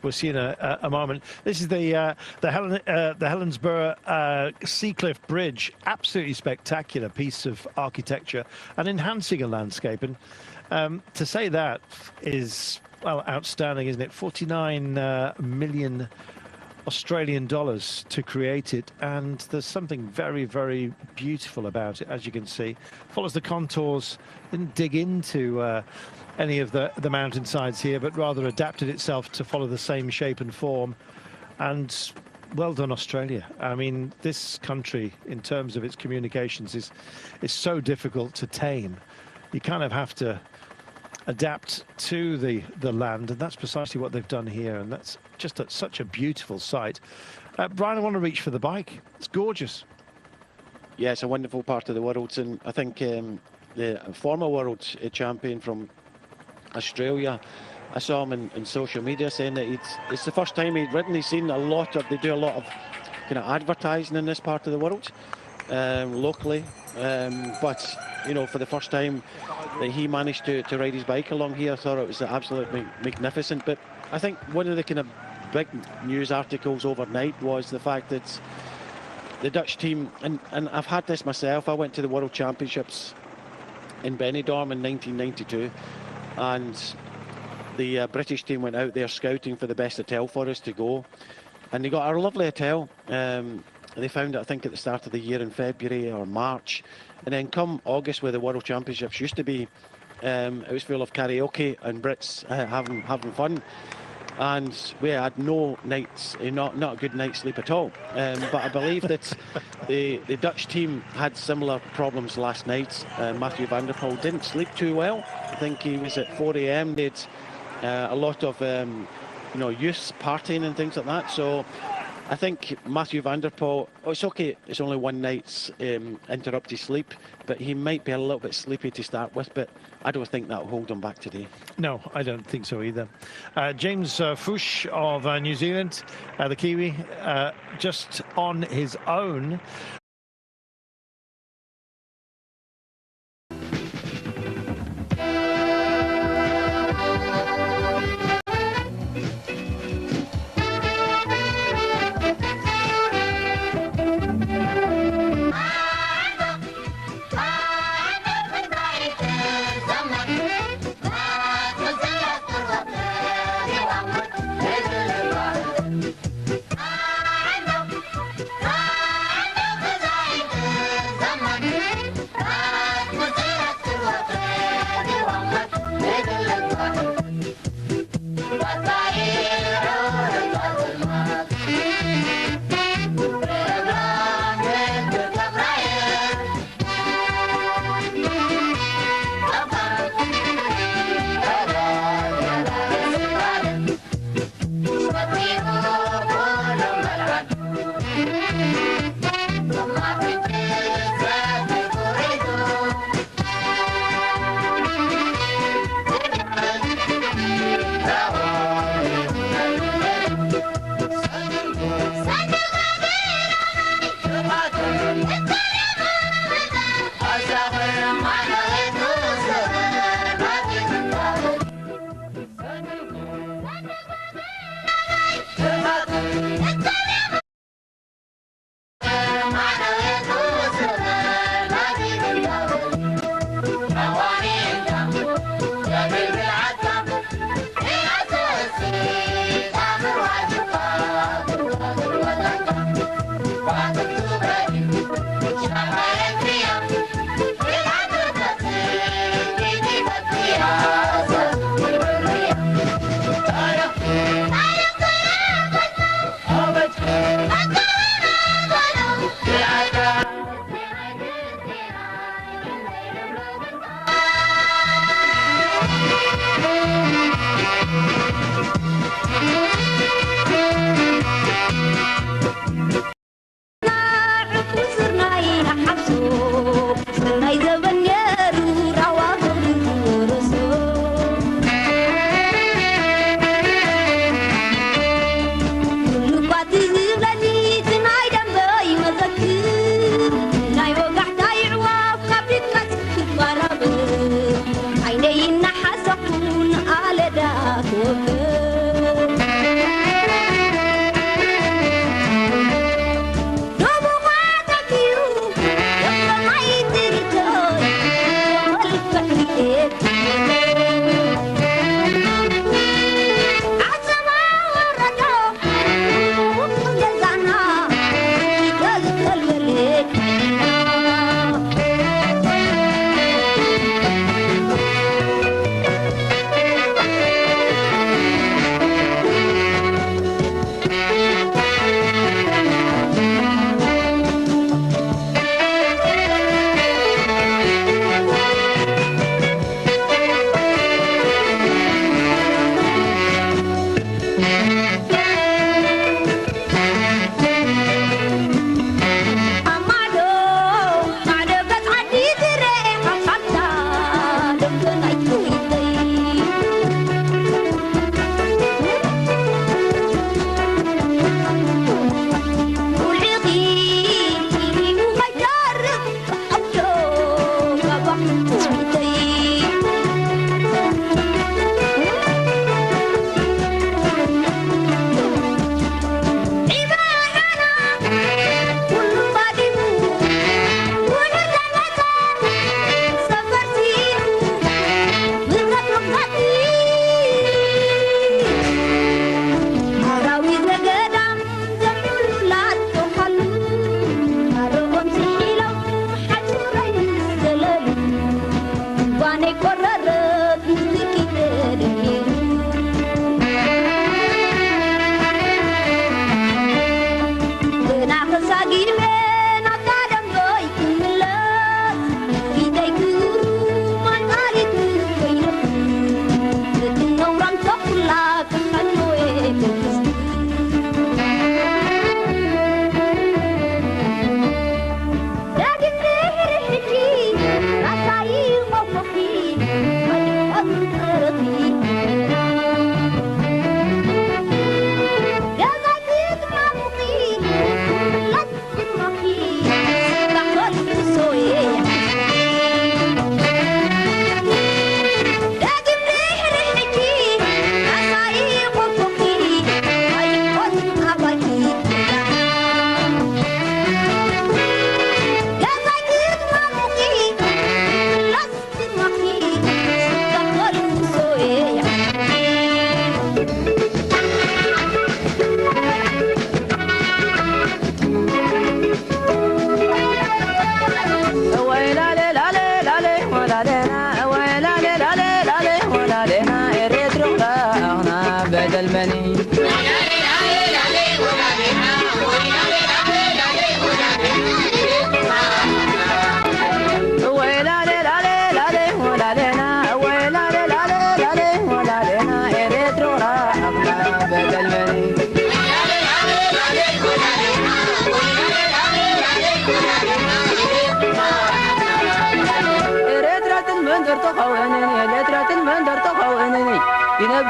we'll see in a moment. This is the Helensburgh Seacliff Bridge. Absolutely spectacular piece of architecture and enhancing a landscape. And to say that is, well, outstanding, isn't it? 49 million Australian dollars to create it, and there's something very, very beautiful about it, as you can see. Follows the contours, didn't dig into any of the mountainsides here, but rather adapted itself to follow the same shape and form. And well done, Australia. I mean, this country, in terms of its communications, is so difficult to tame. You kind of have to adapt to the land, and that's precisely what they've done here, and that's just such a beautiful sight. Brian, I want to reach for the bike. It's gorgeous. Yeah, it's a wonderful part of the world, and I think the former world champion from Australia, I saw him in social media saying that it's the first time he'd ridden. He's seen a lot of, they do a lot of kind of advertising in this part of the world, locally, but you know, for the first time that he managed to ride his bike along here, I thought it was absolutely magnificent. But I think one of the kind of big news articles overnight was the fact that the Dutch team, and I've had this myself, I went to the World Championships in Benidorm in 1992, and the British team went out there scouting for the best hotel for us to go, and they got a lovely hotel. They found it, I think, at the start of the year in February or March, and then come August, where the World Championships used to be, it was full of karaoke and Brits having fun, and we had no nights, not a good night's sleep at all. But I believe that the Dutch team had similar problems last night. Mathieu van der Poel didn't sleep too well. I think he was at 4 AM. They had a lot of you know, youths partying and things like that. So I think Mathieu van der Poel, it's okay, it's only one night's interrupted sleep, but he might be a little bit sleepy to start with, but I don't think that'll hold him back today. No, I don't think so either. James Fuchs of New Zealand, the Kiwi, just on his own.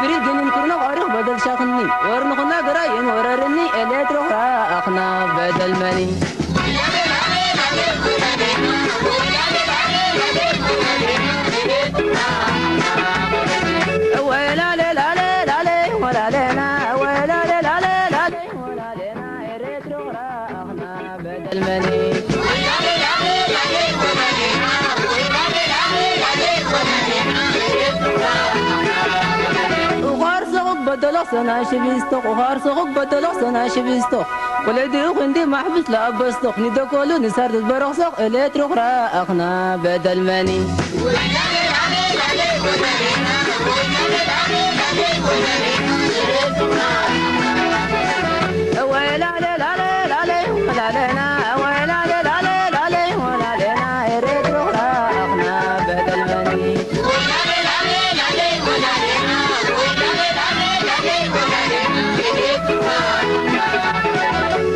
بريد نكرنا غارق بدل شاخني ورنخنا قراين وررني إليت رخرا أخنا بدل مني ولا لا لا لا لا ولا لنا ولا لا لا لا ولا لنا إليت رخرا أخنا بدل مني بدلصنا شبيستوق وهارسوق بدلصنا شبيستوق ولدي وخندي محبس لأبستوق ندكولو نسرد برخصوق إليت رخرا أخنا بدل مني ولا لا لا لا لا ولا لنا ولا لا لا لا لا ولا لنا إليت رخرا أخنا بدل مني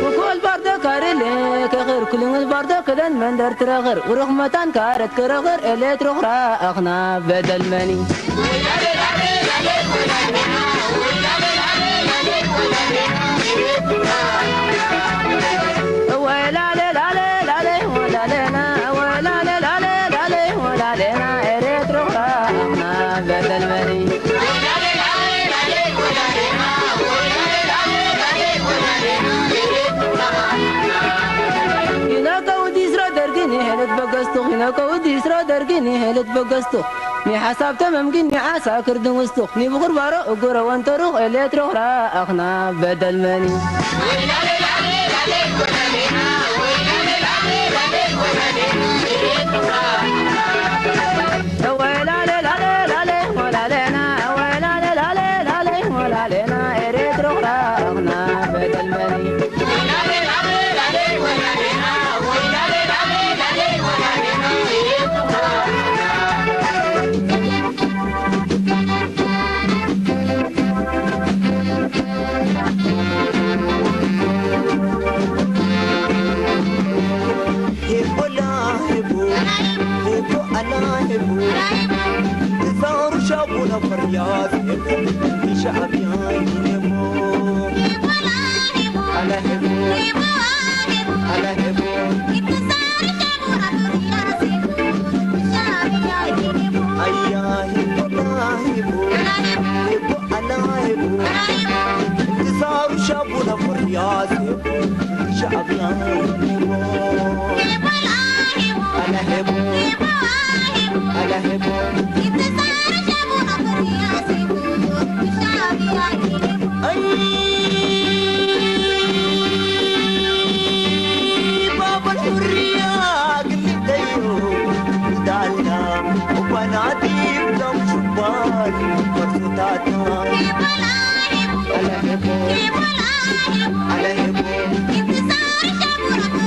وكل برد كارلك غير كل البرد كذا من در ترغر ورغمتان كارت كرغر إليت رخرا أخنا بدل مني ولا لا لا لا لا ولا لنا ولا لا لا لا ولا لنا إليت رخرا أخنا بدل مني هلت بقستو هنا كودي سرا درجني هلت بقستو ني حساب تمام جني عسى كردن وستو ني بغر بارو اقرا وانت روح اليت روح را اخنا بدل مني ولا لا لا لا لا ولا لنا ولا لا لا لا ولا لنا اريد روح را اخنا بدل مني تصور شابونا فرياض في شعب ياينمو على هبو على هبو تصور شابونا فرياض في شعب ياينمو أياه الله هبو هبو على هبو تصور شابونا فرياض في شعب ياينمو على هبو على هبو انتصار شابونا فرياسي شعب يعينمو أي بابا الحرية قلت ايوه دالنا وبناتي بدم شبان مبسوطاتنا على هبو على هبو انتصار شابونا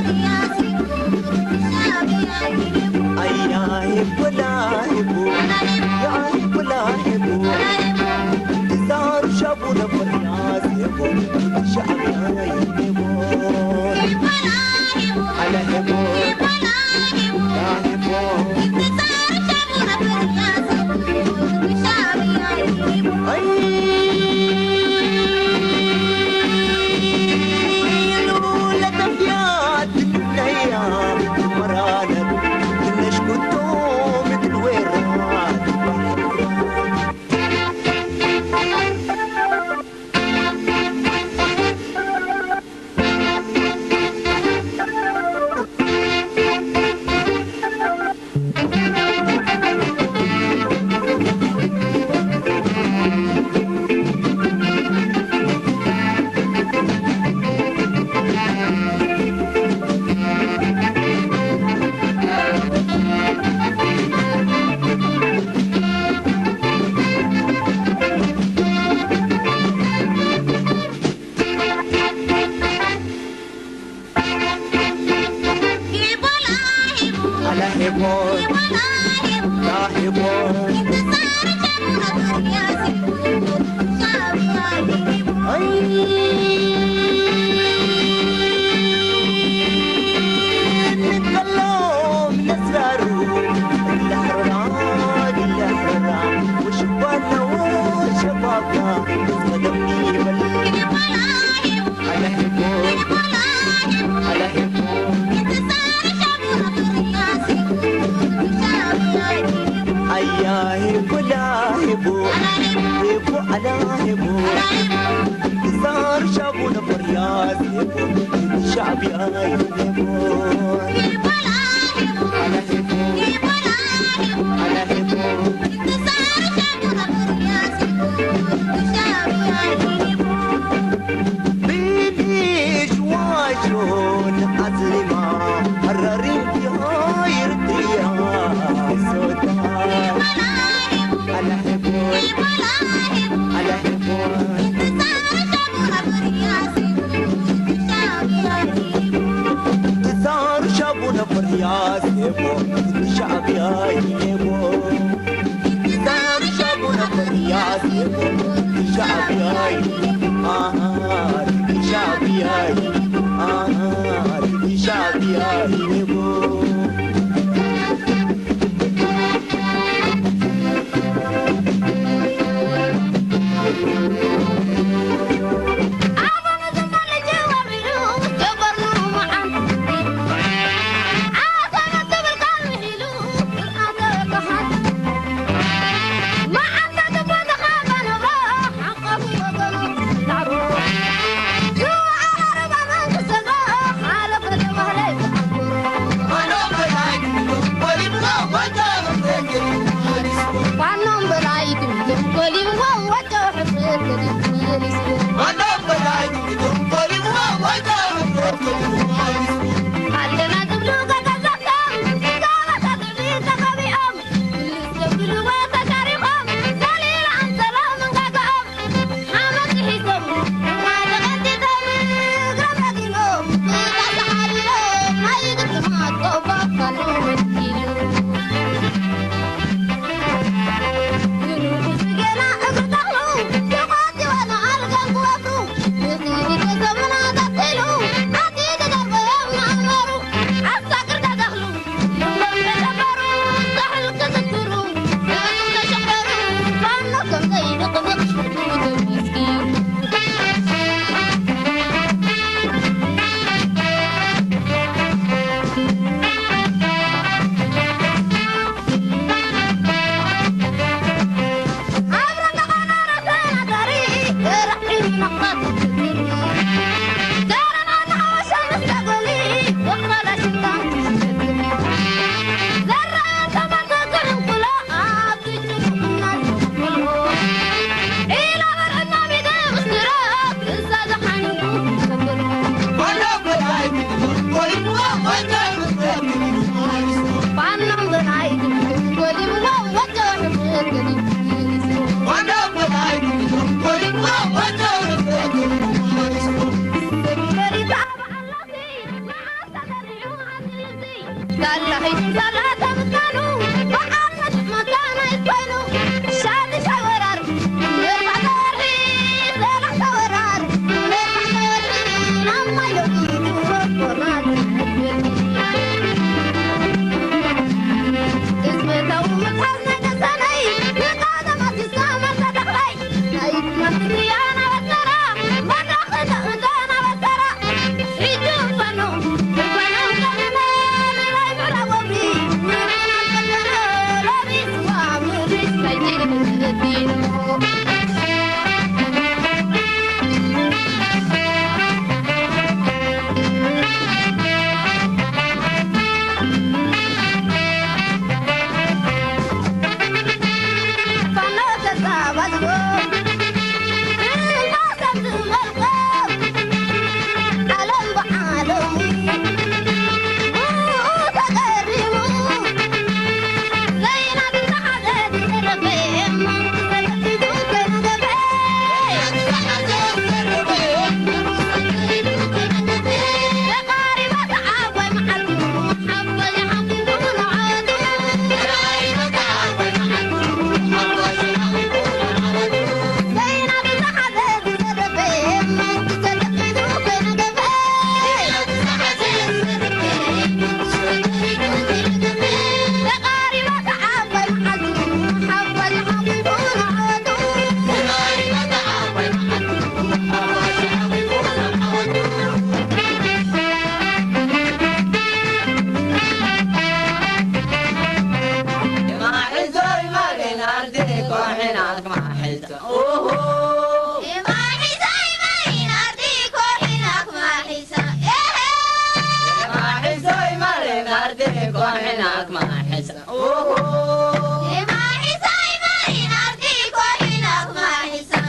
حينك ما حسن ما حساي مارين أرضيك وحينك ما حسن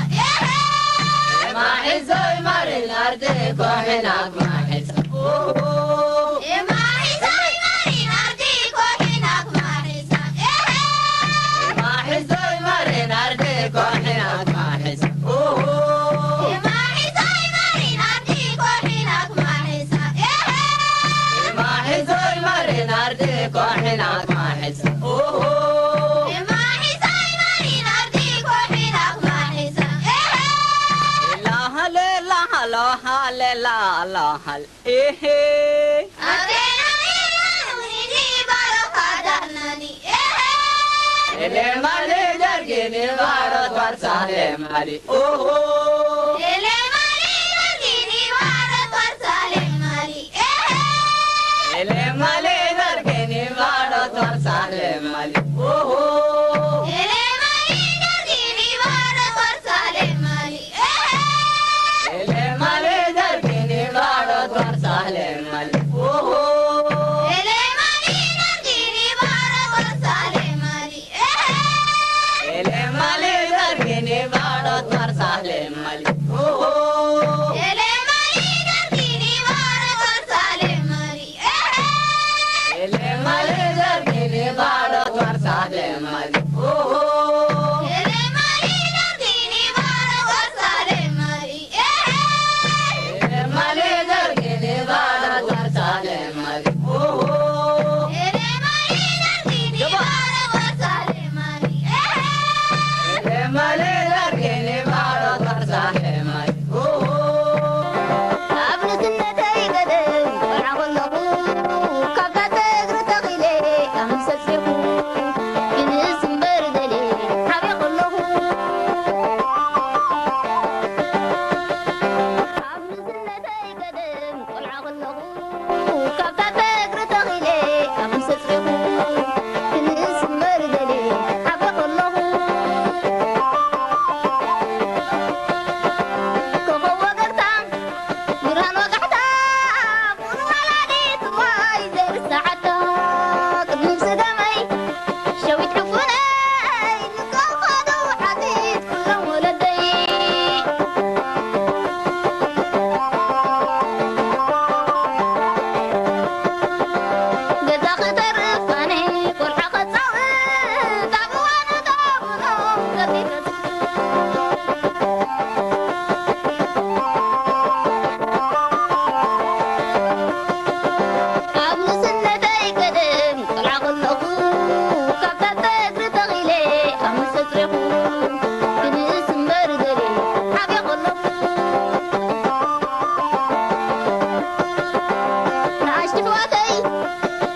ما حساي مارين أرضيك وحينك ما حسن ما حساي مارين أرضيك وحينك ما حسن ما حساي مارين أرضيك وحينك ما حسن ما حساي مارين أرضيك وحينك ما حسن ما حساي مارين أرضيك وحينك ما حسن ما حساي مارين أرضيك وحينك ما حسن لا لا لا لا لا لا إيه أبينا ميرانوني دي بركة دهنني اللي مالي درجيني بارد ورسالي مالي اللي مالي درجيني بارد ورسالي مالي اللي مالي درجيني بارد ورسالي مالي اللي مالي درجيني بارد ورسالي مالي اللي مالي درجيني بارد ورسالي مالي اللي مالي درجيني بارد ورسالي مالي اللي مالي درجيني بارد ورسالي مالي اللي مالي درجيني بارد ورسالي مالي اللي مالي درجيني بارد ورسالي مالي اللي مالي درجيني بارد ورسالي مالي اللي مالي درجيني بارد ورسالي مالي اللي مالي درجيني بارد ورسالي مالي اللي مالي درجيني بارد ورسالي مالي أبن سنتي قدم والعقل نقول كبت أقر تغيلي أمسك فيكم كنس بردلي حبيق له أبن سنتي قدم والعقل نقول كبت أقر تغيلي أمسك فيكم كنس بردلي حبيق له كفو وقرتام مران وقحتا كون ولاديت واي زير ساعتا قدم سقمي شويت حفوني نقل خادو حديد كلهم ولدي قد خطر فاني كل حق تصوي تعبوانا تعبونا قد أبن سنتي قدم طلع قلقو كبت أقر تغيلي أمس تصرخو كنس بردلي حبي قلقو نعشت فواتي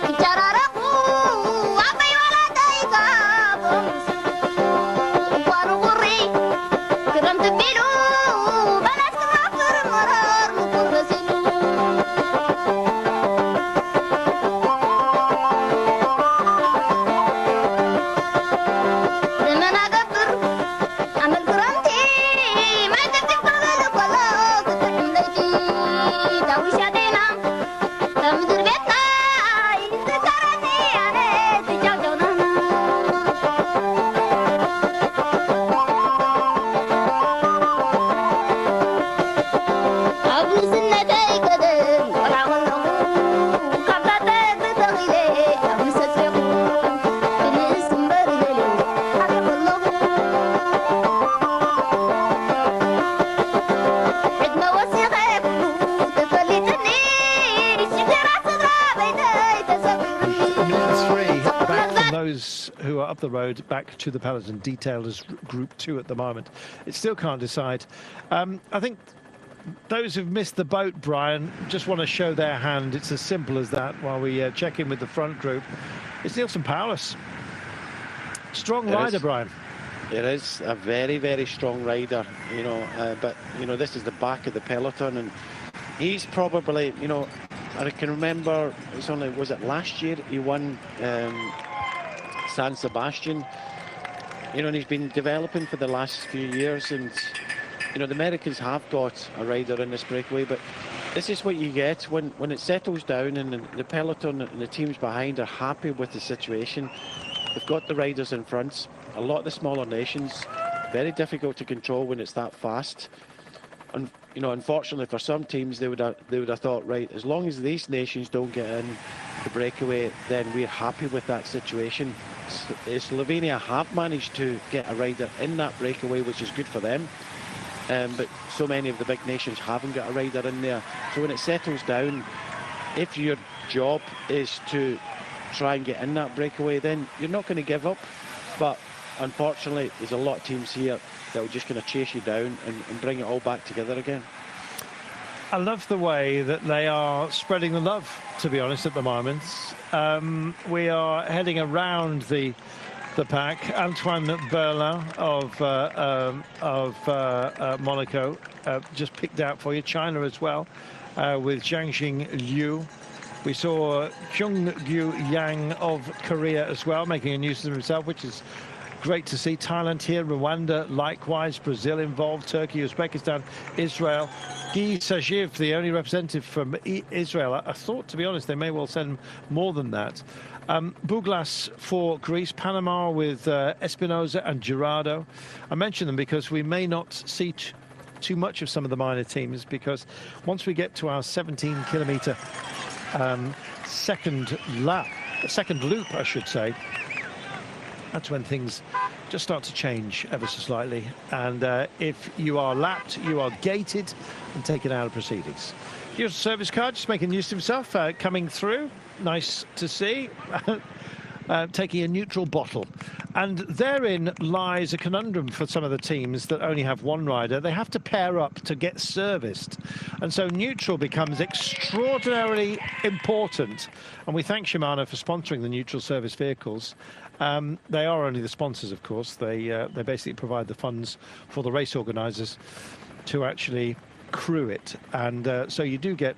كجرارقو أبي ولدي كابو وارو غري كرمت بيلو بنات كرافر مرار مكور بسيلو زمان أقبر عمل كرامتي ما تكتب قبلك ولا كنت حملتي داوي شادينا تمدر بيتنا يذكرني عليه تجاوجونا أبن سنتي قدم والعمل نقول كبت أقر تغيلي أمس تصرخو كنس بردلي حبيب الله عدنا وثيقة تفلتني شجرة صدرى بيدي تسبرني Minutes free back from those who are up the road back to the peloton, detailed as Group 2 at the moment. It still can't decide. I think those who've missed the boat, Brian, just want to show their hand. It's as simple as that while we check in with the front group. It's Nielsen Powers. Strong It rider, is. Brian. It is a very, very strong rider, you know, but, you know, this is the back of the peloton, and he's probably, you know, I can remember, it's only, was it last year he won San Sebastian, you know, and he's been developing for the last few years, and, you know, the Americans have got a rider in this breakaway, but this is what you get when it settles down and the peloton and the teams behind are happy with the situation. They've got the riders in front. A lot of the smaller nations, very difficult to control when it's that fast. And you know, unfortunately for some teams, they would have thought, right, as long as these nations don't get in the breakaway, then we're happy with that situation. Slovenia have managed to get a rider in that breakaway, which is good for them. But so many of the big nations haven't got a rider in there. So when it settles down, if your job is to try and get in that breakaway, then you're not going to give up. But unfortunately, there's a lot of teams here that are just going to chase you down and bring it all back together again. I love the way that they are spreading the love, to be honest, at the moment. We are heading around the pack. Antoine Berlin of Monaco just picked out for you. China as well, with Zhangxing Liu. We saw Kyung-Gyu Yang of Korea as well, making a nuisance of himself, which is great to see. Thailand here, Rwanda likewise, Brazil involved, Turkey, Uzbekistan, Israel. Guy Sajiv, the only representative from Israel. I thought, to be honest, they may well send more than that. Buglas for Greece, Panama with Espinosa and Gerardo. I mention them because we may not see too much of some of the minor teams, because once we get to our 17-kilometre second loop, I should say, that's when things just start to change ever so slightly. And if you are lapped, you are gated and taken out of proceedings. Here's a service car, just making use of himself, coming through. Nice to see. Taking a neutral bottle. And therein lies a conundrum for some of the teams that only have one rider. They have to pair up to get serviced. And so neutral becomes extraordinarily important. And we thank Shimano for sponsoring the neutral service vehicles. They are only the sponsors, of course. They basically provide the funds for the race organisers to actually crew it. And so you do get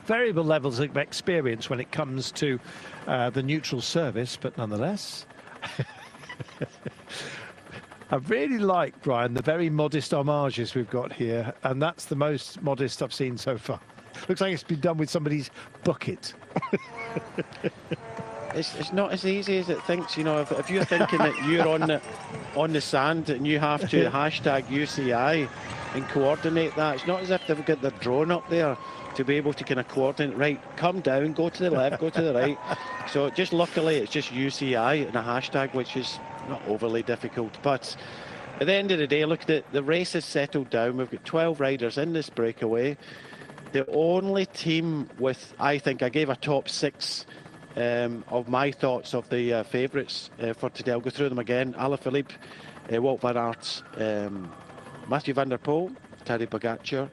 variable levels of experience when it comes to the neutral service, but nonetheless, I really like, Brian, the very modest homages we've got here, and that's the most modest I've seen so far. Looks like it's been done with somebody's bucket. It's not as easy as it thinks, you know. If you're thinking that you're on the sand and you have to hashtag UCI and coordinate that, it's not as if they've got their drone up there to be able to kind of coordinate, right, come down, go to the left, go to the right. So just luckily it's just UCI and a hashtag, which is not overly difficult. But at the end of the day, look, the race has settled down. We've got 12 riders in this breakaway. The only team with, I think, I gave a top 6 of my thoughts of the favourites for today. I'll go through them again. Alaphilippe, Wout van Aert, Mathieu van der Poel, Tadej Pogacar,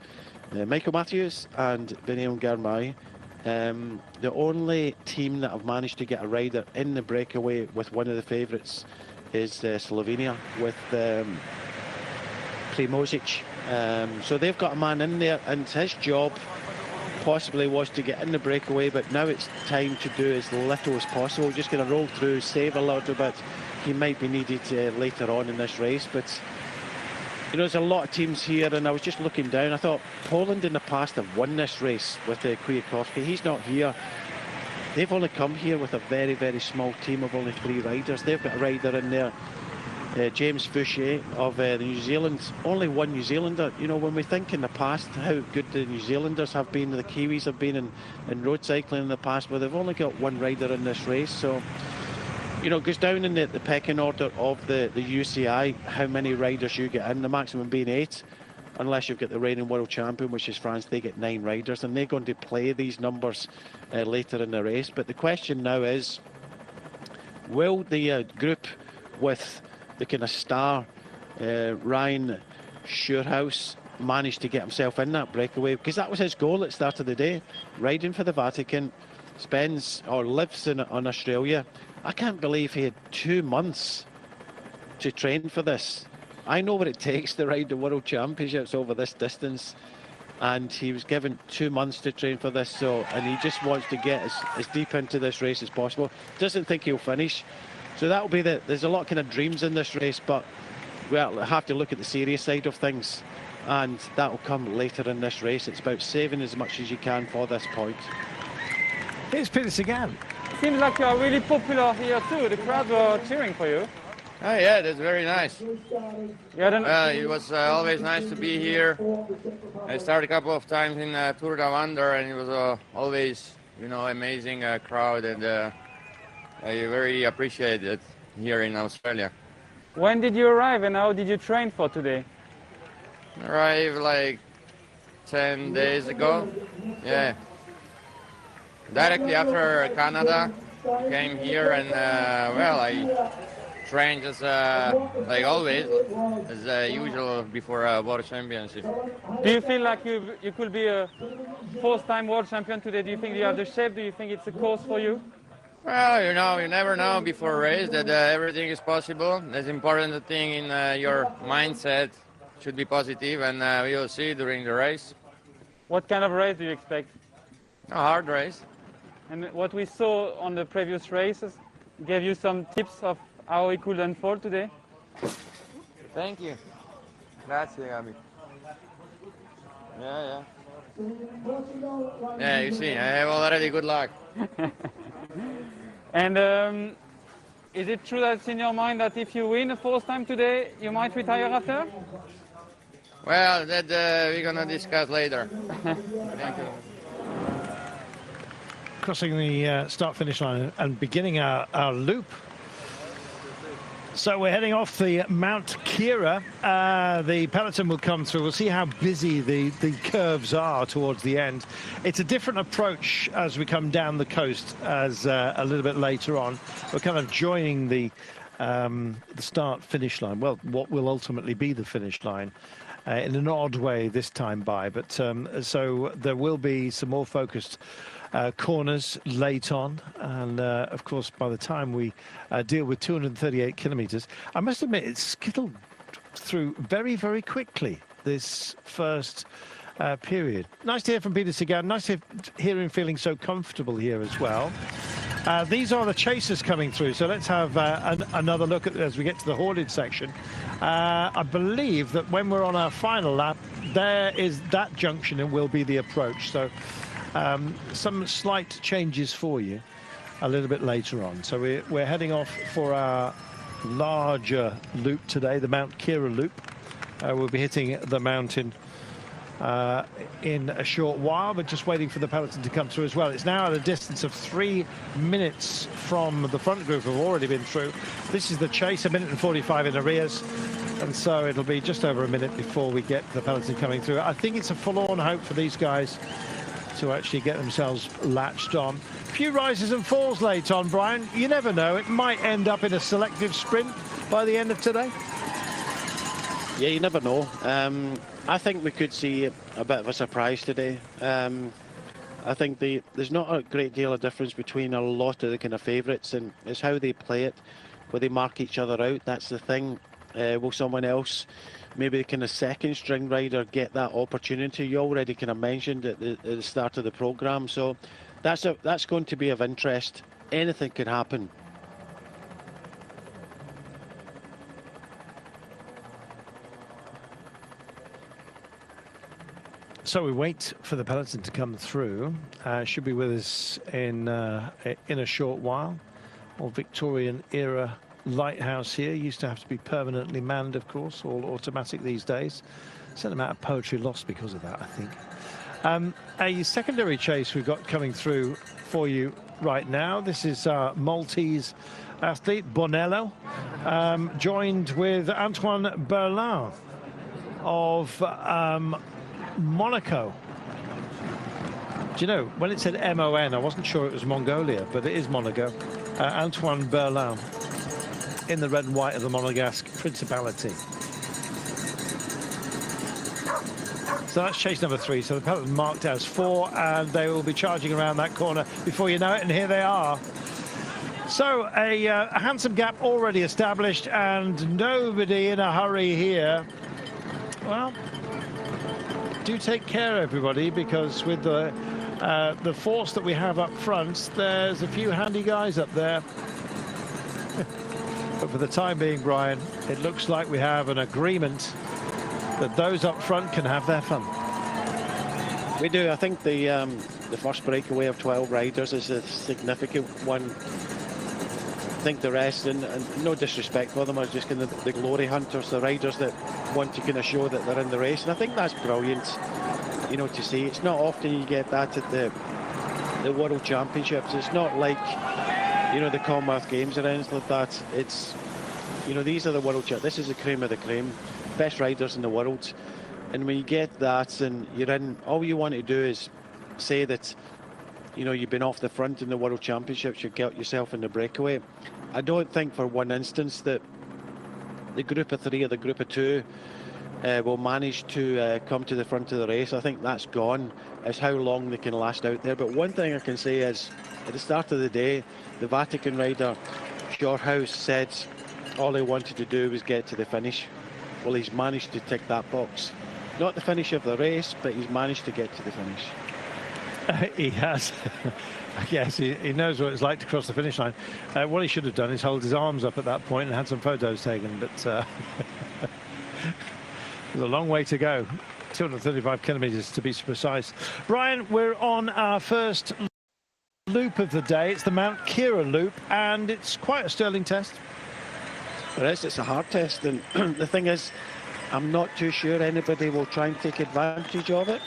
Michael Matthews and Benoît Germain. The only team that have managed to get a rider in the breakaway with one of the favourites is Slovenia with Primožič. So they've got a man in there, and his job possibly was to get in the breakaway, but now it's time to do as little as possible. Just going to roll through, save a little bit. He might be needed later on in this race, but you know, there's a lot of teams here, and I was just looking down. I thought Poland in the past have won this race with Kwiatkowski. He's not here. They've only come here with a very, very small team of only 3 riders. They've got a rider in there, James Fouché of New Zealand. Only one New Zealander. You know, when we think in the past how good the New Zealanders have been, the Kiwis have been in road cycling in the past, well, they've only got one rider in this race. So, you know, it goes down in the pecking order of the UCI, how many riders you get in, the maximum being 8, unless you've got the reigning world champion, which is France. They get 9 riders, and they're going to play these numbers later in the race. But the question now is, will the group with the kind of star Ryan Schuurhuis manage to get himself in that breakaway? Because that was his goal at the start of the day, riding for the Vatican, lives on Australia. I can't believe he had 2 months to train for this. I know what it takes to ride the World Championships over this distance, and he was given 2 months to train for this. So, and he just wants to get as deep into this race as possible. Doesn't think he'll finish. So that'll be there's a lot of kind of dreams in this race, but well, I have to look at the serious side of things. and that will come later in this race. It's about saving as much as you can for this point. Here's Peter Sagan. Seems like you are really popular here too. The crowd were cheering for you. Oh, yeah, that's very nice. Yeah, It was always nice to be here. I started a couple of times in Tour Down Under, and it was always, you know, amazing crowd, and I very appreciate it here in Australia. when did you arrive and how did you train for today? Arrived like 10 days ago. Yeah. Directly after Canada, came here, and well, I trained just like always, as usual before World Championship. Do you feel like you could be a fourth-time world champion today? Do you think you have the shape? Do you think it's a course for you? Well, you know, you never know before a race that everything is possible. That's important thing in your mindset should be positive, and we will see during the race. What kind of race do you expect? A hard race. And what we saw on the previous races gave you some tips of how it could unfold today? Thank you. Grazie, Gabi. Yeah. Yeah, you see, I have already good luck. And is it true that it's in your mind that if you win the fourth time today, you might retire after? Well, that we're gonna discuss later. Thank you. Crossing the start-finish line and beginning our loop. So we're heading off the Mount Kira. The peloton will come through. We'll see how busy the curves are towards the end. It's a different approach as we come down the coast as a little bit later on. We're kind of joining the start-finish line. Well, what will ultimately be the finish line. In an odd way this time by, but so there will be some more focused corners late on, and of course by the time we deal with 238 kilometers, I must admit it's skittled through very, very quickly, this first period. Nice to hear from Peter Sagan. Nice to hear him feeling so comfortable here as well. These are the chasers coming through, so let's have another look at as we get to the hoarded section. I believe that when we're on our final lap, there is that junction and will be the approach. So some slight changes for you a little bit later on. So we're heading off for our larger loop today, the Mount Kira loop. We'll be hitting the mountain in a short while, but just waiting for the peloton to come through as well. It's now at a distance of 3 minutes from the front group who've already been through. This is the chase, 1 minute and 45 in arrears, and so it'll be just over a minute before we get the peloton coming through. I think it's a forlorn hope for these guys to actually get themselves latched on. A few rises and falls late on, Brian. You never know, it might end up in a selective sprint by the end of today. Yeah, you never know. I think we could see a bit of a surprise today. I think there's not a great deal of difference between a lot of the kind of favourites, and it's how they play it, where they mark each other out. That's the thing. Will someone else, maybe the kind of second string rider, get that opportunity? You already kind of mentioned at the start of the programme, so that's going to be of interest. Anything can happen. So we wait for the peloton to come through. Should be with us in a short while. Old Victorian era lighthouse here. Used to have to be permanently manned, of course, all automatic these days. Certain amount of poetry lost because of that, I think. A secondary chase we've got coming through for you right now. This is our Maltese athlete, Bonello, joined with Antoine Berlin of Monaco. Do you know, when it said MON, I wasn't sure it was Mongolia, but it is Monaco. Antoine Berlin in the red and white of the Monegasque Principality. So that's chase number 3. So the peloton marked as 4, and they will be charging around that corner before you know it, and here they are. So a handsome gap already established, and nobody in a hurry here. Well, do take care, everybody, because with the force that we have up front, there's a few handy guys up there. But for the time being, Brian, it looks like we have an agreement that those up front can have their fun. We do. I think the first breakaway of 12 riders is a significant one. I think the rest, and no disrespect for them, are just kind of the glory hunters, the riders that want to kind of show that they're in the race. And I think that's brilliant, you know, to see. It's not often you get that at the World Championships. It's not like, you know, the Commonwealth Games or anything like that. It's, you know, these are the World Championships. This is the cream of the cream, best riders in the world. And when you get that and you're in, all you want to do is say that, you know, you've been off the front in the World Championships, you get yourself in the breakaway. I don't think for one instance that the group of three or the group of two will manage to come to the front of the race. I think that's gone. It's how long they can last out there. But one thing I can say is, at the start of the day, the Vatican rider, Shorthouse, said all he wanted to do was get to the finish. Well, he's managed to tick that box. Not the finish of the race, but he's managed to get to the finish. He has. Yes, he knows what it's like to cross the finish line. What he should have done is hold his arms up at that point and had some photos taken, but there's a long way to go. 235 kilometres to be precise. Brian, we're on our first loop of the day. It's the Mount Kira loop, and it's quite a sterling test. It is. It's a hard test, and the thing is, I'm not too sure anybody will try and take advantage of it.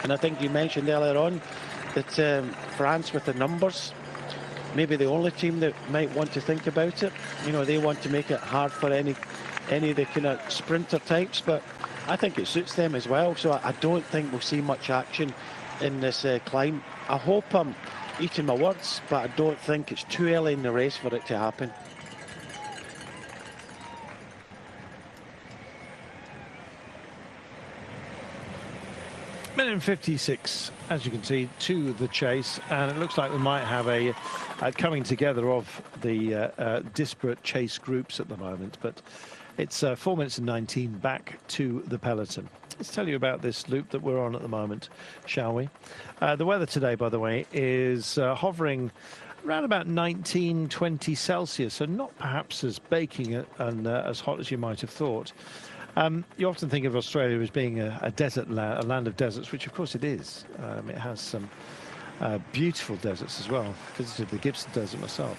And I think you mentioned earlier on that France, with the numbers, maybe the only team that might want to think about it. You know, they want to make it hard for any of the kind of sprinter types, but I think it suits them as well. So I don't think we'll see much action in this climb. I hope I'm eating my words, but I don't think it's too early in the race for it to happen. Minute 56, as you can see, to the chase, and it looks like we might have a coming together of the disparate chase groups at the moment, but it's 4 minutes and 19 back to the peloton. Let's tell you about this loop that we're on at the moment, shall we? The weather today, by the way, is hovering around about 19, 20 Celsius, so not perhaps as baking and as hot as you might have thought. You often think of Australia as being a desert land, a land of deserts, which of course it is. It has some beautiful deserts as well. I visited the Gibson Desert myself.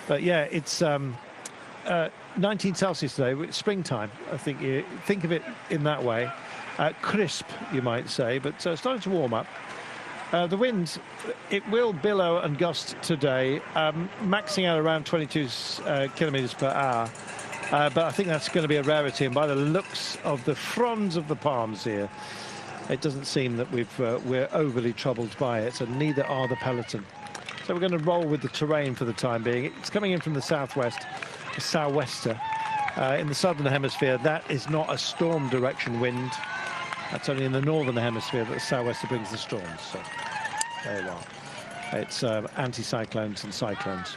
But yeah, it's 19 Celsius today. It's springtime. I think you think of it in that way. Crisp, you might say, but starting to warm up. The wind, it will billow and gust today, maxing out around 22 kilometres per hour. But I think that's going to be a rarity, and by the looks of the fronds of the palms here, it doesn't seem that we're overly troubled by it, and neither are the peloton. So we're going to roll with the terrain for the time being. It's coming in from the southwest, a sou'wester. In the southern hemisphere, that is not a storm direction wind. That's only in the northern hemisphere that the sou'wester brings the storms. So there you are. It's anticyclones and cyclones.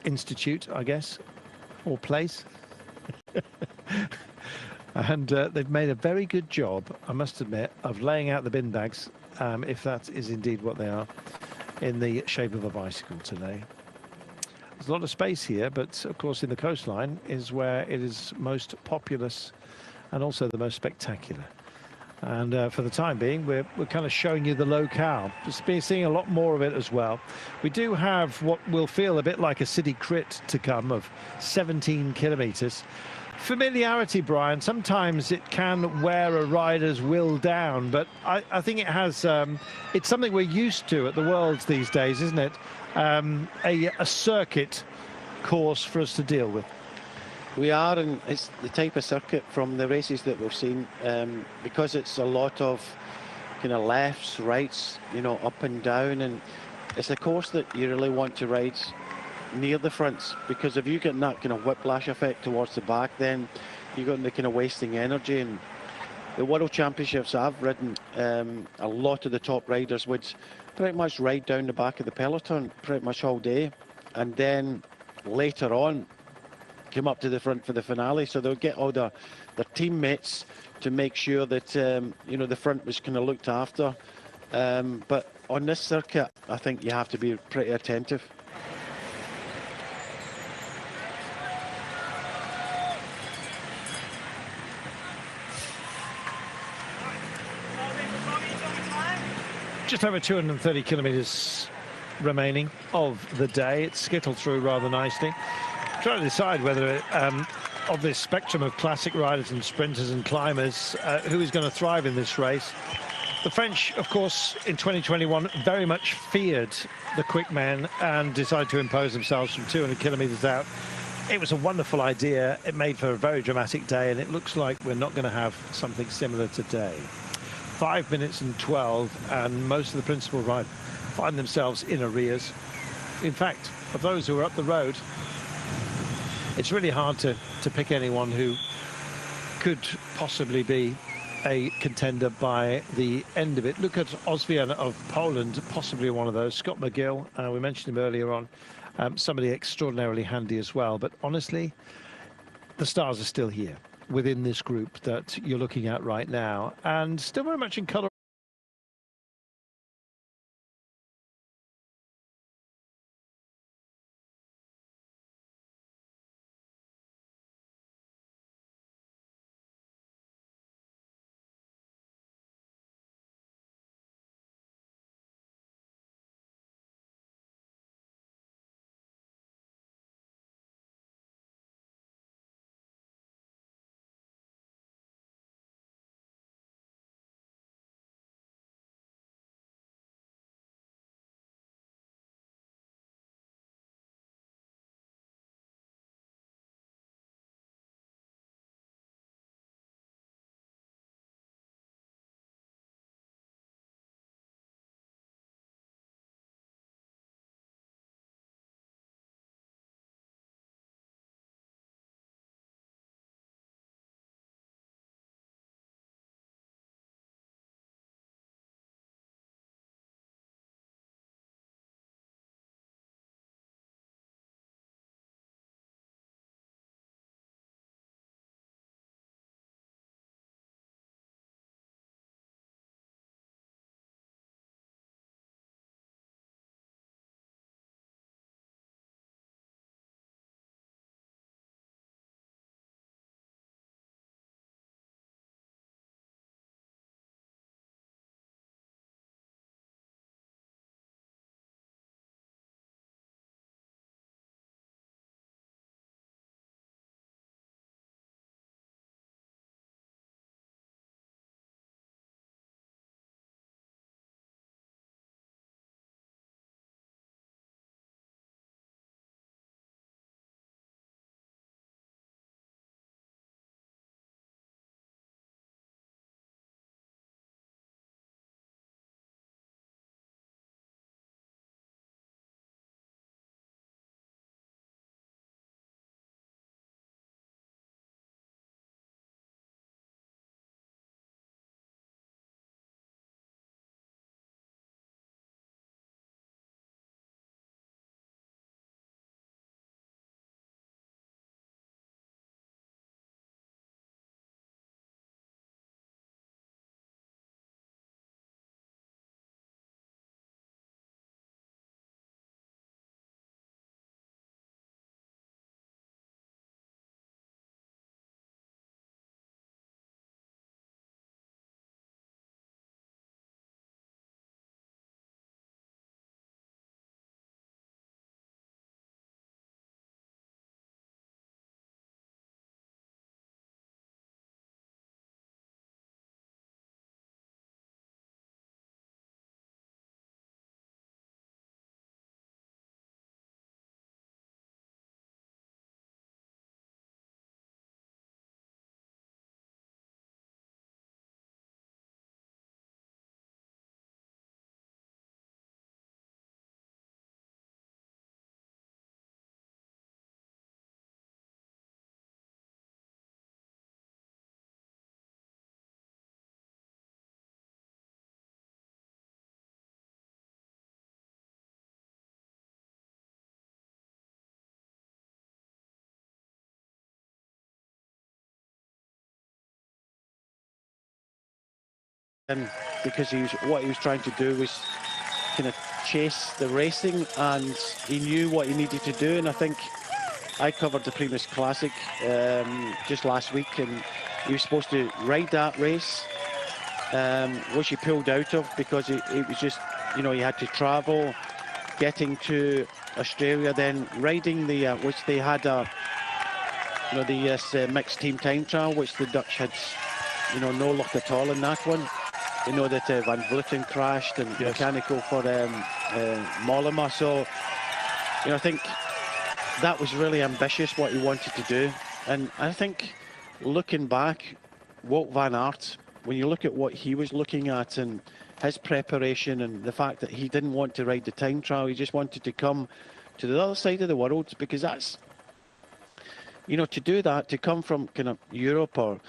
Institute, I guess, or place. And they've made a very good job, I must admit, of laying out the bin bags, if that is indeed what they are, in the shape of a bicycle today. There's a lot of space here, but of course in the coastline is where it is most populous and also the most spectacular. And for the time being, we're kind of showing you the locale. Just been seeing a lot more of it as well. We do have what will feel a bit like a city crit to come of 17 kilometres. Familiarity, Brian, sometimes it can wear a rider's will down, but I think it has, it's something we're used to at the Worlds these days, isn't it? A circuit course for us to deal with. We are, and it's the type of circuit from the races that we've seen, because it's a lot of kind of lefts, rights, you know, up and down, and it's a course that you really want to ride near the fronts, because if you get that kind of whiplash effect towards the back, then you're going to kind of wasting energy. And the World Championships I've ridden, a lot of the top riders would pretty much ride down the back of the peloton pretty much all day, and then later on come up to the front for the finale. So they'll get all their teammates to make sure that you know, the front was kind of looked after. But on this circuit, I think you have to be pretty attentive. Just over 230 kilometres remaining of the day. It's skittled through rather nicely. Trying to decide whether, of this spectrum of classic riders and sprinters and climbers, who is going to thrive in this race. The French, of course, in 2021 very much feared the quick men and decided to impose themselves from 200 kilometres out. It was a wonderful idea. It made for a very dramatic day, and it looks like we're not going to have something similar today. 5 minutes and 12, and most of the principal riders find themselves in arrears. In fact, of those who are up the road, it's really hard to pick anyone who could possibly be a contender by the end of it. Look at Osvian of Poland, possibly one of those. Scott McGill, we mentioned him earlier on, somebody extraordinarily handy as well. But honestly, the stars are still here within this group that you're looking at right now, and still very much in colour. Because what he was trying to do was kind of chase the racing, and he knew what he needed to do. And I think I covered the Primus Classic just last week, and he was supposed to ride that race which he pulled out of because it was just, you know, he had to travel, getting to Australia, then riding the, which they had a, you know, the mixed team time trial, which the Dutch had, you know, no luck at all in that one. You know that Van Vleuten crashed and mechanical for Mollema. So, you know, I think that was really ambitious what he wanted to do. And I think looking back, Wout van Aert, when you look at what he was looking at and his preparation and the fact that he didn't want to ride the time trial, he just wanted to come to the other side of the world, because that's, you know, to do that, to come from kind of Europe or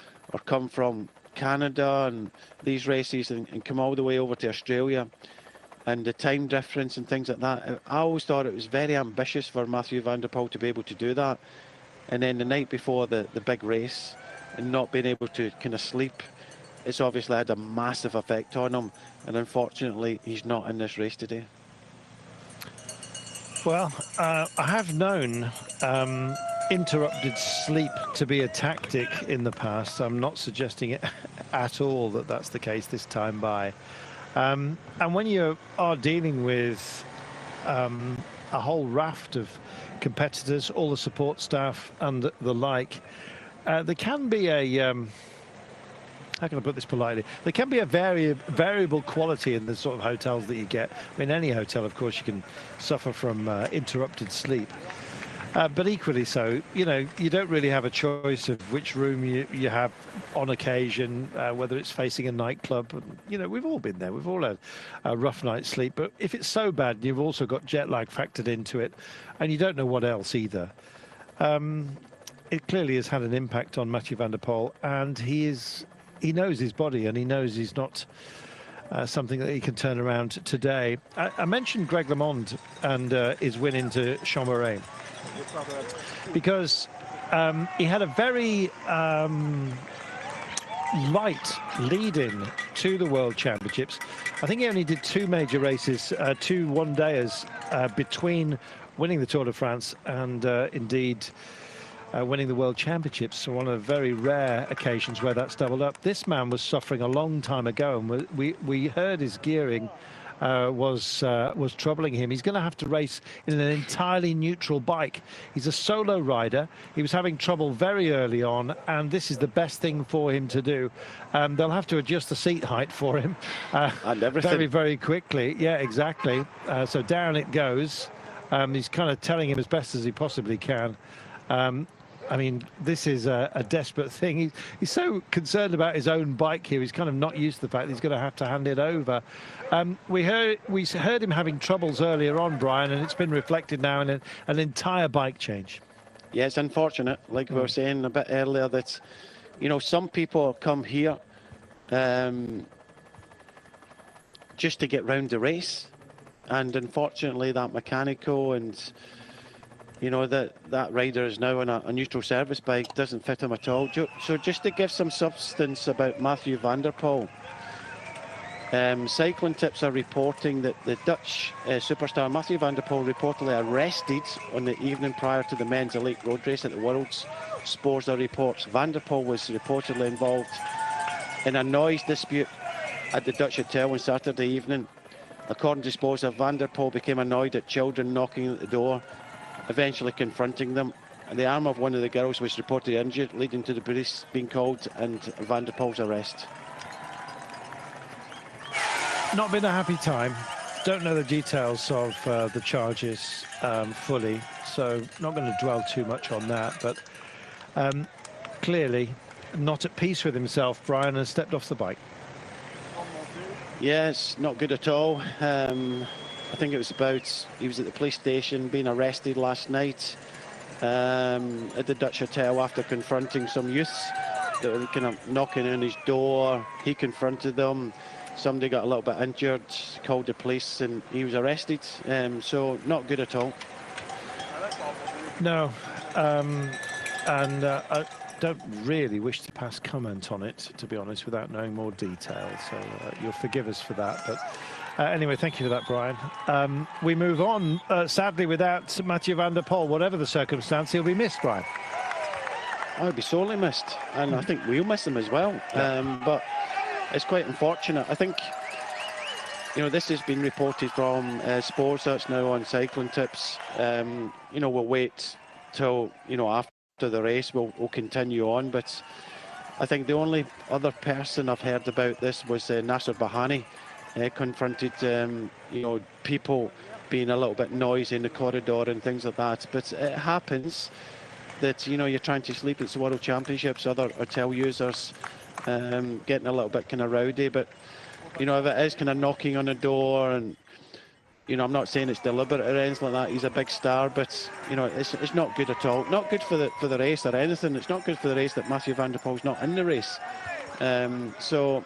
come from Canada and these races and come all the way over to Australia, and the time difference and things like that. I always thought it was very ambitious for Mathieu van der Poel to be able to do that. And then the night before the big race and not being able to kind of sleep, it's obviously had a massive effect on him. And unfortunately, he's not in this race today. Well, I have known interrupted sleep to be a tactic in the past. I'm not suggesting it at all that that's the case this time by. And when you are dealing with a whole raft of competitors, all the support staff and the like, there can be a how can I put this politely? There can be a variable quality in the sort of hotels that you get. I mean, any hotel, of course, you can suffer from interrupted sleep. But equally so, you know, you don't really have a choice of which room you have on occasion, whether it's facing a nightclub. You know, we've all been there. We've all had a rough night's sleep. But if it's so bad, you've also got jet lag factored into it, and you don't know what else either. It clearly has had an impact on Mathieu van der Poel, and he knows his body, and he knows he's not something that he can turn around today. I mentioned Greg LeMond and his win into Chambéry, because he had a very light lead-in to the World Championships. I think he only did 2 major races, 2 one-dayers between winning the Tour de France and indeed winning the World Championships. So one of the very rare occasions where that's doubled up. This man was suffering a long time ago, and we heard his gearing was troubling him. He's going to have to race in an entirely neutral bike. He's a solo rider. He was having trouble very early on, and this is the best thing for him to do. They'll have to adjust the seat height for him and everything very, very quickly. Yeah, exactly. So down it goes. He's kind of telling him as best as he possibly can. I memean, this is a desperate thing. He's so concerned about his own bike here. He's kind of not used to the fact that he's going to have to hand it over. We heard him having troubles earlier on, Brian, and it's been reflected now in an entire bike change. Yeah, it's unfortunate, like we were saying a bit earlier, that, you know, some people come here just to get round the race, and unfortunately that mechanical and, you know, that rider is now on a neutral service bike, doesn't fit him at all. So just to give some substance about Mathieu van der Poel, Cycling Tips are reporting that the Dutch superstar Mathieu van der Poel reportedly arrested on the evening prior to the men's elite road race at the World's Sporza reports. Van der Poel was reportedly involved in a noise dispute at the Dutch hotel on Saturday evening. According to Sporza, Van der Poel became annoyed at children knocking at the door, eventually confronting them. And the arm of one of the girls was reportedly injured, leading to the police being called and Van der Poel's arrest. Not been a happy time. Don't know the details of the charges fully, so not going to dwell too much on that. But clearly not at peace with himself, Brian, has stepped off the bike. Yes, not good at all. I think it was about, he was at the police station being arrested last night at the Dutch hotel after confronting some youths that were kind of knocking on his door. He confronted them. Somebody got a little bit injured, called the police, and he was arrested. So not good at all. No, and I don't really wish to pass comment on it, to be honest, without knowing more detail. So you'll forgive us for that. But anyway, thank you for that, Brian. We move on, sadly, without Mathieu van der Poel. Whatever the circumstance, he'll be missed, Brian. I'll be sorely missed, and I think we'll miss him as well. Yeah. But it's quite unfortunate. I think, you know, this has been reported from Sports Search now on Cycling Tips. You know, we'll wait till, you know, after the race, we'll continue on. But I think the only other person I've heard about this was Nasser Bahani. Confronted, you know, people being a little bit noisy in the corridor and things like that. But it happens that, you know, you're trying to sleep. It's the World Championships, other hotel users getting a little bit kind of rowdy. But, you know, if it is kind of knocking on the door, and, you know, I'm not saying it's deliberate or anything like that. He's a big star, but, you know, it's not good at all. Not good for the race or anything. It's not good for the race that Mathieu van der Poel's not in the race. So,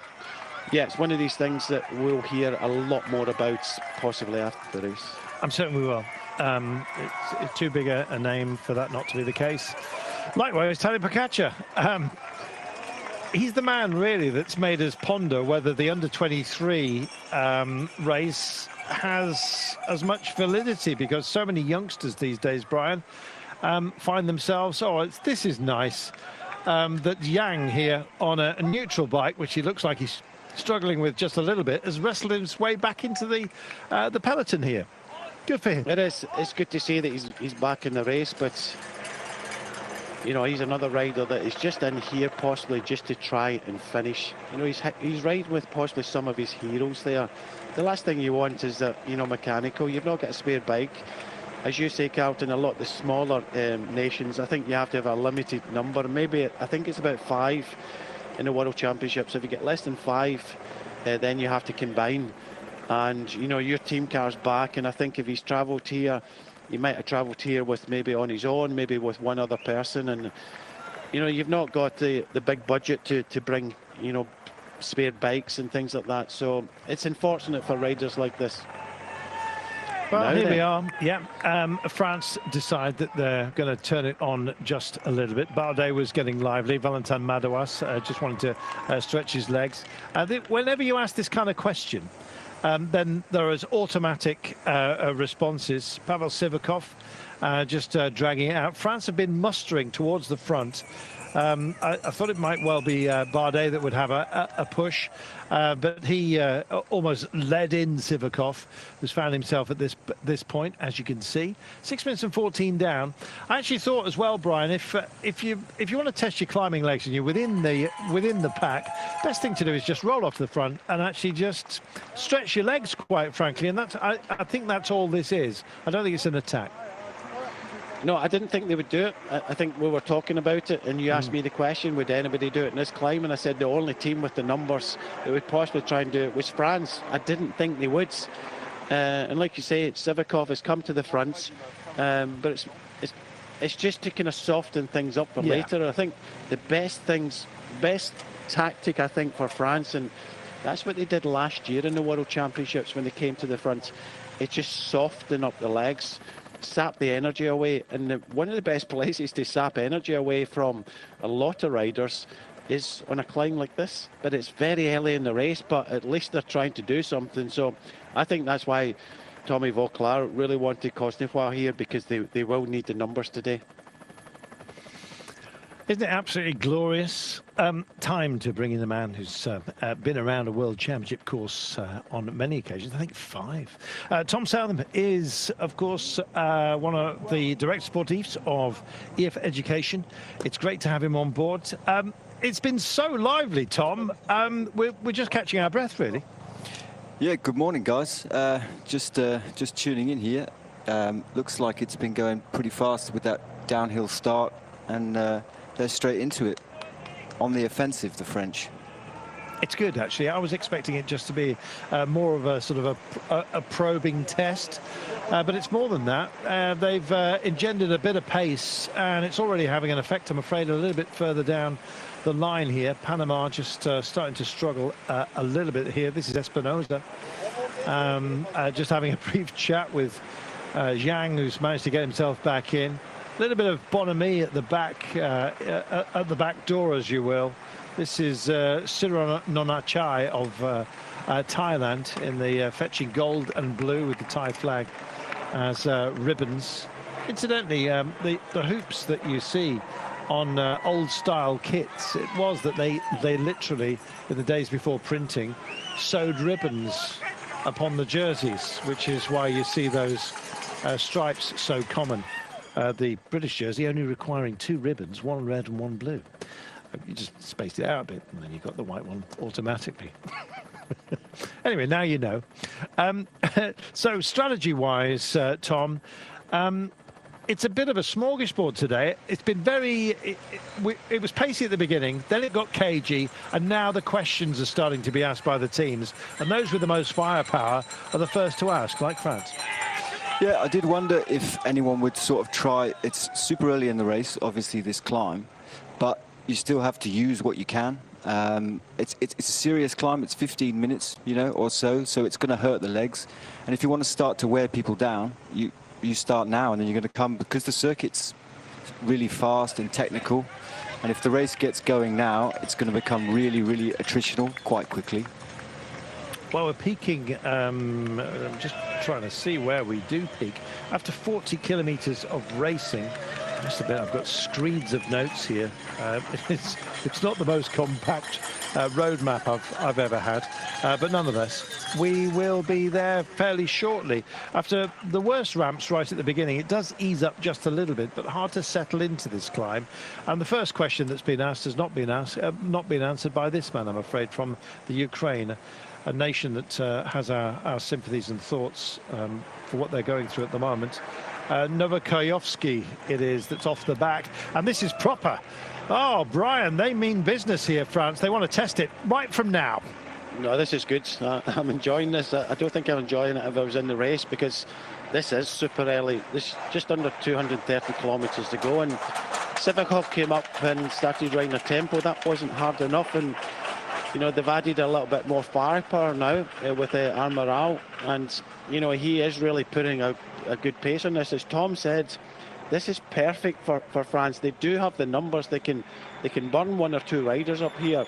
yeah, it's one of these things that we'll hear a lot more about possibly after the race. I'm certain we will. It's too big a name for that not to be the case. Likewise, Tadej Pogačar. He's the man, really, that's made us ponder whether the under-23 race has as much validity, because so many youngsters these days, Brian, find themselves, this is nice, that Yang here on a neutral bike, which he looks like he's struggling with just a little bit, has wrestled his way back into the peloton here. Good for him. It is. It's good to see that he's back in the race, but, you know, he's another rider that is just in here possibly just to try and finish. You know, he's riding with possibly some of his heroes there. The last thing you want is that, you know, mechanical. You've not got a spare bike. As you say, Carlton, a lot of the smaller nations, I think you have to have a limited number. Maybe, I think it's about 5 in the World Championships. If you get less than 5, then you have to combine. And, you know, your team car's back, and I think if he's travelled here, he might have travelled here with maybe on his own, maybe with one other person. And, you know, you've not got the big budget to bring, you know, spare bikes and things like that. So it's unfortunate for riders like this. Well, here we are. Yeah, France decide that they're going to turn it on just a little bit. Bardet was getting lively. Valentin Madouas just wanted to stretch his legs. Whenever you ask this kind of question, then there is automatic responses. Pavel Sivakov just dragging it out. France have been mustering towards the front. I thought it might well be Bardet that would have a push, but he almost led in Sivakov, who's found himself at this point, as you can see. 6 minutes and 14 down. I actually thought as well, Brian, if you want to test your climbing legs and you're within the pack, best thing to do is just roll off the front and actually just stretch your legs, quite frankly. And I think that's all this is. I don't think it's an attack. No, I didn't think they would do it. I think we were talking about it, and you asked me the question, would anybody do it in this climb? And I said the only team with the numbers that would possibly try and do it was France. I didn't think they would. And like you say, Sivakov has come to the front, but it's just to kind of soften things up for later. I think the best tactic, I think, for France, and that's what they did last year in the World Championships when they came to the front, it just softened up the legs, sap the energy away. And one of the best places to sap energy away from a lot of riders is on a climb like this. But it's very early in the race, but at least they're trying to do something. So I think that's why Tommy Vauclair really wanted Cosnefroid here, because they will need the numbers today. Isn't it absolutely glorious? Time to bring in the man who's been around a World Championship course on many occasions, I think 5. Tom Southam is, of course, one of the director sportifs of EF Education. It's great to have him on board. It's been so lively, Tom. We're just catching our breath, really. Yeah, good morning, guys. Just tuning in here. Looks like it's been going pretty fast with that downhill start, and they're straight into it on the offensive, the French. It's good, actually. I was expecting it just to be more of a sort of a probing test, but it's more than that. They've engendered a bit of pace, and it's already having an effect, I'm afraid, a little bit further down the line here. Panama just starting to struggle a little bit here. This is Espinosa just having a brief chat with Zhang, who's managed to get himself back in. A little bit of bonhomie at the back door, as you will. This is Sirononachai of Thailand in the fetching gold and blue with the Thai flag as ribbons. Incidentally, the hoops that you see on old-style kits. It was that they literally, in the days before printing, sewed ribbons upon the jerseys, which is why you see those stripes so common. The British jersey only requiring 2 ribbons, 1 red and 1 blue. You just spaced it out a bit, and then you got the white one automatically. Anyway, now you know. So strategy-wise, Tom, it's a bit of a smorgasbord today. It's been very... It was pacey at the beginning, then it got cagey, and now the questions are starting to be asked by the teams. And those with the most firepower are the first to ask, like France. Yeah, I did wonder if anyone would sort of try. It's super early in the race, obviously, this climb, but you still have to use what you can. It's a serious climb. It's 15 minutes, you know, or so it's going to hurt the legs. And if you want to start to wear people down, you start now, and then you're going to come, because the circuit's really fast and technical. And if the race gets going now, it's going to become really, really attritional quite quickly. Well, we're peaking, I'm just trying to see where we do peak. After 40 kilometres of racing, I must admit I've got screeds of notes here. It's not the most compact road map I've ever had, but nonetheless, we will be there fairly shortly. After the worst ramps right at the beginning, it does ease up just a little bit, but hard to settle into this climb. And the first question that's been asked has not been answered by this man, I'm afraid, from the Ukraine. A nation that has our sympathies and thoughts for what they're going through at the moment. Novokoyovsky it is that's off the back, and this is proper. Oh, Brian, they mean business here, France. They want to test it right from now. No, this is good. I'm enjoying this. I don't think I'm enjoying it if I was in the race, because this is super early. There's just under 230 kilometres to go, and Sivakov came up and started riding a tempo. That wasn't hard enough, and you know, they've added a little bit more firepower now with Armaral, and you know, he is really putting a good pace on this. As Tom said, this is perfect for France. They do have the numbers. They can burn 1 or 2 riders up here.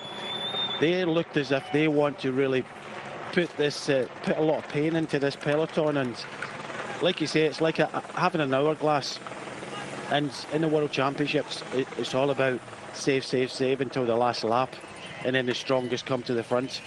They looked as if they want to really put a lot of pain into this peloton, and like you say, it's like having an hourglass. And in the World Championships, it's all about save until the last lap, and then the strongest come to the front.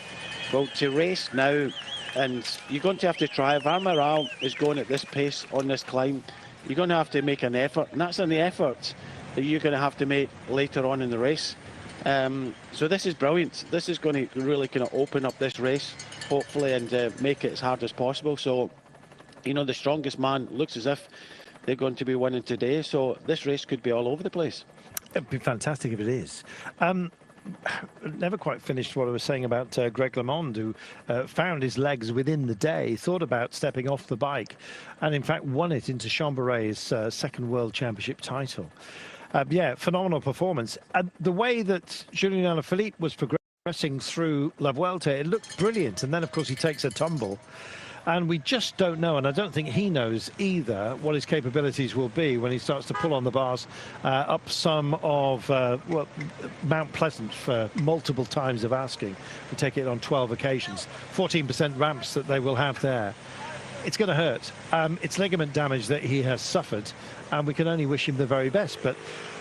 Well, to race now, and you're going to have to try. If Armaral is going at this pace on this climb, you're going to have to make an effort, and that's an effort that you're going to have to make later on in the race. So this is brilliant. This is going to really kind of open up this race, hopefully, and make it as hard as possible. So, you know, the strongest man looks as if they're going to be winning today. So this race could be all over the place. It'd be fantastic if it is. Never quite finished what I was saying about Greg LeMond, who found his legs within the day, thought about stepping off the bike, and in fact won it into Chamboret's second World Championship title. Yeah, phenomenal performance. The way that Julien Alaphilippe was progressing through La Vuelta, it looked brilliant. And then, of course, he takes a tumble. And we just don't know, and I don't think he knows either, what his capabilities will be when he starts to pull on the bars up some of well, Mount Pleasant for multiple times of asking. We take it on 12 occasions. 14% ramps that they will have there. It's going to hurt. It's ligament damage that he has suffered, and we can only wish him the very best. But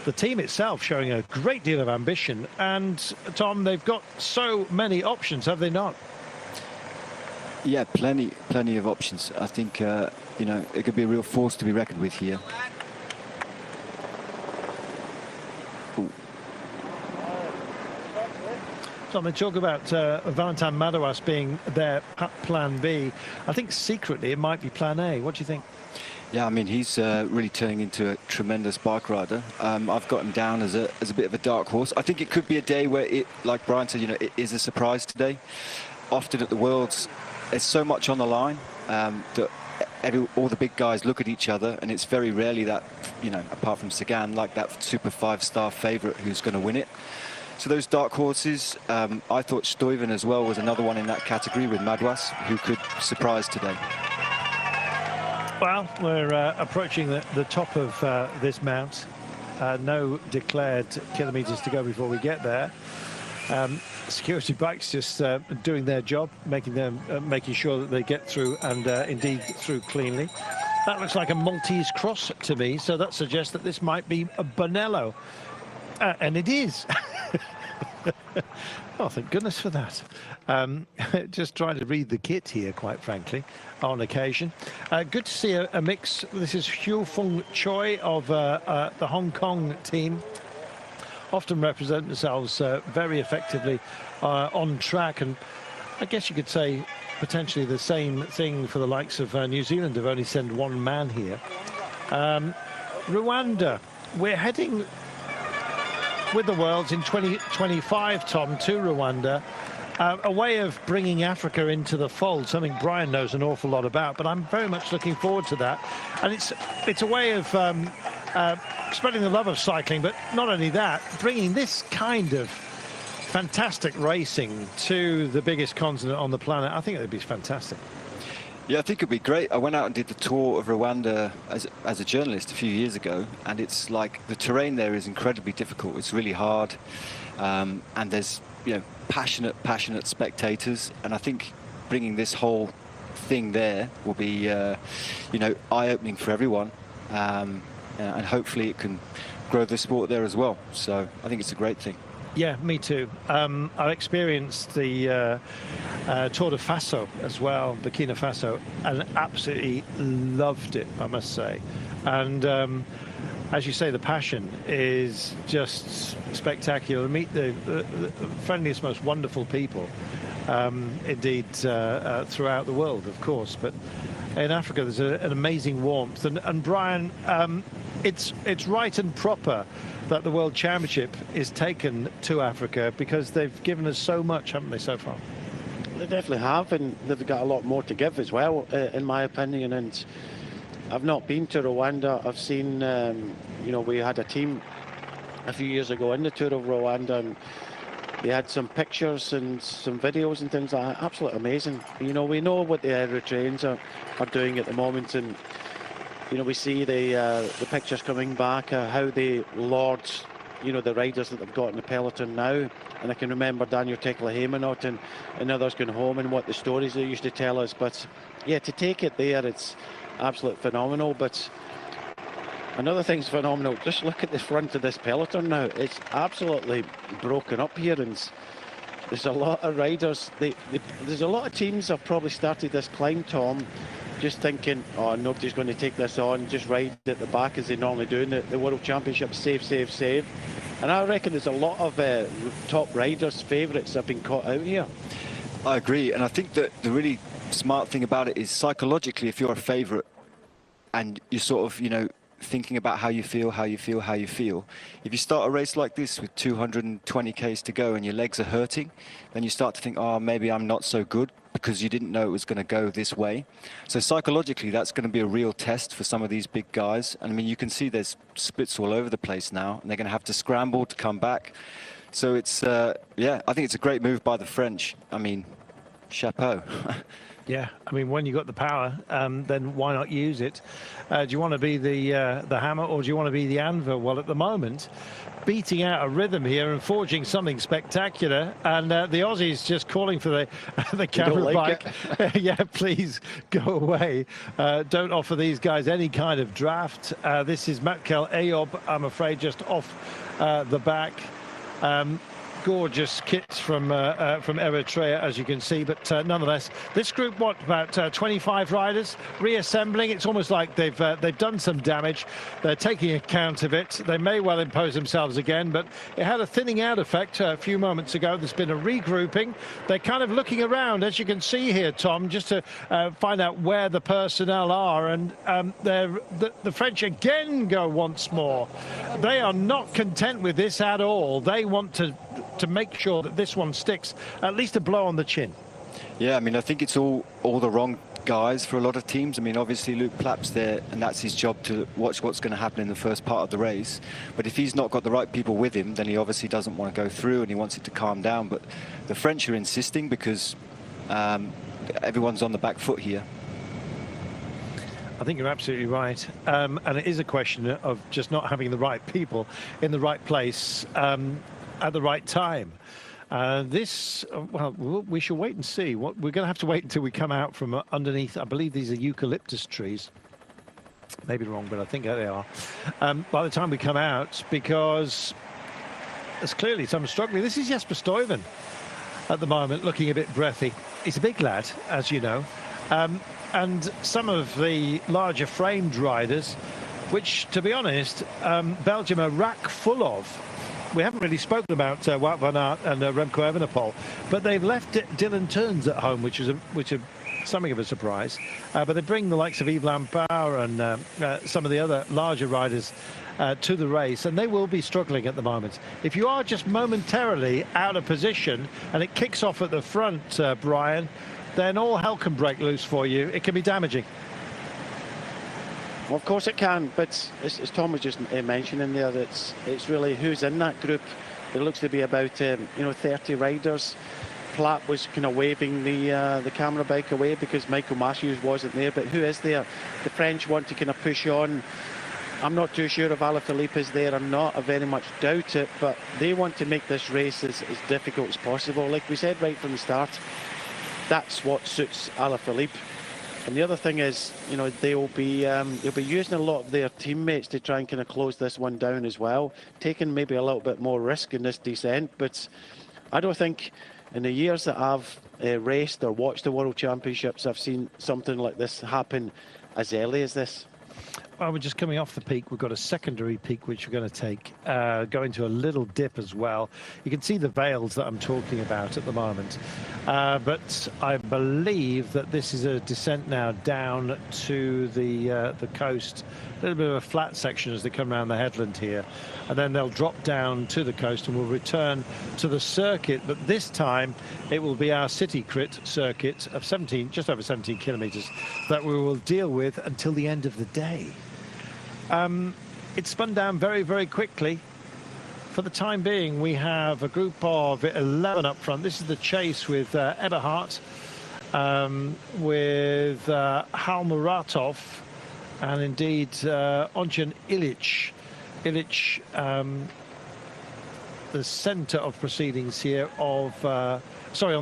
the team itself showing a great deal of ambition. And, Tom, they've got so many options, have they not? Yeah, plenty of options. I think, you know, it could be a real force to be reckoned with here. Ooh. Tom, they talk about Valentin Madouas being their plan B. I think secretly it might be plan A. What do you think? Yeah, I mean, he's really turning into a tremendous bike rider. I've got him down as a bit of a dark horse. I think it could be a day where it, like Brian said, you know, it is a surprise today. Often at the Worlds, there's so much on the line that all the big guys look at each other, and it's very rarely that, you know, apart from Sagan, like that super 5-star favourite who's going to win it. So those dark horses, I thought Stuyven as well was another one in that category with Madouas, who could surprise today. Well, we're approaching the top of this mount. No declared kilometres to go before we get there. Security bikes just doing their job, making sure that they get through, and indeed through cleanly. That looks like a Maltese cross to me, so that suggests that this might be a Bonello. And it is. Oh, thank goodness for that. Just trying to read the kit here, quite frankly, on occasion. Good to see a mix. This is Hugh Fung Choi of the Hong Kong team. Often represent themselves very effectively on track, and I guess you could say potentially the same thing for the likes of New Zealand, who've only sent one man here. Rwanda, we're heading with the Worlds in 2025, Tom, to Rwanda. A way of bringing Africa into the fold, something Brian knows an awful lot about, but I'm very much looking forward to that. And it's a way of spreading the love of cycling, but not only that, bringing this kind of fantastic racing to the biggest continent on the planet. I think it would be fantastic. Yeah, I think it'd be great. I went out and did the tour of Rwanda as a journalist a few years ago, and it's like the terrain there is incredibly difficult. It's really hard, and there's passionate spectators, and I think bringing this whole thing there will be eye-opening for everyone, and hopefully it can grow the sport there as well. So I think it's a great thing. Yeah, me too. I experienced the Tour de Faso as well, Burkina Faso, and absolutely loved it, I must say. And as you say, the passion is just spectacular. Meet the friendliest, most wonderful people, indeed, throughout the world, of course. But in Africa, there's an amazing warmth. And Brian, it's right and proper that the World Championship is taken to Africa, because they've given us so much, haven't they, so far? They definitely have, and they've got a lot more to give as well, in my opinion. And I've not been to Rwanda. I've seen, we had a team a few years ago in the Tour of Rwanda, and they had some pictures and some videos and things like that. Absolutely amazing. We know what the Eritreans are doing at the moment, and we see the pictures coming back, how they lord, the riders that they've got in the peloton now. And I can remember Daniel Tekla-Haymanot and others going home, and what the stories they used to tell us. But yeah, to take it there, it's absolutely phenomenal. But another thing's phenomenal. Just look at the front of this peloton now. It's absolutely broken up here, and there's a lot of riders. There's a lot of teams have probably started this climb, Tom, just thinking, oh, nobody's going to take this on, just ride at the back as they normally do in the World Championship, save. And I reckon there's a lot of top riders' favourites have been caught out here. I agree, and I think that the really smart thing about it is psychologically, if you're a favourite and you're sort of, thinking about how you feel, if you start a race like this with 220 Ks to go and your legs are hurting, then you start to think, oh, maybe I'm not so good, because you didn't know it was going to go this way. So psychologically, that's going to be a real test for some of these big guys. And I mean, you can see there's splits all over the place now, and they're going to have to scramble to come back. So it's, I think it's a great move by the French. I mean, chapeau. Yeah, I mean, when you've got the power, then why not use it? Do you want to be the hammer, or do you want to be the anvil? Well, at the moment, beating out a rhythm here and forging something spectacular, and the Aussies just calling for the camera bike. Yeah, please go away. Don't offer these guys any kind of draft. This is Matkel Ayob, I'm afraid, just off the back. Gorgeous kits from Eritrea, as you can see, but nonetheless, this group, about 25 riders reassembling. It's almost like they've done some damage. They're taking account of it. They may well impose themselves again, but it had a thinning out effect a few moments ago. There's been a regrouping. They're kind of looking around, as you can see here, Tom, just to find out where the personnel are, and the French again go once more. They are not content with this at all. They want to make sure that this one sticks, at least a blow on the chin. Yeah, I mean, I think it's all the wrong guys for a lot of teams. I mean, obviously Luke Plapp's there, and that's his job, to watch what's going to happen in the first part of the race. But if he's not got the right people with him, then he obviously doesn't want to go through, and he wants it to calm down. But the French are insisting, because everyone's on the back foot here. I think you're absolutely right, and it is a question of just not having the right people in the right place at the right time. We shall wait and see. We're going to have to wait until we come out from underneath. I believe these are eucalyptus trees. Maybe wrong, but I think they are. By the time we come out, because there's clearly some struggling. This is Jesper Stuyven at the moment, looking a bit breathy. He's a big lad, as you know. And some of the larger framed riders, which, to be honest, Belgium are rack full of. We haven't really spoken about Wout van Aert and Remco Evenepoel, but they've left Dylan Teuns at home, which is something of a surprise. But they bring the likes of Yves Lampaert and some of the other larger riders to the race, and they will be struggling at the moment. If you are just momentarily out of position and it kicks off at the front, Brian, then all hell can break loose for you. It can be damaging. Well, of course it can, but as Tom was just mentioning there, it's really who's in that group. There looks to be about 30 riders. Platt was kind of waving the camera bike away because Michael Matthews wasn't there, but who is there? The French want to kind of push on. I'm not too sure if Alaphilippe is there or not. I very much doubt it, but they want to make this race as difficult as possible. Like we said right from the start, that's what suits Alaphilippe. And the other thing is, they'll be using a lot of their teammates to try and kind of close this one down as well, taking maybe a little bit more risk in this descent. But I don't think in the years that I've raced or watched the World Championships, I've seen something like this happen as early as this. Well, we're just coming off the peak. We've got a secondary peak which we're going to take, go into a little dip as well. You can see the veils that I'm talking about at the moment. But I believe that this is a descent now down to the coast. A little bit of a flat section as they come around the headland here. And then they'll drop down to the coast and we'll return to the circuit. But this time it will be our city crit circuit of just over 17 kilometres that we will deal with until the end of the day. It spun down very, very quickly. For the time being, we have a group of 11 up front. This is the chase with Eberhard, with Halmuratov, and indeed Onjan Ilic. The centre of proceedings here of, on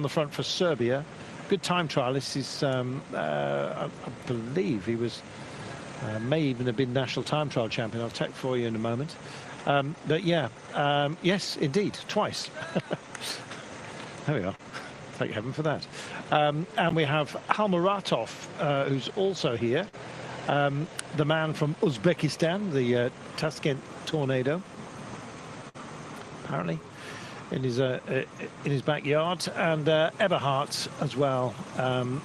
the front for Serbia. Good time trial. This is, I believe he was, may even have been national time trial champion. I'll check for you in a moment. But yeah, yes, indeed, twice. There we are. Thank heaven for that. And we have Halmuratov, who's also here. The man from Uzbekistan, the Tashkent Tornado, apparently in his backyard, and Eberhard as well,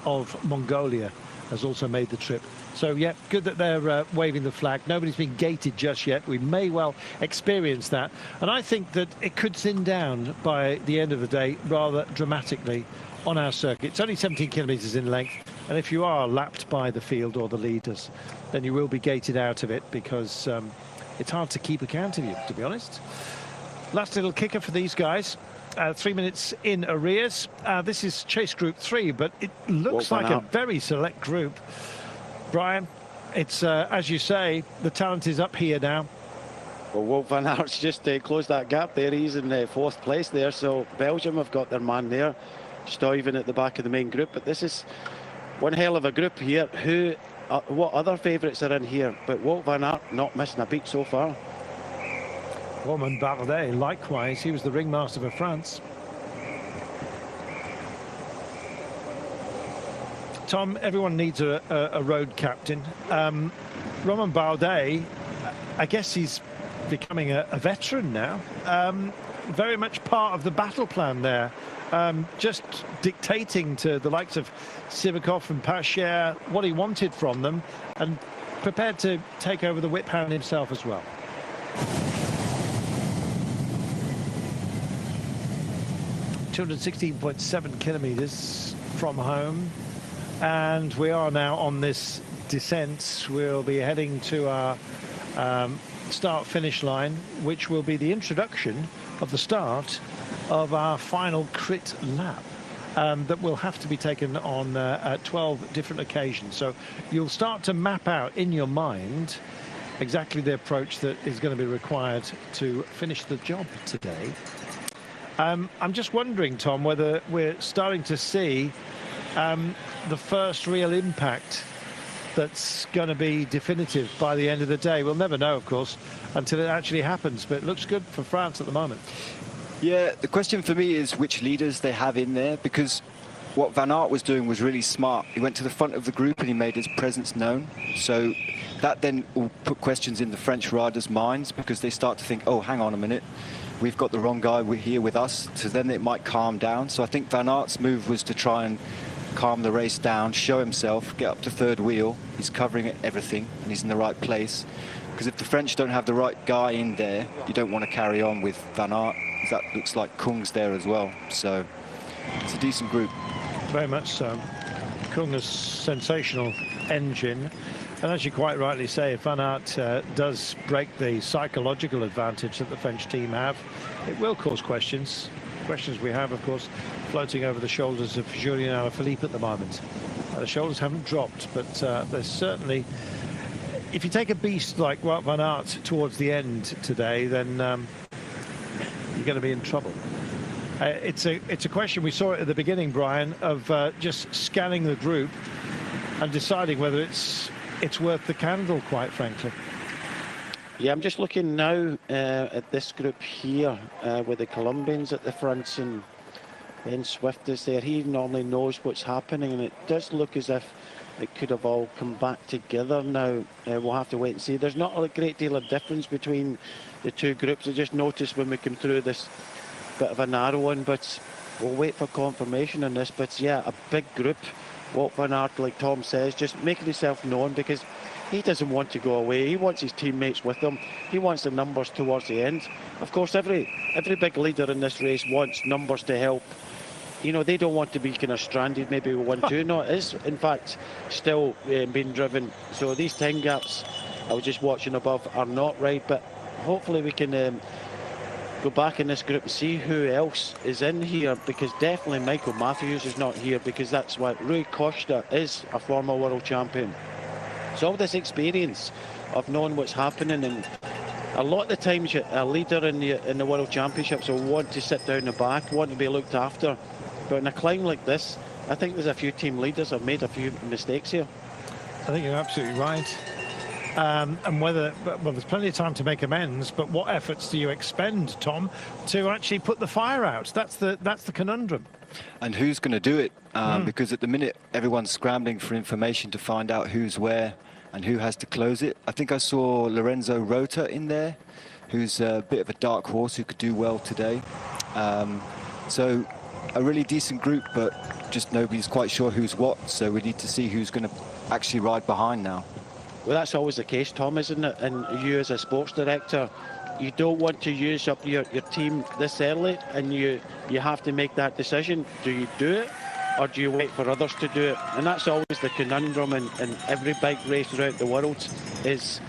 of Mongolia, has also made the trip. So yeah, good that they're waving the flag. Nobody's been gated just yet. We may well experience that, and I think that it could thin down by the end of the day rather dramatically on our circuit. It's only 17 kilometres in length, and if you are lapped by the field or the leaders, then you will be gated out of it, because it's hard to keep account of you, to be honest. Last little kicker for these guys. 3 minutes in arrears. This is Chase Group 3, but it looks like a very select group. Brian, it's, as you say, the talent is up here now. Well, Wout van Aert's just closed that gap there. He's in fourth place there, so Belgium have got their man there. Stuyven at the back of the main group, but this is one hell of a group here. What other favourites are in here? But Wout van Aert not missing a beat so far. Romain Bardet, likewise, he was the ringmaster for France. Tom, everyone needs a road captain. Romain Bardet, I guess he's becoming a veteran now. Very much part of the battle plan there. Just dictating to the likes of Sivakov and Pacher what he wanted from them, and prepared to take over the whip hand himself as well. (216.7 kilometres from home), and we are now on this descent. We'll be heading to our start-finish line, which will be the introduction of the start of our final crit lap, that will have to be taken on 12 different occasions. So you'll start to map out in your mind exactly the approach that is going to be required to finish the job today. I'm just wondering, Tom, whether we're starting to see the first real impact that's going to be definitive by the end of the day. We'll never know, of course, until it actually happens, but it looks good for France at the moment. Yeah, the question for me is which leaders they have in there, because what Van Aert was doing was really smart. He went to the front of the group and he made his presence known. So that then will put questions in the French riders' minds, because they start to think, oh, hang on a minute, we've got the wrong guy here with us. So then it might calm down. So I think Van Aert's move was to try and calm the race down, show himself, get up to third wheel. He's covering everything and he's in the right place. Because if the French don't have the right guy in there, you don't want to carry on with Van Aert. That looks like Kung's there as well. So it's a decent group. Very much so. Kung is sensational engine. And as you quite rightly say, if Van Aert does break the psychological advantage that the French team have, it will cause questions. Questions we have, of course, floating over the shoulders of Julien Alaphilippe at the moment. The shoulders haven't dropped, but there's certainly... If you take a beast like Van Aert towards the end today, then you're going to be in trouble. It's a question, we saw it at the beginning, Brian, of just scanning the group and deciding whether it's worth the candle, quite frankly. Yeah, I'm just looking now at this group here with the Colombians at the front, and Ben Swift is there. He normally knows what's happening, and it does look as if it could have all come back together now. We'll have to wait and see. There's not a great deal of difference between the two groups. I just noticed when we came through this bit of a narrow one, but we'll wait for confirmation on this. But yeah, a big group. Wout van Aert, like Tom says, just making himself known, because he doesn't want to go away. He wants his teammates with him. He wants the numbers towards the end. Of course, every big leader in this race wants numbers to help. You know, they don't want to be kind of stranded maybe with 1-2. No, it is, in fact, still being driven. So these time gaps I was just watching above are not right, but hopefully we can go back in this group and see who else is in here, because definitely Michael Matthews is not here, because that's why Rui Costa is a former world champion. So all this experience of knowing what's happening, and a lot of the times a leader in the World Championships will want to sit down the back, want to be looked after. But in a climb like this, I think there's a few team leaders have made a few mistakes here. I think you're absolutely right. And well, there's plenty of time to make amends, but what efforts do you expend, Tom, to actually put the fire out? That's the conundrum. And who's going to do it? Because at the minute, everyone's scrambling for information to find out who's where and who has to close it. I think I saw Lorenzo Rota in there, who's a bit of a dark horse who could do well today. So a really decent group, but just nobody's quite sure who's what. So we need to see who's going to actually ride behind now. Well, that's always the case, Tom, isn't it? And you as a sports director, you don't want to use up your team this early, and you have to make that decision. Do you do it, or do you wait for others to do it? And that's always the conundrum in every bike race throughout the world. It's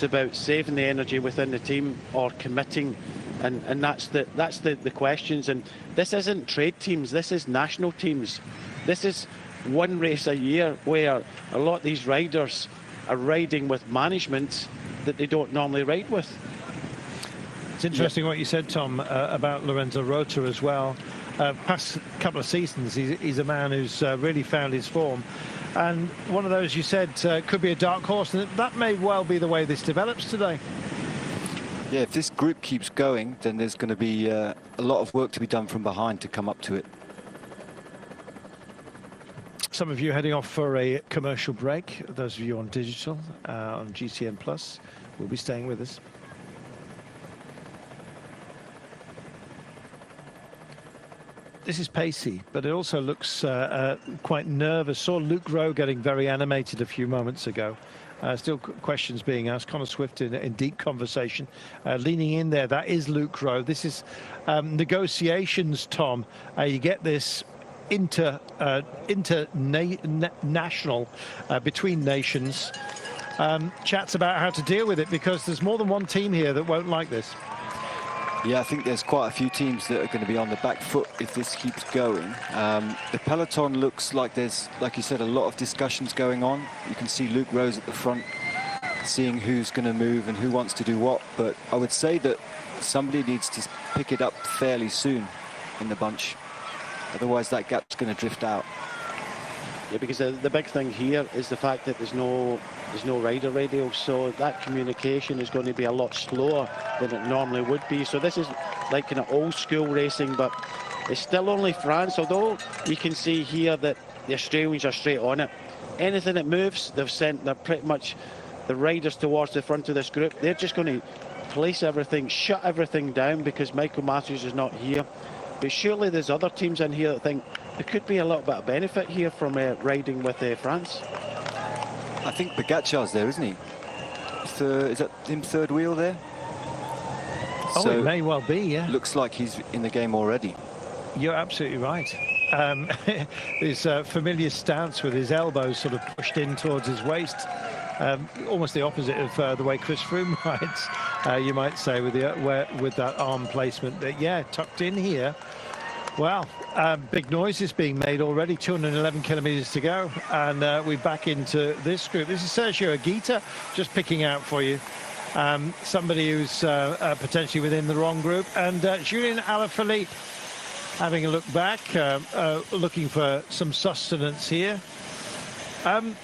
about saving the energy within the team or committing, and that's the questions. And this isn't trade teams, this is national teams. This is one race a year where a lot of these riders are riding with management that they don't normally ride with. It's interesting what you said, Tom, about Lorenzo Rota as well. Past couple of seasons, he's a man who's really found his form. And one of those you said could be a dark horse, and that may well be the way this develops today. Yeah, if this group keeps going, then there's going to be a lot of work to be done from behind to come up to it. Some of you heading off for a commercial break. Those of you on digital, on GCN Plus, will be staying with us. This is pacey, but it also looks quite nervous. Saw Luke Rowe getting very animated a few moments ago. Still questions being asked. Connor Swift in deep conversation. Leaning in there, that is Luke Rowe. This is negotiations, Tom. You get this international between nations chats about how to deal with it, because there's more than one team here that won't like this. Yeah, I think there's quite a few teams that are going to be on the back foot if this keeps going. The peloton looks like there's, like you said, a lot of discussions going on. You can see Luke Rose at the front, seeing who's going to move and who wants to do what. But I would say that somebody needs to pick it up fairly soon in the bunch. Otherwise, that gap's going to drift out. Yeah, because the big thing here is the fact that there's no rider radio, so that communication is going to be a lot slower than it normally would be. So this is like kind of old school racing, but it's still only France, although you can see here that the Australians are straight on it. Anything that moves, they're pretty much the riders towards the front of this group. They're just going to place everything, shut everything down because Michael Matthews is not here. But surely there's other teams in here that think there could be a little bit of benefit here from riding with France. I think Pogacar's there, isn't he? Is that him third wheel there? Oh, So it may well be, yeah. looks like he's in the game already. You're absolutely right. His familiar stance with his elbows sort of pushed in towards his waist. Almost the opposite of the way Chris Froome rides, you might say, with that arm placement. But yeah, tucked in here. Well, big noise is being made already. 211 kilometres to go, and we're back into this group. This is Sergio Higuita, just picking out for you somebody who's potentially within the wrong group, and Julien Alaphilippe having a look back, looking for some sustenance here.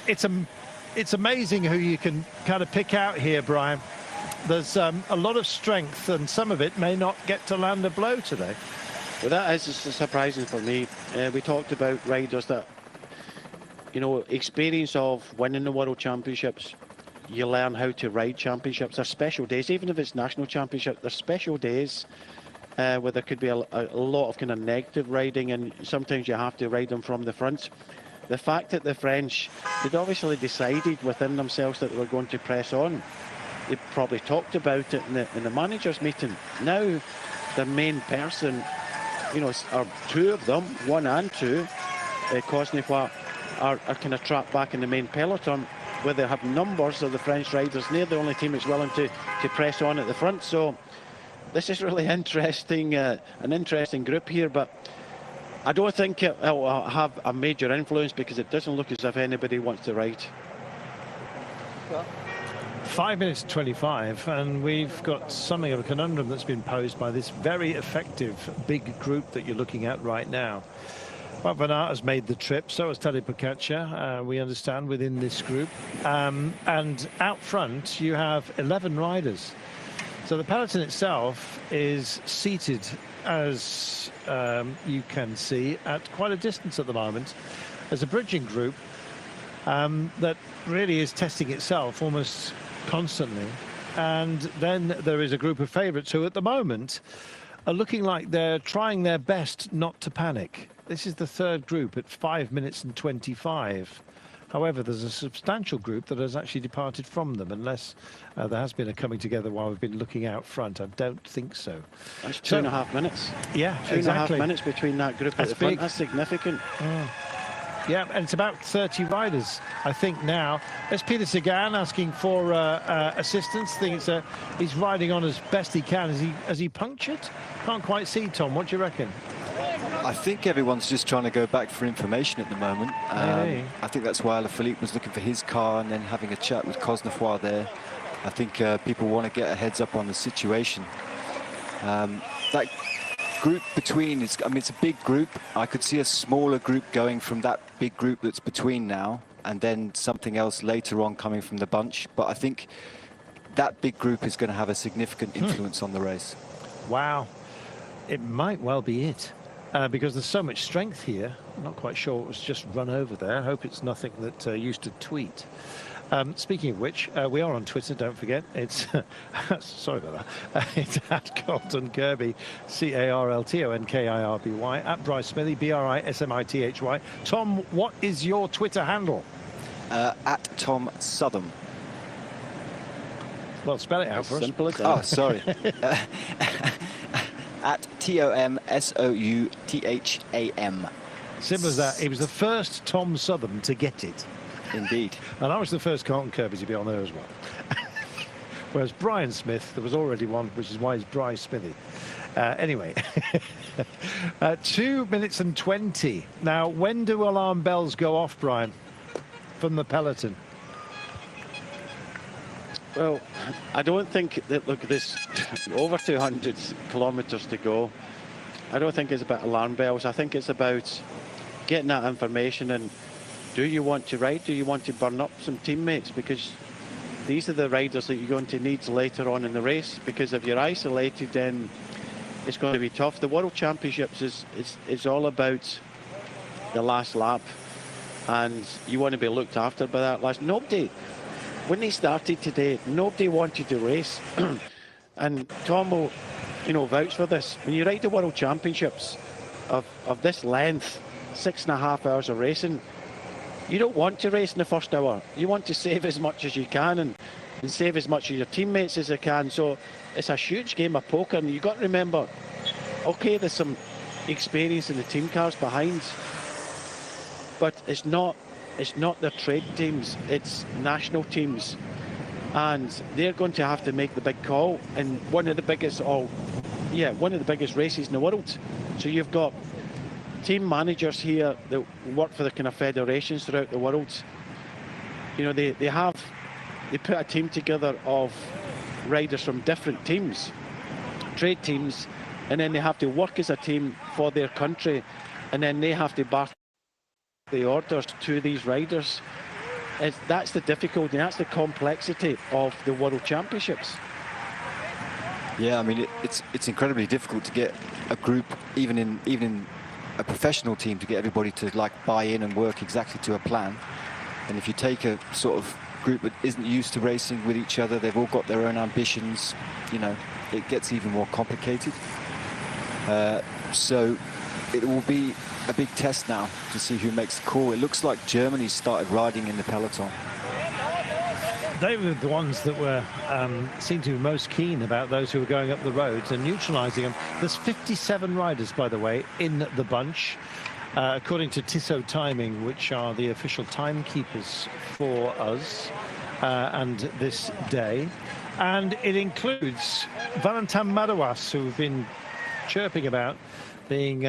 It's amazing who you can kind of pick out here, Brian. There's a lot of strength, and some of it may not get to land a blow today. Well, that is surprising for me. We talked about riders that, you know, experience of winning the World Championships. You learn how to ride championships. They're special days, even if it's national championship. They're special days where there could be a lot of kind of negative riding, and sometimes you have to ride them from the front. The fact that the French, they'd obviously decided within themselves that they were going to press on. They probably talked about it in the managers' meeting. Now, the main person, you know, are two of them, one and two, Cosnefroy, are kind of trapped back in the main peloton where they have numbers of the French riders. And they're the only team that's willing to press on at the front. So this is really interesting, an interesting group here, but I don't think it will have a major influence because it doesn't look as if anybody wants to ride. 5 minutes 25, and we've got something of a conundrum that's been posed by this very effective big group that you're looking at right now. Well, Van Aert has made the trip, so has Tadej Pogacar, we understand, within this group. And out front, you have 11 riders. So the peloton itself is seated, as you can see, at quite a distance at the moment, as a bridging group that really is testing itself almost constantly. And then there is a group of favourites who at the moment are looking like they're trying their best not to panic. This is the third group at 5 minutes and 25. However, there's a substantial group that has actually departed from them, unless there has been a coming together while we've been looking out front. I don't think so. That's 2.5 minutes. Yeah, two exactly. 2.5 minutes between that group at the front. That's significant. Yeah, and it's about 30 riders, I think, now. There's Peter Sagan asking for assistance. He's riding on as best he can. Has he punctured? Can't quite see, Tom. What do you reckon? I think everyone's just trying to go back for information at the moment. Maybe. I think that's why Alaphilippe was looking for his car and then having a chat with Cosnefroy there. I think people want to get a heads up on the situation. That group between, I mean, it's a big group. I could see a smaller group going from that big group that's between now, and then something else later on coming from the bunch. But I think that big group is going to have a significant influence on the race. Wow. It might well be it. Because there's so much strength here. I'm not quite sure it was just run over there. I hope it's nothing that used to tweet. Speaking of which, we are on Twitter, don't forget. It's, sorry about that. It's at Carlton Kirby, CarltonKirby, at Bryce Smithy, BRISMITHY. Tom, what is your Twitter handle? At Tom Southam. Well, spell it out for us. Simple as that. Oh, sorry. At TOMSOUTHAM. Simple as that. He was the first Tom Southam to get it. Indeed. And I was the first Carlton Kirby to be on there as well. Whereas Brian Smith, there was already one, which is why he's Bryce Smithy. Anyway, 2 minutes and 20. Now, when do alarm bells go off, Brian, from the peloton? Well, I don't think that, look, there's over 200 kilometres to go. I don't think it's about alarm bells. I think it's about getting that information and do you want to ride? Do you want to burn up some teammates? Because these are the riders that you're going to need later on in the race, because if you're isolated, then it's going to be tough. The World Championships is all about the last lap, and you want to be looked after by that last. Nobody, when they started today, nobody wanted to race. And Tom will, vouch for this. When you ride the World Championships of this length, 6.5 hours of racing, you don't want to race in the first hour. You want to save as much as you can and save as much of your teammates as you can. So it's a huge game of poker, and you've got to remember, okay, there's some experience in the team cars behind, but it's not the trade teams, it's national teams, and they're going to have to make the big call in one of the biggest races in the world. So you've got team managers here that work for the kind of federations throughout the world. They put a team together of riders from different teams, trade teams, and then they have to work as a team for their country, and then they have to back the orders to these riders. That's the difficulty, that's the complexity of the World Championships. Yeah, I mean, it's incredibly difficult to get a group, even in a professional team, to get everybody to buy in and work exactly to a plan. And if you take a sort of group that isn't used to racing with each other, they've all got their own ambitions, it gets even more complicated. So it will be a big test now to see who makes the call. It looks like Germany started riding in the peloton. They were the ones that were seemed to be most keen about those who were going up the roads and neutralising them. There's 57 riders, by the way, in the bunch, according to Tissot Timing, which are the official timekeepers for us and this day. And it includes Valentin Madouas, who have been chirping about being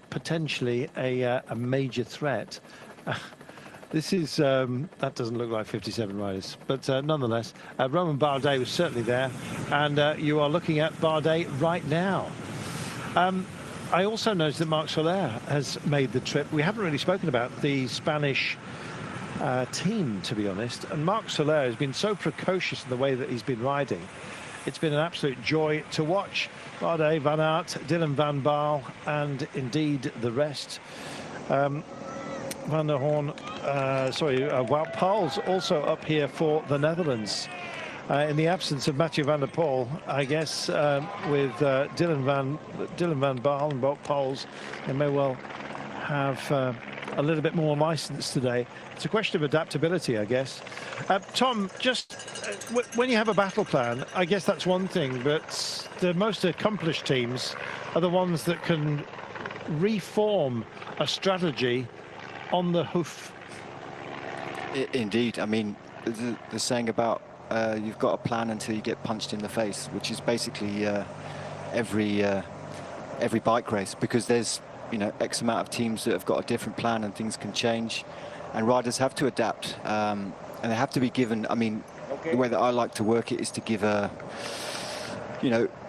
potentially a major threat. This is, that doesn't look like 57 riders, but nonetheless, Romain Bardet was certainly there, and you are looking at Bardet right now. I also noticed that Marc Soler has made the trip. We haven't really spoken about the Spanish team, to be honest, and Marc Soler has been so precocious in the way that he's been riding. It's been an absolute joy to watch. Bardet, Van Aert, Dylan van Baarle, and indeed the rest. Van der Hoorn, Wout Poel's also up here for the Netherlands. In the absence of Mathieu van der Poel, I guess, with Dylan van Baarle and Wout Poels, they may well have a little bit more license today. It's a question of adaptability, I guess. Tom, just when you have a battle plan, I guess that's one thing, but the most accomplished teams are the ones that can reform a strategy on the hoof. Indeed. I mean, the saying about you've got a plan until you get punched in the face, which is basically every bike race, because there's X amount of teams that have got a different plan and things can change, and riders have to adapt, and they have to be given, I mean, the way that I like to work it is to give a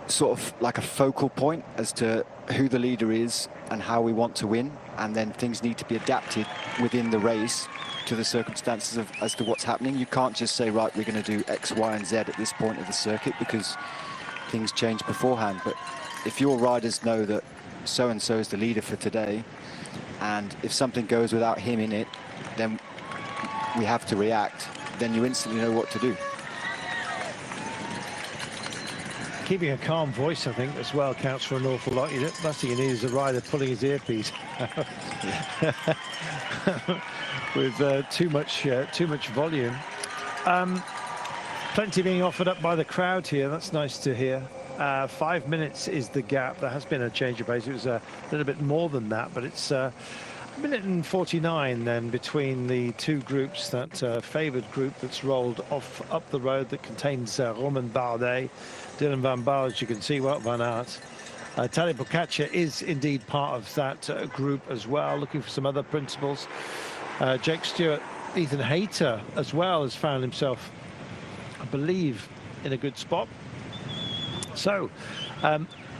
sort of like a focal point as to who the leader is and how we want to win, and then things need to be adapted within the race to the circumstances as to what's happening. You can't just say, right, we're going to do X, Y, and Z at this point of the circuit, because things change beforehand. But if your riders know that so-and-so is the leader for today, and if something goes without him in it, then we have to react, then you instantly know what to do. Keeping a calm voice, I think, as well counts for an awful lot. Last thing you need is a rider pulling his earpiece with too much volume. Plenty being offered up by the crowd here. That's nice to hear. 5 minutes is the gap. There has been a change of pace. It was a little bit more than that, but it's a minute and 49 then between the two groups. That favoured group that's rolled off up the road that contains Romain Bardet, Dylan van Baarle, as you can see, Wout van Aert. Tadej Pogačar is indeed part of that group as well, looking for some other principles. Jake Stewart, Ethan Hayter as well has found himself, I believe, in a good spot. So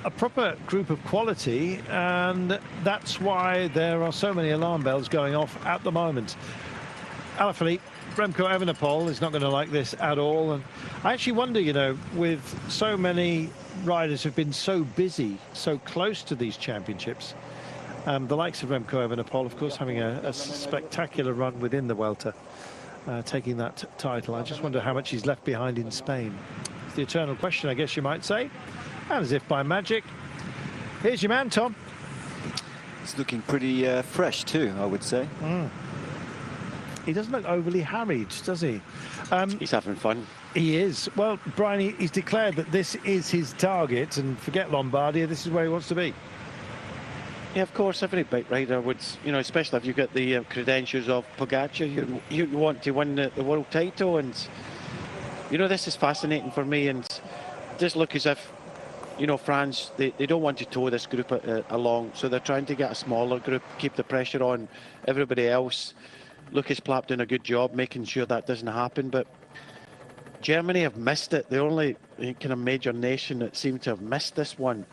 a proper group of quality, and that's why there are so many alarm bells going off at the moment. Alaphilippe, Remco Evenepoel is not going to like this at all, and I actually wonder, you know, with so many riders who've been so busy, so close to these championships, the likes of Remco Evenepoel, of course, having a spectacular run within the Welter, taking that title. I just wonder how much he's left behind in Spain. It's the eternal question, I guess you might say. And as if by magic, here's your man, Tom. It's looking pretty fresh too, I would say. He doesn't look overly harried, does he? He's having fun. He is. Well, Brian, he's declared that this is his target, and forget Lombardia, this is where he wants to be. Yeah, of course, every bike rider would, you know, especially if you get the credentials of Pogacar, you want to win the world title. And, you know, this is fascinating for me, and it does look as if, you know, France, they don't want to tow this group along, so they're trying to get a smaller group, keep the pressure on everybody else. Lucas Plapp doing a good job making sure that doesn't happen, but Germany have missed it. The only kind of major nation that seemed to have missed this one.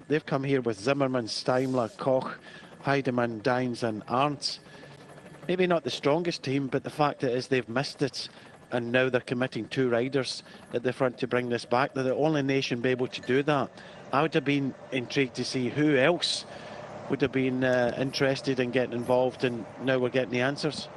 They've come here with Zimmermann, Steimler, Koch, Heidemann, Dines and Arndt. Maybe not the strongest team, but the fact is they've missed it, and now they're committing 2 riders at the front to bring this back. They're the only nation be able to do that. I would have been intrigued to see who else would have been interested in getting involved, and now we're getting the answers.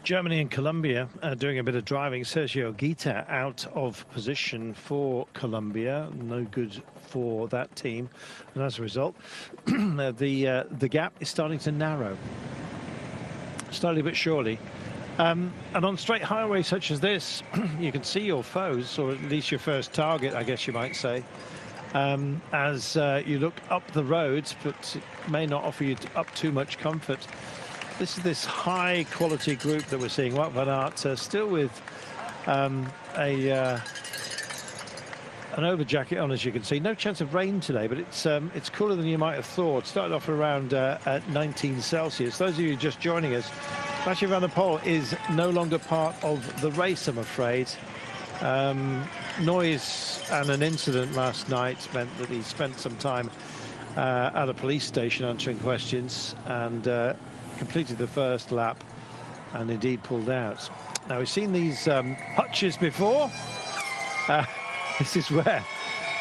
Germany and Colombia doing a bit of driving. Sergio Guita out of position for Colombia, no good for that team, and as a result, the gap is starting to narrow, slowly but surely. And on straight highways such as this, you can see your foes, or at least your first target, I guess you might say, as you look up the roads, but it may not offer you up too much comfort. This is this high quality group that we're seeing. Wout van Aert still with an over jacket on, as you can see. No chance of rain today, but it's cooler than you might have thought. Started off around at 19 Celsius. Those of you just joining us, Mathieu van der Poel is no longer part of the race, I'm afraid. Noise and an incident last night meant that he spent some time at a police station answering questions, and completed the first lap and indeed pulled out. Now, we've seen these hutches before. This is where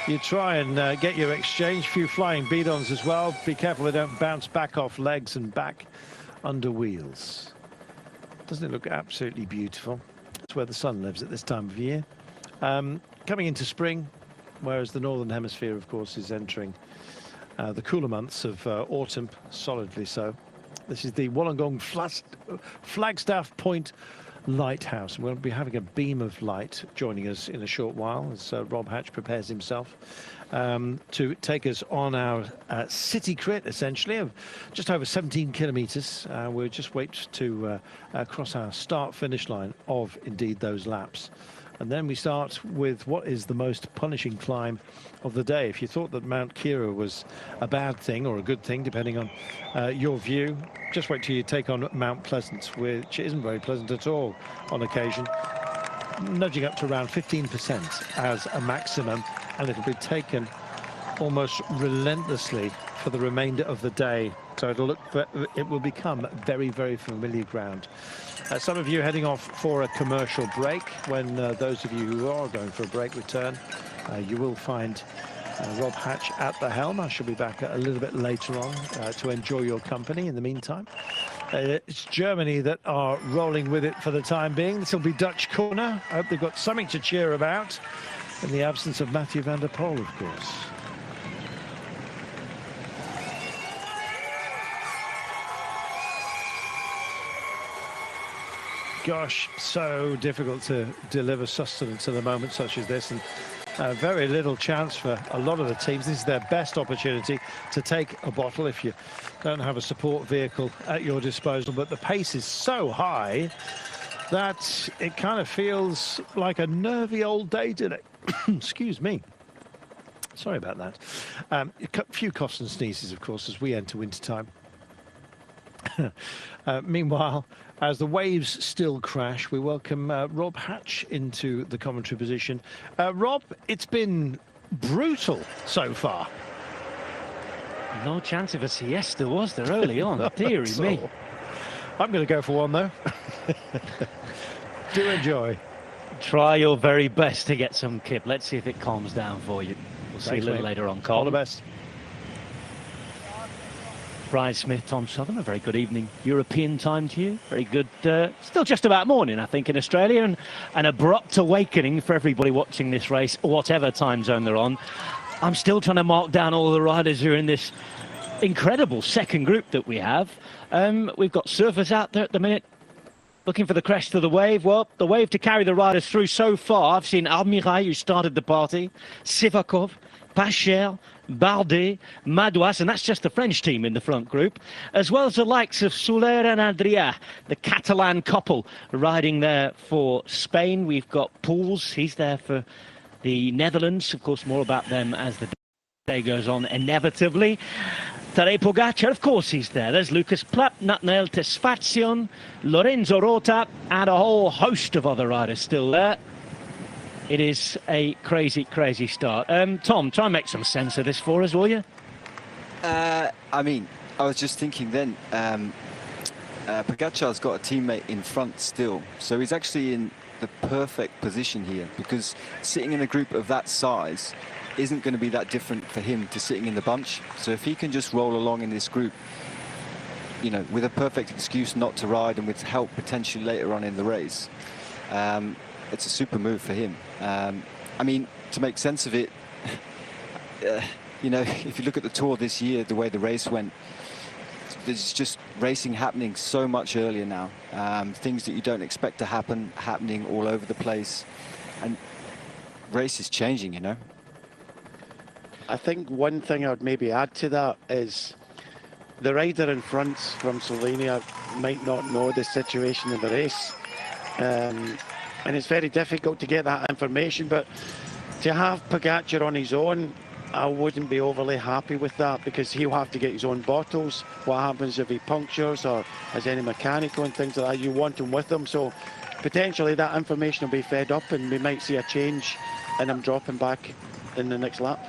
you try and get your exchange. Few flying bidons as well. Be careful they don't bounce back off legs and back under wheels. Doesn't it look absolutely beautiful? It's where the sun lives at this time of year. Coming into spring, whereas the northern hemisphere, of course, is entering the cooler months of autumn, solidly so. This is the Wollongong Flagstaff Point Lighthouse. We'll be having a beam of light joining us in a short while as Rob Hatch prepares himself to take us on our city crit, essentially, of just over 17 kilometres. We'll just wait to cross our start-finish line of, indeed, those laps. And then we start with what is the most punishing climb of the day. If you thought that Mount Kira was a bad thing or a good thing, depending on your view, just wait till you take on Mount Pleasant, which isn't very pleasant at all on occasion, nudging up to around 15% as a maximum, and it'll be taken almost relentlessly for the remainder of the day. So it will become very, very familiar ground. Some of you heading off for a commercial break. When those of you who are going for a break return, you will find Rob Hatch at the helm. I shall be back a little bit later on to enjoy your company in the meantime. It's Germany that are rolling with it for the time being. This will be Dutch corner. I hope they've got something to cheer about in the absence of Mathieu van der Poel, of course. Gosh, so difficult to deliver sustenance at a moment such as this, and very little chance for a lot of the teams. This is their best opportunity to take a bottle if you don't have a support vehicle at your disposal. But the pace is so high that it kind of feels like a nervy old day today. Excuse me. Sorry about that. A few coughs and sneezes, of course, as we enter wintertime. Meanwhile, as the waves still crash, we welcome Rob Hatch into the commentary position. Rob, it's been brutal so far. No chance of a siesta, was there, early on? Dearie me. I'm going to go for one, though. Do enjoy. Try your very best to get some kip. Let's see if it calms down for you. We'll see a little later on, Colin. All the best. Brian Smith, Tom Southern, a very good evening. European time to you. Very good. Still just about morning, I think, in Australia. And an abrupt awakening for everybody watching this race, whatever time zone they're on. I'm still trying to mark down all the riders who are in this incredible second group that we have. We've got surfers out there at the minute, looking for the crest of the wave. Well, the wave to carry the riders through so far. I've seen Almirai, who started the party, Sivakov, Pacher, Bardet, Madouas, and that's just the French team in the front group, as well as the likes of Soler and Adrià, the Catalan couple riding there for Spain. We've got Poels, he's there for the Netherlands. Of course, more about them as the day goes on, inevitably. Tadej Pogacar, of course he's there. There's Lucas Plapp, Natnael Tesfazion, Lorenzo Rota, and a whole host of other riders still there. It is a crazy, crazy start. Tom, try and make some sense of this for us, will you? I mean, I was just thinking then, Pogacar's got a teammate in front still, so he's actually in the perfect position here, because sitting in a group of that size isn't going to be that different for him to sitting in the bunch. So if he can just roll along in this group, you know, with a perfect excuse not to ride and with help potentially later on in the race, it's a super move for him. I mean, to make sense of it, you know, if you look at the Tour this year, the way the race went, there's just racing happening so much earlier now. Things that you don't expect to happen, happening all over the place. And race is changing, you know. I think one thing I would maybe add to that is the rider in front from Slovenia might not know the situation in the race. And it's very difficult to get that information, but to have Pogacar on his own, I wouldn't be overly happy with that, because he'll have to get his own bottles. What happens if he punctures or has any mechanical and things like that? You want him with him, so potentially that information will be fed up and we might see a change in him dropping back in the next lap.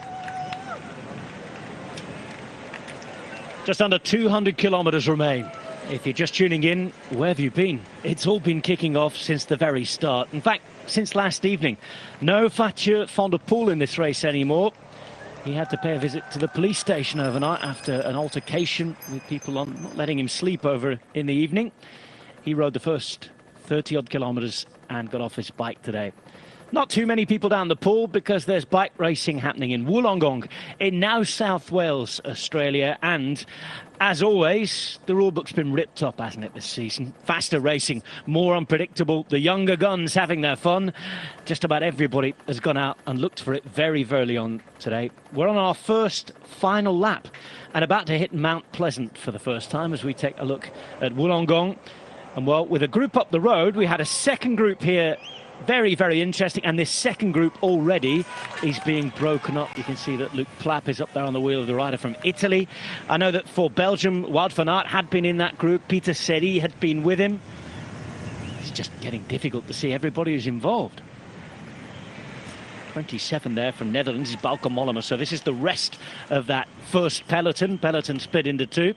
Just under 200 kilometres remain. If you're just tuning in, where have you been? It's all been kicking off since the very start. In fact, since last evening. No Mathieu van der Poel in this race anymore. He had to pay a visit to the police station overnight after an altercation with people not letting him sleep over in the evening. He rode the first 30-odd kilometres and got off his bike today. Not too many people down the pool, because there's bike racing happening in Wollongong in New South Wales, Australia. And as always, the rulebook's been ripped up, hasn't it, this season? Faster racing, more unpredictable, the younger guns having their fun. Just about everybody has gone out and looked for it very early on today. We're on our first final lap and about to hit Mount Pleasant for the first time as we take a look at Wollongong. And well, with a group up the road, we had a second group here. Very, very interesting, and this second group already is being broken up. You can see that Luc Plapp is up there on the wheel of the rider from Italy. I know that for Belgium, Wout van Aert had been in that group. Peter Seri had been with him. It's just getting difficult to see everybody who's involved. 27 there from Netherlands is Bauke Mollema. So this is the rest of that first peloton. Peloton split into two.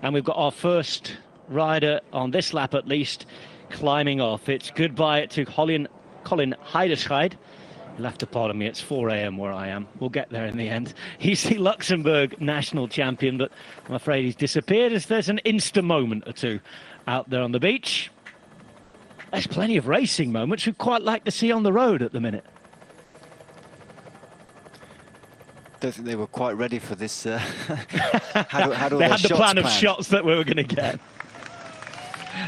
And we've got our first rider on this lap at least climbing off. It's goodbye to Colin Heiderscheid. You'll have to pardon me, it's 4 a.m. where I am. We'll get there in the end. He's the Luxembourg national champion, but I'm afraid he's disappeared as there's an Insta moment or two out there on the beach. There's plenty of racing moments we'd quite like to see on the road at the minute. Don't think they were quite ready for this. They had the plan of shots that we were going to get.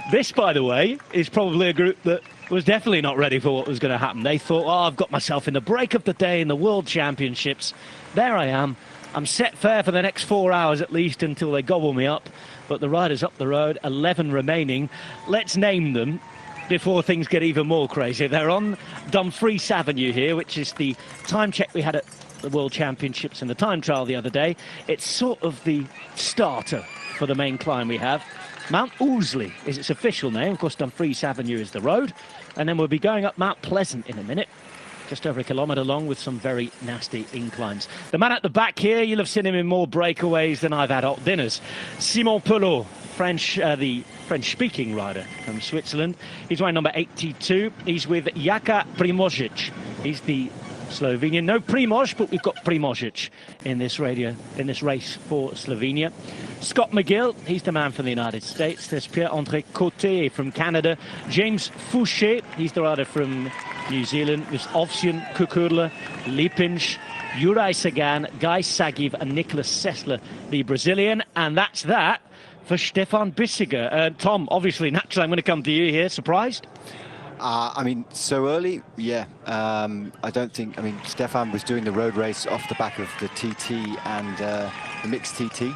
This, by the way, is probably a group that was definitely not ready for what was going to happen. They thought, oh, I've got myself in the break of the day in the World Championships. There I am. I'm set fair for the next 4 hours at least until they gobble me up. But the riders up the road, 11 remaining. Let's name them before things get even more crazy. They're on Dumfries Avenue here, which is the time check we had at the World Championships and the time trial the other day. It's sort of the starter for the main climb we have. Mount Ousley is its official name. Of course, Dumfries Avenue is the road. And then we'll be going up Mount Pleasant in a minute. Just over a kilometre long with some very nasty inclines. The man at the back here, you'll have seen him in more breakaways than I've had hot dinners. Simon Poel, the French-speaking rider from Switzerland. He's wearing number 82. He's with Jaka Primožić. He's the Slovenian. No Primož, but we've got Primožić in this race for Slovenia. Scott McGill, he's the man from the United States. There's Pierre-André Coté from Canada. James Fouché, he's the rider from New Zealand. There's Ovsjan Kukurla, Lipinj, Juraj Sagan, Guy Sagiv and Nicholas Sessler, the Brazilian. And that's that for Stefan Bissiger. Tom, obviously, naturally, I'm going to come to you here. Surprised? I mean, so early, yeah. I don't think, I mean, Stefan was doing the road race off the back of the TT and the mixed TT,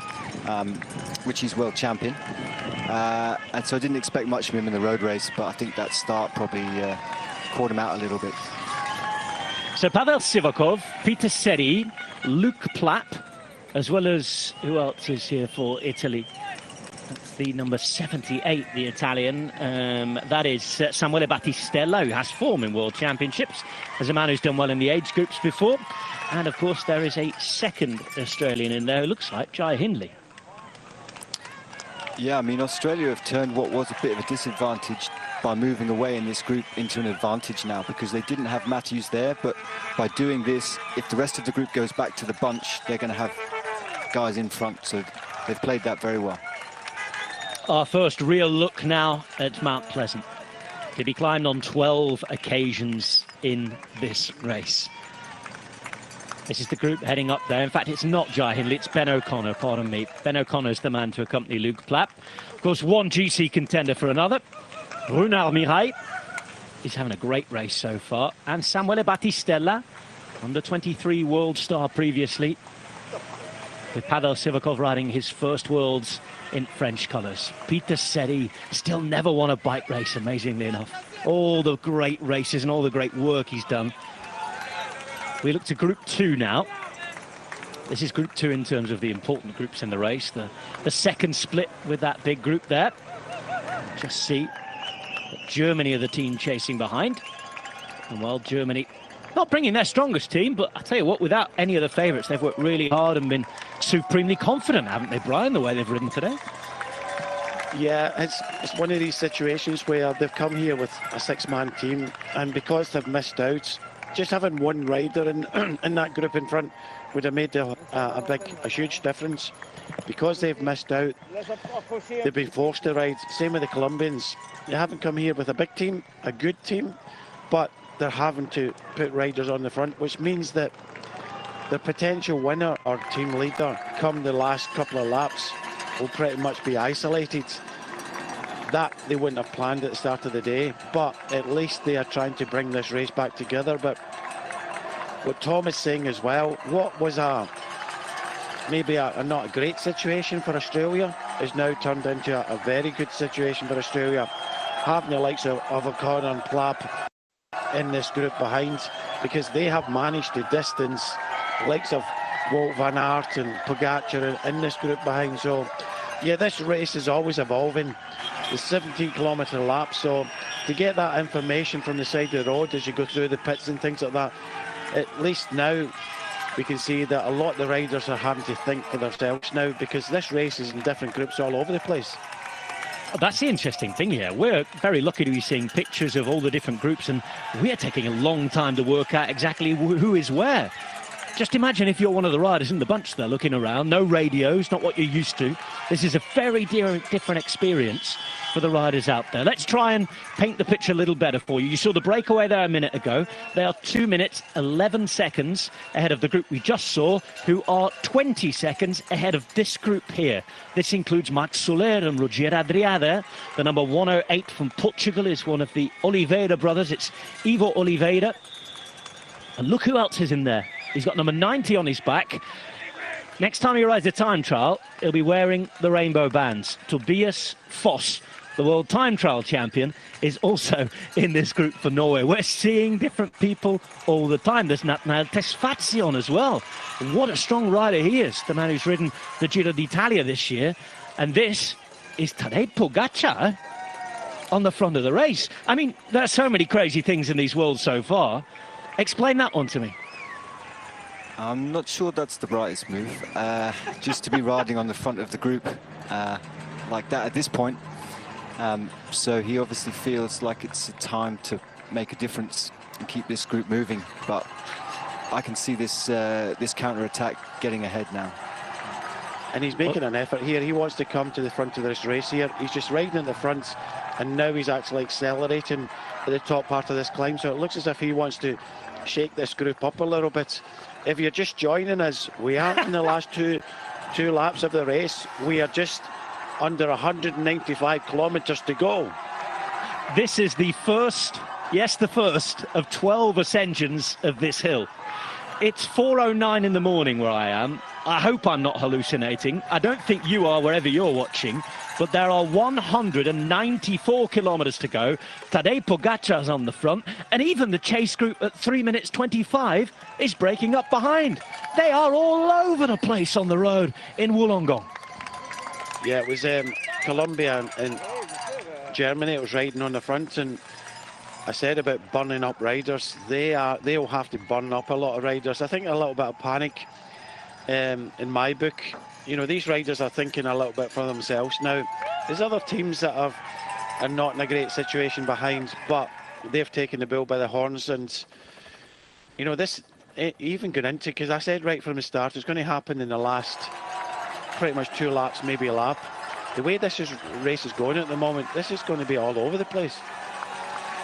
which he's world champion. And so I didn't expect much from him in the road race, but I think that start probably caught him out a little bit. So Pavel Sivakov, Peter Seri, Luke Plapp, as well as, who else is here for Italy? That's the number 78, the Italian. That is Samuele Battistella, who has form in World Championships, as a man who's done well in the age groups before. And, of course, there is a second Australian in there who looks like Jai Hindley. Yeah, I mean, Australia have turned what was a bit of a disadvantage by moving away in this group into an advantage now, because they didn't have Matthews there. But by doing this, if the rest of the group goes back to the bunch, they're going to have guys in front. So they've played that very well. Our first real look now at Mount Pleasant, to be climbed on 12 occasions in this race. This is the group heading up there. In fact, it's not Jai Hindley, it's Ben O'Connor, pardon me. Ben O'Connor's the man to accompany Luke Plapp. Of course, one GC contender for another. Runar Mirai is having a great race so far. And Samuele Battistella, under 23 world star previously, with Pavel Sivakov riding his first Worlds in French colours. Peter Seri still never won a bike race, amazingly enough. All the great races and all the great work he's done. We look to Group 2 now. This is Group 2 in terms of the important groups in the race. The second split with that big group there. Just see that Germany are the team chasing behind. And well, Germany not bringing their strongest team, but I tell you what, without any of the favourites, they've worked really hard and been supremely confident, haven't they, Brian, the way they've ridden today? Yeah, it's one of these situations where they've come here with a six-man team, and because they've missed out, just having one rider in that group in front would have made a huge difference. Because they've missed out, they've been forced to ride. Same with the Colombians. They haven't come here with a big team, a good team, but they're having to put riders on the front, which means that the potential winner or team leader come the last couple of laps will pretty much be isolated. That they wouldn't have planned at the start of the day, but at least they are trying to bring this race back together. But what Tom is saying as well, what was maybe not a great situation for Australia is now turned into a very good situation for Australia, having the likes of O'Connor and Plapp in this group behind, because they have managed to distance the likes of Wout van Aert and Pogacar in this group behind. So yeah, this race is always evolving. The 17-kilometre lap, so to get that information from the side of the road as you go through the pits and things like that, at least now we can see that a lot of the riders are having to think for themselves now, because this race is in different groups all over the place. That's the interesting thing here. We're very lucky to be seeing pictures of all the different groups, and we're taking a long time to work out exactly who is where. Just imagine if you're one of the riders in the bunch there looking around, no radios, not what you're used to. This is a very different experience for the riders out there. Let's try and paint the picture a little better for you. You saw the breakaway there a minute ago. They are 2 minutes, 11 seconds ahead of the group we just saw, who are 20 seconds ahead of this group here. This includes Max Soler and Roger Adriada. The number 108 from Portugal is one of the Oliveira brothers. It's Ivo Oliveira. And look who else is in there. He's got number 90 on his back. Next time he rides a time trial, he'll be wearing the rainbow bands. Tobias Foss, the world time trial champion, is also in this group for Norway. We're seeing different people all the time. There's Natnael Tesfazion as well. What a strong rider he is, the man who's ridden the Giro d'Italia this year. And this is Tadej Pogačar on the front of the race. I mean, there are so many crazy things in these worlds so far. Explain that one to me. I'm not sure that's the brightest move, just to be riding on the front of the group like that at this point. So he obviously feels like it's a time to make a difference and keep this group moving. But I can see this this counter-attack getting ahead now. And he's making an effort here. He wants to come to the front of this race here. He's just riding in the front, and now he's actually accelerating at the top part of this climb. So it looks as if he wants to shake this group up a little bit. If you're just joining us, we are in the last two laps of the race. We are just under 195 kilometers to go. This is the first, yes, the first of 12 ascensions of this hill. It's 4:09 in the morning where I am. I hope I'm not hallucinating. I don't think you are wherever you're watching, but there are 194 kilometers to go. Tadej Pogačar's on the front, and even the chase group at 3 minutes 25 is breaking up behind. They are all over the place on the road in Wollongong. Yeah, it was Colombia and Germany. It was riding on the front, and I said about burning up riders. They'll have to burn up a lot of riders. I think a little bit of panic in my book. You know, these riders are thinking a little bit for themselves now. There's other teams that are not in a great situation behind, but they've taken the bull by the horns. And you know, this even going into, because I said right from the start, it's going to happen in the last pretty much 2 laps, maybe a lap. The way this race is going at the moment, this is going to be all over the place.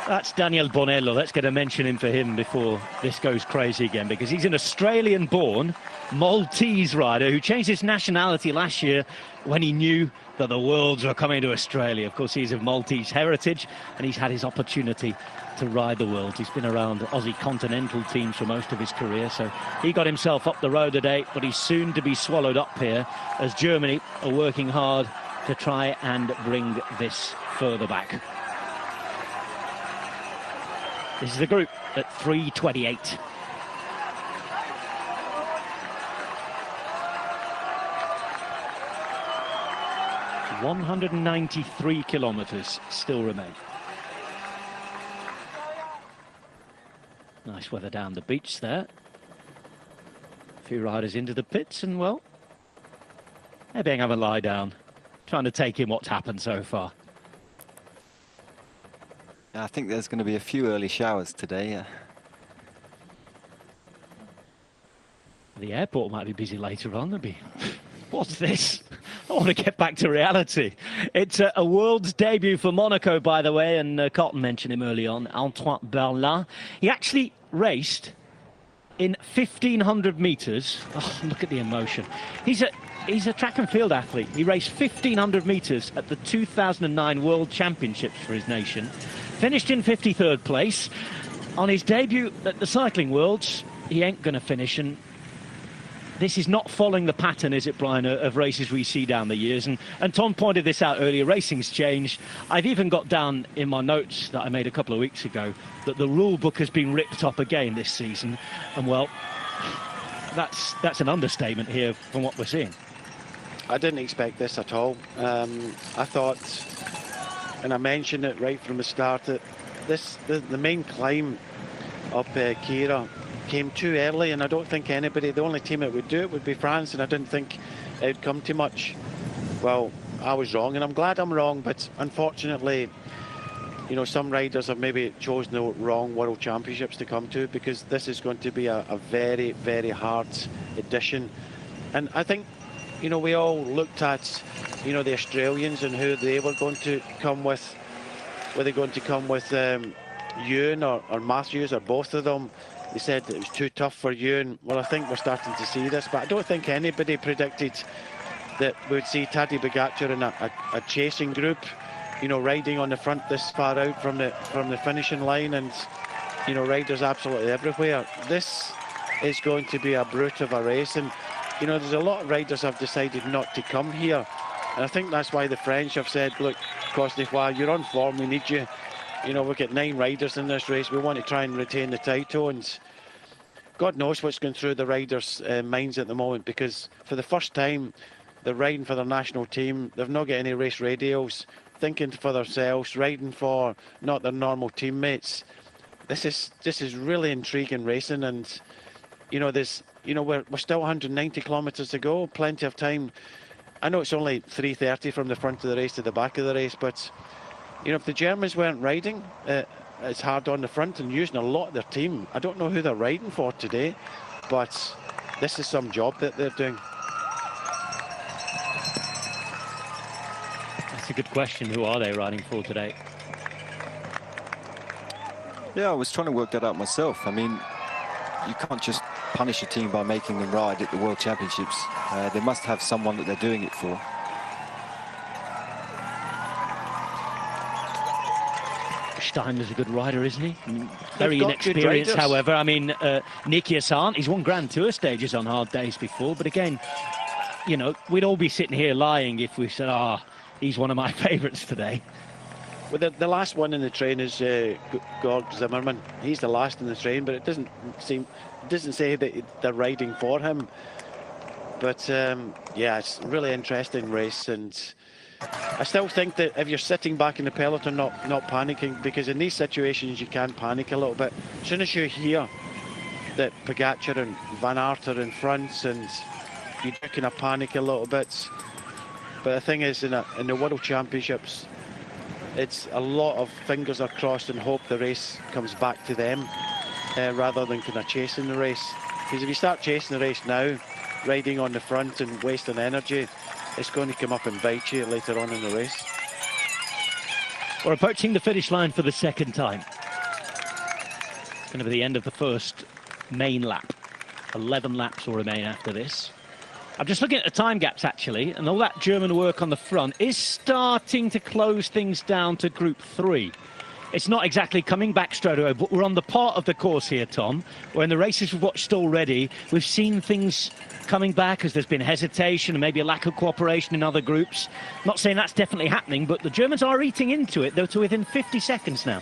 That's Daniel Bonello. Let's get a mention in for him before this goes crazy again, because he's an Australian-born Maltese rider who changed his nationality last year when he knew that the Worlds were coming to Australia. Of course, he's of Maltese heritage, and he's had his opportunity to ride the Worlds. He's been around Aussie Continental teams for most of his career, so he got himself up the road today, but he's soon to be swallowed up here as Germany are working hard to try and bring this further back. This is the group at 3:28. "193 kilometres still remain." Nice weather down the beach there. A few riders into the pits, and well, they're being having a lie down, trying to take in what's happened so far. I think there's going to be a few early showers today. The airport might be busy later on. There'll be, what's this? I want to get back to reality. It's a world's debut for Monaco, by the way, and Cotton mentioned him early on, Antoine Berlin. He actually raced in 1,500 metres. Oh, look at the emotion. He's a track and field athlete. He raced 1,500 metres at the 2009 World Championships for his nation. Finished in 53rd place. On his debut at the Cycling Worlds, he ain't going to finish. And this is not following the pattern, is it, Brian, of races we see down the years? And Tom pointed this out earlier. Racing's changed. I've even got down in my notes that I made a couple of weeks ago that the rule book has been ripped up again this season. And, well, that's an understatement here from what we're seeing. I didn't expect this at all. I thought, and I mentioned it right from the start, that the main climb up Kira came too early, and I don't think the only team that would do it would be France, and I didn't think it would come too much. Well, I was wrong, and I'm glad I'm wrong, but unfortunately, you know, some riders have maybe chosen the wrong World Championships to come to, because this is going to be a very, very hard edition. And I think, you know, we all looked at, you know, the Australians and who they were going to come with. Were they going to come with Ewan or Matthews, or both of them? They said it was too tough for Ewan. Well, I think we're starting to see this, but I don't think anybody predicted that we would see Tadej Pogačar in a chasing group, you know, riding on the front this far out from the finishing line, and, you know, riders absolutely everywhere. This is going to be a brute of a race, and, you know, there's a lot of riders have decided not to come here, and I think that's why the French have said, look, Cote d'Ivoire, you're on form, we need you. You know, we've got 9 riders in this race. We want to try and retain the title, and God knows what's going through the riders' minds at the moment, because for the first time, They're riding for their national team. They've not got any race radios. Thinking for themselves, riding for not their normal teammates. This is really intriguing racing, and we're still 190 kilometres to go. Plenty of time. I know it's only 3:30 from the front of the race to the back of the race, but if the Germans weren't riding it's hard on the front and using a lot of their team. I don't know who they're riding for today, but this is some job that they're doing. That's a good question. Who are they riding for today? Yeah, I was trying to work that out myself. I mean, you can't just punish a team by making them ride at the World Championships. They must have someone that they're doing it for. Steiner's a good rider, isn't he? Very inexperienced, however. I mean, Nicky Hassan, he's won Grand Tour stages on hard days before, but again, we'd all be sitting here lying if we said, he's one of my favourites today. Well, the last one in the train is Georg Zimmermann. He's the last in the train, but it doesn't say that they're riding for him. But yeah, it's a really interesting race, and I still think that if you're sitting back in the peloton, not panicking, because in these situations you can panic a little bit. As soon as you hear that Pogačar and Van Aert are in front, and you do kind of panic a little bit. But the thing is, in the World Championships, it's a lot of fingers are crossed and hope the race comes back to them rather than kind of chasing the race. Because if you start chasing the race now, riding on the front and wasting energy, it's going to come up and bite you later on in the race. We're approaching the finish line for the second time. It's going to be the end of the first main lap. 11 laps will remain after this. I'm just looking at the time gaps, actually, and all that German work on the front is starting to close things down to Group 3. It's not exactly coming back straight away, but we're on the part of the course here, Tom, where in the races we've watched already, we've seen things coming back as there's been hesitation and maybe a lack of cooperation in other groups. Not saying that's definitely happening, but the Germans are eating into it. They're to within 50 seconds now.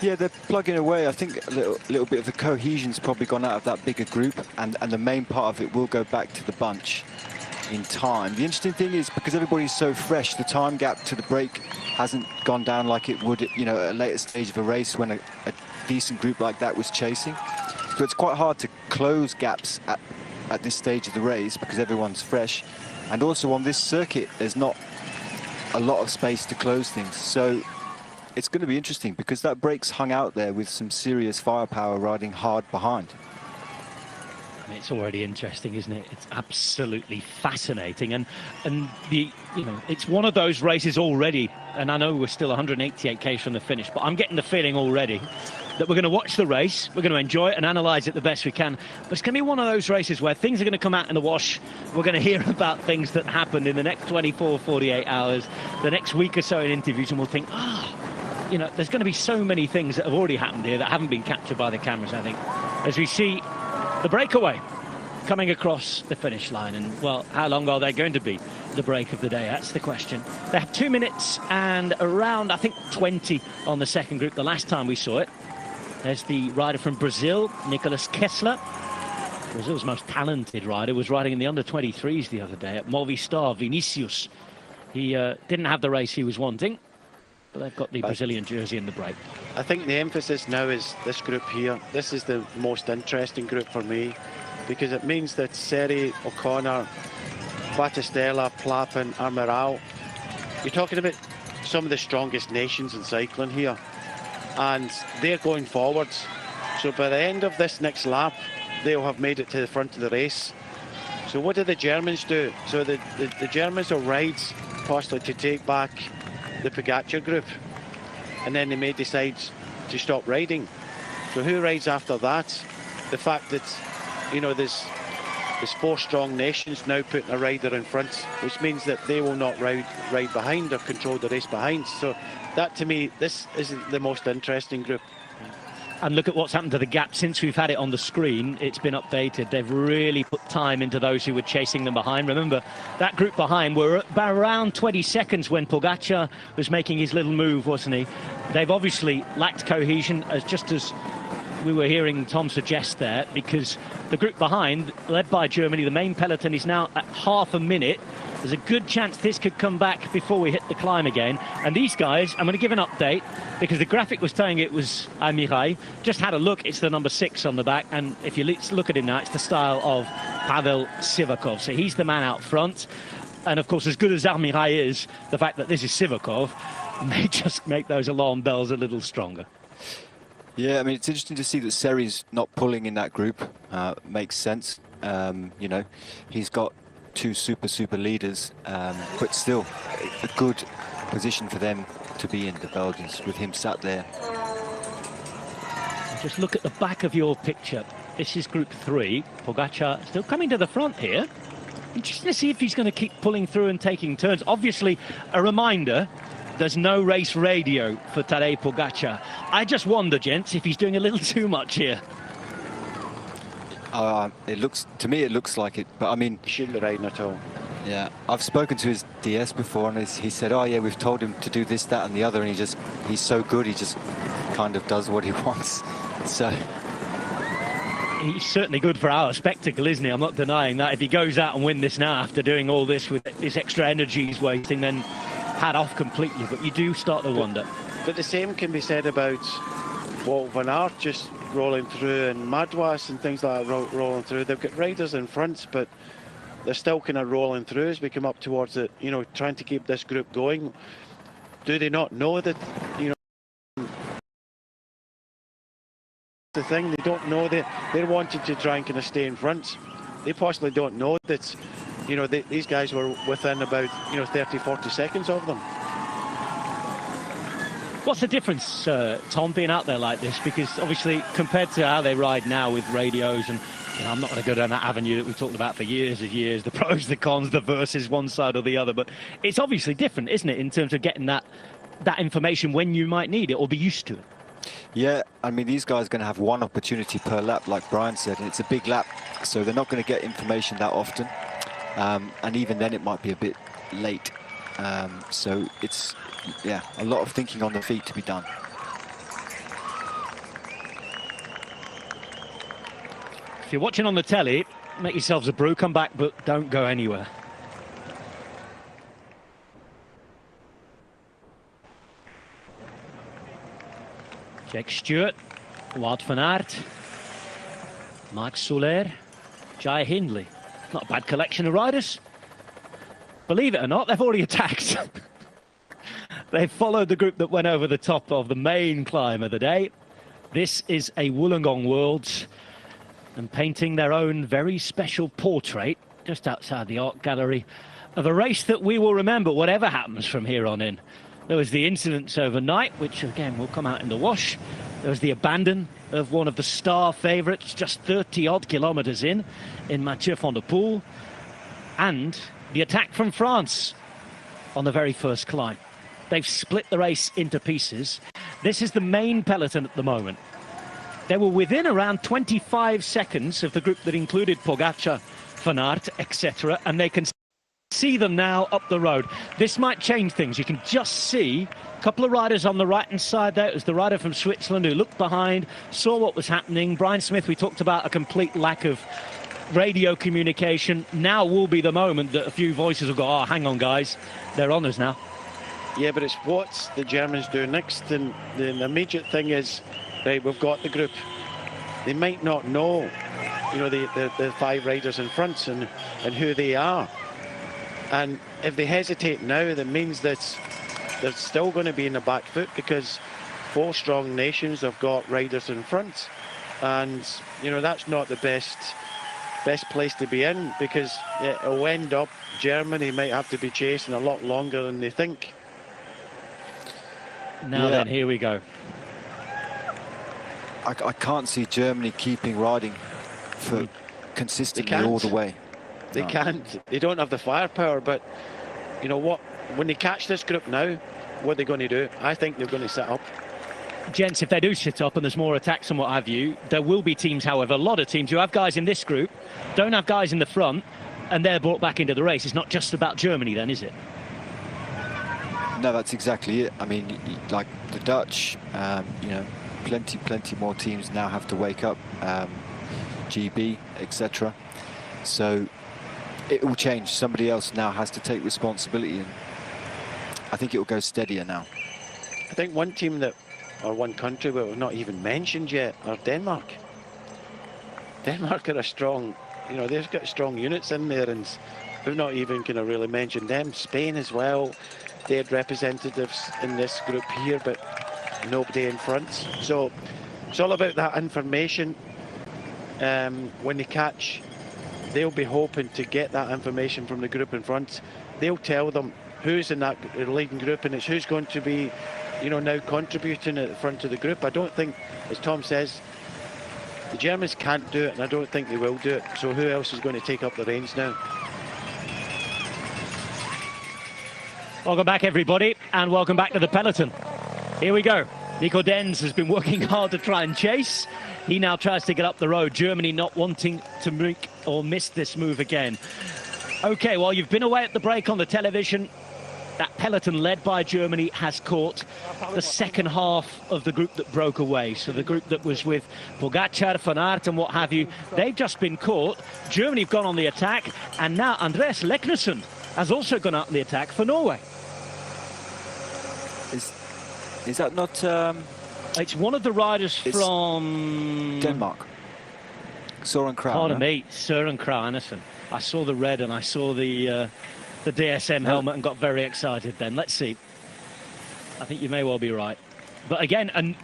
Yeah, they're plugging away. I think a little bit of the cohesion's probably gone out of that bigger group, and the main part of it will go back to the bunch in time. The interesting thing is, because everybody's so fresh, the time gap to the break hasn't gone down like it would, at a later stage of a race when a decent group like that was chasing. So it's quite hard to close gaps at this stage of the race because everyone's fresh. And also on this circuit, there's not a lot of space to close things. So it's going to be interesting because that break's hung out there with some serious firepower riding hard behind. It's already interesting, isn't it? It's absolutely fascinating, and it's one of those races already. And I know we're still 188 k's from the finish, but I'm getting the feeling already that we're going to watch the race, we're going to enjoy it and analyse it the best we can. But it's going to be one of those races where things are going to come out in the wash. We're going to hear about things that happened in the next 24, 48 hours, the next week or so in interviews, and we'll think, there's going to be so many things that have already happened here that haven't been captured by the cameras, I think, as we see the breakaway coming across the finish line. And, well, how long are they going to be, the break of the day? That's the question. They have 2 minutes and around, I think, 20 on the second group the last time we saw it. There's the rider from Brazil, Nicolas Kessler. Brazil's most talented rider, was riding in the under-23s the other day at Movistar, Vinicius. He didn't have the race he was wanting, but they've got the Brazilian jersey in the break. I think the emphasis now is this group here. This is the most interesting group for me, because it means that Seri, O'Connor, Battistella, Plappen, Armeral, you're talking about some of the strongest nations in cycling here, and they're going forwards. So by the end of this next lap, they'll have made it to the front of the race. So what do the Germans do? So the Germans will ride possibly to take back the Pogačar group, and then they may decide to stop riding. So who rides after that? The fact that there's 4 strong nations now putting a rider in front, which means that they will not ride behind or control the race behind. So that, to me, this isn't the most interesting group. And look at what's happened to the gap since we've had it on the screen. It's been updated. They've really put time into those who were chasing them behind. Remember, that group behind were about around 20 seconds when Pogačar was making his little move, wasn't he? They've obviously lacked cohesion, just as we were hearing Tom suggest there, because the group behind, led by Germany, the main peloton is now at half a minute There's a good chance this could come back before we hit the climb again. And these guys, I'm going to give an update because the graphic was saying it was Amirai. Just had a look, it's the number 6 on the back. And if you look at him now, it's the style of Pavel Sivakov. So he's the man out front. And of course, as good as Amirai is, the fact that this is Sivakov may just make those alarm bells a little stronger. Yeah, I mean, it's interesting to see that Seri's not pulling in that group. Makes sense. You know, he's got 2 super leaders, but still a good position for them to be in, the Belgians, with him sat there. Just look at the back of your picture. This is Group 3. Pogačar still coming to the front here. Interesting to see if he's going to keep pulling through and taking turns. Obviously, a reminder, there's no race radio for Tadej Pogačar. I just wonder, gents, if he's doing a little too much here. It looks, to me, it looks like it, but I mean... He shouldn't be riding at all. Yeah, I've spoken to his DS before, and he said, oh yeah, we've told him to do this, that and the other, and he's so good, he just kind of does what he wants. So... He's certainly good for our spectacle, isn't he? I'm not denying that. If he goes out and wins this now after doing all this with his extra energy he's wasting, then hat off completely. But you do start to wonder. But the same can be said about Wout van Aert just rolling through, and Madouas and things like that rolling through. They've got riders in front, but they're still kind of rolling through as we come up towards it, you know, trying to keep this group going. Do they not know that, you know, the thing, they don't know that they're wanting to try and kind of stay in front. They possibly don't know that, you know, these guys were within about, you know, 30-40 seconds of them. What's the difference, Tom, being out there like this? Because obviously compared to how they ride now with radios, and you know, I'm not going to go down that avenue that we've talked about for years and years, the pros, the cons, the versus, one side or the other, but it's obviously different, isn't it, in terms of getting that information when you might need it or be used to it? Yeah, I mean, these guys are going to have one opportunity per lap, like Brian said, and it's a big lap, so they're not going to get information that often. And even then, it might be a bit late. So it's, yeah, a lot of thinking on the feet to be done. If you're watching on the telly, make yourselves a brew, come back, but don't go anywhere. Jack Stewart, Wout van Aert, Marc Soler, Jai Hindley. Not a bad collection of riders. Believe it or not, they've already attacked. They've followed the group that went over the top of the main climb of the day. This is a Wollongong Worlds, and painting their own very special portrait just outside the art gallery of a race that we will remember whatever happens from here on in. There was the incidents overnight, which again will come out in the wash. There was the abandon of one of the star favourites just 30-odd kilometres in Mathieu van der Poel. And the attack from France on the very first climb. They've split the race into pieces. This is the main peloton at the moment. They were within around 25 seconds of the group that included Pogačar, Van Aert, etc. And they can see them now up the road. This might change things. You can just see a couple of riders on the right-hand side there. It was the rider from Switzerland who looked behind, saw what was happening. Brian Smith, we talked about a complete lack of radio communication. Now will be the moment that a few voices will go, oh, hang on, guys, they're on us now. Yeah, but it's what the Germans do next. And the immediate thing is, right, we've got the group. They might not know, you know, the 5 riders in front and who they are. And if they hesitate now, that means that they're still going to be in the back foot, because 4 strong nations have got riders in front. And, you know, that's not the best place to be in, because it'll end up Germany might have to be chasing a lot longer than they think. Now then, here we go. I can't see Germany keeping riding for consistently all the way. They can't. They don't have the firepower, but you know what? When they catch this group now, what are they going to do? I think they're going to sit up. Gents, if they do sit up and there's more attacks and what have you, there will be teams, however, a lot of teams who have guys in this group, don't have guys in the front, and they're brought back into the race. It's not just about Germany then, is it? No, that's exactly it. I mean, like the Dutch, you know, plenty more teams now have to wake up, GB, etc. So it will change. Somebody else now has to take responsibility, and I think it will go steadier now. I think one team that, or one country that we've not even mentioned yet, are Denmark. Denmark are a strong, you know, they've got strong units in there, and we've not even kind of really mentioned them. Spain as well, they had representatives in this group here, but nobody in front. So it's all about that information. When they catch, they'll be hoping to get that information from the group in front. They'll tell them who's in that leading group, and it's who's going to be, you know, now contributing at the front of the group. I don't think, as Tom says, the Germans can't do it, and I don't think they will do it. So who else is going to take up the reins now? Welcome back, everybody, and welcome back to the peloton. Here we go. Nico Denz has been working hard to try and chase. He now tries to get up the road. Germany not wanting to make or miss this move again. Okay, well, you've been away at the break on the television. That peloton led by Germany has caught the second half of the group that broke away. So the group that was with Pogacar, Van Aert and what have you, they've just been caught. Germany have gone on the attack, and now Andreas Leknesson has also gone out on the attack for Norway. Is that not... It's one of the riders from... Denmark. Søren Kragh. Pardon me, Søren Kragh. I saw the red and I saw the DSM helmet and got very excited then. Let's see. I think you may well be right. But again,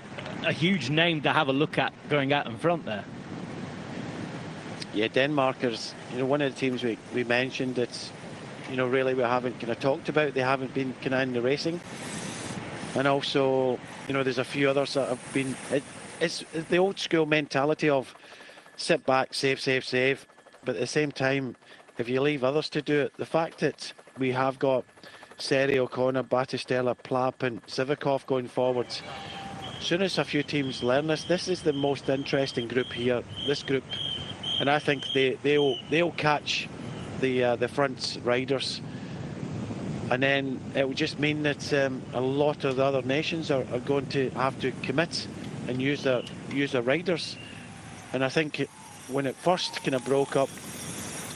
a huge name to have a look at going out in front there. Yeah, Denmarkers, you know, one of the teams we mentioned that's, you know, really we haven't kind of talked about. They haven't been kind of in the racing. And also, you know, there's a few others that have been... It's the old school mentality of sit back, save, save, save. But at the same time, if you leave others to do it, the fact that we have got Seri, O'Connor, Battistella, Plapp and Sivakov going forwards, as soon as a few teams learn this is the most interesting group here, this group. And I think they'll catch the front riders. And then it will just mean that a lot of the other nations are going to have to commit and use their riders. And I think when it first kind of broke up,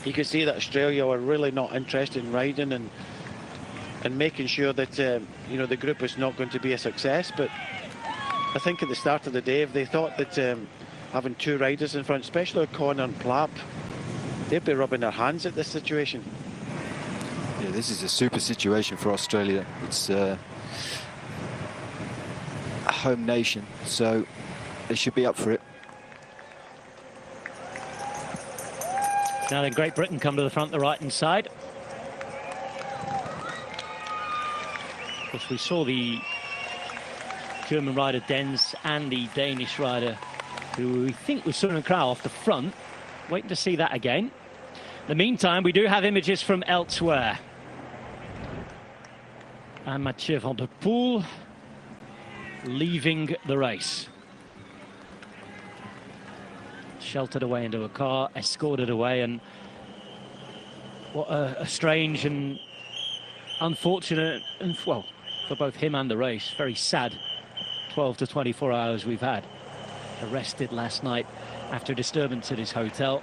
you could see that Australia were really not interested in riding and making sure that you know, the group was not going to be a success. But I think at the start of the day, if they thought that having two riders in front, especially O'Connor and Plapp, they'd be rubbing their hands at this situation. Yeah, this is a super situation for Australia. It's a home nation, so they should be up for it. Now then, Great Britain come to the front, the right-hand side. Of course, we saw the German rider Denz and the Danish rider, who we think was Søren Kragh, off the front. Waiting to see that again. In the meantime, we do have images from elsewhere. And Mathieu van der Poel leaving the race. Sheltered away into a car, escorted away, and what a strange and unfortunate, and well, for both him and the race, very sad 12 to 24 hours we've had. Arrested last night after a disturbance at his hotel,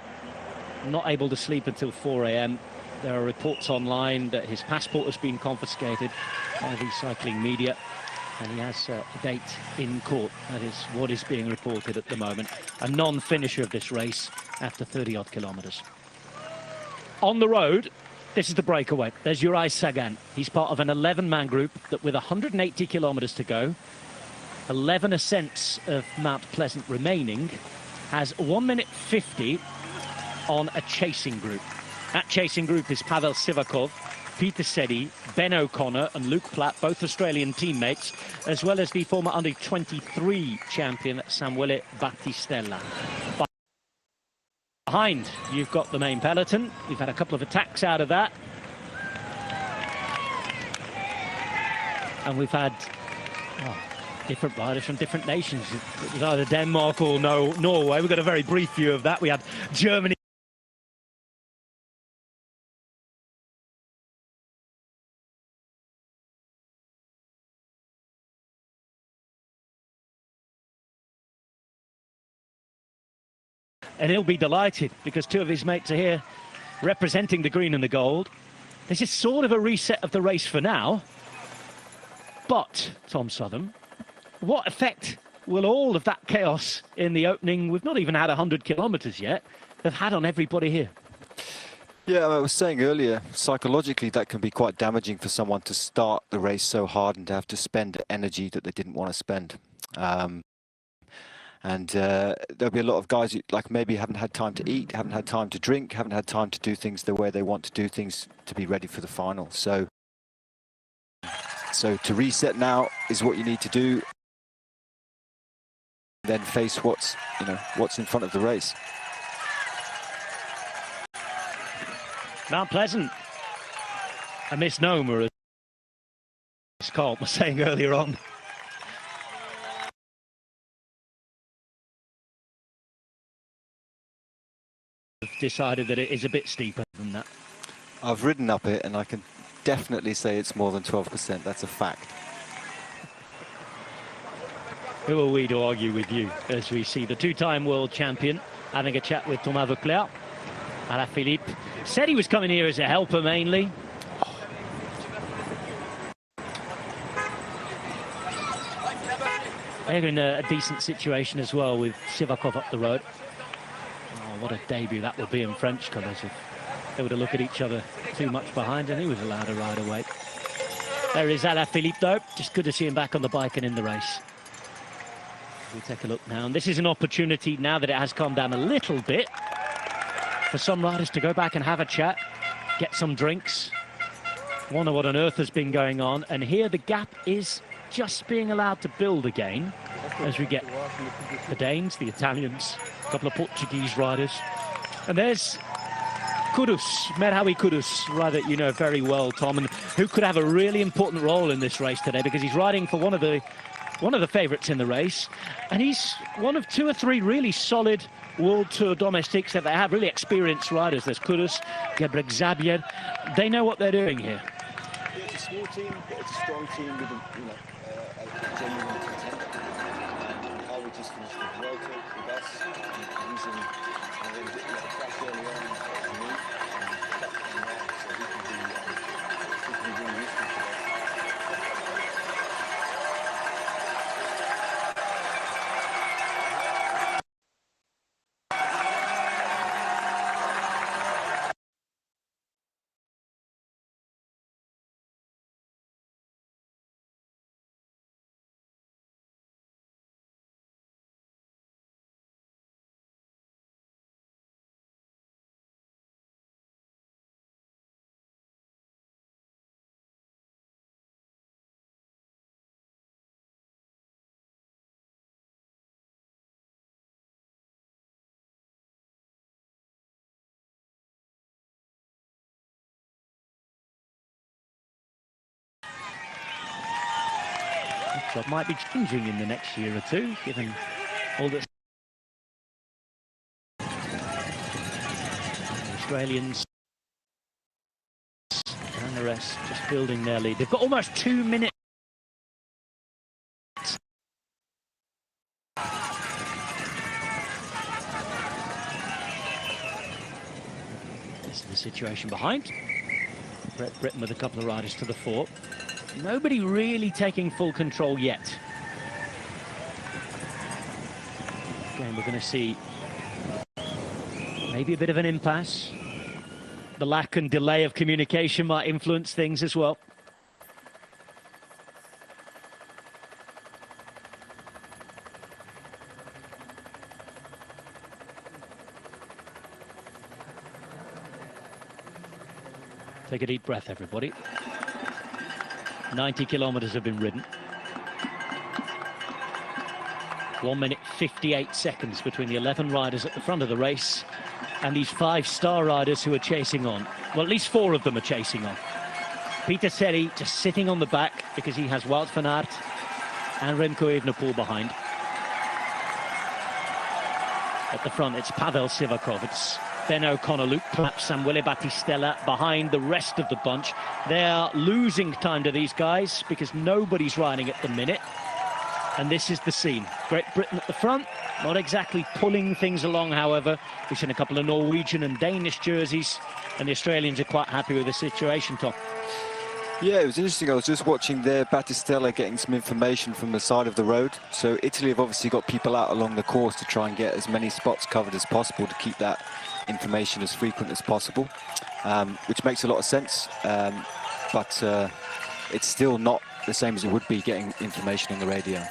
not able to sleep until 4 a.m. There are reports online that his passport has been confiscated by the cycling media, and he has a date in court. That is what is being reported at the moment. A non-finisher of this race after 30-odd kilometres. On the road, this is the breakaway. There's Juraj Sagan. He's part of an 11-man group that, with 180 kilometres to go, 11 ascents of Mount Pleasant remaining, has 1 minute 50 on a chasing group. That chasing group is Pavel Sivakov, Peter Seri, Ben O'Connor and Luke Plapp, both Australian teammates, as well as the former under-23 champion Samuele Battistella. Behind, you've got the main peloton. We've had a couple of attacks out of that. And we've had different riders from different nations. It was either Denmark or Norway. We've got a very brief view of that. We had Germany. And he'll be delighted because two of his mates are here representing the green and the gold. This is sort of a reset of the race for now. But, Tom Southern, what effect will all of that chaos in the opening, we've not even had 100 kilometres yet, have had on everybody here? Yeah, I was saying earlier, psychologically that can be quite damaging for someone to start the race so hard and to have to spend energy that they didn't want to spend. There'll be a lot of guys who like maybe haven't had time to eat, haven't had time to drink, haven't had time to do things the way they want to do things to be ready for the final. So to reset now is what you need to do. Then face what's in front of the race. Mount Pleasant, a misnomer, as Carl was saying earlier on. Decided that it is a bit steeper than that. I've ridden up it and I can definitely say it's more than 12%. That's a fact. Who are we to argue with you as we see the two-time world champion having a chat with Thomas Voeckler. Alaphilippe said he was coming here as a helper mainly. They're in a decent situation as well with Sivakov up the road. Oh, what a debut that would be in French colours if they were to look at each other too much behind and he was allowed to ride away. There is Alaphilippe though, just good to see him back on the bike and in the race. We'll take a look now, and this is an opportunity now that it has calmed down a little bit for some riders to go back and have a chat, get some drinks, wonder what on earth has been going on, and here the gap is just being allowed to build again as we get the Danes, the Italians, a couple of Portuguese riders, and there's Kudus, Merhawi Kudus, rider that you know very well, Tom, and who could have a really important role in this race today because he's riding for one of the favourites in the race, and he's one of two or three really solid World Tour domestics that they have, really experienced riders. There's Kudus, Gebrek Zabier. They know what they're doing here. It's a small team, but it's a strong team with a genuine content. How we just finished the World Tour with us, using a little bit of pressure early on to move, and that, so he can be really useful for us. Job might be changing in the next year or two, given all the Australians and the rest just building their lead. They've got almost 2 minutes. This is the situation behind. Brett Britton with a couple of riders to the fore. Nobody really taking full control yet. Again, we're going to see maybe a bit of an impasse. The lack and delay of communication might influence things as well. Take a deep breath, everybody. 90 kilometers have been ridden. 1 minute 58 seconds between the 11 riders at the front of the race and these 5-star riders who are chasing on. Well, at least 4 of them are chasing on. Peter Seri just sitting on the back because he has Wout van Aert and Remco Evenepoel behind. At the front, it's Pavel Sivakov, it's Ben O'Connor, Luke Clapp, Samuele Battistella behind the rest of the bunch. They are losing time to these guys because nobody's riding at the minute. And this is the scene. Great Britain at the front, not exactly pulling things along, however. We've seen a couple of Norwegian and Danish jerseys and the Australians are quite happy with the situation, Tom. Yeah, it was interesting. I was just watching there, Battistella getting some information from the side of the road. So Italy have obviously got people out along the course to try and get as many spots covered as possible to keep that information as frequent as possible, which makes a lot of sense. But it's still not the same as it would be getting information on the radio.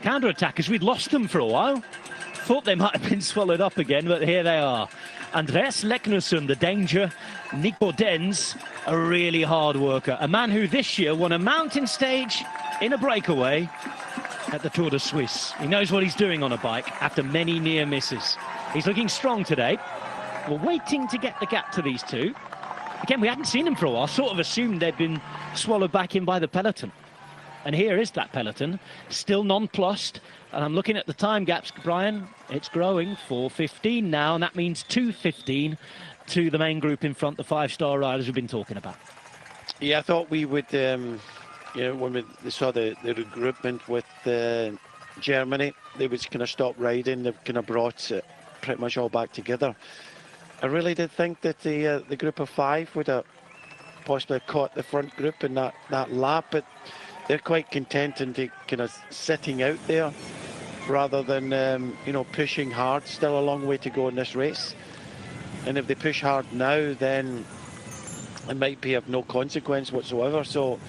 Counter-attackers, we'd lost them for a while. Thought they might have been swallowed up again, but here they are. Andreas Leknesund, the danger. Nico Dens, a really hard worker. A man who this year won a mountain stage in a breakaway at the Tour de Suisse. He knows what he's doing on a bike after many near misses. He's looking strong today. We're waiting to get the gap to these two. Again, we hadn't seen them for a while. Sort of assumed they'd been swallowed back in by the peloton. And here is that peloton, still nonplussed. And I'm looking at the time gaps, Brian. It's growing, 4:15 now, and that means 2:15 to the main group in front, the five-star riders we've been talking about. Yeah, I thought we would, you know, when we saw the regroupment with Germany, they would kind of stop riding. They've kind of brought it pretty much all back together. I really did think that the group of five would have possibly caught the front group in that lap, but they're quite content and kind of sitting out there rather than, you know, pushing hard. Still a long way to go in this race. And if they push hard now, then it might be of no consequence whatsoever. So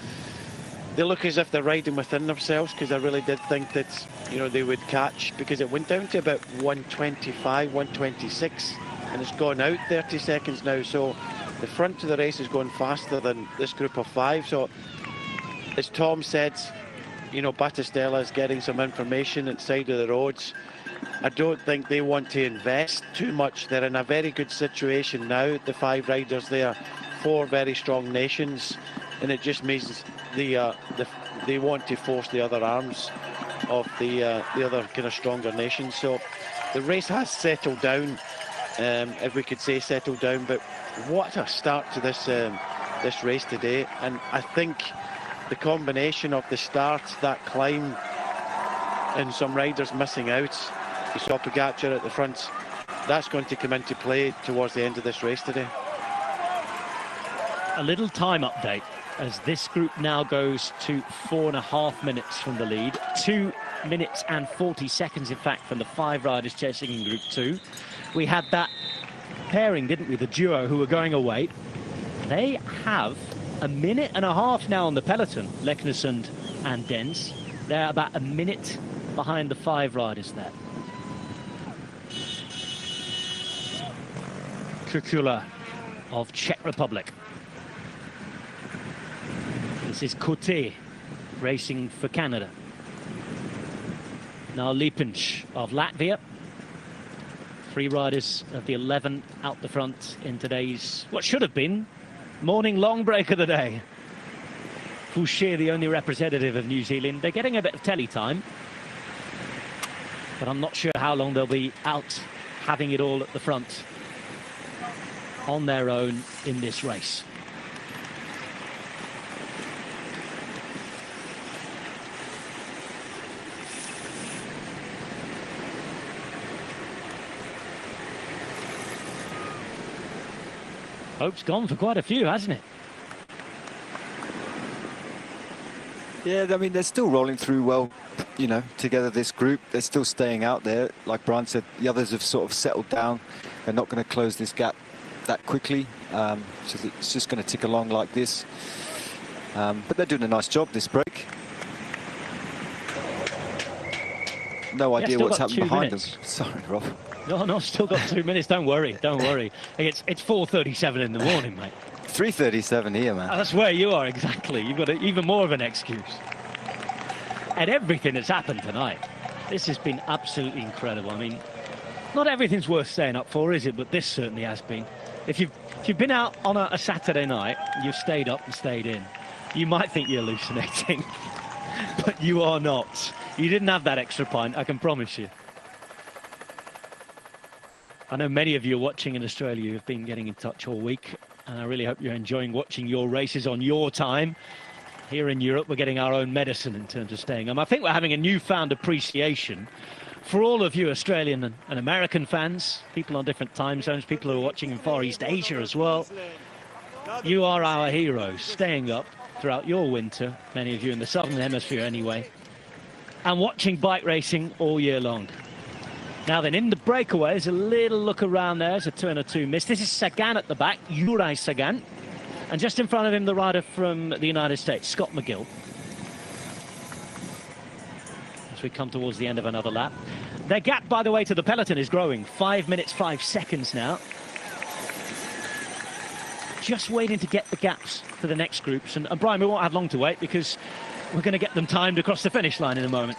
they look as if they're riding within themselves, because I really did think that, you know, they would catch, because it went down to about 125, 126, and it's gone out 30 seconds now. So the front of the race is going faster than this group of five. So as Tom said, you know, Battistella is getting some information at the side of the roads. I don't think they want to invest too much. They're in a very good situation now, the five riders there, four very strong nations, and it just means they want to force the other arms of the other kind of stronger nations. So the race has settled down, if we could say settled down, but what a start to this race today. And I think the combination of the start, that climb, and some riders missing out, you saw Pogacar at the front, that's going to come into play towards the end of this race today. A little time update as this group now goes to 4.5 minutes from the lead, 2 minutes and 40 seconds in fact from the five riders chasing in group two. We had that pairing, didn't we, the duo who were going away. They have 1.5 minutes now on the peloton, Leknesund and Dens. They're about 1 minute behind the five riders there. Kukula of Czech Republic. This is Cote racing for Canada. Now Lipinch of Latvia. Three riders of the 11 out the front in today's, what should have been, morning long break of the day. Fouché, the only representative of New Zealand. They're getting a bit of telly time, but I'm not sure how long they'll be out having it all at the front on their own in this race. Hope's gone for quite a few, hasn't it? Yeah, I mean, they're still rolling through well, you know, together, this group. They're still staying out there. Like Brian said, the others have sort of settled down. They're not going to close this gap that quickly. So it's just going to tick along like this. But they're doing a nice job this break. No idea what's happening behind them. Sorry, Rob. No, still got 2 minutes. Don't worry, don't worry. It's 4:37 in the morning, mate. 3:37 here, man. That's where you are, exactly. You've got even more of an excuse. And everything that's happened tonight, this has been absolutely incredible. I mean, not everything's worth staying up for, is it? But this certainly has been. If you've been out on a Saturday night, you've stayed up and stayed in, you might think you're hallucinating, but you are not. You didn't have that extra pint, I can promise you. I know many of you are watching in Australia who have been getting in touch all week, and I really hope you're enjoying watching your races on your time. Here in Europe, we're getting our own medicine in terms of staying home. I think we're having a newfound appreciation for all of you Australian and American fans, people on different time zones, people who are watching in Far East Asia as well, you are our heroes, staying up throughout your winter, many of you in the Southern Hemisphere anyway, and watching bike racing all year long. Now then, in the breakaways, a little look around there. There's a 2 and a 2 miss. This is Sagan at the back, Juraj Sagan. And just in front of him, the rider from the United States, Scott McGill. As we come towards the end of another lap. Their gap, by the way, to the peloton is growing. 5 minutes, 5 seconds now. Just waiting to get the gaps for the next groups. And Brian, we won't have long to wait because we're going to get them timed across the finish line in a moment.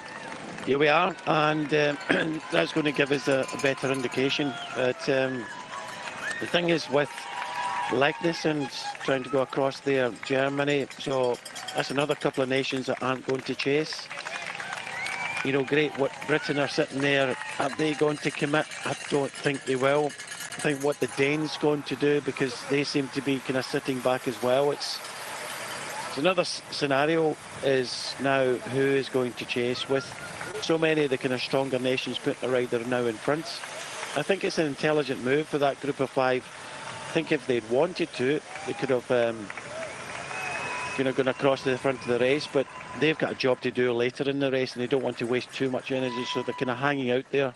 Here we are, and that's going to give us a better indication. But the thing is with Legness and trying to go across there, Germany, so that's another couple of nations that aren't going to chase. You know, great, what Britain are sitting there, are they going to commit? I don't think they will. I think what the Danes going to do, because they seem to be kind of sitting back as well. It's another scenario is now who is going to chase with so many of the kind of stronger nations putting a rider now in front. I think it's an intelligent move for that group of 5. I think if they'd wanted to, they could have gone across to the front of the race, but they've got a job to do later in the race and they don't want to waste too much energy, so they're kind of hanging out there.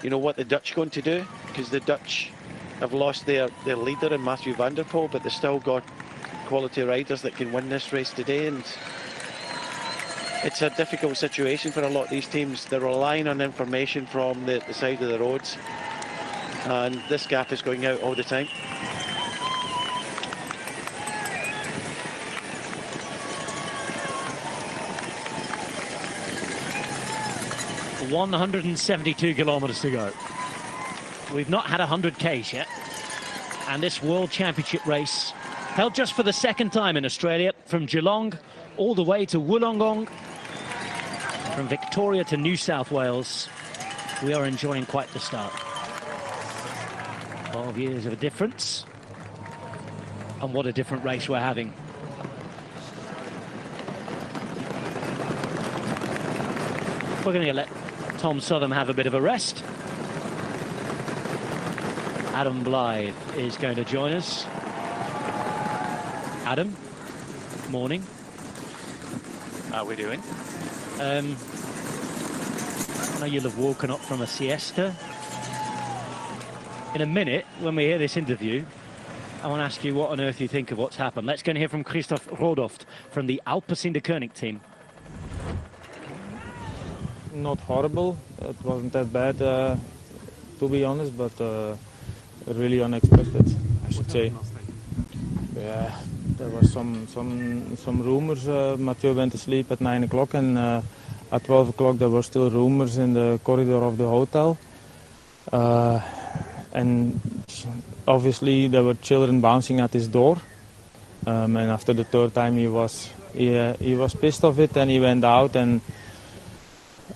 You know what the Dutch are going to do, because the Dutch have lost their leader in Mathieu van der Poel, but they've still got quality riders that can win this race today, and it's a difficult situation for a lot of these teams. They're relying on information from the side of the roads, and this gap is going out all the time. .172 kilometers to go. We've not had 100 Ks yet, and this World Championship race held just for the second time in Australia, from Geelong all the way to Wollongong, from Victoria to New South Wales. We are enjoying quite the start. 12 years of a difference, and what a different race we're having. We're going to let Tom Southam have a bit of a rest. Adam Blythe is going to join us. Adam, morning. How are we doing? I know you'll have woken up from a siesta. In a minute, when we hear this interview, I want to ask you what on earth you think of what's happened. Let's go and hear from Christoph Rodoft from the Alpecin de Koning team. Not horrible. It wasn't that bad, to be honest, but really unexpected, I should say. Yeah, there was some rumors. Mathieu went to sleep at 9 o'clock, and at 12 o'clock there were still rumors in the corridor of the hotel. And obviously there were children bouncing at his door. And after the third time he was pissed off it, and he went out, and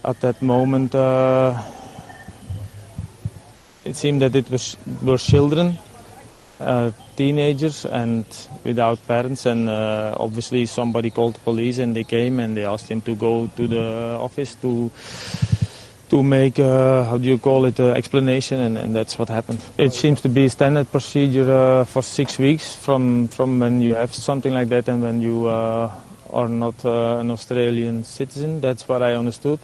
at that moment it seemed that it were children, teenagers and without parents, and obviously somebody called the police and they came and they asked him to go to the office to make how do you call it, explanation, and that's what happened. It seems to be standard procedure for 6 weeks from when you have something like that and when you are not an Australian citizen. That's what I understood.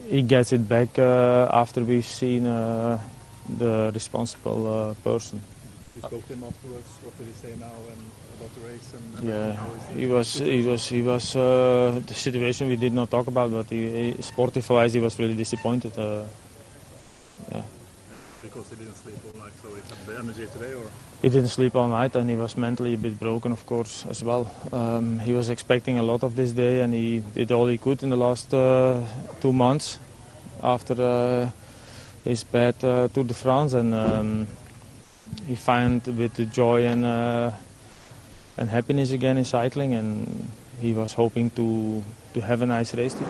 He gets it back after we've seen the responsible person. You spoke to him afterwards. What did he say now about the race? And yeah, he was the situation we did not talk about, but sportive-wise he was really disappointed. Yeah. Because he didn't sleep all night, so he had the energy today, or? He didn't sleep all night, and he was mentally a bit broken, of course, as well. He was expecting a lot of this day, and he did all he could in the last 2 months after his bad Tour de France, and he found a bit of joy and happiness again in cycling, and he was hoping to have a nice race today.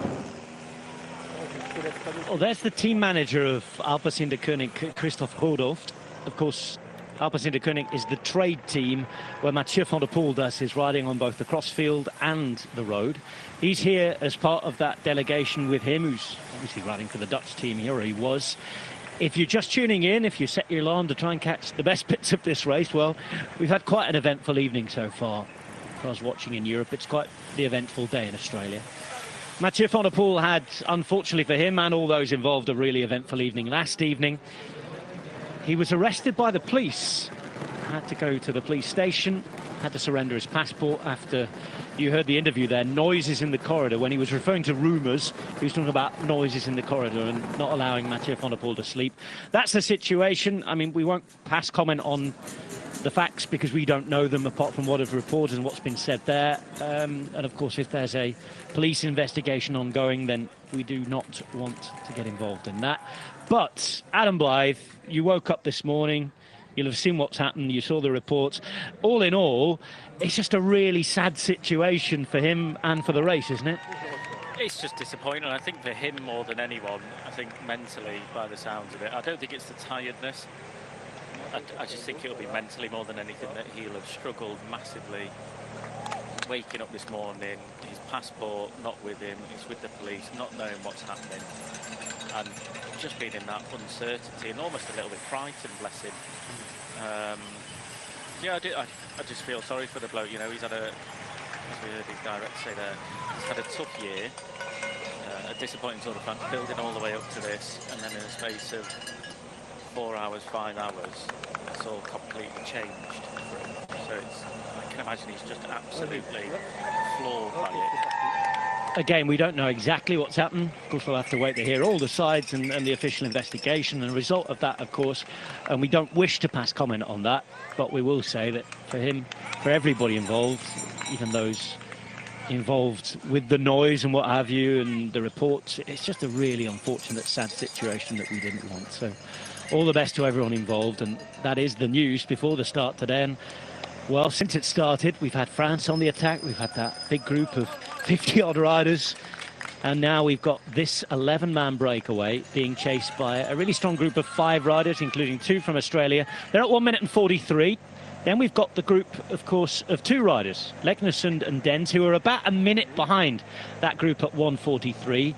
Well, there's the team manager of Alpecin de Koning, Christoph Rodoft. Of course, Alpecin-de-Koning is the trade team where Mathieu van der Poel does his riding on both the crossfield and the road. He's here as part of that delegation with him, who's obviously riding for the Dutch team here, or he was. If you're just tuning in, if you set your alarm to try and catch the best bits of this race, well, we've had quite an eventful evening so far. For us watching in Europe, it's quite the eventful day in Australia. Mathieu van der Poel had, unfortunately for him and all those involved, a really eventful evening last evening. He was arrested by the police, had to go to the police station, had to surrender his passport after, you heard the interview there, noises in the corridor. When he was referring to rumours, he was talking about noises in the corridor and not allowing Mathieu van der Poel to sleep. That's the situation. I mean, we won't pass comment on the facts because we don't know them apart from what have reported and what's been said there. And of course, if there's a police investigation ongoing, then we do not want to get involved in that. But Adam Blythe, you woke up this morning, you'll have seen what's happened, you saw the reports. All in all, it's just a really sad situation for him and for the race, isn't it? It's just disappointing. I think for him more than anyone, I think mentally, by the sounds of it, I don't think it's the tiredness. I just think it'll be mentally more than anything that he'll have struggled massively. Waking up this morning, his passport not with him, he's with the police, not knowing what's happening, and just being in that uncertainty and almost a little bit frightened, bless him. Yeah, I just feel sorry for the bloke. You know, he's had a, as we heard his director say there, he's had a tough year, a disappointing Tour de France, building all the way up to this, and then in the space of 4 hours, 5 hours, it's all completely changed for him. So I can imagine he's just absolutely floored by it. Again, we don't know exactly what's happened. Of course, we'll have to wait to hear all the sides and the official investigation and the result of that, of course. And we don't wish to pass comment on that, but we will say that for him, for everybody involved, even those involved with the noise and what have you and the reports, it's just a really unfortunate, sad situation that we didn't want. So all the best to everyone involved, and that is the news before the start today. And well, since it started, we've had France on the attack, we've had that big group of 50-odd riders, and now we've got this 11-man breakaway being chased by a really strong group of 5 riders, including 2 from Australia. They're at 1 minute and 43. Then we've got the group, of course, of 2 riders, Leknesund and Dens, who are about a minute behind that group at 1:43.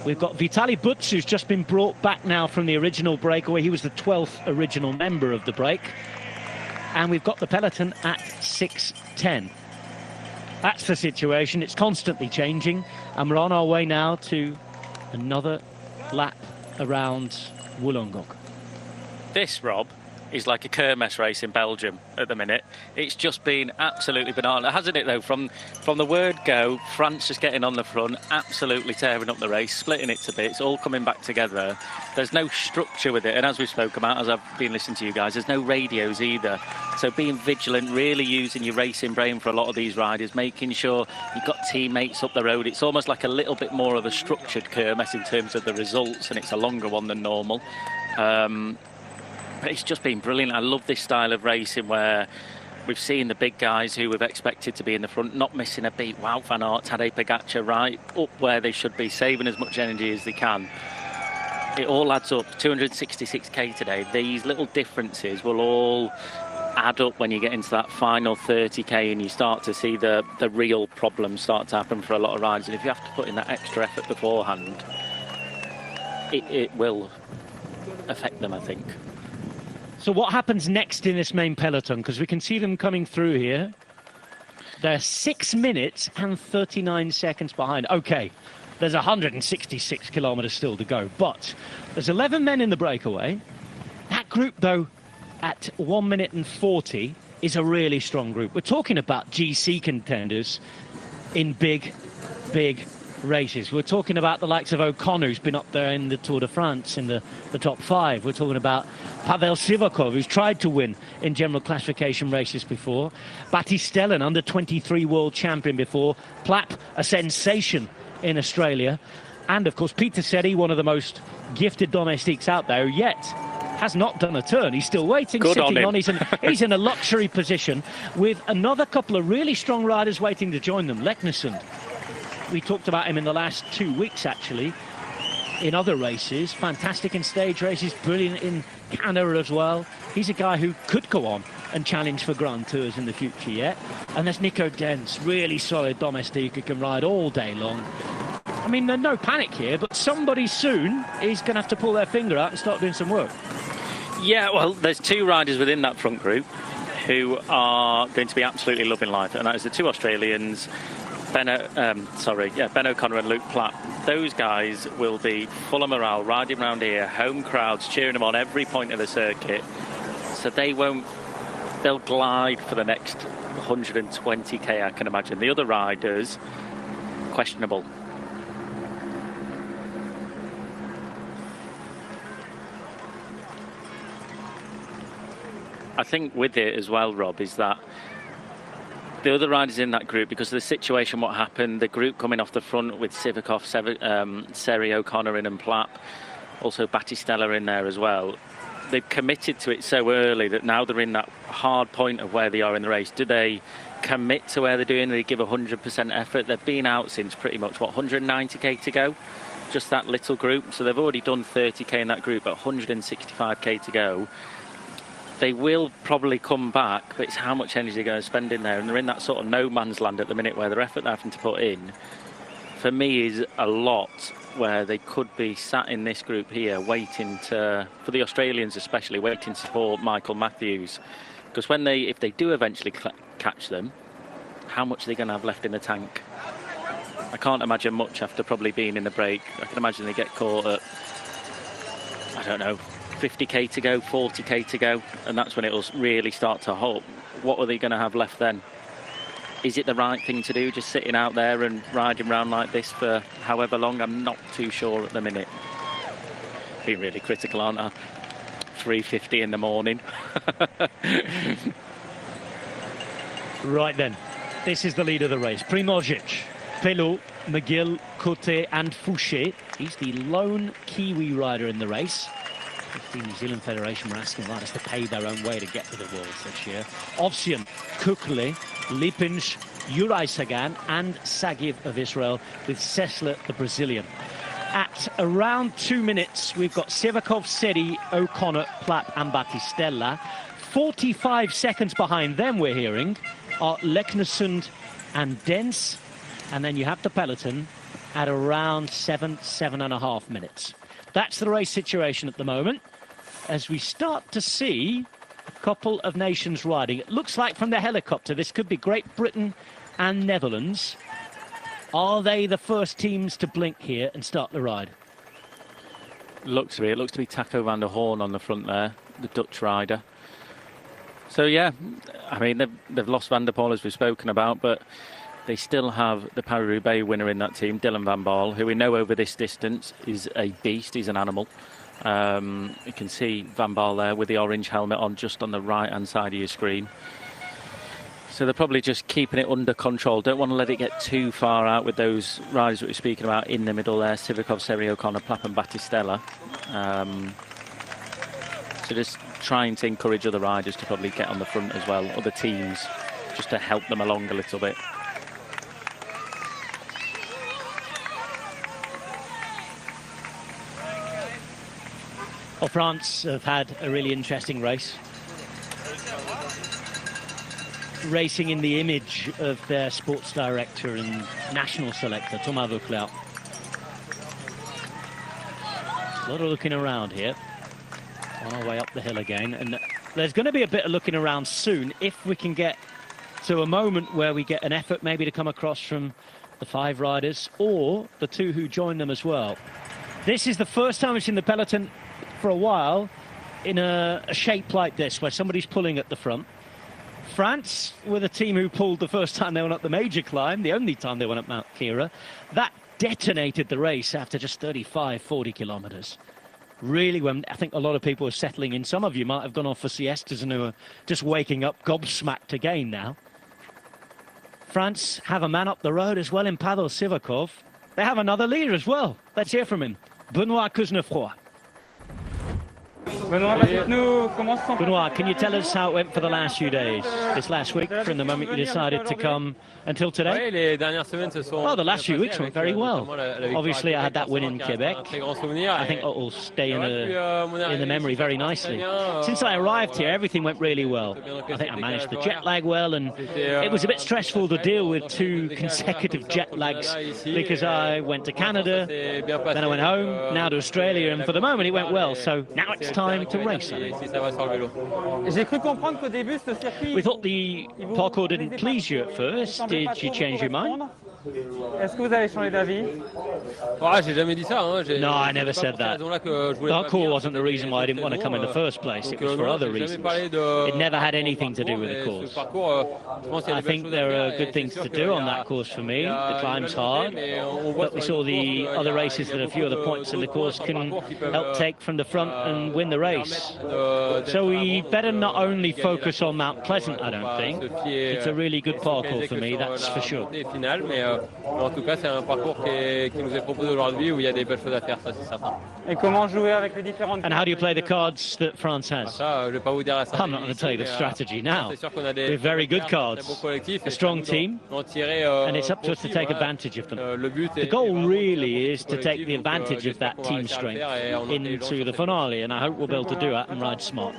We've got Vitaly Butz, who's just been brought back now from the original breakaway. He was the 12th original member of the break. And we've got the peloton at 6:10. That's the situation. It's constantly changing. And we're on our way now to another lap around Wollongong. This, Rob, is like a Kermesse race in Belgium at the minute. It's just been absolutely banana, hasn't it, though? From the word go, France just getting on the front, absolutely tearing up the race, splitting it to bits, all coming back together. There's no structure with it, and as we've spoken about, as I've been listening to you guys, there's no radios either. So being vigilant, really using your racing brain for a lot of these riders, making sure you've got teammates up the road. It's almost like a little bit more of a structured Kermesse in terms of the results, and it's a longer one than normal. But it's just been brilliant. I love this style of racing where we've seen the big guys who we've expected to be in the front, not missing a beat. Wout van Aert, Tadej Pogacar, right up where they should be, saving as much energy as they can. It all adds up. 266k today. These little differences will all add up when you get into that final 30k and you start to see the real problems start to happen for a lot of riders. And if you have to put in that extra effort beforehand, it will affect them, I think. So what happens next in this main peloton? Because we can see them coming through here. They're 6 minutes and 39 seconds behind. OK, there's 166 kilometres still to go, but there's 11 men in the breakaway. That group, though, at 1 minute and 40 is a really strong group. We're talking about GC contenders in big races. We're talking about the likes of O'Connor, who's been up there in the Tour de France in the top 5. We're talking about Pavel Sivakov, who's tried to win in general classification races before. Battistellen, under 23 world champion before. Plapp, a sensation in Australia. And of course Peter Seddy, one of the most gifted domestiques out there, who yet has not done a turn. He's still waiting, sitting on. He's in a luxury position with another couple of really strong riders waiting to join them. Leknesund, we talked about him in the last 2 weeks, actually, in other races. Fantastic in stage races, brilliant in Canada as well. He's a guy who could go on and challenge for Grand Tours in the future yet. And there's Nico Dens, really solid domestique who can ride all day long. I mean, there's no panic here, but somebody soon is going to have to pull their finger out and start doing some work. Yeah, well, there's two riders within that front group who are going to be absolutely loving life, and that is the two Australians, Ben O'Connor and Luke Platt. Those guys will be full of morale, riding around here, home crowds cheering them on every point of the circuit. So they'll glide for the next 120k, I can imagine. The other riders, questionable. I think with it as well, Rob, is that the other riders in that group, because of the situation, what happened, the group coming off the front with Sivakov, Seri, O'Connor in and Platt, also Battistella in there as well, they've committed to it so early that now they're in that hard point of where they are in the race. Do they commit to where they're doing? Do they give 100% effort? They've been out since pretty much, 190k to go? Just that little group. So they've already done 30k in that group, but 165k to go. They will probably come back, but it's how much energy they're going to spend in there. And they're in that sort of no man's land at the minute where their effort they're having to put in, for me, is a lot, where they could be sat in this group here waiting to, for the Australians especially, waiting to support Michael Matthews. Because if they do eventually catch them, how much are they going to have left in the tank? I can't imagine much after probably being in the break. I can imagine they get caught at, I don't know, 50k to go, 40k to go, and that's when it'll really start to halt. What are they going to have left then? Is it the right thing to do, just sitting out there and riding around like this for however long? I'm not too sure at the minute. Being really critical, aren't I? 3:50 in the morning. Right then, this is the lead of the race. Primožić, Pelot, McGill, Cote and Fouché. He's the lone Kiwi rider in the race. The New Zealand Federation were asking riders to pay their own way to get to the Worlds this year. Ovsian, Kukli, Lipinj, Juraj Sagan and Sagiv of Israel, with Sessler, the Brazilian. At around 2 minutes, we've got Sivakov, Seri, O'Connor, Platt and Battistella. 45 seconds behind them, we're hearing, are Leknesund and Dens. And then you have the peloton at around 7.5 minutes. That's the race situation at the moment, as we start to see a couple of nations riding. It looks like from the helicopter, this could be Great Britain and Netherlands. Are they the first teams to blink here and start the ride? It looks to be Taco van der Hoorn on the front there, the Dutch rider. So yeah, I mean, they've lost Van der Poel, as we've spoken about, but they still have the Paris-Roubaix winner in that team, Dylan van Baarle, who we know over this distance is a beast. He's an animal. You can see Van Baarle there with the orange helmet on, just on the right-hand side of your screen. So they're probably just keeping it under control. Don't want to let it get too far out with those riders that we're speaking about in the middle there, Sivakov, Seri, O'Connor, Platt and Battistella. So just trying to encourage other riders to probably get on the front as well, other teams, just to help them along a little bit. Well, France have had a really interesting race. Racing in the image of their sports director and national selector, Thomas Vauclair. A lot of looking around here. On our way up the hill again. And there's going to be a bit of looking around soon if we can get to a moment where we get an effort maybe to come across from the 5 riders or the 2 who join them as well. This is the first time we've seen the peloton for a while in a shape like this, where somebody's pulling at the front. France, with a team who pulled the first time they went up the major climb, the only time they went up Mount Kira, that detonated the race after just 40 kilometres. Really, when I think a lot of people are settling in. Some of you might have gone off for siestas and who are just waking up gobsmacked again now. France have a man up the road as well in Pavel Sivakov. They have another leader as well. Let's hear from him. Benoît Kuznefroy. Benoit, can you tell us how it went for the last few days, this last week, from the moment you decided to come until today? Well, the last few weeks went very well. Obviously, I had that win in Quebec. I think it will stay in the memory very nicely. Since I arrived here, everything went really well. I think I managed the jet lag well, and it was a bit stressful to deal with 2 consecutive jet lags because I went to Canada, then I went home, now to Australia, and for the moment it went well. So now it's time to race. We thought the parcours didn't please you at first. Did you change your mind? Est-ce que vous avez changé d'avis? No, I never said that. The parcours wasn't the reason why I didn't want to come in the first place. It was for other reasons. It never had anything to do with the course. I think there are good things to do on that course for me. The climb's hard, but we saw the other races that a few other points in the course can help take from the front and win the race. So we better not only focus on Mount Pleasant, I don't think. It's a really good parcours for me, that's for sure. En tout cas, c'est un parcours qui nous est proposé aujourd'hui où il y a des belles choses à faire, ça c'est certain. Et comment jouer avec les différentes... And how do you play the cards that France has? Ça, je vais pas vous dire la stratégie. I'm not going to tell you the strategy now. We're very good cards, a strong team, and it's up to us to take advantage of them. The goal really is to take the advantage of that team strength into the finale, and I hope we'll be able to do that and ride smart.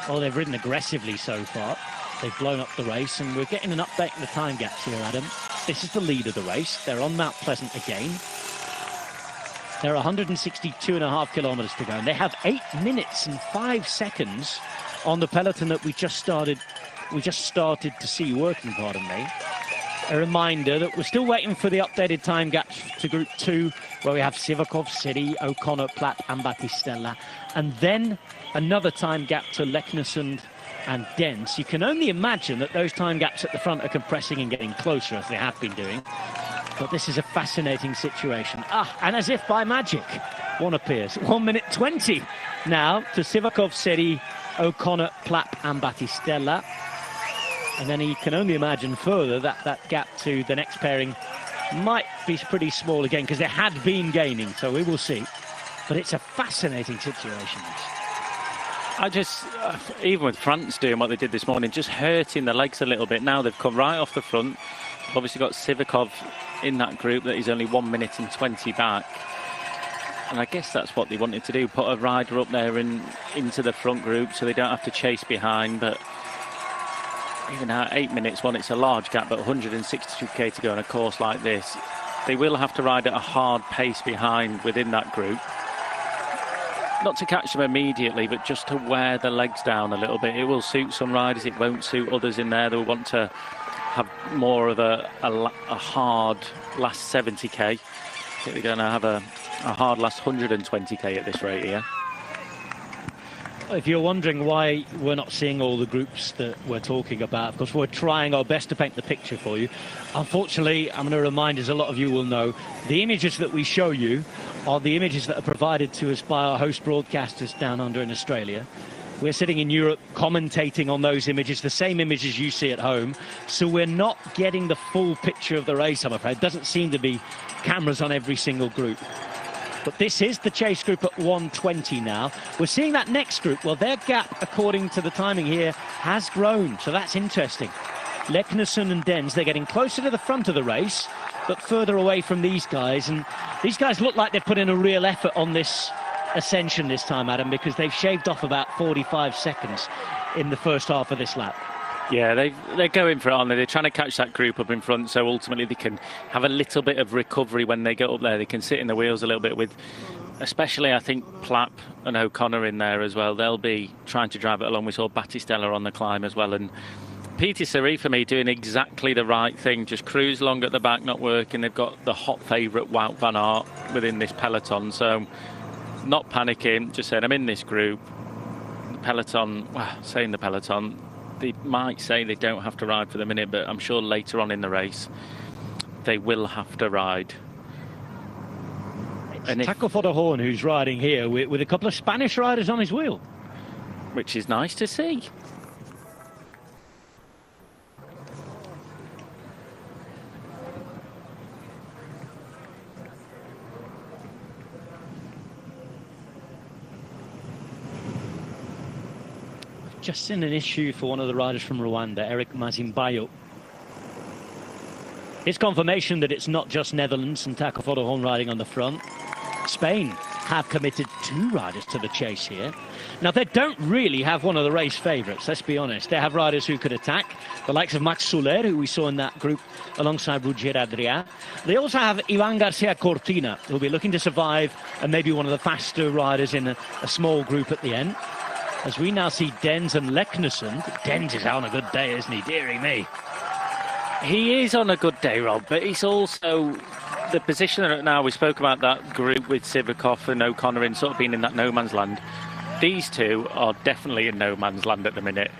Oh, they've ridden aggressively so far. They've blown up the race, and we're getting an update in the time gaps here, Adam. This is the lead of the race. They're on Mount Pleasant again. There are 162.5 kilometres to go, and they have 8 minutes and 5 seconds on the peloton that we just started to see working, pardon me. A reminder that we're still waiting for the updated time gaps to Group 2, where we have Sivakov, City, O'Connor, Platt and Battistella, and then another time gap to Leknesund and Dens. You can only imagine that those time gaps at the front are compressing and getting closer, as they have been doing. But this is a fascinating situation. And as if by magic, one appears. 1 minute 20 now to Sivakov, Seri, O'Connor, Platt and Battistella. And then he can only imagine further that that gap to the next pairing might be pretty small again, because they had been gaining, so we will see. But it's a fascinating situation. I just, even with France doing what they did this morning, just hurting the legs a little bit. Now they've come right off the front. Obviously got Sivakov in that group that is only 1 minute and 20 back. And I guess that's what they wanted to do, put a rider up there into the front group so they don't have to chase behind. But even at 8 minutes, it's a large gap, but 162k to go on a course like this. They will have to ride at a hard pace behind within that group. Not to catch them immediately, but just to wear the legs down a little bit. It will suit some riders, it won't suit others in there. They'll want to have more of a hard last 70k. I think they're going to have a hard last 120k at this rate here. If you're wondering why we're not seeing all the groups that we're talking about, of course, we're trying our best to paint the picture for you. Unfortunately, I'm going to remind, as a lot of you will know, the images that we show you are the images that are provided to us by our host broadcasters down under in Australia. We're sitting in Europe commentating on those images, the same images you see at home. So we're not getting the full picture of the race, I'm afraid. It doesn't seem to be cameras on every single group. But this is the chase group at 120 now. We're seeing that next group. Well, their gap, according to the timing here, has grown. So that's interesting. Leknesund and Dens, they're getting closer to the front of the race, but further away from these guys. And these guys look like they've put in a real effort on this ascension this time, Adam, because they've shaved off about 45 seconds in the first half of this lap. Yeah, they're going for it, aren't they? They're trying to catch that group up in front, so ultimately they can have a little bit of recovery when they get up there. They can sit in the wheels a little bit with, especially, I think, Plapp and O'Connor in there as well. They'll be trying to drive it along. We saw Battistella on the climb as well. And Peter Seri, for me, doing exactly the right thing. Just cruise along at the back, not working. They've got the hot favourite, Wout van Aert, within this peloton. So not panicking, just saying, I'm in this group. The peloton, saying the peloton, they might say they don't have to ride for the minute, but I'm sure later on in the race they will have to ride. It's Taco Fodderhorn who's riding here with a couple of Spanish riders on his wheel, which is nice to see. just seen an issue for one of the riders from Rwanda, Eric Mazimbayo. It's confirmation that it's not just Netherlands and Taco Fotterhorn riding on the front. Spain have committed 2 riders to the chase here. Now, they don't really have one of the race favourites, let's be honest. They have riders who could attack, the likes of Max Soler, who we saw in that group alongside Roger Adrià. They also have Ivan Garcia Cortina, who'll be looking to survive and maybe one of the faster riders in a small group at the end. As we now see Dens and Leknesund. Dens is on a good day, isn't he? Dearie me. He is on a good day, Rob, but he's also the position they're at now. We spoke about that group with Sivakov and O'Connor in sort of being in that no man's land. These two are definitely in no man's land at the minute.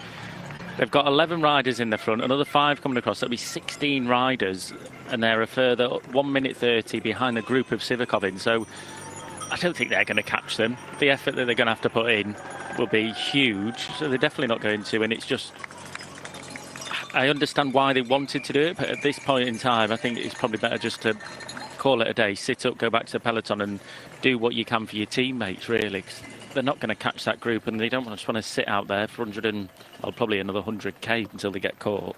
They've got 11 riders in the front, another 5 coming across. That'll be 16 riders, and they're a further 1 minute 30 behind the group of Sivakov in. So I don't think they're going to catch them. The effort that they're going to have to put in will be huge, so they're definitely not going to. And it's just, I understand why they wanted to do it, but at this point in time, I think it's probably better just to call it a day, sit up, go back to the peloton and do what you can for your teammates, really. 'Cause they're not going to catch that group, and they don't just want to sit out there for probably another 100k until they get caught.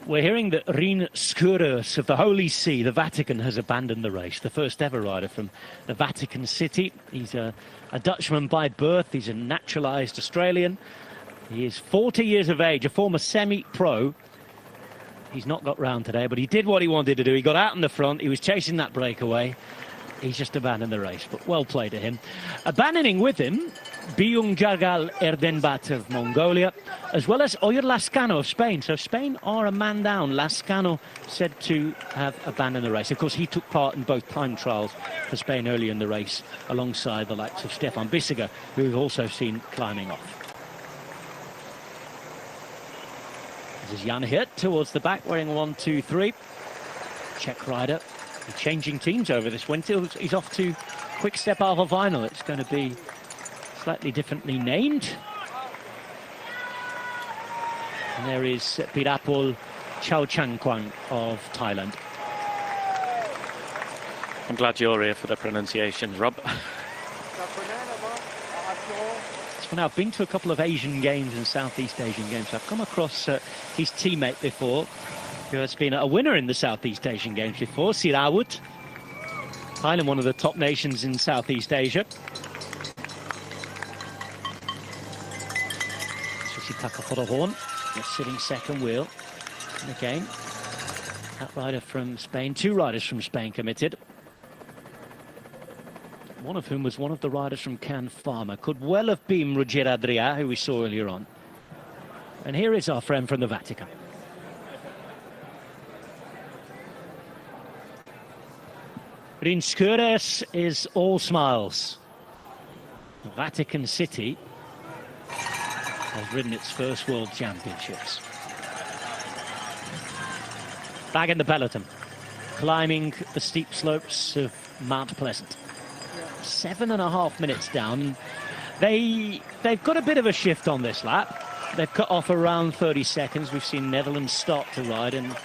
We're hearing that Rien Scourus of the Holy See, the Vatican, has abandoned the race. The first ever rider from the Vatican City. He's a Dutchman by birth. He's a naturalised Australian. He is 40 years of age, a former semi-pro. He's not got round today, but he did what he wanted to do. He got out in the front. He was chasing that breakaway. He's just abandoned the race, but well played to him. Abandoning with him, Byung Jagal Erdenbat of Mongolia, as well as Oyer Lascano of Spain. So Spain are a man down. Lascano said to have abandoned the race. Of course, he took part in both time trials for Spain early in the race, alongside the likes of Stefan Bissiger, who we've also seen climbing off. This is Jan Hirt towards the back, wearing 1, 2, 3. Czech rider. Changing teams over this winter. He's off to Quick Step Alpha Vinyl. It's going to be slightly differently named. And there is Pirapol Chauchanquan of Thailand. I'm glad you're here for the pronunciations, Rob. So now I've been to a couple of Asian games and Southeast Asian games. I've come across his teammate before, who has been a winner in the Southeast Asian Games before, Sirawut. Thailand, one of the top nations in Southeast Asia. Taka Fotterhorn, sitting second wheel. And again, that rider from Spain, 2 riders from Spain committed. One of whom was one of the riders from Can Pharma. Could well have been Roger Adrià, who we saw earlier on. And here is our friend from the Vatican. Rien Scourus is all smiles. Vatican City has ridden its first World Championships. Back in the peloton, climbing the steep slopes of Mount Pleasant. 7.5 minutes down. They've got a bit of a shift on this lap. They've cut off around 30 seconds. We've seen Netherlands start to ride, and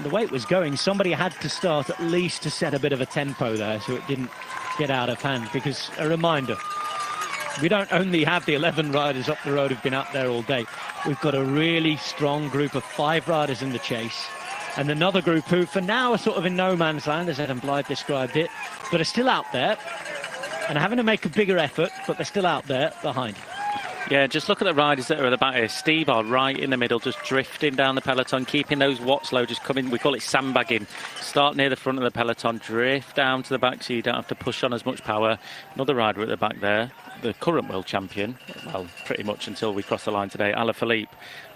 the way it was going, somebody had to start at least to set a bit of a tempo there so it didn't get out of hand. Because, a reminder, we don't only have the 11 riders up the road who've been out there all day. We've got a really strong group of 5 riders in the chase, and another group who, for now, are sort of in no man's land, as Adam Blythe described it, but are still out there and are having to make a bigger effort, but they're still out there behind. Yeah, just look at the riders that are at the back here. Steve are right in the middle, just drifting down the peloton, keeping those watts low, just coming, we call it sandbagging. Start near the front of the peloton, drift down to the back so you don't have to push on as much power. Another rider at the back there, the current world champion, well, pretty much until we cross the line today, Alaphilippe,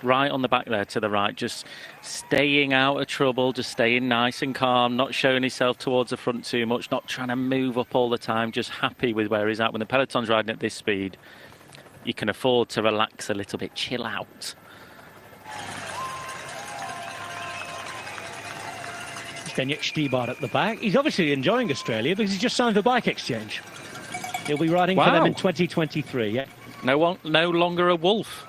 right on the back there to the right, just staying out of trouble, just staying nice and calm, not showing himself towards the front too much, not trying to move up all the time, just happy with where he's at. When the peloton's riding at this speed, you can afford to relax a little bit, chill out. Zdeněk Štýbar at the back. He's obviously enjoying Australia because he's just signed for Bike Exchange. He'll be riding for them in 2023, yeah. No longer a wolf.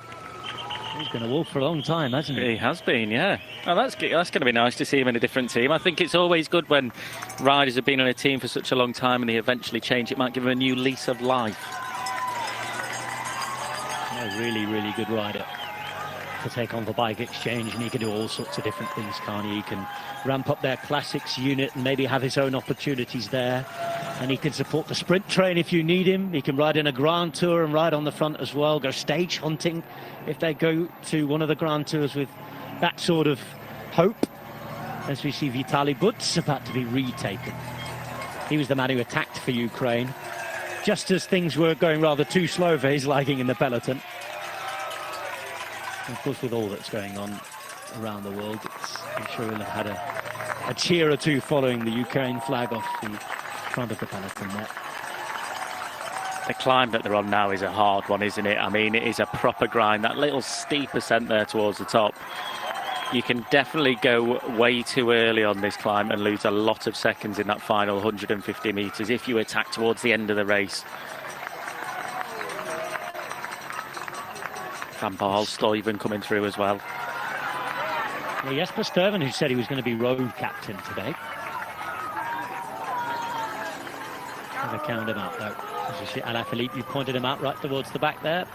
He's been a wolf for a long time, hasn't he? He has been, yeah. Oh, that's going to be nice to see him in a different team. I think it's always good when riders have been on a team for such a long time and they eventually change. It might give them a new lease of life. A really, really good rider to take on the bike exchange, and he can do all sorts of different things, can't he? He can ramp up their classics unit and maybe have his own opportunities there, and he can support the sprint train if you need him. He can ride in a Grand Tour and ride on the front as well, go stage hunting if they go to one of the Grand Tours with that sort of hope, as we see Vitaly Buts about to be retaken. He was the man who attacked for Ukraine just as things were going rather too slow for his liking in the peloton. Of course, with all that's going on around the world, I'm sure he'll have had a cheer or two following the Ukraine flag off the front of the peloton there. The climb that they're on now is a hard one, isn't it? I mean, it is a proper grind. That little steep ascent there towards the top. You can definitely go way too early on this climb and lose a lot of seconds in that final 150 metres if you attack towards the end of the race. Van Baal, Stuyven coming through as well. Well, Jesper Stuyven, who said he was going to be road captain today. Never counted him out, though. As you see, Alaphilippe, you pointed him out right towards the back there.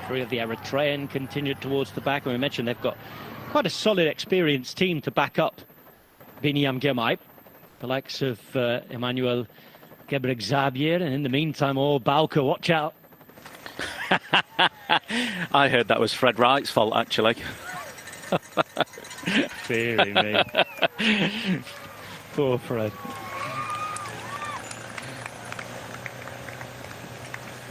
Three of the Eritrean continued towards the back. And we mentioned they've got quite a solid, experienced team to back up Biniam Girmay. The likes of Emmanuel Gebrexiabier. And in the meantime, Bauke, watch out. I heard that was Fred Wright's fault, actually. Deary me. Poor Fred.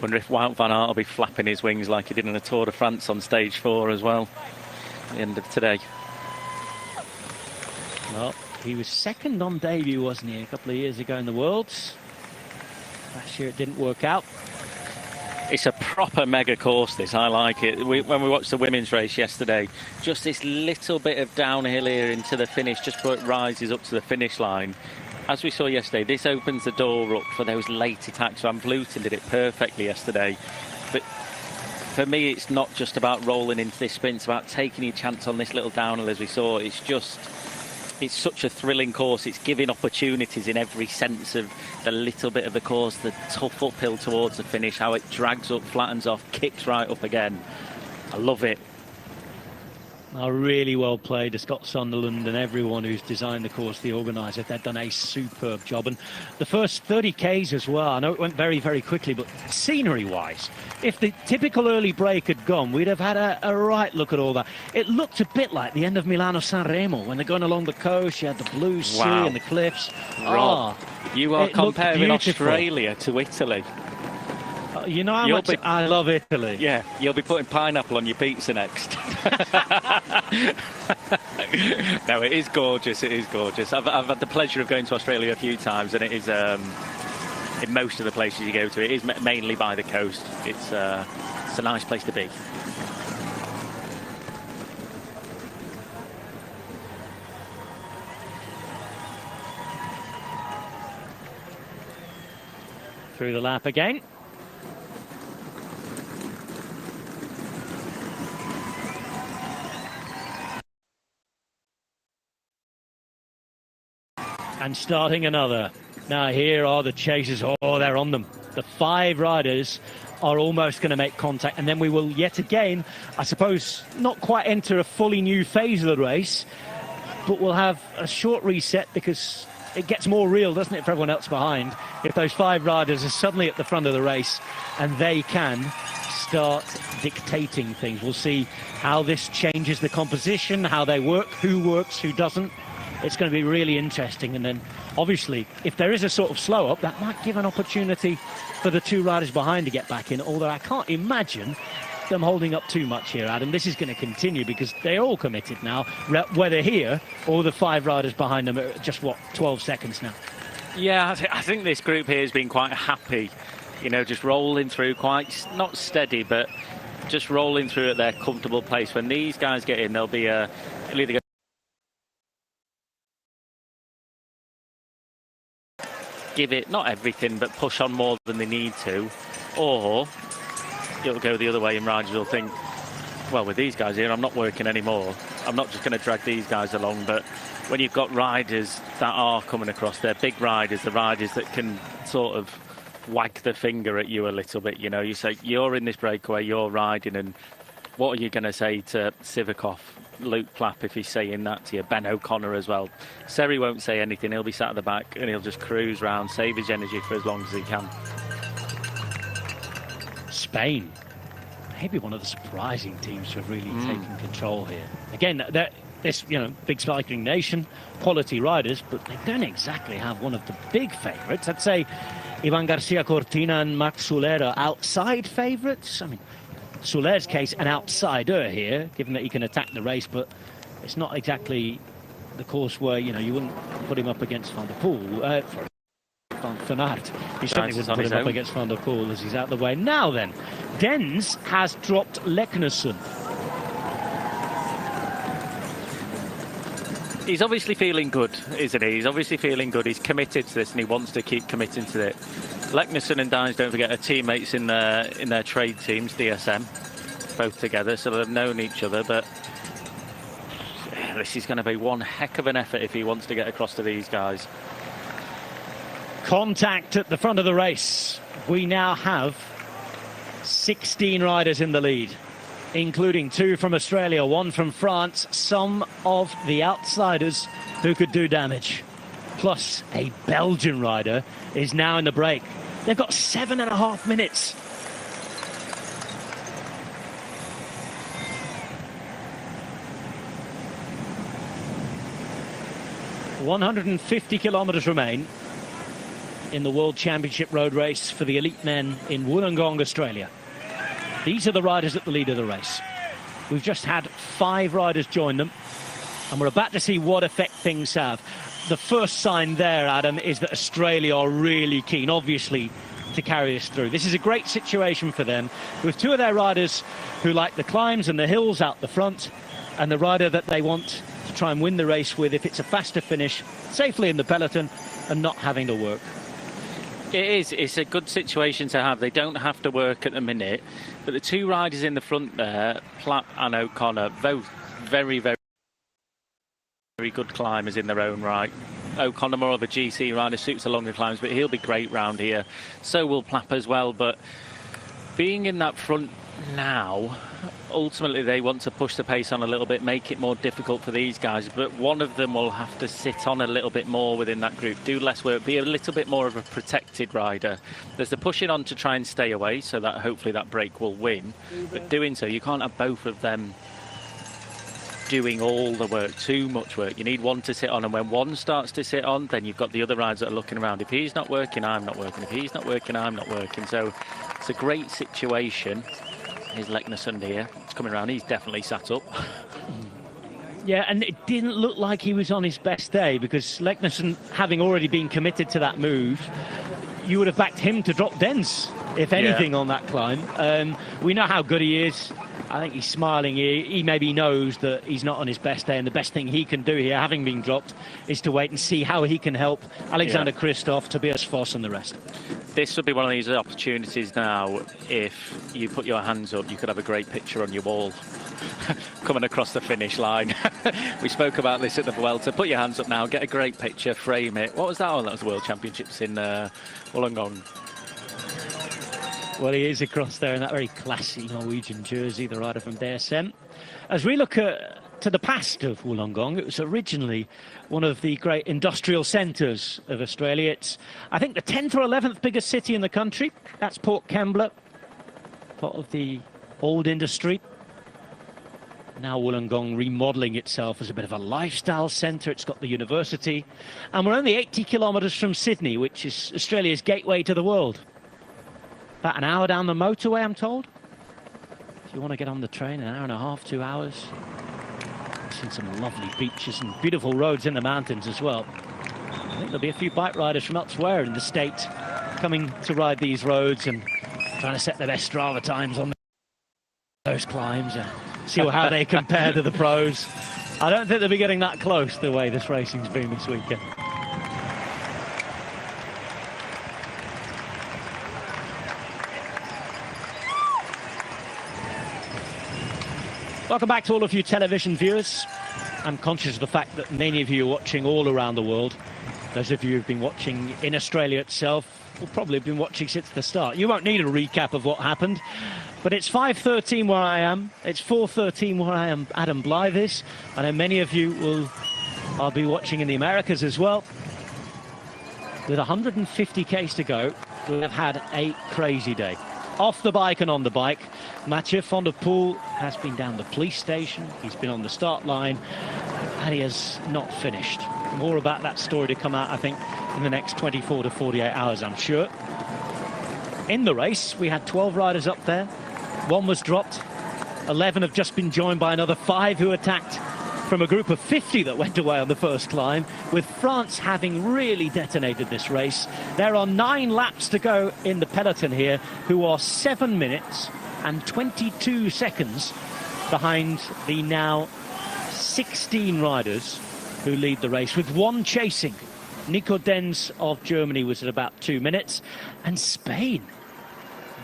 Wonder if Wout van Aert will be flapping his wings like he did in the Tour de France on stage 4 as well at the end of today. Well, he was second on debut, wasn't he, a couple of years ago in the Worlds. Last year it didn't work out. It's a proper mega course, this. I like it. When we watched the women's race yesterday, just this little bit of downhill here into the finish, just before it rises up to the finish line. As we saw yesterday, this opens the door up for those late attacks. Van Vleuten did it perfectly yesterday. But for me, it's not just about rolling into this sprint. It's about taking your chance on this little downhill, as we saw. It's such a thrilling course. It's giving opportunities in every sense of the little bit of the course, the tough uphill towards the finish, how it drags up, flattens off, kicks right up again. I love it. Oh, really well played to Scott Sunderland and everyone who's designed the course, the organiser. They've done a superb job. And the first 30 Ks as well, I know it went very, very quickly, but scenery-wise, if the typical early break had gone, we'd have had a right look at all that. It looked a bit like the end of Milano-San Remo, when they're going along the coast, you had the blue sea and the cliffs. Rob, you are comparing Australia to Italy. You know how much I love Italy. Yeah, you'll be putting pineapple on your pizza next. No, it is gorgeous. It is gorgeous. I've had the pleasure of going to Australia a few times, and it is in most of the places you go to. It is mainly by the coast. It's a nice place to be. Through the lap again. And starting another. Now here are the chasers. Oh, they're on them. The 5 riders are almost going to make contact, and then we will yet again, I suppose, not quite enter a fully new phase of the race, but we'll have a short reset because it gets more real, doesn't it, for everyone else behind, if those 5 riders are suddenly at the front of the race and they can start dictating things. We'll see how this changes the composition, how they work, who works, who doesn't. It's going to be really interesting. And then, obviously, if there is a sort of slow-up, that might give an opportunity for the 2 riders behind to get back in, although I can't imagine them holding up too much here, Adam. This is going to continue because they're all committed now, whether here or the 5 riders behind them are just, 12 seconds now. Yeah, I think this group here has been quite happy, you know, just rolling through, quite, not steady, but just rolling through at their comfortable pace. When these guys get in, they'll be it'll either go give it, not everything, but push on more than they need to, or it'll go the other way and riders will think, well, with these guys here, I'm not working anymore. I'm not just going to drag these guys along. But when you've got riders that are coming across, they're big riders, the riders that can sort of wag the finger at you a little bit. You know, you say, you're in this breakaway, you're riding, and what are you going to say to Sivakov, Luke Plapp, if he's saying that to you, Ben O'Connor as well? Seri won't say anything, he'll be sat at the back and he'll just cruise round, save his energy for as long as he can. Spain, maybe one of the surprising teams to have really taken control here. Again, this, you know, big cycling nation, quality riders, but they don't exactly have one of the big favourites. I'd say Ivan Garcia Cortina and Max Soler are outside favourites. I mean, Soler's case, an outsider here, given that he can attack the race, but it's not exactly the course where, you know, you wouldn't put him up against Van der Poel. Van Aert. He certainly wouldn't put him up against Van der Poel as he's out of the way. Now then, Dens has dropped Leknesson. He's obviously feeling good, isn't he? He's obviously feeling good. He's committed to this and he wants to keep committing to it. Leknesson and Dines, don't forget, are teammates in their trade teams, DSM, both together, so they've known each other. But this is going to be one heck of an effort if he wants to get across to these guys. Contact at the front of the race. We now have 16 riders in the lead, including 2 from Australia, 1 from France, some of the outsiders who could do damage. Plus, a Belgian rider is now in the break. They've got 7.5 minutes. $150 kilometres remain in the World Championship road race for the elite men in Wollongong, Australia. These are the riders at the lead of the race. We've just had 5 riders join them, and we're about to see what effect things have. The first sign there, Adam, is that Australia are really keen, obviously, to carry us through. This is a great situation for them, with 2 of their riders who like the climbs and the hills out the front, and the rider that they want to try and win the race with, if it's a faster finish, safely in the peloton and not having to work. It is. It's a good situation to have. They don't have to work at the minute, but the 2 riders in the front there, Plapp and O'Connor, both very, very good climbers in their own right. O'Connor more of a GC rider, suits the longer climbs, but he'll be great round here. So will Plapp as well, but being in that front now, ultimately they want to push the pace on a little bit, make it more difficult for these guys, but one of them will have to sit on a little bit more within that group, do less work, be a little bit more of a protected rider. There's the pushing on to try and stay away, so that hopefully that break will win, but doing so, you can't have both of them doing all the work, too much work. You need one to sit on, and when one starts to sit on, then you've got the other riders that are looking around. If he's not working, I'm not working. If he's not working, I'm not working. So it's a great situation. Here's Leknesson here. It's coming around. He's definitely sat up. Yeah, and it didn't look like he was on his best day, because Leknesson, having already been committed to that move, you would have backed him to drop Dens, if anything, on that climb. We know how good he is. I think he's smiling here. He maybe knows that he's not on his best day, and the best thing he can do here, having been dropped, is to wait and see how he can help Alexander Kristoff, Tobias Foss and the rest. This would be one of these opportunities now. If you put your hands up, you could have a great picture on your wall coming across the finish line. We spoke about this at the Vuelta. Put your hands up now, get a great picture, frame it. What was that on? That was the World Championships in Wollongong. Well, he is across there in that very classy Norwegian jersey, the rider from DSM. As we look to the past of Wollongong, it was originally one of the great industrial centres of Australia. It's, I think, the 10th or 11th biggest city in the country. That's Port Kembla, part of the old industry. Now Wollongong remodelling itself as a bit of a lifestyle centre. It's got the university. And we're only 80 kilometres from Sydney, which is Australia's gateway to the world. About an hour down the motorway, I'm told. If you want to get on the train, an hour and a half, 2 hours. I've seen some lovely beaches and beautiful roads in the mountains as well. I think there'll be a few bike riders from elsewhere in the state coming to ride these roads and trying to set their best Strava times on those climbs and see how they compare to the pros. I don't think they'll be getting that close the way this racing's been this weekend. Welcome back to all of you television viewers. I'm conscious of the fact that many of you are watching all around the world. Those of you who've been watching in Australia itself will probably have been watching since the start. You won't need a recap of what happened, but it's 5:13 where I am. It's 4:13 where I am. Adam Blythe is. I know many of you I'll be watching in the Americas as well. With 150 Ks to go, we have had a crazy day. Off the bike and on the bike. Mathieu van der Poel has been down the police station. He's been on the start line, and he has not finished. More about that story to come out, I think, in the next 24 to 48 hours, I'm sure. In the race, we had 12 riders up there. One was dropped. 11 have just been joined by another 5 who attacked from a group of 50 that went away on the first climb, with France having really detonated this race. There are 9 laps to go in the peloton here, who are 7 minutes and 22 seconds behind the now 16 riders who lead the race, with one chasing. Nico Denz of Germany was at about 2 minutes, and Spain,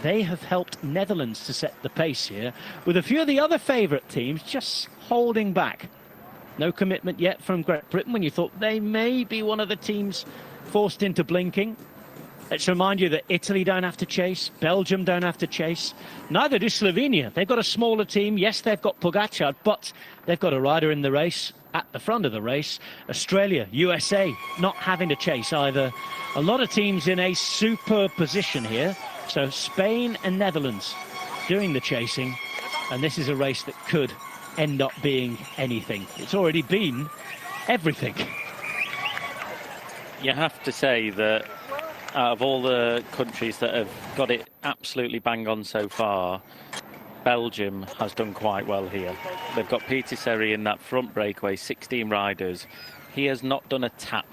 they have helped Netherlands to set the pace here, with a few of the other favourite teams just holding back. No commitment yet from Great Britain when you thought they may be one of the teams forced into blinking. Let's remind you that Italy don't have to chase, Belgium don't have to chase, neither does Slovenia. They've got a smaller team. Yes, they've got Pogačar, but they've got a rider in the race at the front of the race. Australia, USA, not having to chase either. A lot of teams in a superb position here. So Spain and Netherlands doing the chasing, and this is a race that could end up being anything. It's already been everything. You have to say that out of all the countries that have got it absolutely bang on so far, Belgium has done quite well here. They've got Peter Serry in that front breakaway, 16 riders. He has not done a tap.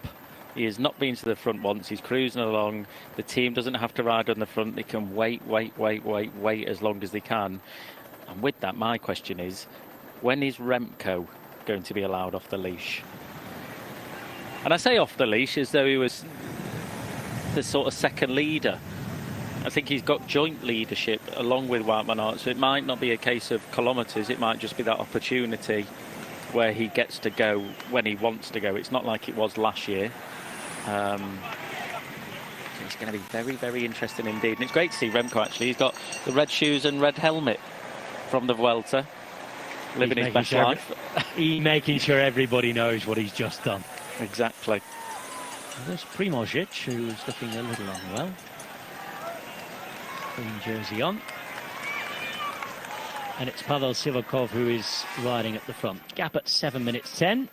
He has not been to the front once. He's cruising along. The team doesn't have to ride on the front. They can wait as long as they can. And with that, my question is, when is Remco going to be allowed off the leash? And I say off the leash as though he was the sort of second leader. I think he's got joint leadership along with Wout van Aert, so it might not be a case of kilometres. It might just be that opportunity where he gets to go when he wants to go. It's not like it was last year. It's going to be very, very interesting indeed. And it's great to see Remco, actually. He's got the red shoes and red helmet from the Vuelta, living his best life. He's making sure everybody knows what he's just done. Exactly. There's Primožić, who's looking a little unwell. Green jersey on. And it's Pavel Sivakov who is riding at the front. Gap at 7 minutes 10.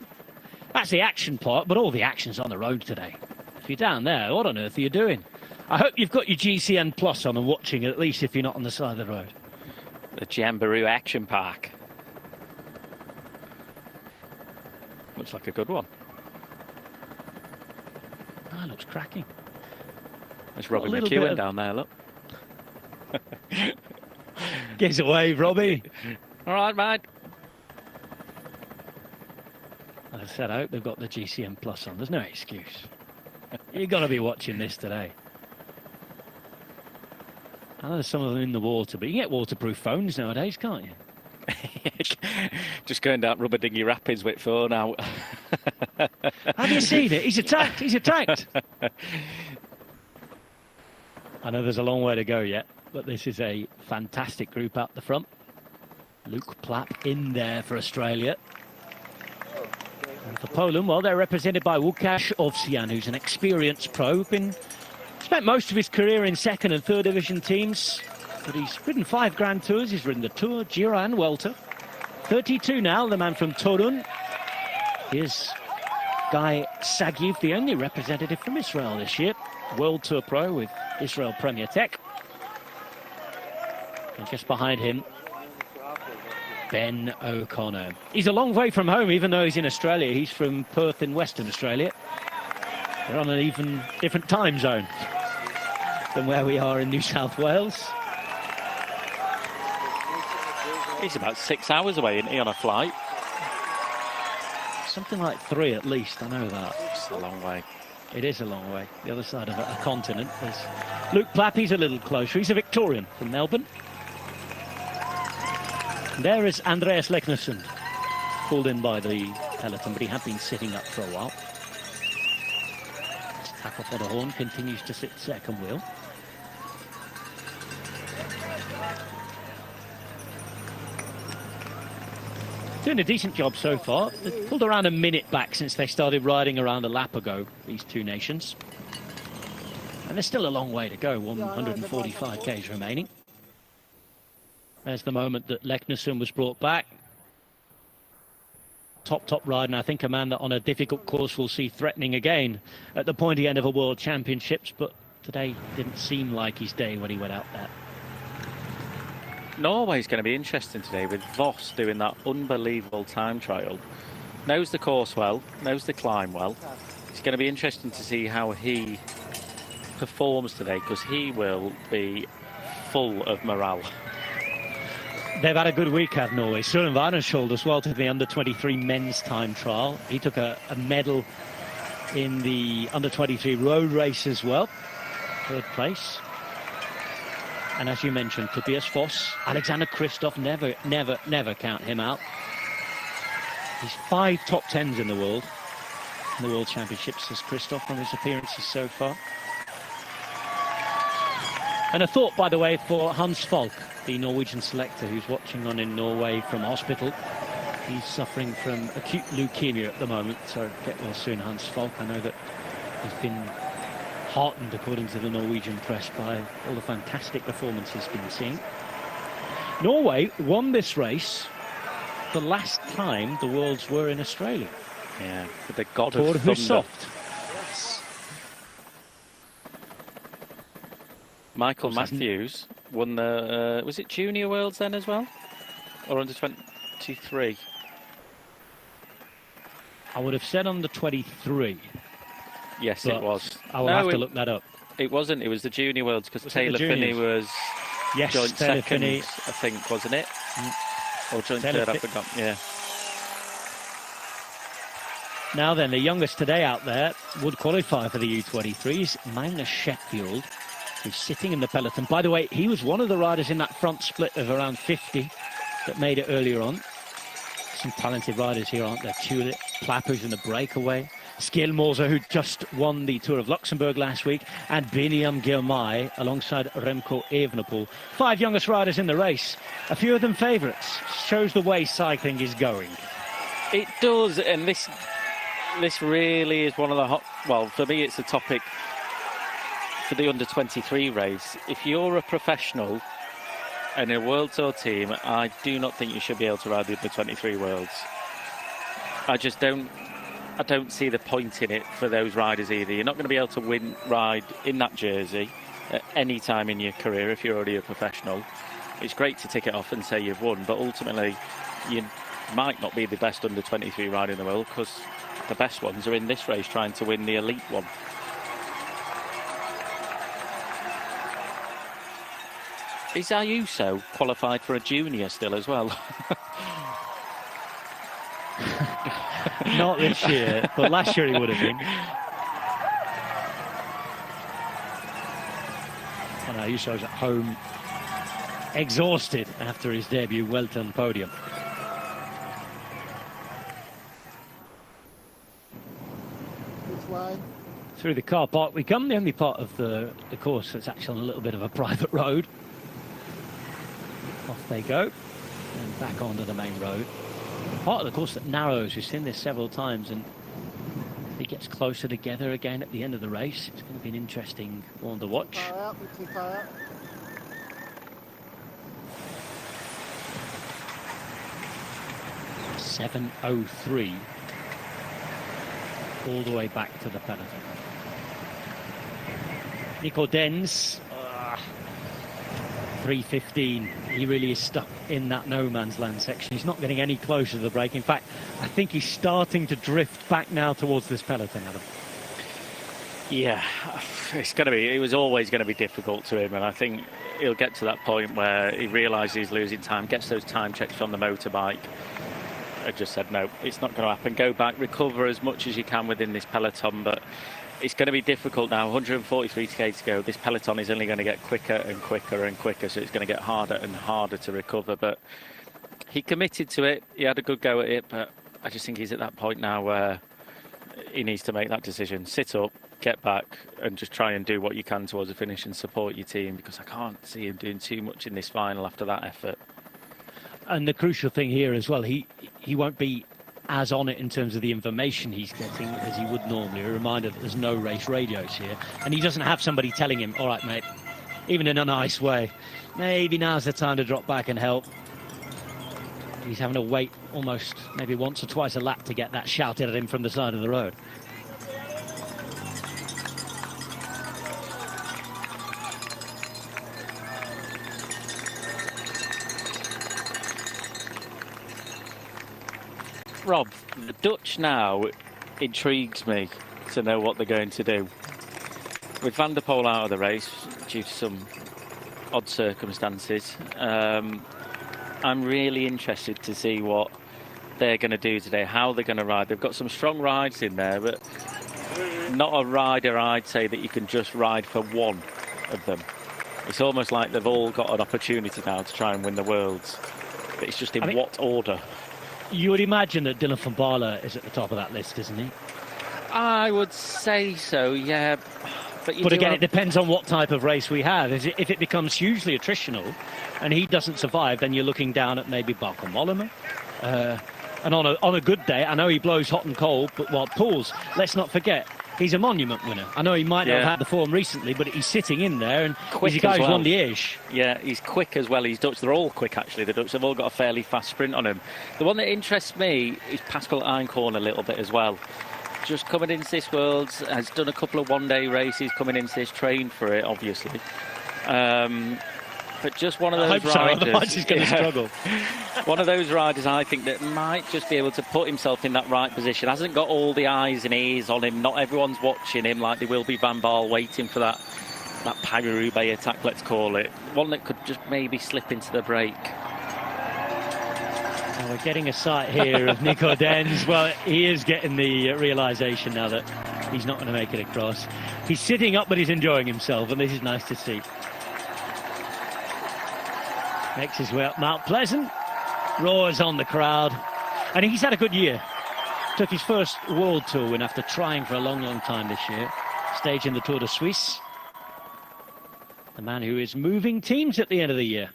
That's the action part, but all the action's on the road today. If you're down there, what on earth are you doing? I hope you've got your GCN Plus on and watching it, at least if you're not on the side of the road. The Jamboree Action Park. Looks like a good one. Ah, looks cracking. There's Robbie McEwen down there, look. Gives a wave, Robbie. All right, mate. As I said, I hope they've got the GCN Plus on. There's no excuse. You've got to be watching this today. I know there's some of them in the water, but you can get waterproof phones nowadays, can't you? Just going down Rubber Dinghy Rapids with phone out. Have you seen it? He's attacked. He's attacked. I know there's a long way to go yet, but this is a fantastic group out the front. Luke Plapp in there for Australia. And for Poland, well, they're represented by Łukasz Owsian, who's an experienced pro. Spent most of his career in second and third division teams, but he's ridden 5 Grand Tours. He's ridden the Tour, Giro and Vuelta. 32 now, the man from Torun. Here's Guy Sagiv, the only representative from Israel this year. World Tour pro with Israel Premier Tech. And just behind him, Ben O'Connor. He's a long way from home, even though he's in Australia. He's from Perth in Western Australia. They're on an even different time zone than where we are in New South Wales. He's about 6 hours away, isn't he, on a flight? Something like 3 at least, I know that. It's a long way. It is a long way. The other side of a continent. There's Luke Plapp, he's a little closer. He's a Victorian from Melbourne. There is Andreas Leknesund, pulled in by the peloton, but he had been sitting up for a while. Tackle for the Horn continues to sit second wheel. Doing a decent job so far. They've pulled around a minute back since they started riding around a lap ago, these two nations. And there's still a long way to go, 145 k's remaining. There's the moment that Leknesson was brought back. Top ride, and I think a man that on a difficult course we'll see threatening again at the pointy end of a World Championships, but today didn't seem like his day when he went out there. Norway's going to be interesting today with Voss doing that unbelievable time trial. Knows the course well, knows the climb well. It's going to be interesting to see how he performs today, because he will be full of morale. They've had a good week, have Norway. Søren Vardenskjold as well to the under-23 men's time trial. He took a medal in the under-23 road race as well. Third place. And as you mentioned, Tobias Voss, Alexander Kristoff, never count him out. He's 5 top 10s in the World Championships, as Kristoff, from his appearances so far. And a thought, by the way, for Hans Falk, the Norwegian selector who's watching on in Norway from hospital. He's suffering from acute leukemia at the moment, so get well soon, Hans Falk. I know that he's been heartened, according to the Norwegian press, by all the fantastic performance he's been seeing. Norway won this race the last time the Worlds were in Australia. Yeah, with the god Thor of thunder. Hushovd. Michael Matthews won the, was it Junior Worlds then as well? Or under 23? I would have said under 23. Yes, it was. I will have to look that up. It wasn't. It was the Junior Worlds, because Taylor Finney was joint Taylor second, Finney. I think, wasn't it? Or joint third, I forgot. Yeah. Now then, the youngest today out there would qualify for the U23s, Magnus Sheffield, who's sitting in the peloton. By the way, he was one of the riders in that front split of around 50 that made it earlier on. Some talented riders here, aren't there? Tulip, Plapp, who's in the breakaway. Skjelmose, who just won the Tour of Luxembourg last week, and Biniam Girmay alongside Remco Evenepoel. 5 youngest riders in the race, a few of them favourites. Shows the way cycling is going. It does, and this really is one of the hot, well, for me it's the topic for the under-23 race. If you're a professional and a World Tour team, I do not think you should be able to ride the under-23 Worlds. I don't see the point in it for those riders either. You're not going to be able to ride in that jersey at any time in your career if you're already a professional. It's great to tick it off and say you've won, but ultimately you might not be the best under-23 rider in the world, because the best ones are in this race trying to win the elite one. Is Ayuso qualified for a junior still as well? Not this year, but last year he would have been. And Ayuso's at home, exhausted after his debut Welton podium. Through the car park we come, the only part of the course that's actually on a little bit of a private road. Off they go, and back onto the main road. Part of the course that narrows, we've seen this several times, and it gets closer together again at the end of the race. It's going to be an interesting one to watch. 7:03 all the way back to the peloton. Nico Denz, 3:15. He really is stuck in that no man's land section. He's not getting any closer to the break. In fact, I think he's starting to drift back now towards this peloton, Adam. Yeah, it was always going to be difficult to him, and I think he'll get to that point where he realises he's losing time, gets those time checks on the motorbike. I just said, no, it's not going to happen. Go back, recover as much as you can within this peloton, but it's going to be difficult now. 143 km to go. This peloton is only going to get quicker and quicker and quicker, so it's going to get harder and harder to recover. But he committed to it. He had a good go at it, but I just think he's at that point now where he needs to make that decision. Sit up, get back and just try and do what you can towards the finish and support your team, because I can't see him doing too much in this final after that effort. And the crucial thing here as well, he won't be as on it in terms of the information he's getting as he would normally. A reminder that there's no race radios here, and he doesn't have somebody telling him, all right, mate, even in a nice way, maybe now's the time to drop back and help. He's having to wait almost maybe once or twice a lap to get that shouted at him from the side of the road. Rob, the Dutch now intrigues me to know what they're going to do. With Van der Poel out of the race due to some odd circumstances, I'm really interested to see what they're going to do today, how they're going to ride. They've got some strong rides in there, but not a rider, I'd say, that you can just ride for one of them. It's almost like they've all got an opportunity now to try and win the Worlds, but it's just in what order. You would imagine that Dylan van Baarle is at the top of that list, isn't he? I would say so, yeah. But again, it depends on what type of race we have. If it becomes hugely attritional and he doesn't survive, then you're looking down at maybe Bauke Mollema. And on a good day, I know he blows hot and cold, but Poels, let's not forget, he's a monument winner. I know he might not have had the form recently, but he's sitting in there, and he's a guy who's won Liège. Yeah, he's quick as well. He's Dutch. They're all quick, actually. The Dutch have all got a fairly fast sprint on him. The one that interests me is Pascal Einkorn a little bit as well. Just coming into this Worlds, has done a couple of one-day races, coming into this, trained for it, obviously. But just one of those riders. Otherwise he's going to struggle. One of those riders, I think, that might just be able to put himself in that right position. Hasn't got all the eyes and ears on him. Not everyone's watching him like they will be Van Baarle, waiting for that Paris-Roubaix attack, let's call it. One that could just maybe slip into the break. Well, we're getting a sight here of Nico Denz. Well, he is getting the realisation now that he's not going to make it across. He's sitting up, but he's enjoying himself, and this is nice to see. Makes his way up Mount Pleasant, roars on the crowd, and he's had a good year. Took his first World Tour win after trying for a long, long time this year. Stage in the Tour de Suisse. The man who is moving teams at the end of the year.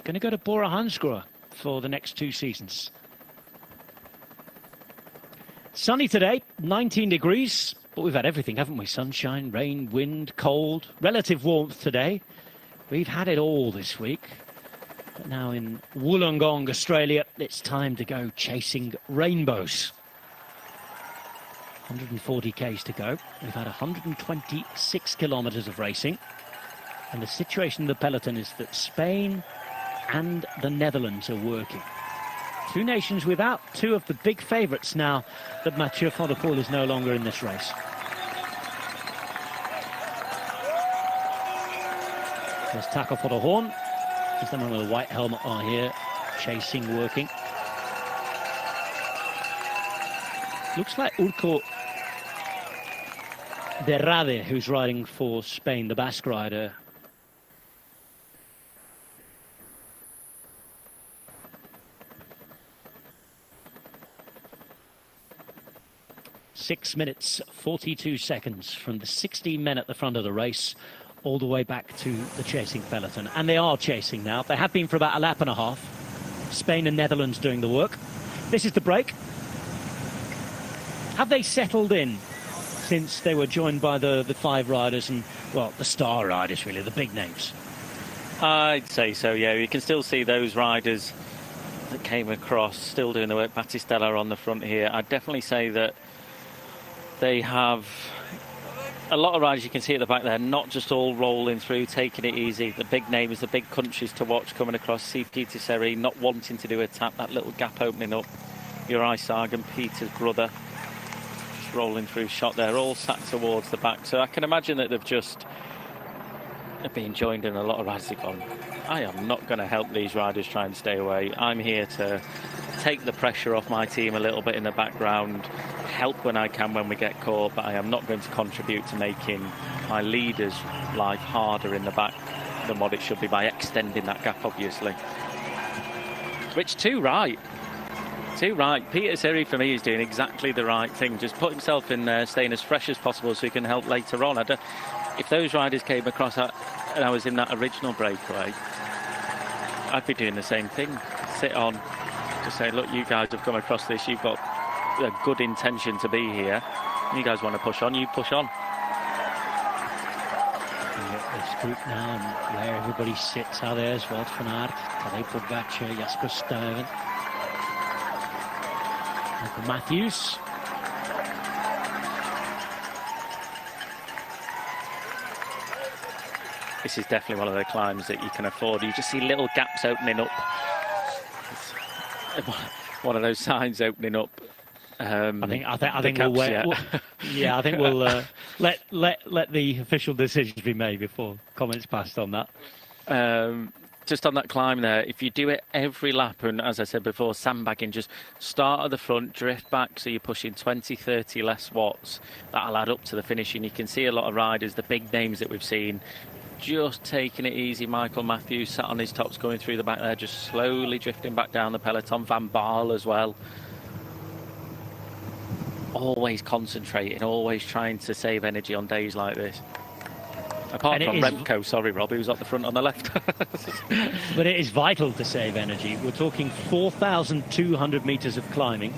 Going to go to Bora Hansgrohe for the next 2 seasons. Sunny today, 19 degrees, but we've had everything, haven't we? Sunshine, rain, wind, cold, relative warmth today. We've had it all this week. But now in Wollongong, Australia, it's time to go chasing rainbows. 140 k's to go. We've had 126 kilometres of racing. And the situation in the peloton is that Spain and the Netherlands are working. 2 nations without 2 of the big favourites now that Mathieu van der Poel is no longer in this race. There's Taco for the Horn. There's the man with a white helmet on here, chasing, working. Looks like Urko Derrade, who's riding for Spain, the Basque rider. Six minutes, 42 seconds from the 16 men at the front of the race all the way back to the chasing peloton. And they are chasing now. They have been for about a lap and a half. Spain and Netherlands doing the work. This is the break. Have they settled in since they were joined by the 5 riders and, well, the star riders, really, the big names? I'd say so, yeah. You can still see those riders that came across still doing the work. Battistella on the front here. I'd definitely say that they have a lot of riders you can see at the back there, not just all rolling through, taking it easy. The big names, the big countries to watch coming across. See Peter Seri not wanting to do a tap, that little gap opening up. Uri Sagan, Peter's brother, just rolling through shot there, all sat towards the back. So I can imagine that they've been joined in. A lot of riders have gone, I am not going to help these riders try and stay away. I'm here to take the pressure off my team a little bit in the background, help when I can when we get caught, but I am not going to contribute to making my leaders' life harder in the back than what it should be by extending that gap, obviously. Which too right. Too right. Peter Seri, for me, is doing exactly the right thing. Just put himself in there, staying as fresh as possible so he can help later on. If those riders came across and I was in that original breakaway, I'd be doing the same thing. Sit on, just say, look, you guys have come across this. You've got a good intention to be here. You guys want to push on, you push on. This group now, and where everybody sits, how there's Wout van Aert, Tadej Pogačar, Jasper Stuyven, Michael Matthews. This is definitely one of the climbs that you can afford. You just see little gaps opening up. It's one of those signs opening up. I think we'll wait. I think we'll let the official decisions be made before comments passed on that. Just on that climb there, if you do it every lap, and as I said before, sandbagging, just start at the front, drift back, so you're pushing 20, 30 less watts. That'll add up to the finish, and you can see a lot of riders, the big names that we've seen, just taking it easy. Michael Matthews sat on his tops going through the back there, just slowly drifting back down the peloton. Van Baarle as well. Always concentrating, always trying to save energy on days like this. Apart from Remco, sorry Rob, he was at the front on the left. But it is vital to save energy. We're talking 4,200 metres of climbing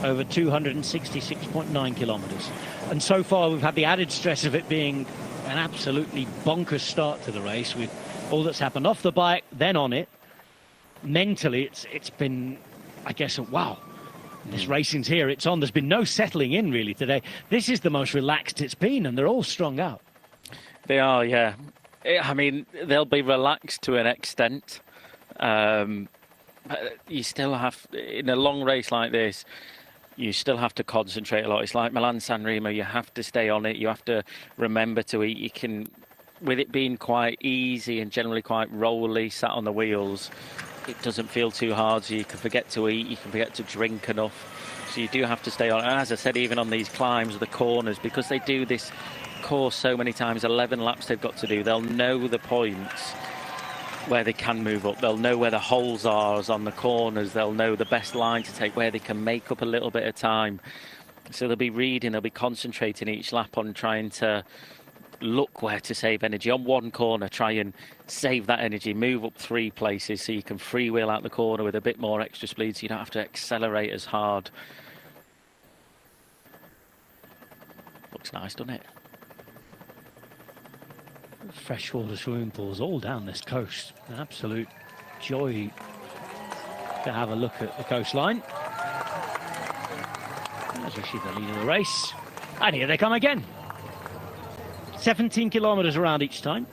over 266.9 kilometres. And so far we've had the added stress of it being an absolutely bonkers start to the race with all that's happened off the bike, then on it. Mentally, it's been, I guess, wow. This racing's here, it's on. There's been no settling in really today. This is the most relaxed it's been, and they're all strung out. They are, yeah. I mean, they'll be relaxed to an extent. You still have, in a long race like this, you still have to concentrate a lot. It's like Milan-San Remo, you have to stay on it. You have to remember to eat. You can, with it being quite easy and generally quite rolly, sat on the wheels, it doesn't feel too hard, so you can forget to eat, you can forget to drink enough. So you do have to stay on. And as I said, even on these climbs, the corners, because they do this course so many times, 11 laps they've got to do, they'll know the points where they can move up. They'll know where the holes are on the corners. They'll know the best line to take, where they can make up a little bit of time. So they'll be reading, they'll be concentrating each lap on trying to look where to save energy. On one corner, try and save that energy, move up 3 places so you can freewheel out the corner with a bit more extra speed so you don't have to accelerate as hard. Looks nice, doesn't it? Freshwater swimming pools all down this coast. An absolute joy to have a look at the coastline. As we see the lead of the race. And here they come again. 17 kilometres around each time.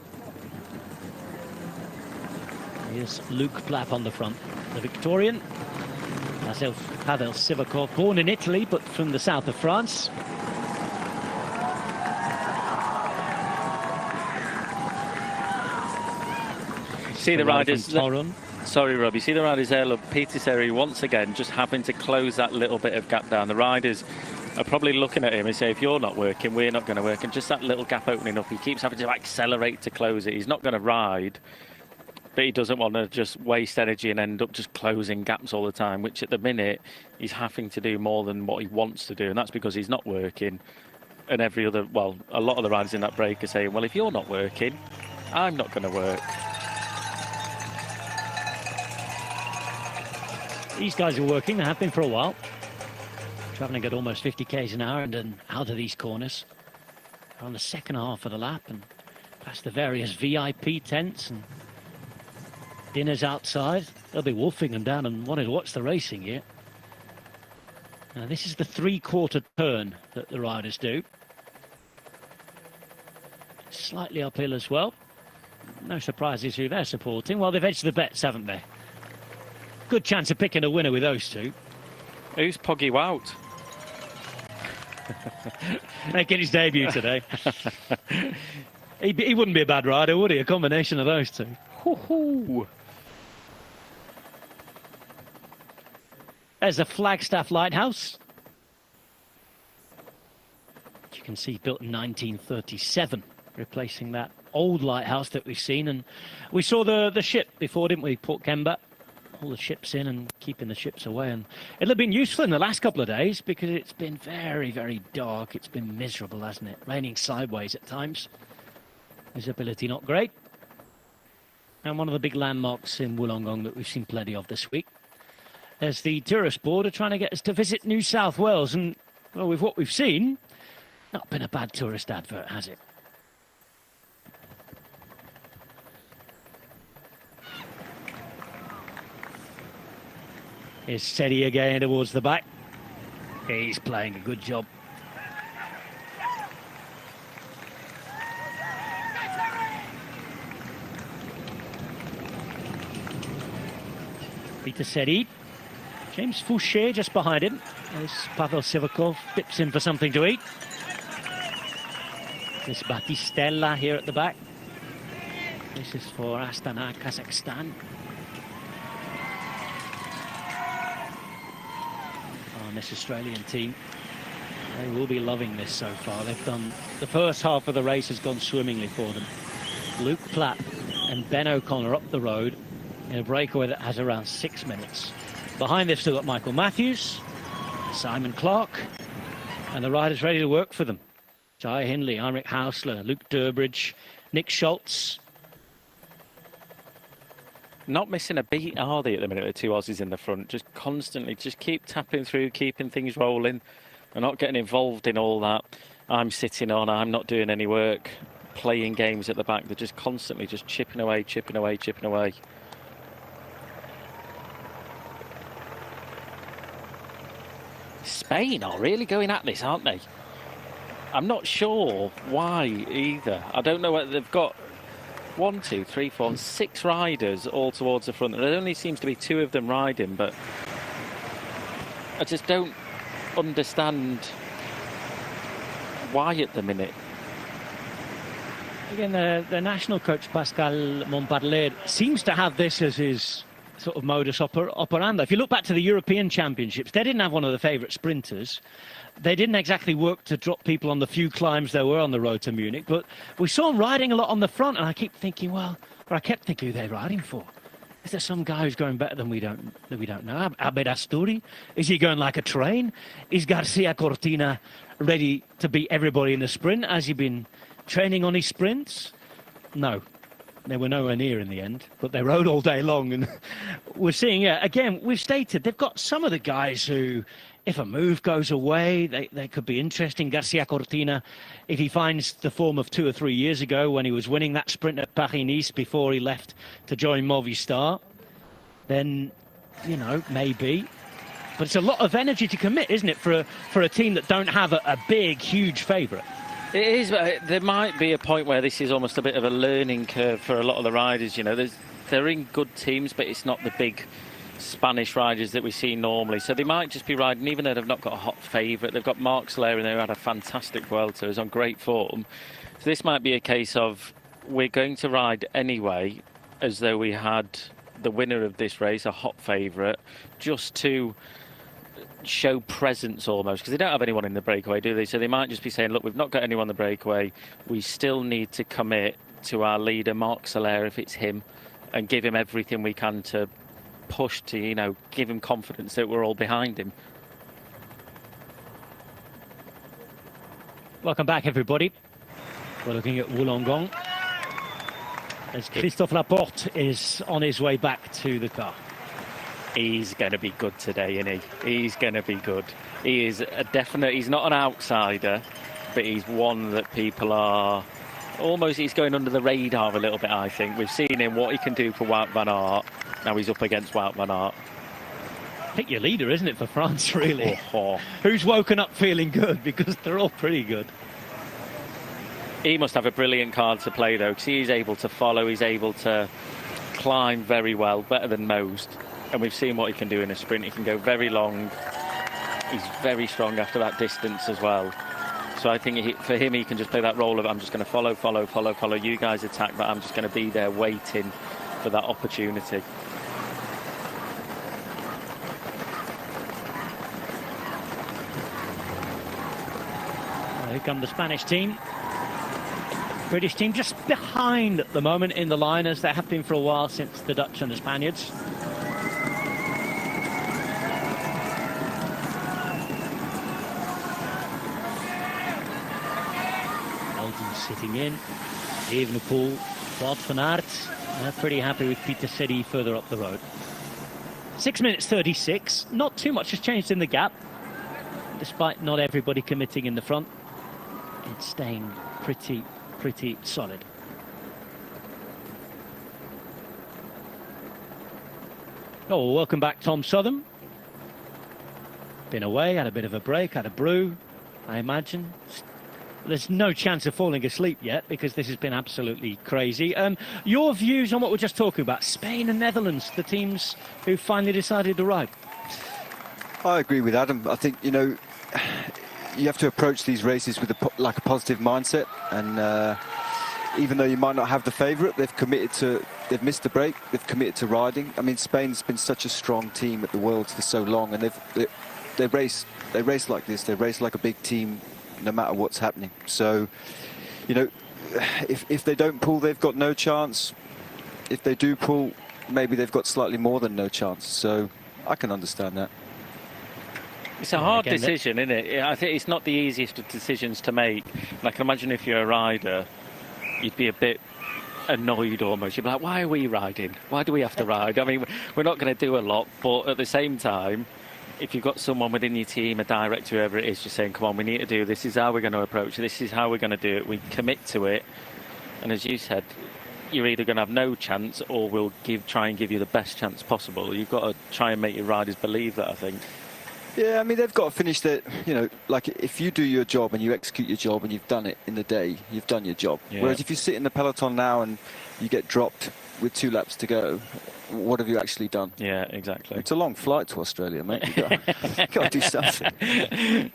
Here's Luke Plapp on the front, the Victorian. Pavel Sivakov, born in Italy, but from the south of France. See the riders. Sorry, Rob. You see the riders there. Look, Peter Seri once again just having to close that little bit of gap down. The riders are probably looking at him and say, if you're not working, we're not going to work. And just that little gap opening up, he keeps having to accelerate to close it. He's not going to ride, but he doesn't want to just waste energy and end up just closing gaps all the time, which at the minute he's having to do more than what he wants to do. And that's because he's not working. And every other, well, a lot of the riders in that break are saying, well, if you're not working, I'm not going to work. These guys are working, they have been for a while. Travelling at almost 50 k's an hour and then out of these corners. They're on the second half of the lap and past the various VIP tents and dinners outside. They'll be wolfing them down and wanting to watch the racing here. Now this is the 3/4 turn that the riders do. Slightly uphill as well. No surprises who they're supporting. Well, they've edged the bets, haven't they? Good chance of picking a winner with those two. Who's Poggy Wout? Making his debut today. he wouldn't be a bad rider, would he? A combination of those two. Hoo-hoo. There's a Flagstaff lighthouse. You can see built in 1937, replacing that old lighthouse that we've seen. And we saw the ship before, didn't we? Port Kemba. all the ships in and keeping the ships away. And it'll have been useful in the last couple of days because it's been very, very dark. It's been miserable, hasn't it? Raining sideways at times. Visibility not great. And one of the big landmarks in Wollongong that we've seen plenty of this week. As the tourist board are trying to get us to visit New South Wales. And, well, with what we've seen, not been a bad tourist advert, has it? Here's Seti again towards the back. He's playing a good job. Peter Seti. James Fouché just behind him. There's Pavel Sivakov, dips in for something to eat. There's Batistella here at the back. This is for Astana, Kazakhstan. This Australian team, they will be loving this so far. They've done, the first half of the race has gone swimmingly for them. Luke Platt and Ben O'Connor up the road in a breakaway that has around 6 minutes. Behind they've still got Michael Matthews, Simon Clark, and the riders ready to work for them. Jai Hindley, Heinrich Hausler, Luke Durbridge, Nick Schultz. Not missing a beat, are they, at the minute, the two Aussies in the front? Just constantly, just keep tapping through, keeping things rolling. They're not getting involved in all that. I'm sitting on, I'm not doing any work, playing games at the back. They're just constantly just chipping away, chipping away, chipping away. Spain are really going at this, aren't they? I'm not sure why either. I don't know whether they've got 1, 2, 3, 4, and 6 riders all towards the front. There only seems to be 2 of them riding, but I just don't understand why at the minute. Again, the national coach, Pascal Montparler, seems to have this as his sort of modus operandi. If you look back to the European Championships, they didn't have one of the favourite sprinters. They didn't exactly work to drop people on the few climbs there were on the road to Munich, but we saw them riding a lot on the front, and I kept thinking, well, or I kept thinking, who they're riding for? Is there some guy who's going better than we don't know? Abed Asturi? Is he going like a train? Is Garcia Cortina ready to beat everybody in the sprint? Has he been training on his sprints? No. They were nowhere near in the end, but they rode all day long, and we're seeing, yeah, again, we've stated they've got some of the guys who, if a move goes away, they could be interesting. Garcia Cortina, if he finds the form of 2 or 3 years ago when he was winning that sprint at Paris-Nice before he left to join Movistar, then, you know, maybe. But it's a lot of energy to commit, isn't it, for a team that don't have a big, huge favourite? It is, but there might be a point where this is almost a bit of a learning curve for a lot of the riders. You know, they're in good teams, but it's not the big Spanish riders that we see normally. So they might just be riding, even though they've not got a hot favourite. They've got Mark Slayer, who had a fantastic Vuelta, who's on great form. So this might be a case of we're going to ride anyway, as though we had the winner of this race, a hot favourite, just to show presence almost, because they don't have anyone in the breakaway, do they? So they might just be saying, look, we've not got anyone in the breakaway, we still need to commit to our leader, Mark Soler, if it's him, and give him everything we can to push to, you know, give him confidence that we're all behind him. Welcome back, everybody. We're looking at Wollongong as Christophe Laporte is on his way back to the car. He's going to be good today, isn't he? He's going to be good. He is a definite, he's not an outsider, but he's one that people are almost, he's going under the radar a little bit, I think. We've seen him, what he can do for Wout van Aert. Now he's up against Wout van Aert. Pick your leader, isn't it, for France, really? Who's woken up feeling good, because they're all pretty good. He must have a brilliant card to play, though, because he's able to follow, he's able to climb very well, better than most. And we've seen what he can do in a sprint. He can go very long. He's very strong after that distance as well. So I think for him, he can just play that role of, I'm just going to follow. You guys attack, but I'm just going to be there waiting for that opportunity. Here come the Spanish team. British team just behind at the moment in the line, as they have been for a while since the Dutch and the Spaniards. sitting in. Evenepoel, Wout van Aert. Pretty happy with Peter Seddy further up the road. 6 minutes 36. Not too much has changed in the gap, despite not everybody committing in the front. It's staying pretty solid. Oh, well, welcome back, Tom Southern. Been away, had a bit of a break, had a brew, I imagine. There's no chance of falling asleep yet because this has been absolutely crazy. Your views on what we're just talking about, Spain and Netherlands, the teams who finally decided to ride? I agree with Adam. I think, you know, you have to approach these races with a positive mindset, and even though you might not have the favourite, they've missed the break, they've committed to riding. I mean, Spain's been such a strong team at the Worlds for so long, and they race like this. They race like a big team, no matter what's happening. So, you know, if they don't pull, they've got no chance. If they do pull, maybe they've got slightly more than no chance. So I can understand that. It's a hard decision, isn't it? I think it's not the easiest of decisions to make. And I can imagine if you're a rider, you'd be a bit annoyed almost. You'd be like, why are we riding? Why do we have to ride? I mean, we're not going to do a lot, but at the same time, if you've got someone within your team, a director, whoever it is, just saying, come on, we need to do this, is how we're going to approach it, this is how we're going to do it, we commit to it. And as you said, you're either going to have no chance or we'll try and give you the best chance possible. You've got to try and make your riders believe that, I think. Yeah, I mean, they've got to finish their, you know, like if you do your job and you execute your job and you've done it in the day, you've done your job. Yeah. Whereas if you sit in the peloton now and you get dropped with 2 laps to go, what have you actually done? Yeah, exactly. It's a long flight to Australia, mate. You've got to do something.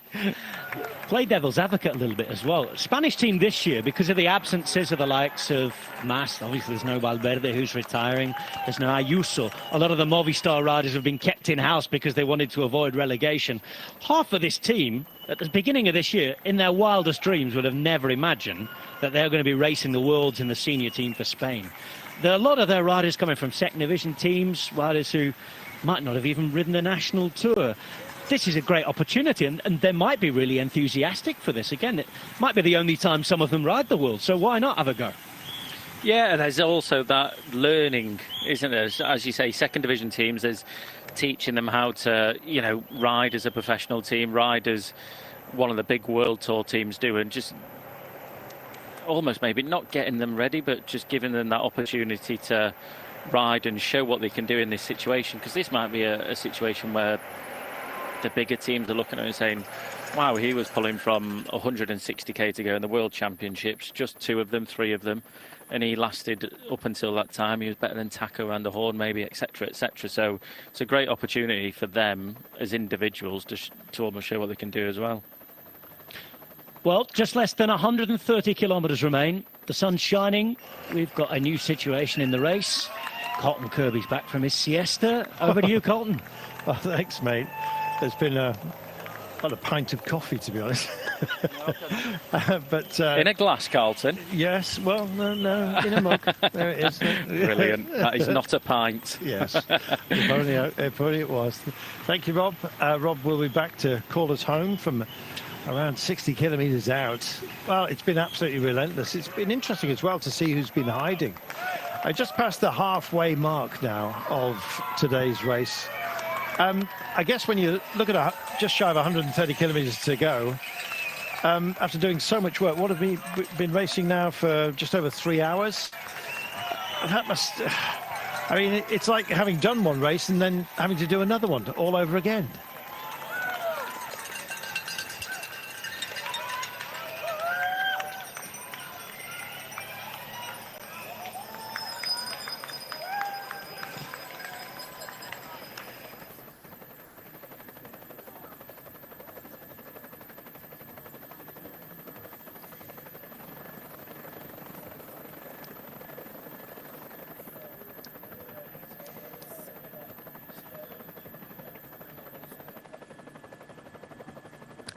Play devil's advocate a little bit as well. Spanish team this year, because of the absences of the likes of Mas, obviously there's no Valverde who's retiring, there's no Ayuso. A lot of the Movistar riders have been kept in-house because they wanted to avoid relegation. Half of this team, at the beginning of this year, in their wildest dreams, would have never imagined that they're going to be racing the Worlds in the senior team for Spain. There are a lot of their riders coming from second division teams, riders who might not have even ridden a national tour. This is a great opportunity, and they might be really enthusiastic for this. Again, it might be the only time some of them ride the World, so why not have a go? Yeah, and there's also that learning, isn't there? As you say, second division teams, there's teaching them how to, you know, ride as a professional team, ride as one of the big World Tour teams do, and just almost maybe not getting them ready, but just giving them that opportunity to ride and show what they can do in this situation, because this might be a situation where the bigger teams are looking at it and saying, wow, he was pulling from 160k to go in the World Championships, just 2 of them, 3 of them, and he lasted up until that time. He was better than Taco and the Horn, maybe, etc., etc. So it's a great opportunity for them as individuals to almost show what they can do as well. Well, just less than 130 kilometres remain. The sun's shining. We've got a new situation in the race. Colton Kirby's back from his siesta. Over to you, Colton. Oh, thanks, mate. There's been about a pint of coffee, to be honest. But in a glass, Carlton? Yes, well, no, in a mug. There it is. Brilliant. That is not a pint. Yes, if only it was. Thank you, Rob. Rob will be back to call us home from around 60 kilometres out. Well, it's been absolutely relentless. It's been interesting as well to see who's been hiding. I just passed the halfway mark now of today's race. I guess when you look at just shy of 130 kilometres to go, after doing so much work, what have we been racing now for just over 3 hours? That must, I mean, it's like having done one race and then having to do another one all over again.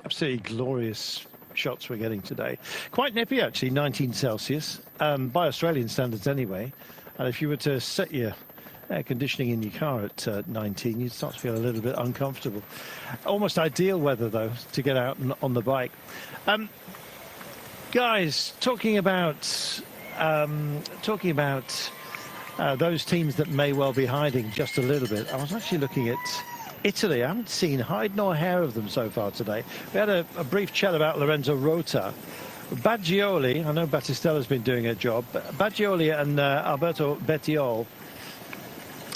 Absolutely glorious shots we're getting today. Quite nippy, actually, 19 Celsius, by Australian standards anyway. And if you were to set your air conditioning in your car at 19, you'd start to feel a little bit uncomfortable. Almost ideal weather, though, to get out on the bike. Guys, talking about those teams that may well be hiding just a little bit. I was actually looking at Italy. I haven't seen hide nor hair of them so far today. We had a brief chat about Lorenzo Rota. Baggioli, I know Battistella's been doing a job, but Baggioli and Alberto Bettiol,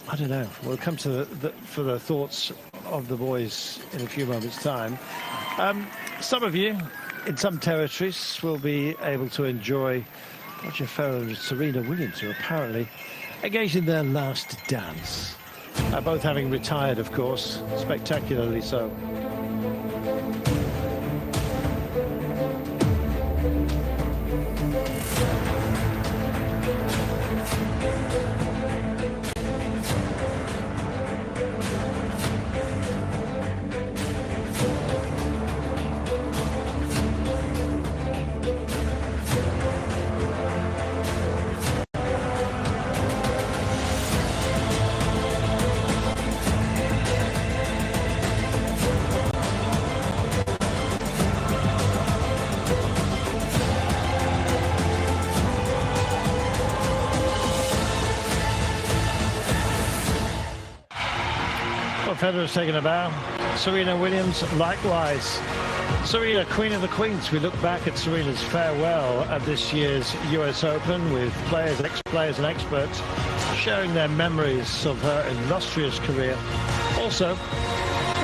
I don't know. We'll come to for the thoughts of the boys in a few moments' time. Some of you in some territories will be able to enjoy Roger Federer and Serena Williams, who are apparently engaged in their last dance. Both having retired, of course, spectacularly so. Federer's taken a bow. Serena Williams likewise. Serena, Queen of the Queens. We look back at Serena's farewell at this year's US Open with players, ex-players and experts sharing their memories of her illustrious career. Also,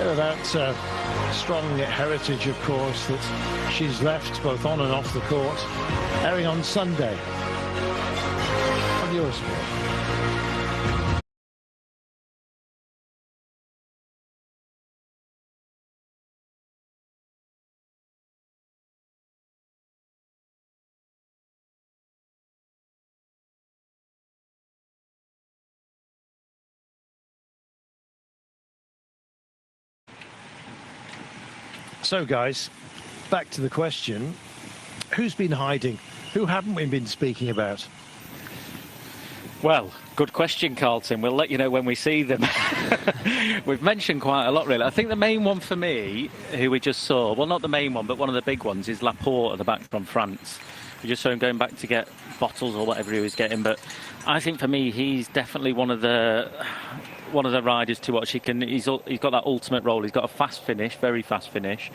about strong heritage, of course, that she's left both on and off the court, airing on Sunday on Eurosport. So, guys, back to the question. Who's been hiding? Who haven't we been speaking about? Well, good question, Carlton. We'll let you know when we see them. We've mentioned quite a lot, really. I think the main one for me, who we just saw, well, not the main one, but one of the big ones, is Laporte at the back from France. We just saw him going back to get bottles or whatever he was getting. But I think for me, he's definitely one of the riders to watch. He's got that ultimate role. He's got a fast finish, very fast finish,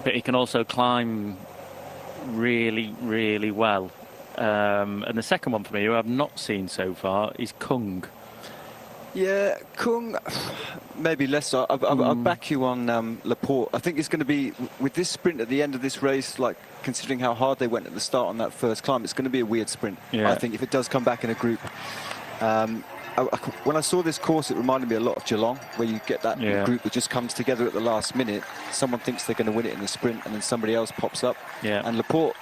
but he can also climb really, really well. And the second one for me, who I've not seen so far, is Kung. Yeah, Kung, maybe less. I'll back you on Laporte. I think it's going to be, with this sprint at the end of this race, like considering how hard they went at the start on that first climb, it's going to be a weird sprint. Yeah. I think if it does come back in a group. When I saw this course, it reminded me a lot of Geelong, where you get that group that just comes together at the last minute. Someone thinks they're going to win it in the sprint, and then somebody else pops up. Yeah. And Laporte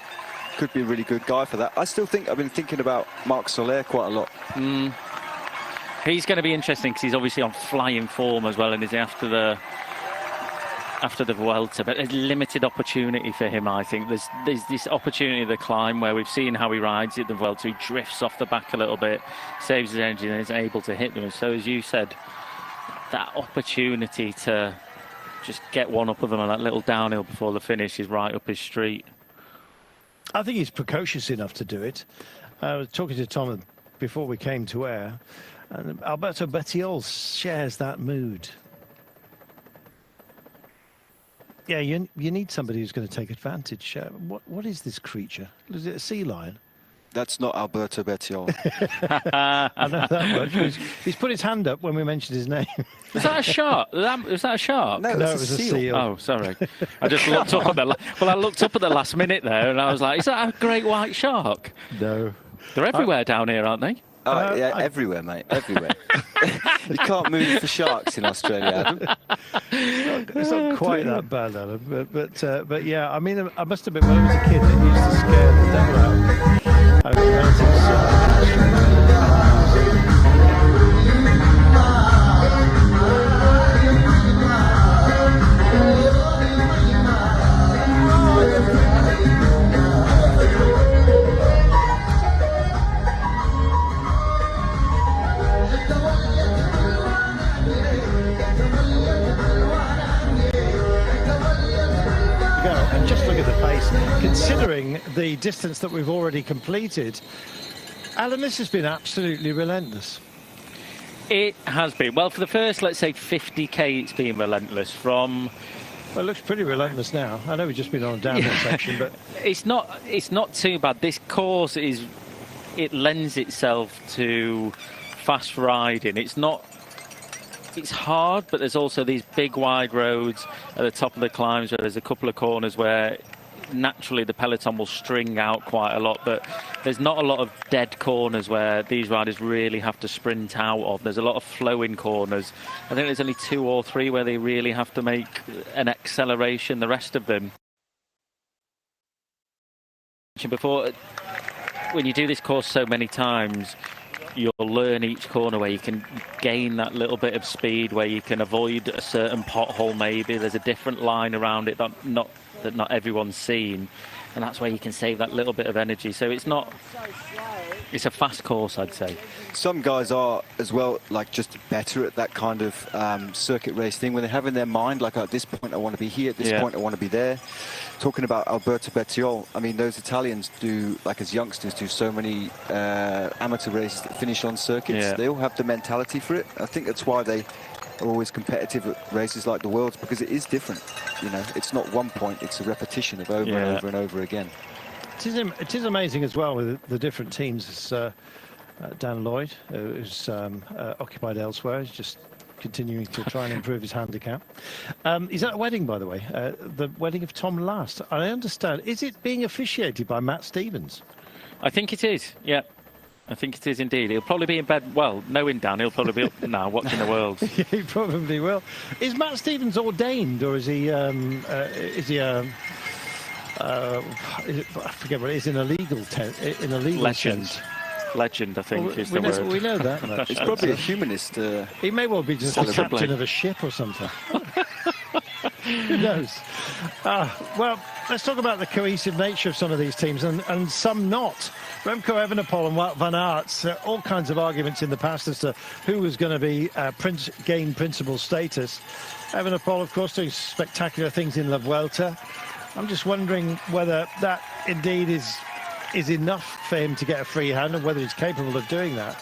could be a really good guy for that. I still think I've been thinking about Marc Soler quite a lot. He's going to be interesting because he's obviously on flying form as well, and is after the Vuelta, but there's limited opportunity for him. I think there's this opportunity of the climb where we've seen how he rides at the Vuelta. He drifts off the back a little bit, saves his energy, and is able to hit them. So as you said, that opportunity to just get one up of them on that little downhill before the finish is right up his street. I think he's precocious enough to do it. I was talking to Tom before we came to air, and Alberto Bettiol shares that mood. Yeah, you need somebody who's going to take advantage. What is this creature? Is it a sea lion? That's not Alberto Bettiol. I know that word. He's put his hand up when we mentioned his name. Was that a shark? Was that a shark? No, it was a seal. Oh, sorry. I just looked up at I looked up at the last minute there, and I was like, is that a great white shark? No. They're everywhere down here, aren't they? Oh, yeah, everywhere, mate, everywhere. You can't move for sharks in Australia, Adam. It's not quite that bad, Adam. But yeah, I mean, I must admit, when I was a kid, it used to scare the devil out of relatives. go. And just look at the pace, considering the distance that we've already completed. Alan, this has been absolutely relentless. It has been. Well, for the first, let's say, 50k, it's been relentless. From... Well, it looks pretty relentless now. I know we've just been on a downhill section, but... It's not too bad. This course it lends itself to fast riding. It's hard, but there's also these big wide roads at the top of the climbs where there's a couple of corners where naturally the peloton will string out quite a lot, but there's not a lot of dead corners where these riders really have to sprint out of. There's a lot of flowing corners. I think there's only 2 or 3 where they really have to make an acceleration. The rest of them, before, when you do this course so many times, you'll learn each corner where you can gain that little bit of speed, where you can avoid a certain pothole. Maybe there's a different line around it that not everyone's seen, and that's where you can save that little bit of energy. So it's a fast course, I'd say. Some guys are as well, like, just better at that kind of circuit race thing, when they have in their mind, like, at this point I want to be here, at this point I want to be there. Talking about Alberto Bettiol, I mean, those Italians do, like, as youngsters, do so many amateur races that finish on circuits. They all have the mentality for it. I think that's why they are always competitive at races like the Worlds, because it is different. You know, it's not one point, it's a repetition of over and over and over again. It is amazing as well with the different teams. It's, Dan Lloyd, who's occupied elsewhere, is just continuing to try and improve his handicap. He's at a wedding, by the way, the wedding of Tom Last. I understand. Is it being officiated by Matt Stevens? I think it is, yeah. I think it is indeed. He'll probably be in bed, well, knowing Dan, he'll probably be up now watching the Worlds. Yeah, he probably will. Is Matt Stevens ordained, or is he I forget what it is, in a legal legend. sense? Legend, I think, is the word. We know that. It's probably a humanist. He may well be just a captain of a ship or something. Who knows? Well, let's talk about the cohesive nature of some of these teams, and some not. Remco Evenepoel and Wout van Aert, all kinds of arguments in the past as to who was going to be gain principal status. Evenepoel, of course, doing spectacular things in La Vuelta. I'm just wondering whether that indeed is enough for him to get a free hand, and whether he's capable of doing that.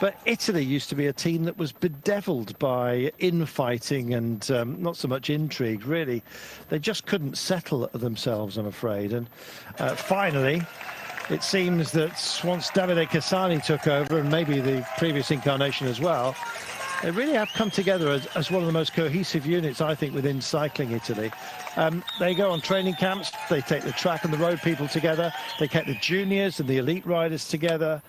But Italy used to be a team that was bedeviled by infighting and not so much intrigue, really. They just couldn't settle themselves, I'm afraid. And finally, it seems that once Davide Cassani took over, and maybe the previous incarnation as well, they really have come together as one of the most cohesive units, I think, within cycling Italy. They go on training camps, they take the track and the road people together, they take the juniors and the elite riders together.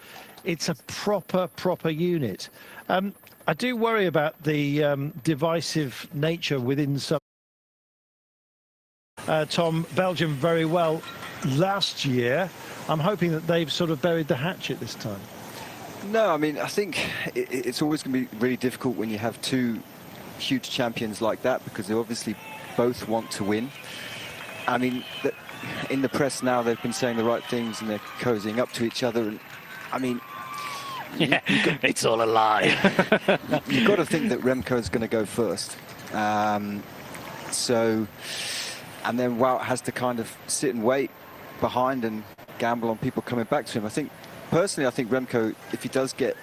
It's a proper unit. I do worry about the divisive nature within some. Tom, Belgium very well last year. I'm hoping that they've sort of buried the hatchet this time. No, I mean, I think it's always going to be really difficult when you have two huge champions like that, because they obviously both want to win. I mean, in the press now, they've been saying the right things and they're cozying up to each other. And I mean, it's all a lie. You've got to think that Remco is going to go first. And then Wout has to kind of sit and wait behind and gamble on people coming back to him. Personally, I think Remco, if he does get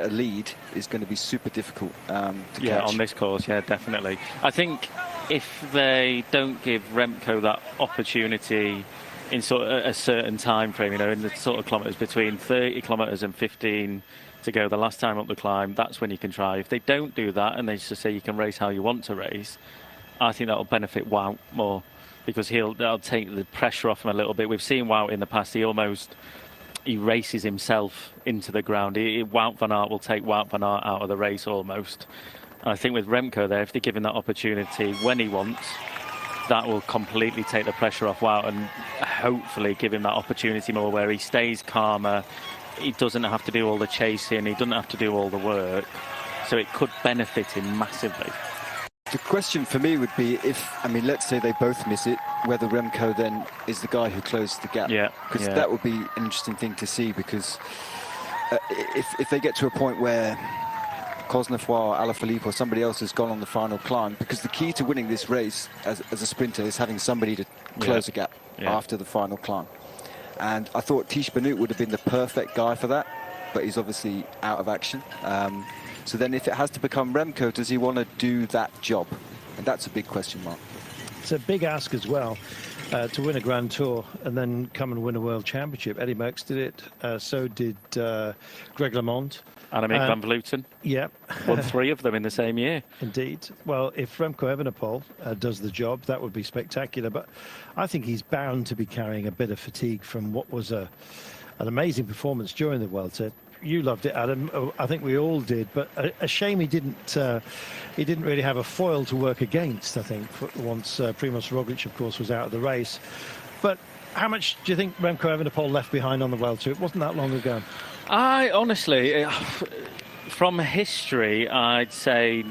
a lead, is going to be super difficult to catch. On this course, definitely. I think if they don't give Remco that opportunity in sort of a certain time frame, in the sort of kilometres between 30 kilometres and 15 to go the last time up the climb, that's when you can try. If they don't do that and they just say you can race how you want to race, I think that'll benefit Wout more, because that'll take the pressure off him a little bit. We've seen Wout in the past, he races himself into the ground. Wout van Aert will take Wout van Aert out of the race almost. And I think with Remco there, if they give him that opportunity when he wants, that will completely take the pressure off Wout and hopefully give him that opportunity more where he stays calmer. He doesn't have to do all the chasing, he doesn't have to do all the work. So it could benefit him massively. The question for me would be let's say they both miss it, whether Remco then is the guy who closes the gap. Because that would be an interesting thing to see, because if they get to a point where Cosnefroy or Alaphilippe or somebody else has gone on the final climb, because the key to winning this race as a sprinter is having somebody to close the gap after the final climb. And I thought Tish Benoot would have been the perfect guy for that, but he's obviously out of action. So then if it has to become Remco, does he want to do that job? And that's a big question mark. It's a big ask as well, to win a Grand Tour and then come and win a World Championship. Eddie Merckx did it, so did Greg LeMond. Annemiek van Vleuten. Yeah. Won 3 of them in the same year. Indeed. Well, if Remco Evenepoel does the job, that would be spectacular. But I think he's bound to be carrying a bit of fatigue from what was an amazing performance during the Vuelta. You loved it, Adam. I think we all did. But a shame he didn't really have a foil to work against, I think, once Primož Roglič, of course, was out of the race. But how much do you think Remco Evenepoel left behind on the Vuelta? It wasn't that long ago. I honestly, from history, I'd say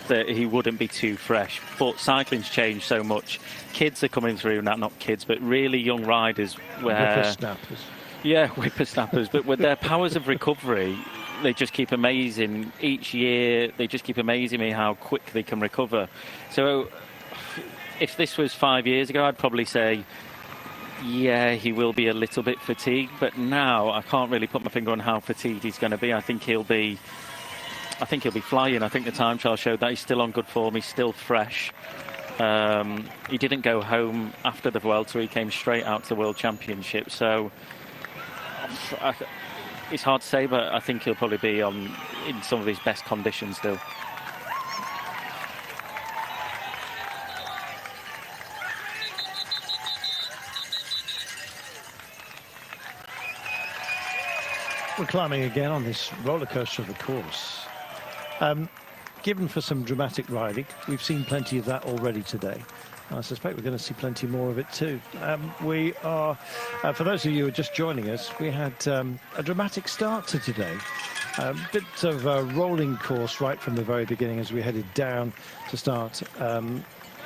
that he wouldn't be too fresh. But cycling's changed so much. Kids are coming through, not kids, but really young riders. Whippersnappers. Yeah, whippersnappers. But with their powers of recovery, they just keep amazing. Each year, they just keep amazing me how quick they can recover. So if this was 5 years ago, I'd probably say, yeah, he will be a little bit fatigued, but now I can't really put my finger on how fatigued he's going to be. I think he'll be flying. I think the time trial showed that he's still on good form. He's still fresh. He didn't go home after the Vuelta. He came straight out to the World Championship. So it's hard to say, but I think he'll probably be in some of his best conditions still. We're climbing again on this roller coaster of the course. Given for some dramatic riding, we've seen plenty of that already today. I suspect we're going to see plenty more of it too. We are, for those of you who are just joining us, we had a dramatic start to today. A bit of a rolling course right from the very beginning as we headed down to start.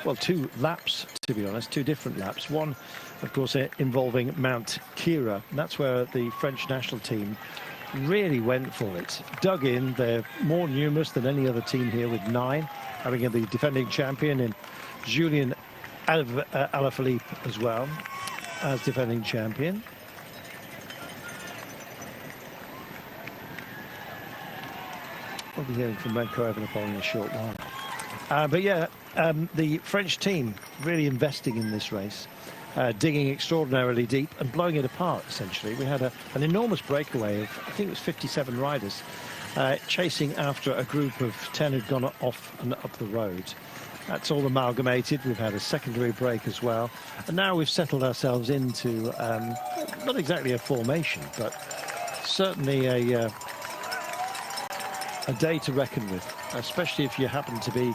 Well, 2 laps, to be honest, 2 different laps. One, of course, involving Mount Kira. That's where the French national team really went for it. Dug in. They're more numerous than any other team here with 9, having the defending champion in Julien Alaphilippe as well as defending champion. We'll be hearing from Remco Evenepoel in a short while. But yeah, the French team really investing in this race, digging extraordinarily deep and blowing it apart, essentially. We had an enormous breakaway of, I think it was 57 riders, chasing after a group of 10 who'd gone off and up the road. That's all amalgamated. We've had a secondary break as well. And now we've settled ourselves into, not exactly a formation, but certainly a day to reckon with, especially if you happen to be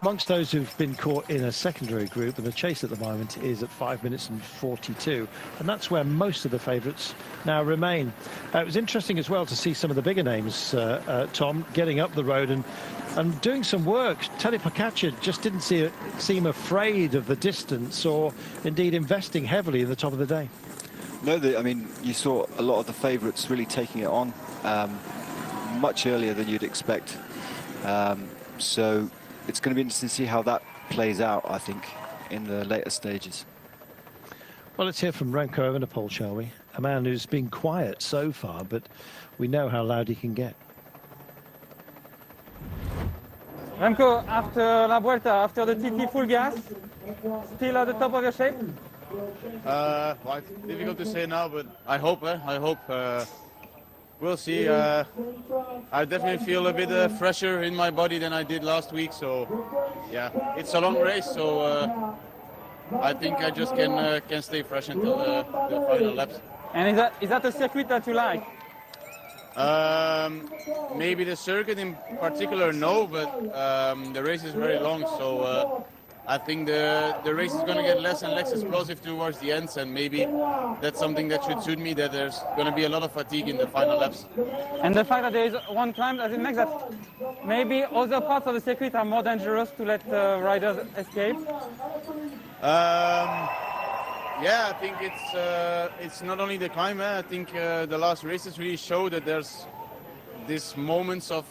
amongst those who've been caught in a secondary group. And the chase at the moment is at 5 minutes and 42. And that's where most of the favourites now remain. It was interesting as well to see some of the bigger names, Tom, getting up the road and doing some work. Tadej Pogačar just didn't seem afraid of the distance, or indeed investing heavily in the top of the day. No, I mean, you saw a lot of the favourites really taking it on much earlier than you'd expect. So it's going to be interesting to see how that plays out, I think, in the later stages. Well, let's hear from Remco Evenepoel, shall we? A man who's been quiet so far, but we know how loud he can get. Remco, after La Vuelta, after the TT full gas, still at the top of your shape? Well, it's difficult to say now, but I hope. We'll see. I definitely feel a bit fresher in my body than I did last week. So, yeah, it's a long race. So I think I just can stay fresh until the final laps. And is that a circuit that you like? Maybe the circuit in particular, no, but the race is very long. So I think the race is going to get less and less explosive towards the ends, and maybe that's something that should suit me, that there's going to be a lot of fatigue in the final laps. And the fact that there is one climb, does it make that maybe other parts of the circuit are more dangerous to let riders escape? Yeah, I think it's not only the climb. I think the last races really show that there's these moments of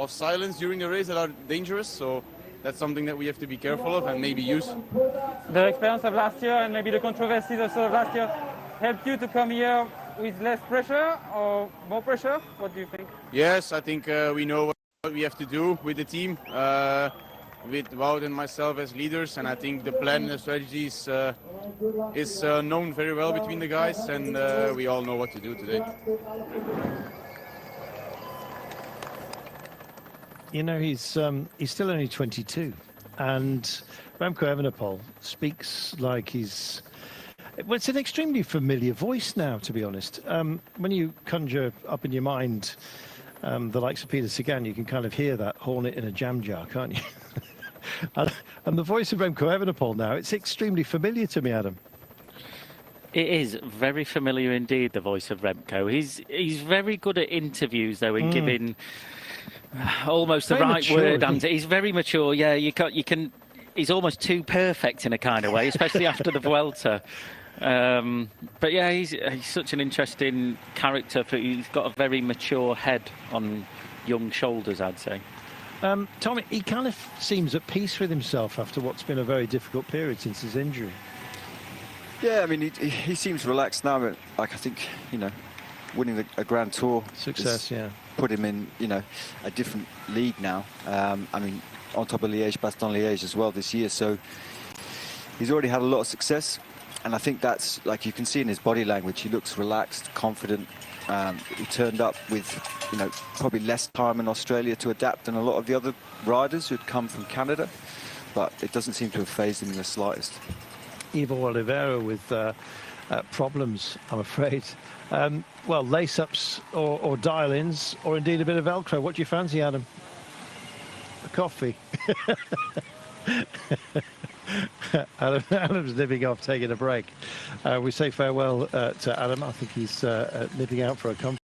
silence during the race that are dangerous. So that's something that we have to be careful of and maybe use. The experience of last year and maybe the controversies also of last year helped you to come here with less pressure or more pressure? What do you think? Yes, I think we know what we have to do with the team, with Wout and myself as leaders, and I think the plan and the strategy is known very well between the guys, and we all know what to do today. You know, he's still only 22, and Remco Evenepoel speaks like he's... Well, it's an extremely familiar voice now, to be honest. When you conjure up in your mind the likes of Peter Sagan, you can kind of hear that hornet in a jam jar, can't you? and the voice of Remco Evenepoel now, it's extremely familiar to me, Adam. It is very familiar indeed, the voice of Remco. He's very good at interviews, though, in giving almost the Very right mature, word. isn't And he? he's very mature. Yeah, you can. He's almost too perfect in a kind of way, especially after the Vuelta. But yeah, he's such an interesting character. He's got a very mature head on young shoulders, I'd say. Tommy, he kind of seems at peace with himself after what's been a very difficult period since his injury. Yeah, I mean, he seems relaxed now. But, like, I think, you know, winning a Grand Tour Success, yeah. put him in, you know, a different league now. I mean, on top of Liège-Bastogne-Liège as well this year. So he's already had a lot of success. And I think that's, like, you can see in his body language, he looks relaxed, confident. He turned up with, you know, probably less time in Australia to adapt than a lot of the other riders who'd come from Canada. But it doesn't seem to have fazed him in the slightest. Ivo Oliveira with problems, I'm afraid. Well, lace-ups or dial-ins, or indeed a bit of Velcro. What do you fancy, Adam? A coffee. Adam's nipping off, taking a break. We say farewell to Adam. I think he's nipping out for a conference.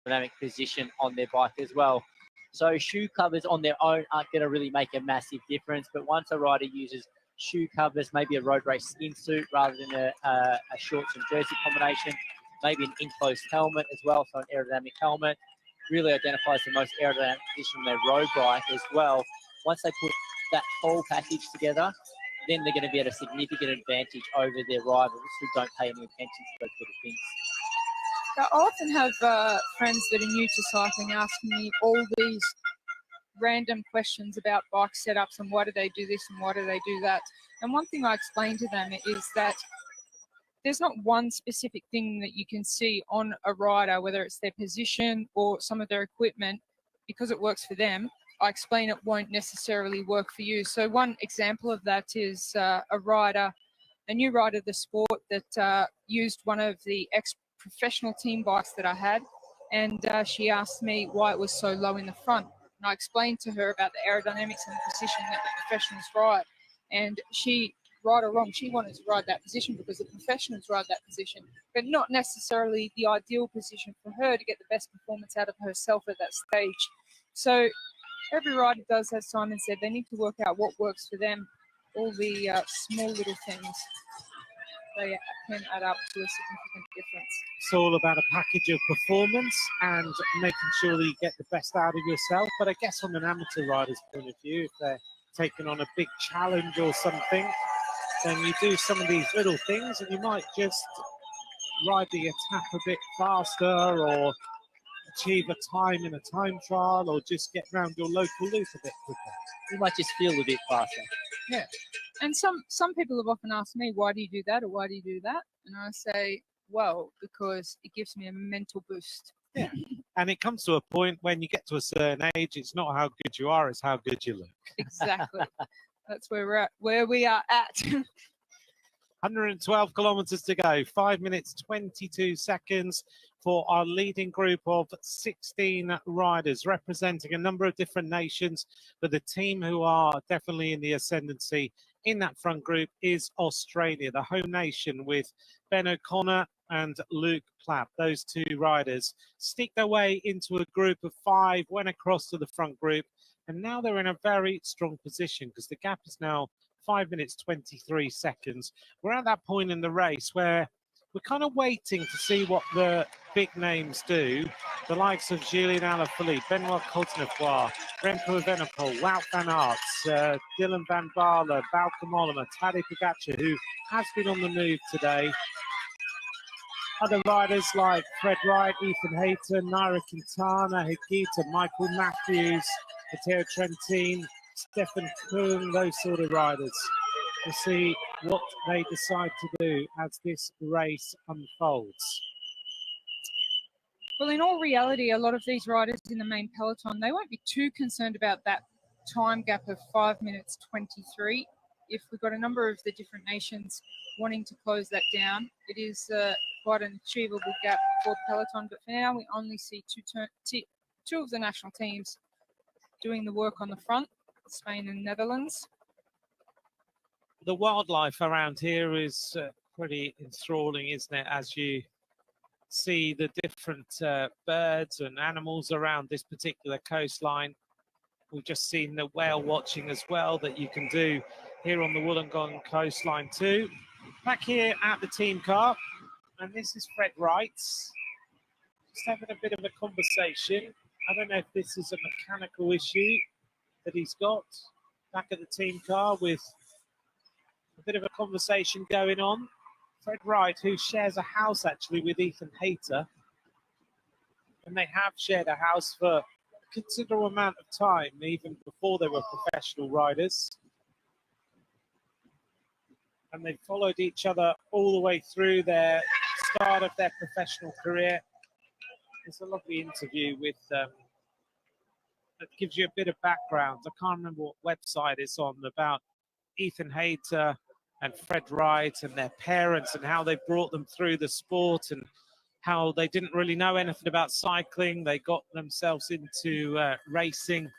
aerodynamic position on their bike as well. So shoe covers on their own aren't going to really make a massive difference, but once a rider uses shoe covers, maybe a road race skin suit rather than a shorts and jersey combination, maybe an enclosed helmet as well, so an aerodynamic helmet, really identifies the most aerodynamic position on their road bike as well. Once they put that whole package together, then they're going to be at a significant advantage over their rivals who don't pay any attention to those little things. I often have friends that are new to cycling asking me all these random questions about bike setups and why do they do this and why do they do that. And one thing I explain to them is that there's not one specific thing that you can see on a rider, whether it's their position or some of their equipment, because it works for them. I explain it won't necessarily work for you. So one example of that is a new rider of the sport that used one of the ex-professional team bikes that I had, and she asked me why it was so low in the front. And I explained to her about the aerodynamics and the position that the professionals ride. And she, right or wrong, she wanted to ride that position because the professionals ride that position, but not necessarily the ideal position for her to get the best performance out of herself at that stage. So every rider does, as Simon said, they need to work out what works for them. All the small little things, they can add up to a significant difference. It's all about a package of performance and making sure that you get the best out of yourself. But I guess from an amateur rider's point of view, if they're taking on a big challenge or something, then you do some of these little things and you might just ride the attack a bit faster or achieve a time in a time trial or just get around your local loop a bit quicker. You might just feel a bit faster. Yeah. And some people have often asked me, why do you do that or why do you do that? And I say, well, because it gives me a mental boost. Yeah. And it comes to a point when you get to a certain age, it's not how good you are, it's how good you look. Exactly. That's where we are at. 112 kilometers to go, 5 minutes 22 seconds for our leading group of 16 riders representing a number of different nations, but the team who are definitely in the ascendancy in that front group is Australia, the home nation, with Ben O'Connor and Luke Plapp. Those two riders sneaked their way into a group of 5, went across to the front group, and now they're in a very strong position because the gap is now 5 minutes 23 seconds. We're at that point in the race where we're kind of waiting to see what the big names do. The likes of Julien Alaphilippe, Benoit Cosnefroid, Remco Evenepoel, Wout van Aert, Dylan van Baarle, Bauke Mollema, Tadej Pogacar, who has been on the move today. Other riders like Fred Wright, Ethan Hayter, Nairo Quintana, Higuita, Michael Matthews, Matteo Trentin, Stefan Kuhn, those sort of riders. We'll see what they decide to do as this race unfolds. Well, in all reality, a lot of these riders in the main peloton, they won't be too concerned about that time gap of 5 minutes 23. If we've got a number of the different nations wanting to close that down, it is quite an achievable gap for the peloton. But for now, we only see two of the national teams doing the work on the front, Spain and Netherlands. The wildlife around here is pretty enthralling, isn't it? As you see the different birds and animals around this particular coastline. We've just seen the whale watching as well that you can do here on the Wollongong coastline too. Back here at the team car, and this is Fred Wright. Just having a bit of a conversation. I don't know if this is a mechanical issue that he's got back at the team car with a bit of a conversation going on. Fred Wright, who shares a house actually with Ethan Hayter, and they have shared a house for a considerable amount of time, even before they were professional riders. And they followed each other all the way through their start of their professional career. It's a lovely interview with that gives you a bit of background. I can't remember what website it's on, about Ethan Hayter and Fred Wright and their parents and how they brought them through the sport and how they didn't really know anything about cycling. They got themselves into racing,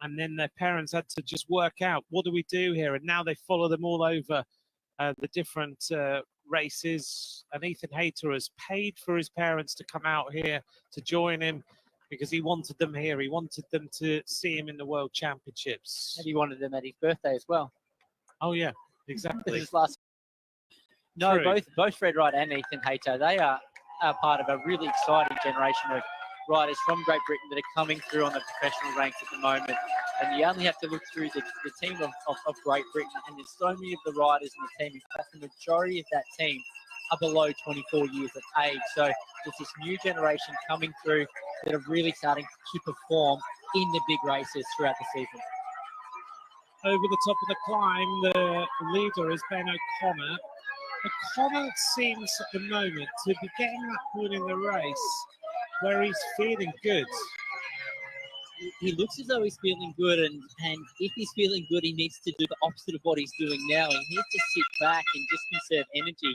and then their parents had to just work out, what do we do here? And now they follow them all over the different races, and Ethan Hayter has paid for his parents to come out here to join him because he wanted them here. He wanted them to see him in the World Championships. And he wanted them at his birthday as well. Oh, yeah, exactly. This last... No, True. both Fred Wright and Ethan Hayter, they are part of a really exciting generation of riders from Great Britain that are coming through on the professional ranks at the moment. And you only have to look through the team of Great Britain, and there's so many of the riders in the team. In fact, the majority of that team are below 24 years of age. So there's this new generation coming through that are really starting to perform in the big races throughout the season. Over the top of the climb, the leader is Ben O'Connor. O'Connor seems at the moment to be getting that point in the race where he's feeling good. He looks as though he's feeling good, and if he's feeling good, he needs to do the opposite of what he's doing now. He needs to sit back and just conserve energy,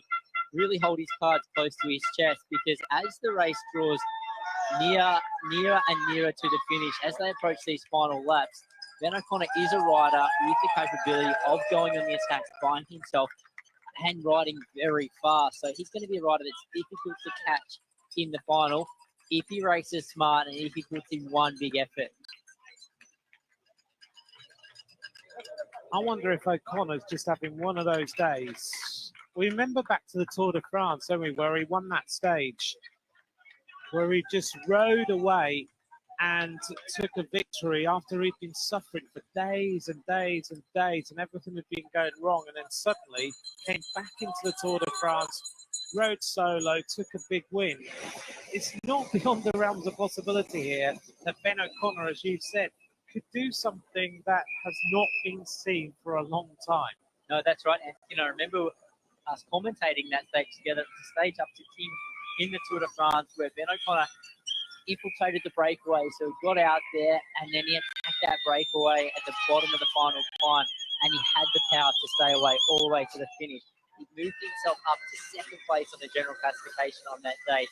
really hold his cards close to his chest, because as the race draws nearer and nearer to the finish, as they approach these final laps, Ben O'Connor is a rider with the capability of going on the attack by himself and riding very fast. So he's going to be a rider that's difficult to catch in the final if he races smart and if he puts in one big effort. I wonder if O'Connor's just having one of those days. We remember back to the Tour de France, don't we, where he won that stage, where he just rode away and took a victory after he'd been suffering for days and days and days, and everything had been going wrong, and then suddenly came back into the Tour de France, rode solo, took a big win. It's not beyond the realms of possibility here that Ben O'Connor, as you said, could do something that has not been seen for a long time. No, that's right. And, I remember us commentating that stage together, the stage up to Tim in the Tour de France, where Ben O'Connor infiltrated the breakaway. So he got out there and then he attacked that breakaway at the bottom of the final climb, and he had the power to stay away all the way to the finish. He moved himself up to second place on the general classification on that day.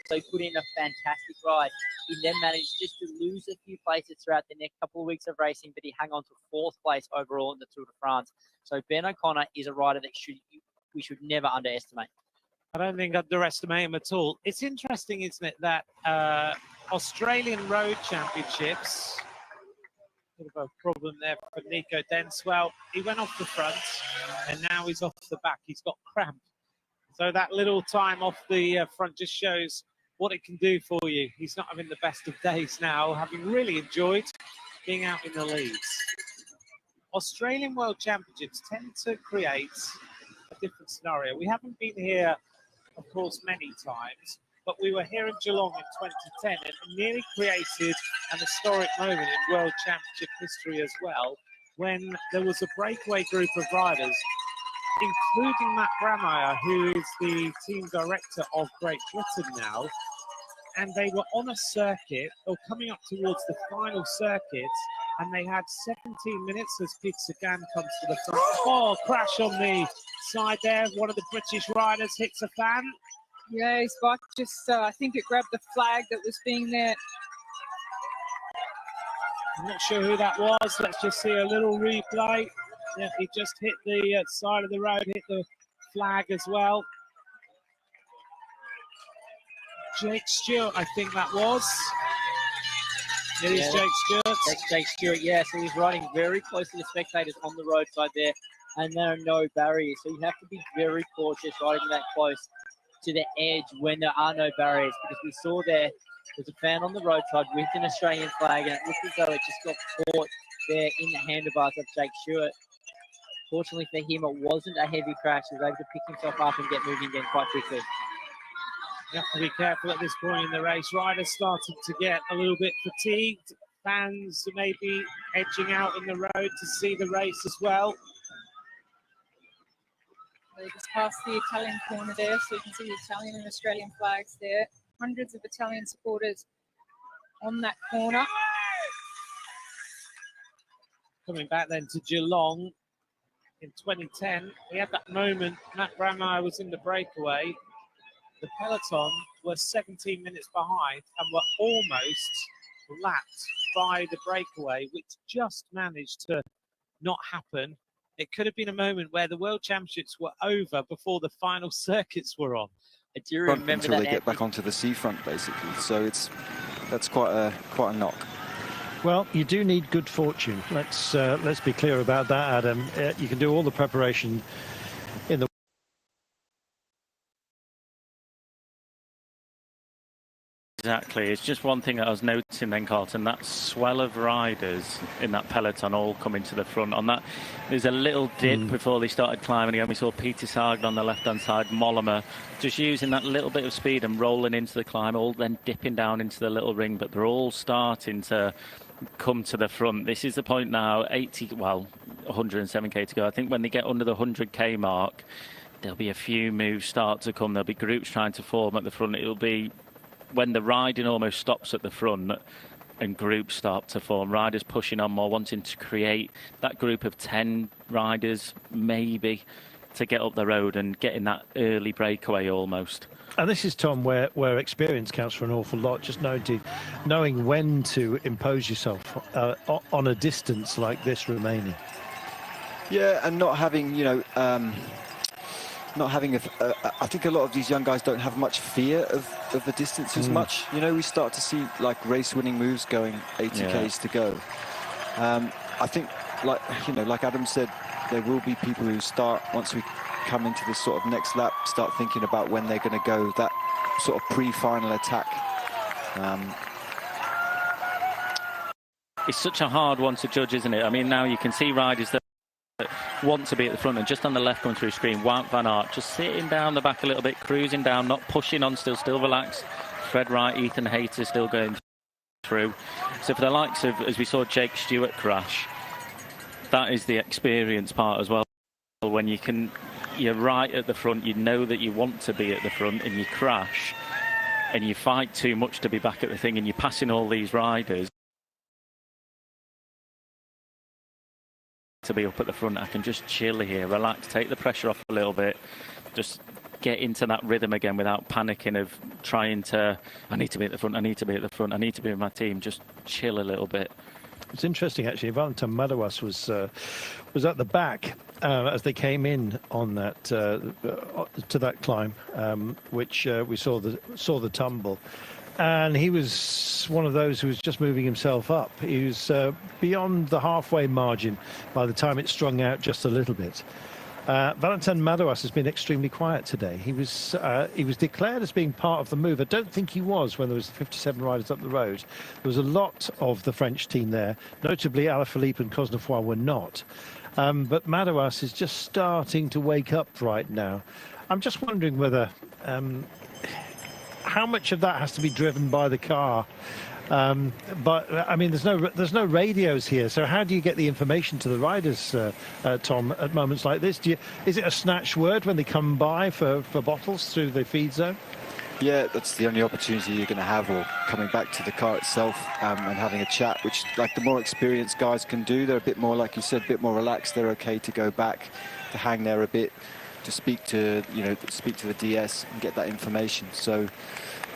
So he put in a fantastic ride. He then managed just to lose a few places throughout the next couple of weeks of racing, but he hung on to fourth place overall in the Tour de France. So Ben O'Connor is a rider that we should never underestimate. I don't think underestimate him at all. It's interesting, isn't it, that Australian Road Championships, bit of a problem there for Nico Denswell. He went off the front and now he's off the back. He's got cramp. So that little time off the front just shows what it can do for you. He's not having the best of days now, having really enjoyed being out in the leads. Australian World Championships tend to create a different scenario. We haven't been here, of course, many times, but we were here in Geelong in 2010 and nearly created an historic moment in World Championship history as well, when there was a breakaway group of riders, including Matt Brameyer, who is the team director of Great Britain now, and they were on a circuit, or coming up towards the final circuit, and they had 17 minutes as Pete Sagan comes to the front. Oh, crash on the side there. One of the British riders hits a fan. Yeah, his bike just, I think it grabbed the flag that was being there. I'm not sure who that was. Let's just see a little replay. Yeah, he just hit the side of the road, hit the flag as well. Jake Stewart, I think that was. It is Jake Stewart. That's Jake Stewart, yeah. So he's riding very close to the spectators on the roadside there, and there are no barriers. So you have to be very cautious riding that close to the edge when there are no barriers, because we saw there's a fan on the roadside with an Australian flag, and it looked as though it just got caught there in the handlebars of Jake Stewart. Fortunately for him, it wasn't a heavy crash. He was able to pick himself up and get moving again quite quickly. You have to be careful at this point in the race. Riders starting to get a little bit fatigued. Fans maybe edging out in the road to see the race as well. They just passed the Italian corner there, so you can see the Italian and Australian flags there. Hundreds of Italian supporters on that corner. Coming back then to Geelong in 2010, we had that moment. Matt Brameyer was in the breakaway. The peloton were 17 minutes behind and were almost lapped by the breakaway, which just managed to not happen. it could have been a moment where the World Championships were over before the final circuits were on. I do remember until that, they get back onto the seafront, basically. So that's quite a knock. Well, you do need good fortune. Let's be clear about that, Adam. You can do all the preparation in the Exactly. It's just one thing that I was noticing then, Carlton, that swell of riders in that peloton all coming to the front. On that, there's a little dip before they started climbing again. We saw Peter Sagan on the left-hand side, Mollema, just using that little bit of speed and rolling into the climb, all then dipping down into the little ring, but they're all starting to come to the front. This is the point now, 107k to go. I think when they get under the 100k mark, there'll be a few moves start to come. There'll be groups trying to form at the front. It'll be when the riding almost stops at the front and groups start to form, riders pushing on more, wanting to create that group of 10 riders maybe to get up the road and getting that early breakaway almost. And this is, Tom, where experience counts for an awful lot, just knowing when to impose yourself on a distance like this remaining. Yeah, and not having, not having I think a lot of these young guys don't have much fear of the distance as much. We start to see like race-winning moves going 80k's to go. I think, like Adam said, there will be people who start, once we come into this sort of next lap, start thinking about when they're going to go that sort of pre-final attack. It's such a hard one to judge, isn't it? I mean, now you can see riders that want to be at the front, and just on the left coming through screen, Wout van Aert just sitting down the back a little bit, cruising down, not pushing on, still relaxed. Fred Wright, Ethan Hayter still going through. So for the likes of, as we saw Jake Stewart crash, that is the experience part as well. When you're right at the front, you know that you want to be at the front, and you crash and you fight too much to be back at the thing, and you're passing all these riders to be up at the front. I can just chill here, relax, take the pressure off a little bit, just get into that rhythm again without panicking of trying to, I need to be at the front, I need to be at the front, I need to be with my team. Just chill a little bit. It's interesting, actually. Valentin Madouas was at the back as they came in on that to that climb, which we saw the tumble, and he was one of those who was just moving himself up. He was beyond the halfway margin by the time it strung out just a little bit. Valentin Madouas has been extremely quiet today. He was declared as being part of the move. I don't think he was when there was 57 riders up the road. There was a lot of the French team there, notably Alaphilippe and Cosnefroy were not. But Madouas is just starting to wake up right now. I'm just wondering whether how much of that has to be driven by the car. But I mean, there's no radios here, so how do you get the information to the riders, Tom, at moments like this? Is it a snatch word when they come by for bottles through the feed zone? Yeah, that's the only opportunity you're going to have, or coming back to the car itself and having a chat, which like the more experienced guys can do. They're a bit more, like you said, a bit more relaxed. They're okay to go back, to hang there a bit, to speak to the DS and get that information. So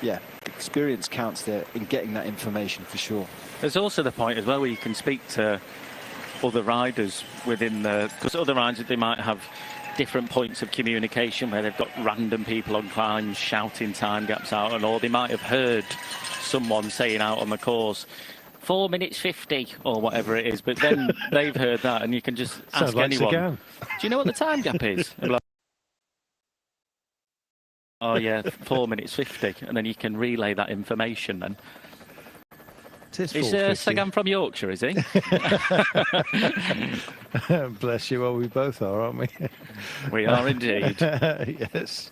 yeah, experience counts there in getting that information for sure. There's also the point as well where you can speak to other riders within because other riders, they might have different points of communication where they've got random people on climbs shouting time gaps out, and or they might have heard someone saying out on the course 4 minutes 50 or whatever it is, but then they've heard that, and you can just ask anyone, do you know what the time gap is? Oh yeah, 4 minutes 50, and then you can relay that information then. Is Sagan from Yorkshire, is he? Bless you. Well, we both are, aren't we? We are indeed. Yes.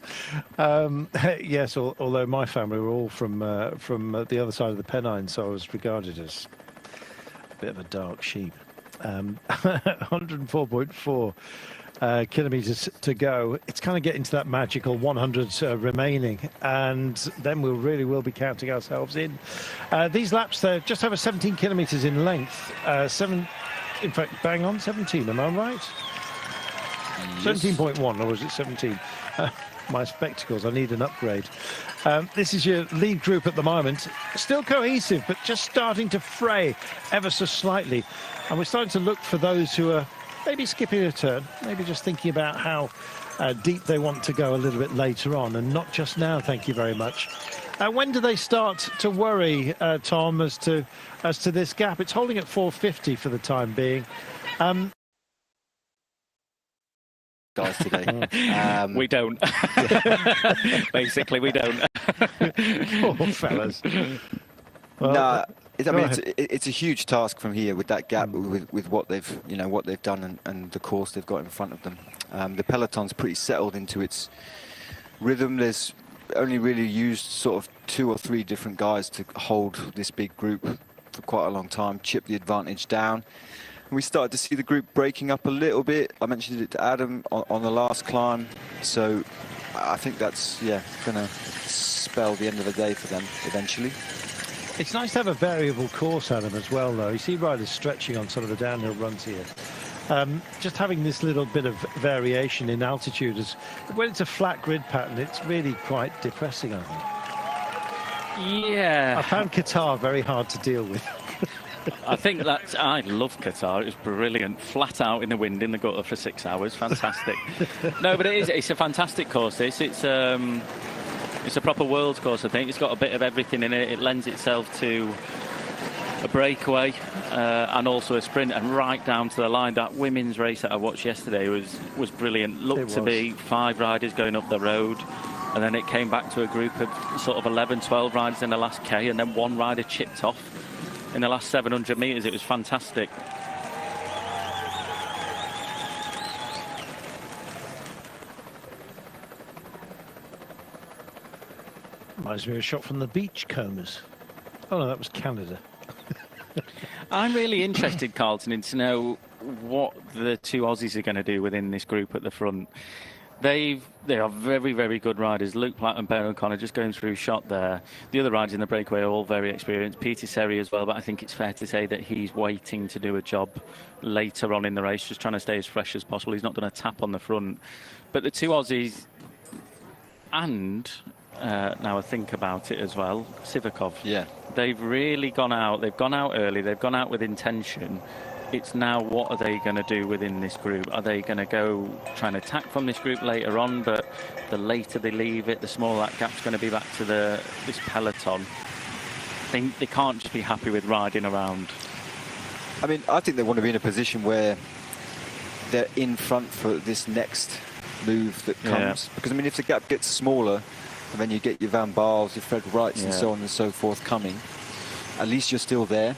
Yes, although my family were all from the other side of the Pennines, so I was regarded as a bit of a dark sheep. 104.4 kilometres to go. It's kind of getting to that magical 100 remaining, and then we really will be counting ourselves in. These laps, they're just over 17 kilometres in length. In fact, bang on 17, am I right? Yes. 17.1, or was it 17? My spectacles, I need an upgrade. This is your lead group at the moment. Still cohesive, but just starting to fray ever so slightly. And we're starting to look for those who are maybe skipping a turn, maybe just thinking about how deep they want to go a little bit later on, and not just now. Thank you very much. When do they start to worry, Tom, as to this gap? It's holding at 4:50 for the time being. Guys today. We don't. Basically, we don't. Poor fellas. Well, nah, I mean, ahead. it's a huge task from here with that gap, with what they've, what they've done and the course they've got in front of them. The peloton's pretty settled into its rhythm. There's only really used sort of 2 or 3 different guys to hold this big group for quite a long time, chip the advantage down. And we started to see the group breaking up a little bit. I mentioned it to Adam on the last climb. So I think that's, going to spell the end of the day for them eventually. It's nice to have a variable course, Adam, as well, though. You see riders stretching on some of the downhill runs here. Just having this little bit of variation in altitude, when it's a flat grid pattern, it's really quite depressing, I think. Yeah. I found Qatar very hard to deal with. I think I love Qatar. It was brilliant. Flat out in the wind in the gutter for 6 hours. Fantastic. No, but it's a fantastic course, this. It's a proper world course, I think. It's got a bit of everything in it. It lends itself to a breakaway and also a sprint, and right down to the line. That women's race that I watched yesterday was brilliant. Looked to be 5 riders going up the road, and then it came back to a group of sort of 11, 12 riders in the last K, and then 1 rider chipped off in the last 700 metres. It was fantastic. Reminds me of a shot from the beachcombers. Oh no, that was Canada. I'm really interested, Carlton, to know what the 2 Aussies are going to do within this group at the front. They are very, very good riders. Luke Platt and Ben O'Connor just going through shot there. The other riders in the breakaway are all very experienced. Peter Seri as well, but I think it's fair to say that he's waiting to do a job later on in the race, just trying to stay as fresh as possible. He's not done a tap on the front. But the 2 Aussies, and now I think about it as well, Sivakov. Yeah. They've really gone out. They've gone out early. They've gone out with intention. It's now, what are they going to do within this group? Are they going to go try and attack from this group later on? But the later they leave it, the smaller that gap's going to be back to this peloton. They can't just be happy with riding around. I mean, I think they want to be in a position where they're in front for this next move that comes. Because, I mean, if the gap gets smaller, and then you get your Van Baals, your Fred Wrights, and so on and so forth coming, at least you're still there.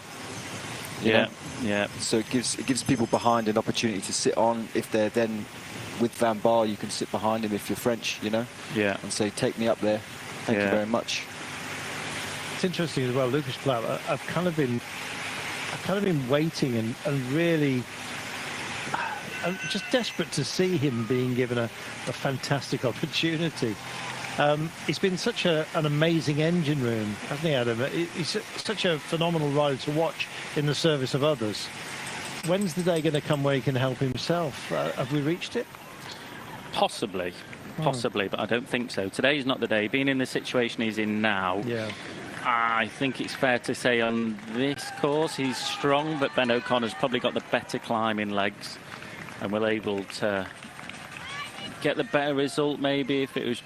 You know? So it gives people behind an opportunity to sit on. If they're then with Van Baal, you can sit behind him if you're French, and say, take me up there. Thank you very much. It's interesting as well, Lucas Platt. I've kind of been waiting and really, I'm just desperate to see him being given a fantastic opportunity. He's been such an amazing engine room, hasn't he, Adam? He's such a phenomenal rider to watch in the service of others. When's the day going to come where he can help himself? Have we reached it? Possibly, but I don't think so. Today's not the day. Being in the situation he's in now, I think it's fair to say on this course he's strong, but Ben O'Connor's probably got the better climbing legs and will able to get the better result maybe if it was.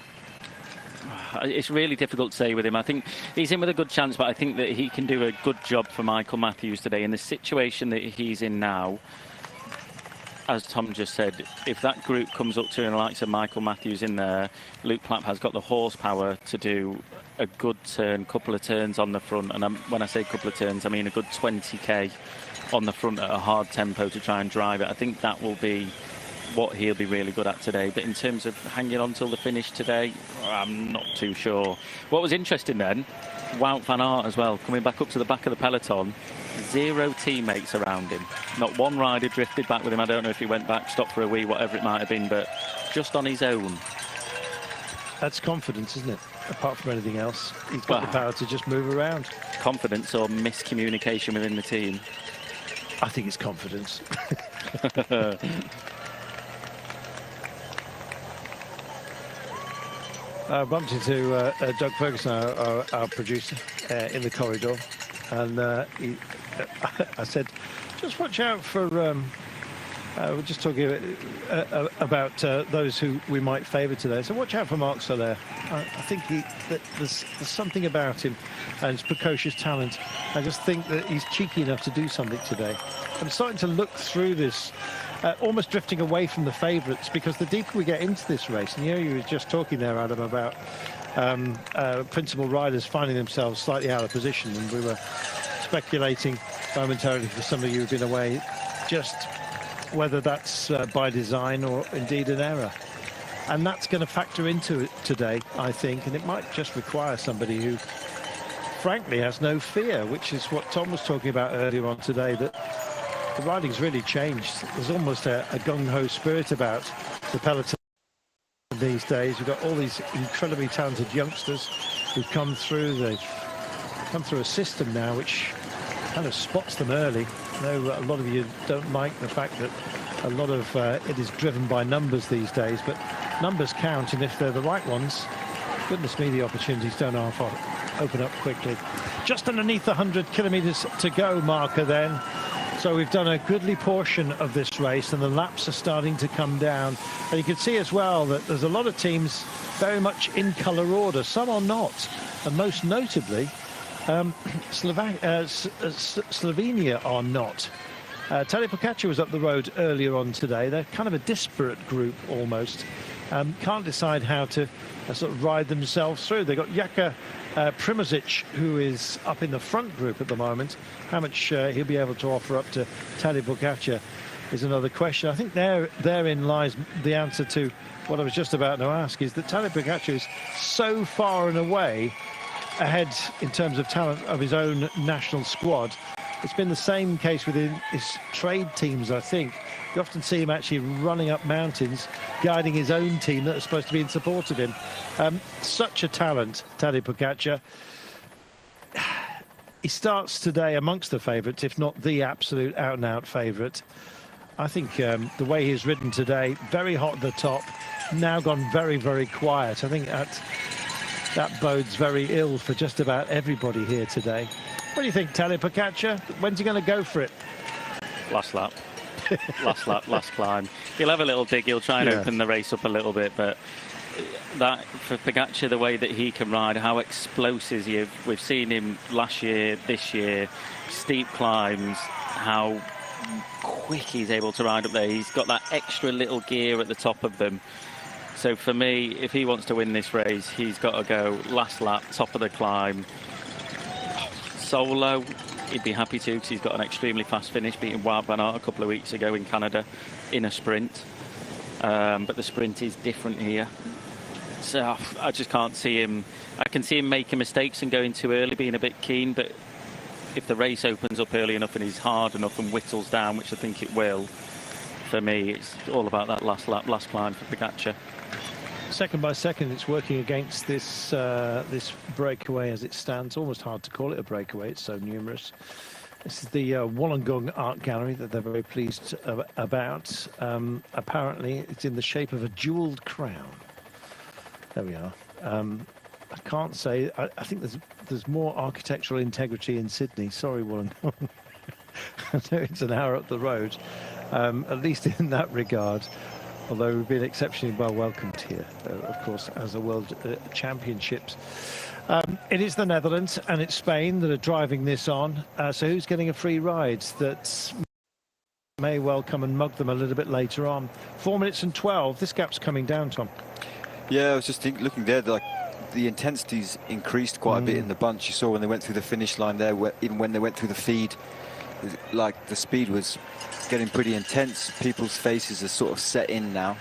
It's really difficult to say with him. I think he's in with a good chance, but I think that he can do a good job for Michael Matthews today. In the situation that he's in now, as Tom just said, if that group comes up to the likes of Michael Matthews in there, Luke Platt has got the horsepower to do a good turn, couple of turns on the front. And when I say couple of turns, I mean a good 20k on the front at a hard tempo to try and drive it. I think that will be what he'll be really good at today. But in terms of hanging on till the finish today, I'm not too sure. What was interesting then, Wout van Aert as well, coming back up to the back of the peloton, 0 teammates around him. Not one rider drifted back with him. I don't know if he went back, stopped for a wee, whatever it might have been, but just on his own. That's confidence, isn't it? Apart from anything else, he's got the power to just move around. Confidence or miscommunication within the team? I think it's confidence. I bumped into Doug Ferguson, our producer, in the corridor, and I said, just watch out for We're just talking about those who we might favour today. So watch out for Marc Soler. I think there's something about him and his precocious talent. I just think that he's cheeky enough to do something today. I'm starting to look through this, almost drifting away from the favourites, because the deeper we get into this race, and you were just talking there, Adam, about principal riders finding themselves slightly out of position, and we were speculating momentarily for some of you who've been away, just whether that's by design or indeed an error. And that's going to factor into it today, I think, and it might just require somebody who frankly has no fear, which is what Tom was talking about earlier on today, that the riding's really changed. There's almost a gung-ho spirit about the peloton these days. We've got all these incredibly talented youngsters who've come through. They've come through a system now which kind of spots them early. I know a lot of you don't like the fact that a lot of it is driven by numbers these days, but numbers count, and if they're the right ones, goodness me, the opportunities don't open up quickly. Just underneath the 100 kilometres to go marker then. So we've done a goodly portion of this race, and the laps are starting to come down. And you can see as well that there's a lot of teams very much in colour order. Some are not, and most notably Slovenia are not. Tadej Pogačar was up the road earlier on today. They're kind of a disparate group almost. Can't decide how to sort of ride themselves through. They've got Jaka Primožič, who is up in the front group at the moment. How much he'll be able to offer up to Tadej Pogačar is another question. I think therein lies the answer to what I was just about to ask, is that Tadej Pogačar is so far and away ahead in terms of talent of his own national squad. It's been the same case with his trade teams, I think. You often see him actually running up mountains, guiding his own team that are supposed to be in support of him. Such a talent, Tadej Pogačar. He starts today amongst the favourites, if not the absolute out-and-out favourite. I think the way he's ridden today, very hot at the top, now gone very, very quiet. I think that bodes very ill for just about everybody here today. What do you think, Tadej Pogačar? When's he going to go for it? Last lap. Last lap, last climb. He'll have a little dig. He'll try and open the race up a little bit, but that for Pogačar, the way that he can ride, how explosive we've seen him last year, this year, steep climbs, how quick he's able to ride up there. He's got that extra little gear at the top of them. So for me, if he wants to win this race, he's got to go last lap, top of the climb. Solo, he'd be happy to, because he's got an extremely fast finish, beating Wout van Aert a couple of weeks ago in Canada in a sprint. But the sprint is different here. So I just can't see him. I can see him making mistakes and going too early, being a bit keen, but if the race opens up early enough and he's hard enough and whittles down, which I think it will, for me, it's all about that last lap, last climb for Pogačar. Second by second, it's working against this this breakaway as it stands. Almost hard to call it a breakaway, it's so numerous. This is the Wollongong Art Gallery that they're very pleased about. Apparently, it's in the shape of a jewelled crown. There we are. I can't say. I think there's more architectural integrity in Sydney. Sorry, Wollongong. I know it's an hour up the road, at least in that regard. Although we've been exceptionally well welcomed here, of course, as the World Championships. It is the Netherlands and it's Spain that are driving this on. So who's getting a free ride that may well come and mug them a little bit later on? 4 minutes and 12. This gap's coming down, Tom. Yeah, I was just looking there, like the intensity's increased quite a bit in the bunch. You saw when they went through the finish line there, even when they went through the feed, like the speed was getting pretty intense. People's faces are sort of set in now.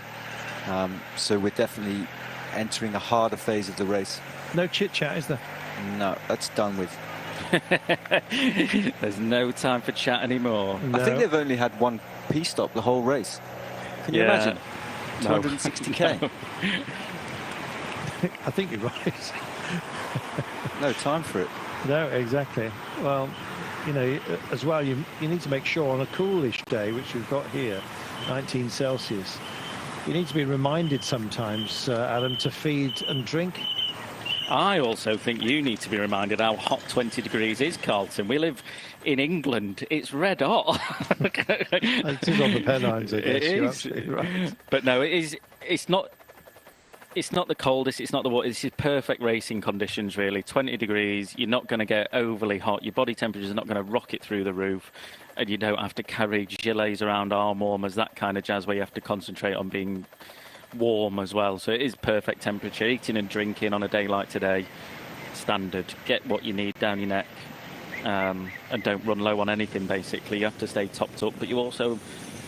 So we're definitely entering a harder phase of the race. No chit-chat, is there? No, that's done with. There's no time for chat anymore. No. I think they've only had one P-stop the whole race. Can you imagine? 260k. No. I think you're right. No time for it. No, exactly. Well, you know, as well, you need to make sure on a coolish day, which we've got here, 19 Celsius, you need to be reminded sometimes, Adam, to feed and drink I also think you need to be reminded how hot 20 degrees is, Carlton. We live in England. It's red hot. It is on the Pennines, I guess. It You're is. absolutely right. But no, it's not the coldest, it's not the water. This is perfect racing conditions, really. 20 degrees, you're not going to get overly hot. Your body temperature is not going to rocket through the roof. And you don't have to carry gilets around, arm warmers, that kind of jazz, where you have to concentrate on being warm as well. So it is perfect temperature. Eating and drinking on a day like today, standard. Get what you need down your neck, and don't run low on anything, basically. You have to stay topped up, but you also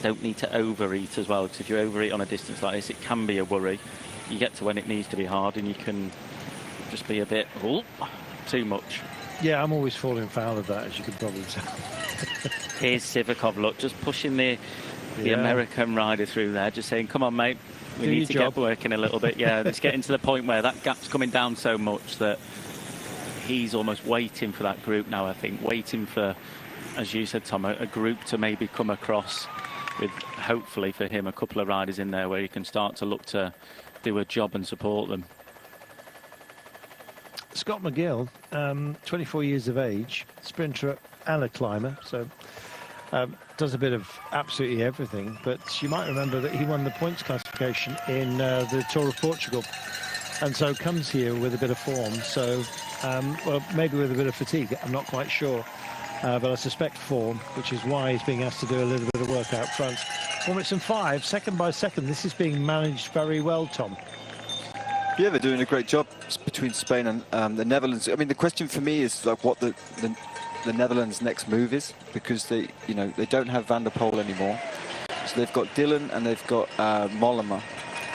don't need to overeat as well, because if you overeat on a distance like this, it can be a worry. You get to when it needs to be hard and you can just be a bit too much. Yeah, I'm always falling foul of that, as you can probably tell. Here's Sivakov, look, just pushing the American rider through there, just saying, come on, mate, we need to get working a little bit. Yeah, it's getting to the point where that gap's coming down so much that he's almost waiting for that group now, I think. Waiting for, as you said, Tom, a group to maybe come across with, hopefully for him, a couple of riders in there where he can start to look to do a job and support them. Scott McGill, 24 years of age, sprinter and a climber, so does a bit of absolutely everything. But you might remember that he won the points classification in the Tour of Portugal, and so comes here with a bit of form. So, well, maybe with a bit of fatigue, I'm not quite sure. But I suspect form, which is why he's being asked to do a little bit of work out front. 4 minutes and 5, second by second. This is being managed very well, Tom. Yeah, they're doing a great job between Spain and the Netherlands. I mean, the question for me is like what the Netherlands' next move is, because they don't have Van der Poel anymore. So they've got Dylan and they've got Mollema,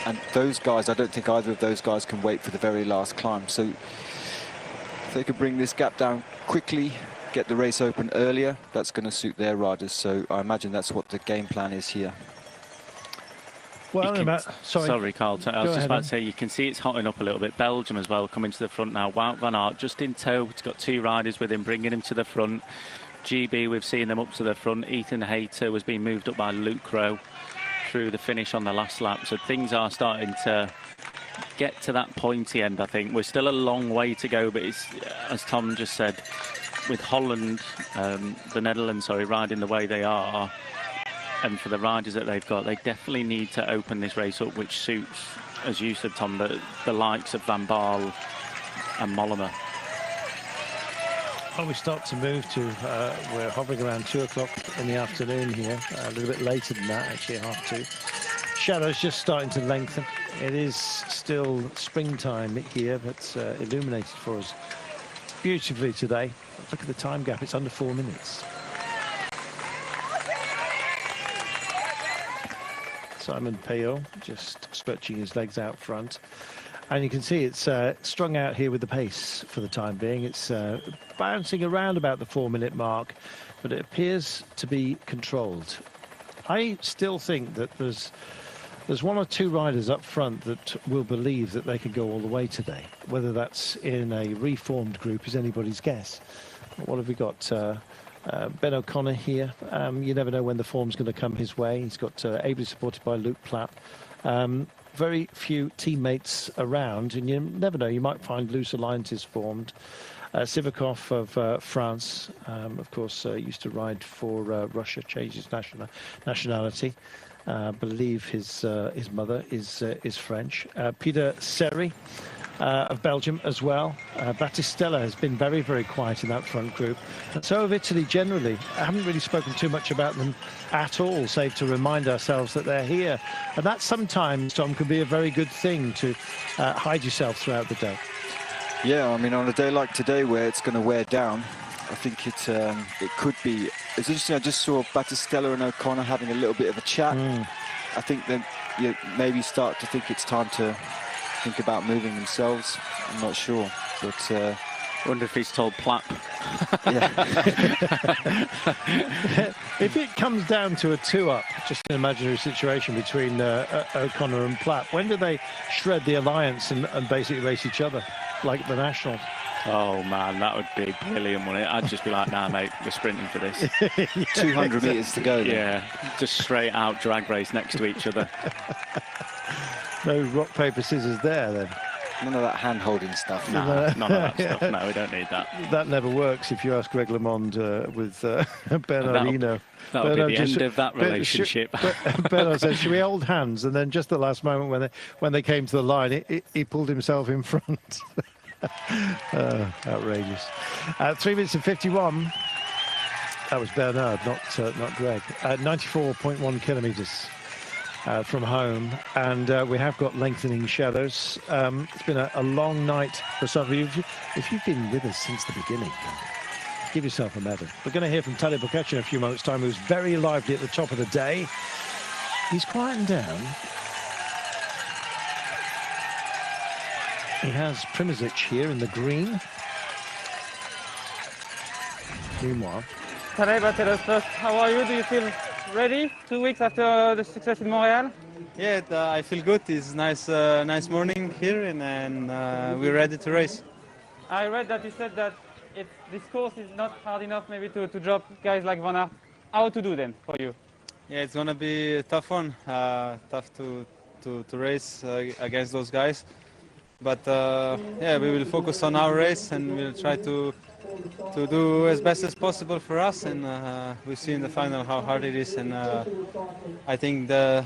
and those guys, I don't think either of those guys can wait for the very last climb. So if they could bring this gap down quickly, get the race open earlier, that's going to suit their riders. So I imagine that's what the game plan is here. Well, sorry, Carlton. I was just about to say, you can see it's hotting up a little bit. Belgium as well coming to the front now. Wout van Aert just in tow. He's got 2 riders with him, bringing him to the front. GB, we've seen them up to the front. Ethan Hayter was being moved up by Luke Rowe through the finish on the last lap. So things are starting to get to that pointy end, I think. We're still a long way to go, but it's, as Tom just said, with Holland, the Netherlands, sorry, riding the way they are, and for the riders that they've got, they definitely need to open this race up, which suits, as you said, Tom, the likes of Van Baarle and Mollema. Well, we start to move to, we're hovering around 2 o'clock in the afternoon here, a little bit later than that, actually, 1:30. Shadows just starting to lengthen. It is still springtime here, but illuminated for us beautifully today. Look at the time gap, it's under 4 minutes. Simon Poel just stretching his legs out front. And you can see it's strung out here with the pace for the time being. It's bouncing around about the 4 minute mark, but it appears to be controlled. I still think that there's 1 or 2 riders up front that will believe that they can go all the way today. Whether that's in a reformed group is anybody's guess. What have we got? Ben O'Connor here. You never know when the form's going to come his way. He's got ably supported by Luke Plapp. Very few teammates around, and you never know, you might find loose alliances formed. Sivakov of France, of course, used to ride for Russia, changed his nationality. I believe his mother is French. Peter Serry of Belgium as well. Battistella has been very, very quiet in that front group. And so have Italy generally. I haven't really spoken too much about them at all, save to remind ourselves that they're here. And that sometimes, Tom, can be a very good thing to hide yourself throughout the day. Yeah, I mean, on a day like today where it's going to wear down, I think it could be. It's interesting, I just saw Battistella and O'Connor having a little bit of a chat. I think that you maybe start to think it's time to think about moving themselves. I'm not sure, but wonder if he's told Plapp. If it comes down to a 2-up, just an imaginary situation between O'Connor and Plapp, when do they shred the alliance and basically race each other like the Nationals? Oh man, that would be brilliant, wouldn't it? I'd just be like, nah mate, we're sprinting for this. 200 metres to go then. Yeah, just straight out drag race next to each other. No rock, paper, scissors there then. None of that hand-holding stuff. No, none of that stuff. No, we don't need that. That never works if you ask Greg LeMond with Bernardino. That'll be the end of that relationship. Bernard said, should we hold hands? And then just the last moment when they came to the line, he pulled himself in front. Outrageous. 3 minutes and 51. That was Bernard, not Greg. 94.1 kilometres from home, and we have got lengthening shadows. It's been a long night for some of you. If you've been with us since the beginning, give yourself a medal. We're going to hear from Tadej Pogačar in a few moments' time, who's very lively at the top of the day. He's quieting down. He has Primožič here in the green. Meanwhile, Tadej, tell us first, how are you? Do you feel ready 2 weeks after the success in Montreal? Yeah, I feel good. It's nice morning here, and we're ready to race. I read that you said that if this course is not hard enough maybe to drop guys like Van Aert, how to do then for you? Yeah, it's gonna be a tough one, tough to race against those guys. But yeah, we will focus on our race, and we'll try to do as best as possible for us, and we'll see in the final how hard it is, and I think the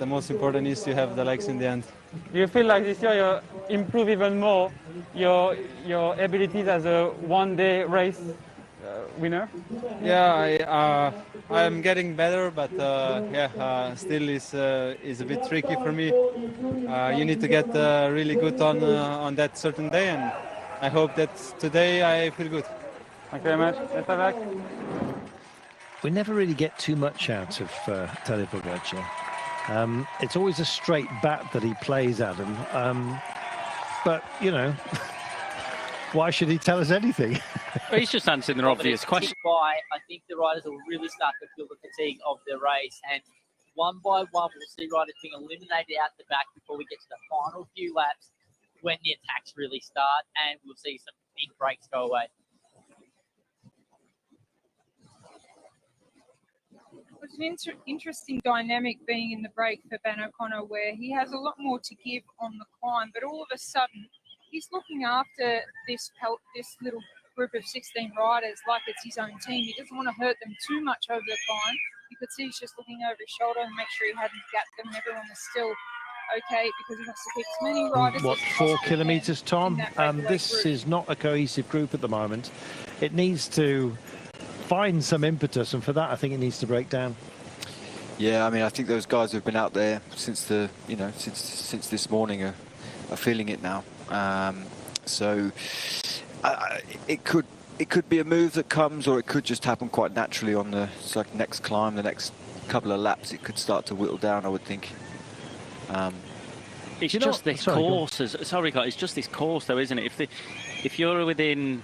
most important is to have the legs in the end. Do you feel like this year you improve even more your abilities as a one-day race winner? Yeah, I'm getting better, but yeah, still is a bit tricky for me. You need to get really good on that certain day, and I hope that today I feel good. Thank you very much. Let's have back. we never really get too much out of Tadej Pogačar. It's always a straight bat that he plays, Adam. But, you know, why should he tell us anything? Well, he's just answering an obvious question. I think the riders will really start to feel the fatigue of the race, and one by one we'll see riders being eliminated out the back before we get to the final few laps when the attacks really start, and we'll see some big breaks go away. It's an interesting dynamic being in the break for Ben O'Connor, where he has a lot more to give on the climb, but all of a sudden he's looking after this little group of 16 riders like it's his own team. He doesn't want to hurt them too much over the climb. You could see he's just looking over his shoulder and make sure he hadn't gapped them and everyone was still okay, because he wants to keep as many riders. What, 4 kilometres, Tom? This is not a cohesive group at the moment. It needs to find some impetus, and for that I think it needs to break down. Yeah, I mean, I think those guys who've been out there since the, you know, since this morning are feeling it now. So it could be a move that comes, or it could just happen quite naturally on the next climb, the next couple of laps. It could start to whittle down, I would think. It's just this course. It's just this course, though, isn't it? If you're within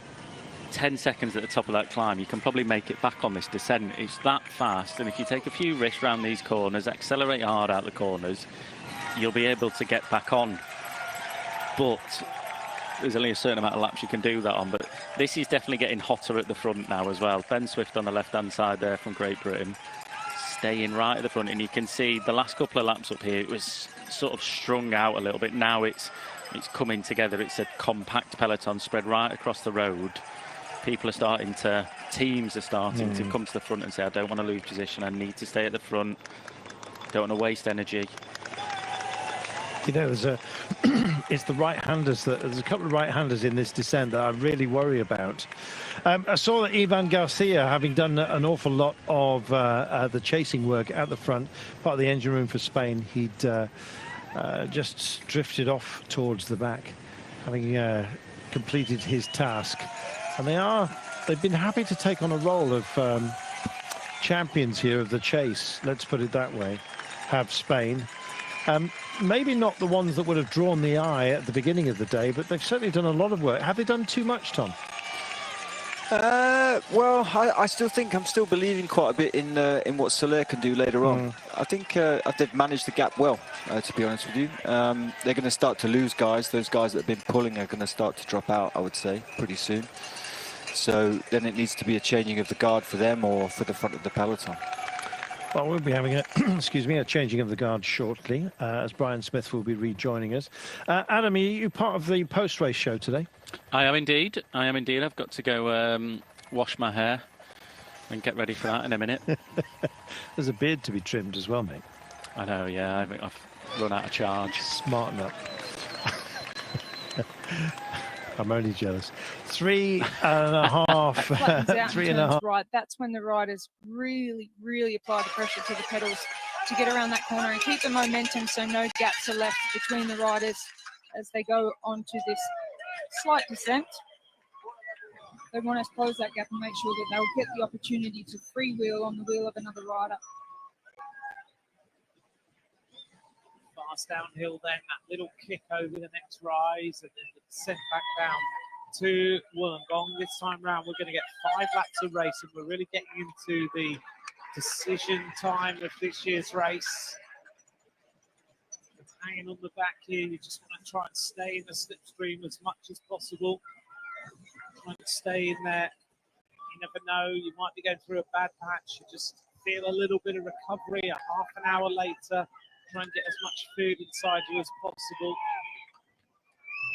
10 seconds at the top of that climb, you can probably make it back on this descent. It's that fast, and if you take a few risks around these corners, accelerate hard out the corners, you'll be able to get back on. But there's only a certain amount of laps you can do that on. But this is definitely getting hotter at the front now as well. Ben Swift on the left-hand side there from Great Britain, staying right at the front, and you can see the last couple of laps up here, it was sort of strung out a little bit. Now it's coming together. It's a compact peloton spread right across the road. Teams are starting to come to the front and say, I don't want to lose position, I need to stay at the front, don't want to waste energy. You know, it's the right-handers there's a couple of right-handers in this descent that I really worry about. I saw that Ivan Garcia, having done an awful lot of the chasing work at the front, part of the engine room for Spain, he'd just drifted off towards the back, having completed his task. And they've been happy to take on a role of champions here of the chase, let's put it that way, have Spain. Maybe not the ones that would have drawn the eye at the beginning of the day, but they've certainly done a lot of work. Have they done too much, Tom? Well, I still think I'm still believing quite a bit in what Soler can do later on. I think they've managed the gap well, to be honest with you. They're going to start to lose guys. Those guys that have been pulling are going to start to drop out, I would say, pretty soon. So then it needs to be a changing of the guard for them or for the front of the peloton. Well, we'll be having a, excuse me, a changing of the guard shortly, as Brian Smith will be rejoining us. Adam, are you part of the post-race show today? I am indeed. I am indeed. I've got to go wash my hair and get ready for that in a minute. There's a beard to be trimmed as well, mate. I know, yeah. I've run out of charge. Smarten up. I'm only jealous. 3.5. Flattens out 3.5. and turns right. That's when the riders really, really apply the pressure to the pedals to get around that corner and keep the momentum so no gaps are left between the riders as they go onto this slight descent. They want to close that gap and make sure that they'll get the opportunity to freewheel on the wheel of another rider. Fast downhill then, that little kick over the next rise and then the descent back down to Wollongong. This time round we're going to get 5 laps of race and we're really getting into the decision time of this year's race. It's hanging on the back here, you just want to try and stay in the slipstream as much as possible. Try and stay in there. You never know, you might be going through a bad patch, you just feel a little bit of recovery, a half an hour later. Try and get as much food inside you as possible.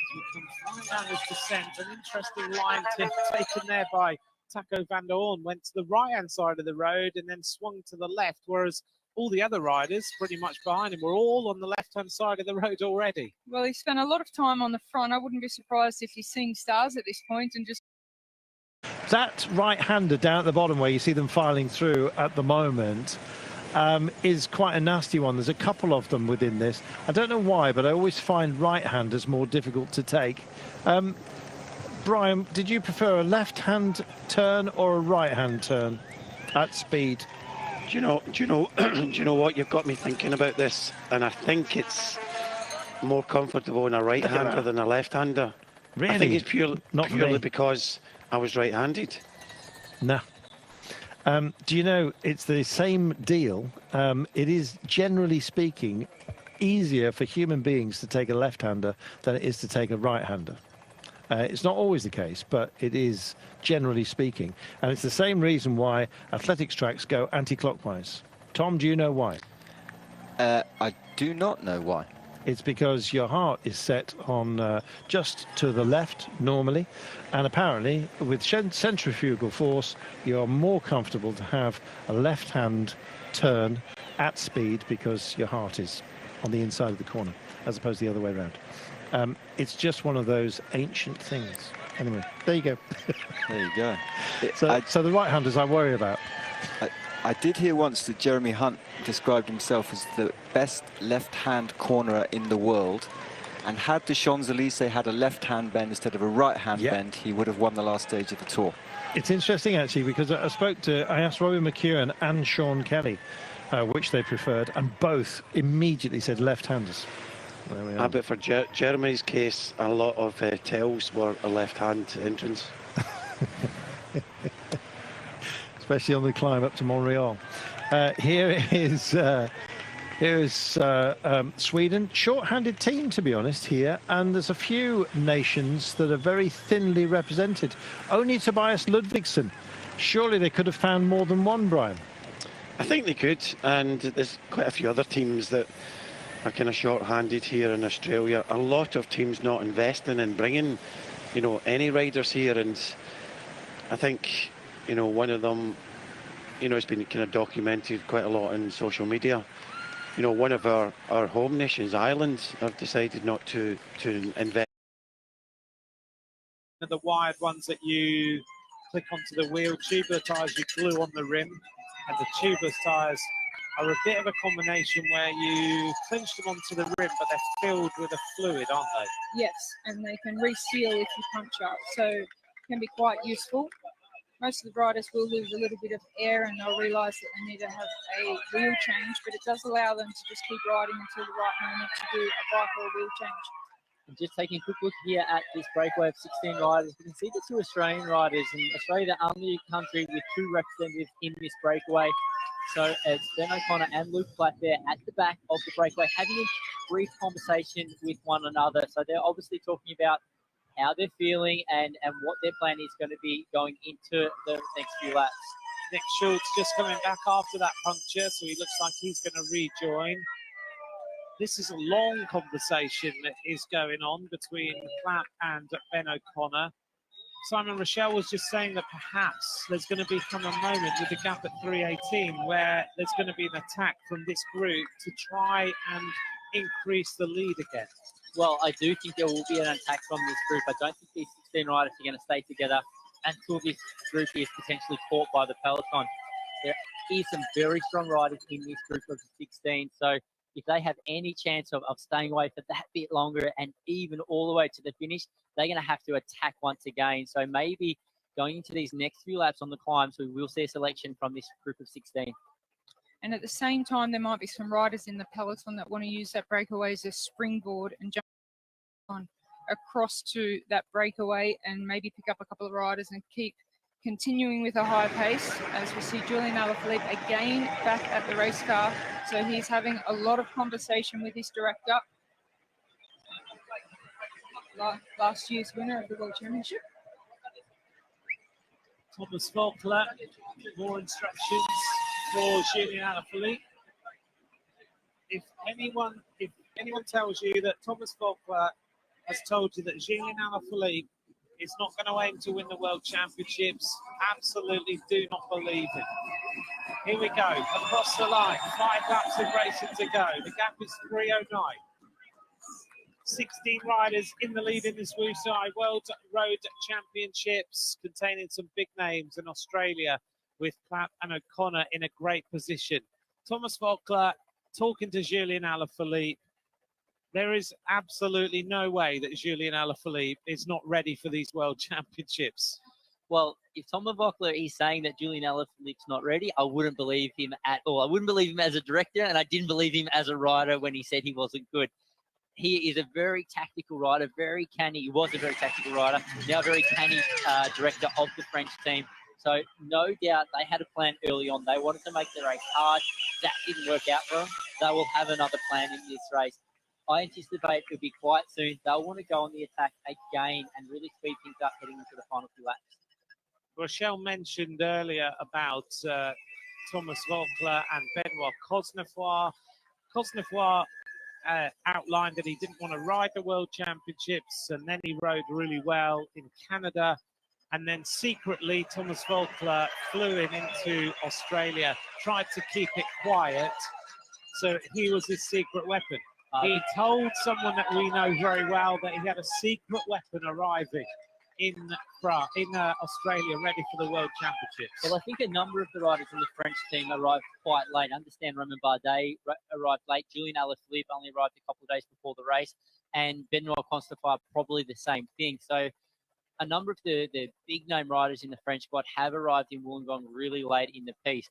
As we come flying down this descent, an interesting line tip taken there by Taco van der Hoorn. Went to the right-hand side of the road and then swung to the left, whereas all the other riders pretty much behind him were all on the left-hand side of the road already. Well, he spent a lot of time on the front. I wouldn't be surprised if he's seeing stars at this point and just... That right-hander down at the bottom where you see them filing through at the moment is quite a nasty one. There's a couple of them within this. I don't know why, but I always find right-handers more difficult to take. Brian, did you prefer a left-hand turn or a right-hand turn at speed? Do you know what? You've got me thinking about this, and I think it's more comfortable in a right-hander than a left-hander. Really? I think it's purely me. because I was right-handed. No. Do you know, it's the same deal. It is, generally speaking, easier for human beings to take a left-hander than it is to take a right-hander. It's not always the case, but it is, generally speaking. And it's the same reason why athletics tracks go anti-clockwise. Tom, do you know why? I do not know why. It's because your heart is set on just to the left normally, and apparently with centrifugal force you're more comfortable to have a left hand turn at speed because your heart is on the inside of the corner as opposed to the other way around. It's just one of those ancient things. Anyway, there you go. There you go. So the right-handers I worry about. I did hear once that Jeremy Hunt described himself as the best left-hand cornerer in the world. And had the Champs-Élysées had a left-hand bend instead of a right-hand bend, he would have won the last stage of the Tour. It's interesting, actually, because I asked Robbie McEwen and Sean Kelly which they preferred, and both immediately said left-handers. There we are. But for Jeremy's case, a lot of tells were a left-hand entrance. Especially on the climb up to Montreal. Here is Sweden. Short-handed team, to be honest, here. And there's a few nations that are very thinly represented. Only Tobias Ludvigsson. Surely they could have found more than one, Brian. I think they could. And there's quite a few other teams that are kind of short-handed here in Australia. A lot of teams not investing in bringing, any riders here. And I think... one of them, it's been kind of documented quite a lot in social media. One of our home nations, Ireland, have decided not to invest. The wired ones that you click onto the wheel, tubular tyres you glue on the rim, and the tubeless tyres are a bit of a combination where you clinch them onto the rim, but they're filled with a fluid, aren't they? Yes, and they can reseal if you puncture, so it can be quite useful. Most of the riders will lose a little bit of air and they'll realise that they need to have a wheel change, but it does allow them to just keep riding until the right moment to do a bike or a wheel change. And just taking a quick look here at this breakaway of 16 riders, we can see the 2 Australian riders, and Australia the only country with 2 representatives in this breakaway. So it's Ben O'Connor and Luke Platt there at the back of the breakaway having a brief conversation with one another. So they're obviously talking about how they're feeling and what their plan is going to be going into the next few laps. Nick Schultz just coming back after that puncture, so he looks like he's going to rejoin. This is a long conversation that is going on between Clapp and Ben O'Connor. Simon Rochelle was just saying that perhaps there's going to become a moment with the gap at 3:18 where there's going to be an attack from this group to try and increase the lead again. Well, I do think there will be an attack from this group. I don't think these 16 riders are going to stay together until this group is potentially caught by the peloton. There is some very strong riders in this group of 16, so if they have any chance of staying away for that bit longer and even all the way to the finish, they're going to have to attack once again. So maybe going into these next few laps on the climbs, we will see a selection from this group of 16. And at the same time, there might be some riders in the peloton that want to use that breakaway as a springboard and jump on across to that breakaway and maybe pick up a couple of riders and keep continuing with a high pace. As we see Julian Alaphilippe again back at the race car. So he's having a lot of conversation with his director. Last year's winner of the World Championship. Thomas Volkler, more instructions for Julian Alaphilippe. If anyone tells you that Thomas Volkler has told you that Julian Alaphilippe is not going to aim to win the World Championships, absolutely do not believe it. Here we go, across the line, 5 laps of racing to go. The gap is 3:09. 16 riders in the lead in this WUSAI World Road Championships, containing some big names in Australia, with Clapp and O'Connor in a great position. Thomas Volkler talking to Julian Alaphilippe. There is absolutely no way that Julian Alaphilippe is not ready for these World Championships. Well, if Thomas Volkler is saying that Julian Alaphilippe's not ready, I wouldn't believe him at all. I wouldn't believe him as a director, and I didn't believe him as a rider when he said he wasn't good. He is a very tactical rider, very canny. He was a very tactical rider, now a very canny director of the French team. So no doubt they had a plan early on. They wanted to make the race hard. That didn't work out for them. They will have another plan in this race. I anticipate it'll be quite soon. They'll want to go on the attack again and really speed things up heading into the final few laps. Rochelle mentioned earlier about Thomas Volkler and Benoit Cosnefroy. Cosnefroy outlined that he didn't want to ride the World Championships, and then he rode really well in Canada. And then secretly, Thomas Volkler flew into Australia, tried to keep it quiet. So he was his secret weapon. He told someone that we know very well that he had a secret weapon arriving in Australia, ready for the World Championships. Well, I think a number of the riders in the French team arrived quite late. I understand Romain Bardet arrived late. Julian Alaphilippe only arrived a couple of days before the race, and Benoit Cosnefroy probably the same thing. So a number of the big name riders in the French squad have arrived in Wollongong really late in the piece.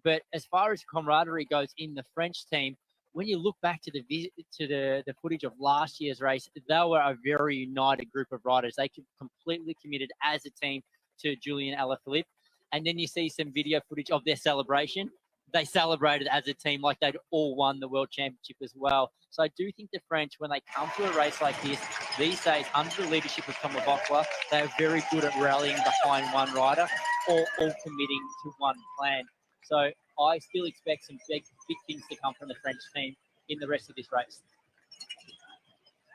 But as far as camaraderie goes in the French team, when you look back to the footage of last year's race, they were a very united group of riders. They completely committed as a team to Julian Alaphilippe. And then you see some video footage of their celebration. They celebrated as a team like they'd all won the World Championship as well. So I do think the French, when they come to a race like this, these days, under the leadership of Thomas Volkler, they are very good at rallying behind one rider or all committing to one plan. So I still expect some big things to come from the French team in the rest of this race.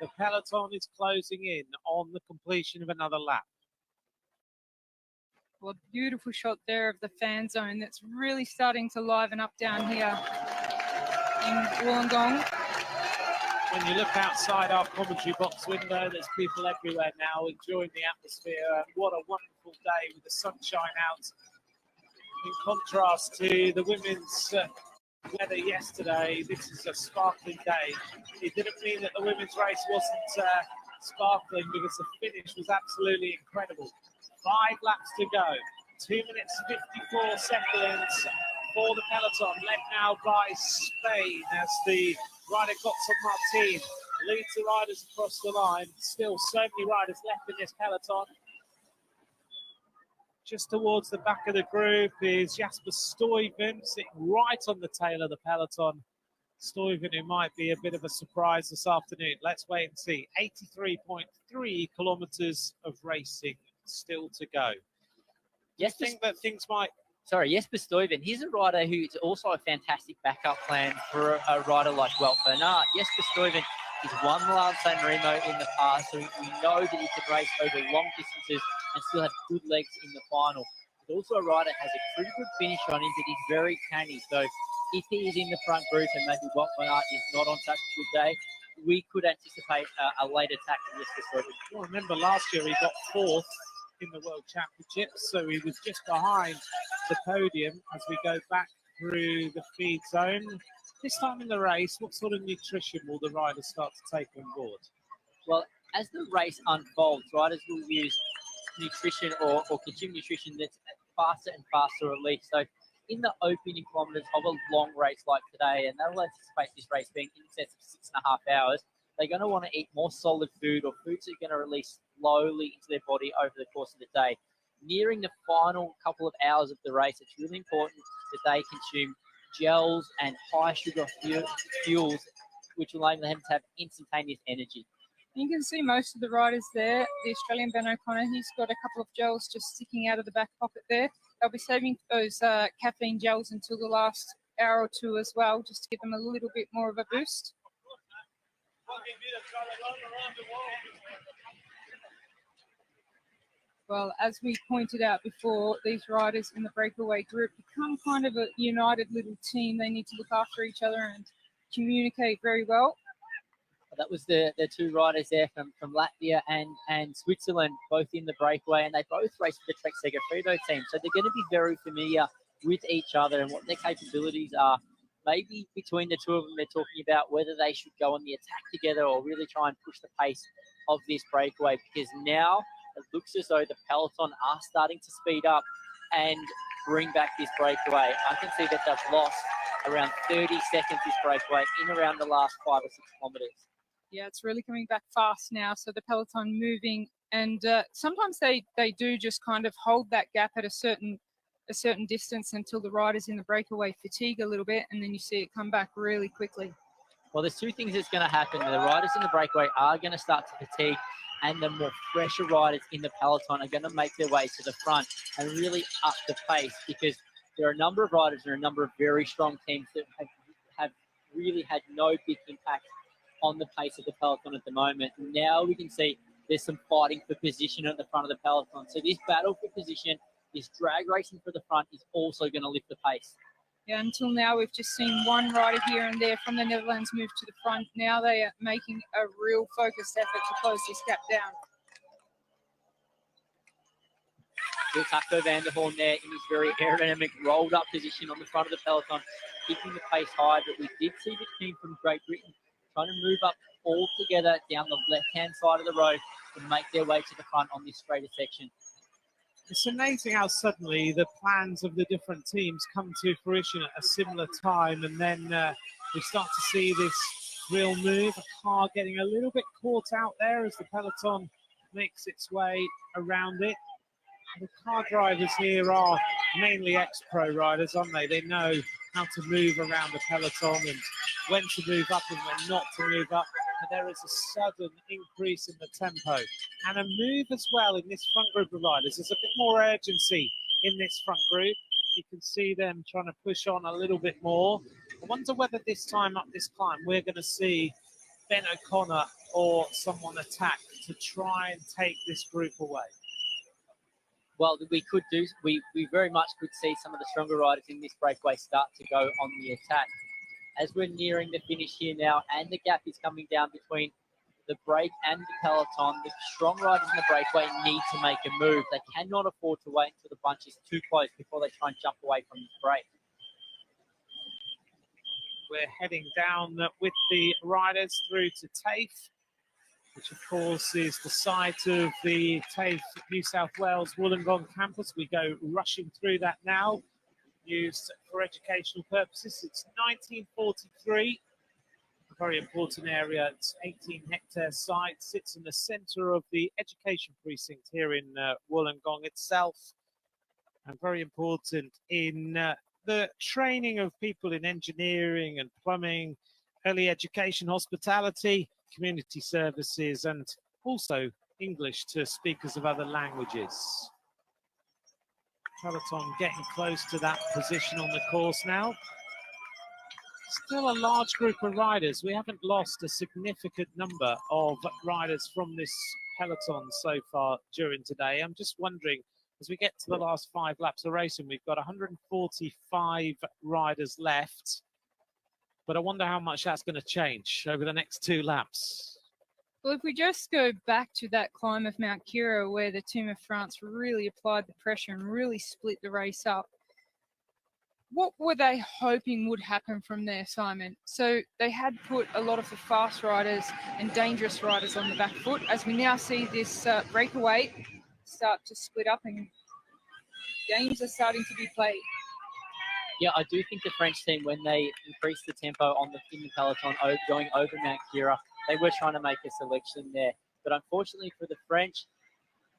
The peloton is closing in on the completion of another lap. Well, beautiful shot there of the fan zone that's really starting to liven up down here in Wollongong. When you look outside our commentary box window, there's people everywhere now enjoying the atmosphere. What a wonderful day with the sunshine out. In contrast to the women's weather yesterday, this is a sparkling day. It didn't mean that the women's race wasn't sparkling, because the finish was absolutely incredible. 5 laps to go. 2 minutes 54 seconds for the peloton, led now by Spain as the rider Gotson Martin leads the riders across the line. Still so many riders left in this peloton. Just towards the back of the group is Jasper Stuyven, sitting right on the tail of the peloton. Stuyven, who might be a bit of a surprise this afternoon. Let's wait and see. 83.3 kilometres of racing still to go. Do you think that things might Jesper Stuyven. He's a rider who's also a fantastic backup plan for a rider like Wout van Aert. Jesper Stuyven has won the Milan San Remo in the past, so we know that he can race over long distances and still have good legs in the final. He's also a rider that has a pretty good finish on him, but he's very canny. So if he is in the front group and maybe Wout van Aert is not on such a good day, we could anticipate a late attack from Jesper Stuyven. Well, remember last year he got 4th in the World Championships, so he was just behind the podium as we go back through the feed zone. This time in the race, what sort of nutrition will the riders start to take on board? Well, as the race unfolds, riders will use nutrition or consume nutrition that's faster and faster release. So in the opening kilometres of a long race like today, and they'll anticipate this race being in excess of 6.5 hours, they're going to want to eat more solid food or foods that are going to release slowly into their body over the course of the day. Nearing the final couple of hours of the race, it's really important that they consume gels and high sugar fuels, which will enable them to have instantaneous energy. You can see most of the riders there. The Australian Ben O'Connor, he's got a couple of gels just sticking out of the back pocket there. They'll be saving those caffeine gels until the last hour or two as well, just to give them a little bit more of a boost. Well, as we pointed out before, these riders in the breakaway group become kind of a united little team. They need to look after each other and communicate very well. That was the two riders there from Latvia and Switzerland, both in the breakaway, and they both raced for the Trek Segafredo team. So they're going to be very familiar with each other and what their capabilities are. Maybe between the two of them, they're talking about whether they should go on the attack together or really try and push the pace of this breakaway, because now it looks as though the peloton are starting to speed up and bring back this breakaway. I can see that they've lost around 30 seconds this breakaway in around the last 5 or 6 kilometres. Yeah, it's really coming back fast now. So the peloton moving, and sometimes they do just kind of hold that gap at a certain distance until the riders in the breakaway fatigue a little bit, and then you see it come back really quickly. Well, there's two things that's going to happen. The riders in the breakaway are going to start to fatigue, and the more fresher riders in the peloton are going to make their way to the front and really up the pace, because there are a number of riders and a number of very strong teams that have really had no big impact on the pace of the peloton at the moment. Now we can see there's some fighting for position at the front of the peloton. So this battle for position, this drag racing for the front, is also going to lift the pace. Yeah, until now we've just seen one rider here and there from the Netherlands move to the front. Now they are making a real focused effort to close this gap down. Still Taco van der Hoorn there in his very aerodynamic rolled up position on the front of the peloton, keeping the pace high. But we did see the team from Great Britain trying to move up all together down the left-hand side of the road to make their way to the front on this straighter section. It's amazing how suddenly the plans of the different teams come to fruition at a similar time, and then we start to see this real move. A car getting a little bit caught out there as the peloton makes its way around it. The car drivers here are mainly ex-pro riders, aren't they? They know how to move around the peloton and when to move up and when not to move up. And there is a sudden increase in the tempo and a move as well in this front group of riders. There's a bit more urgency in this front group. You can see them trying to push on a little bit more. I wonder whether this time up this climb we're going to see Ben O'Connor or someone attack to try and take this group away. Well, we very much could see some of the stronger riders in this breakaway start to go on the attack. As we're nearing the finish here now, and the gap is coming down between the break and the peloton, the strong riders in the breakaway need to make a move. They cannot afford to wait until the bunch is too close before they try and jump away from this break. We're heading down with the riders through to TAFE, which of course is the site of the TAFE New South Wales Wollongong campus. We go rushing through that now, used for educational purposes. It's 1943, a very important area. It's 18-hectare site, sits in the centre of the education precinct here in Wollongong itself, and very important in the training of people in engineering and plumbing, early education, hospitality, community services, and also English to speakers of other languages. peloton getting close to that position on the course now. Still a large group of riders. We haven't lost a significant number of riders from this peloton so far during today. I'm just wondering, as we get to the last 5 laps of racing, we've got 145 riders left. But I wonder how much that's going to change over the next 2 laps. Well, if we just go back to that climb of Mount Kira where the Team of France really applied the pressure and really split the race up, what were they hoping would happen from there, Simon? So they had put a lot of the fast riders and dangerous riders on the back foot. As we now see this breakaway start to split up and games are starting to be played. Yeah, I do think the French team, when they increased the tempo in the peloton, going over Mount Kira, they were trying to make a selection there. But unfortunately for the French,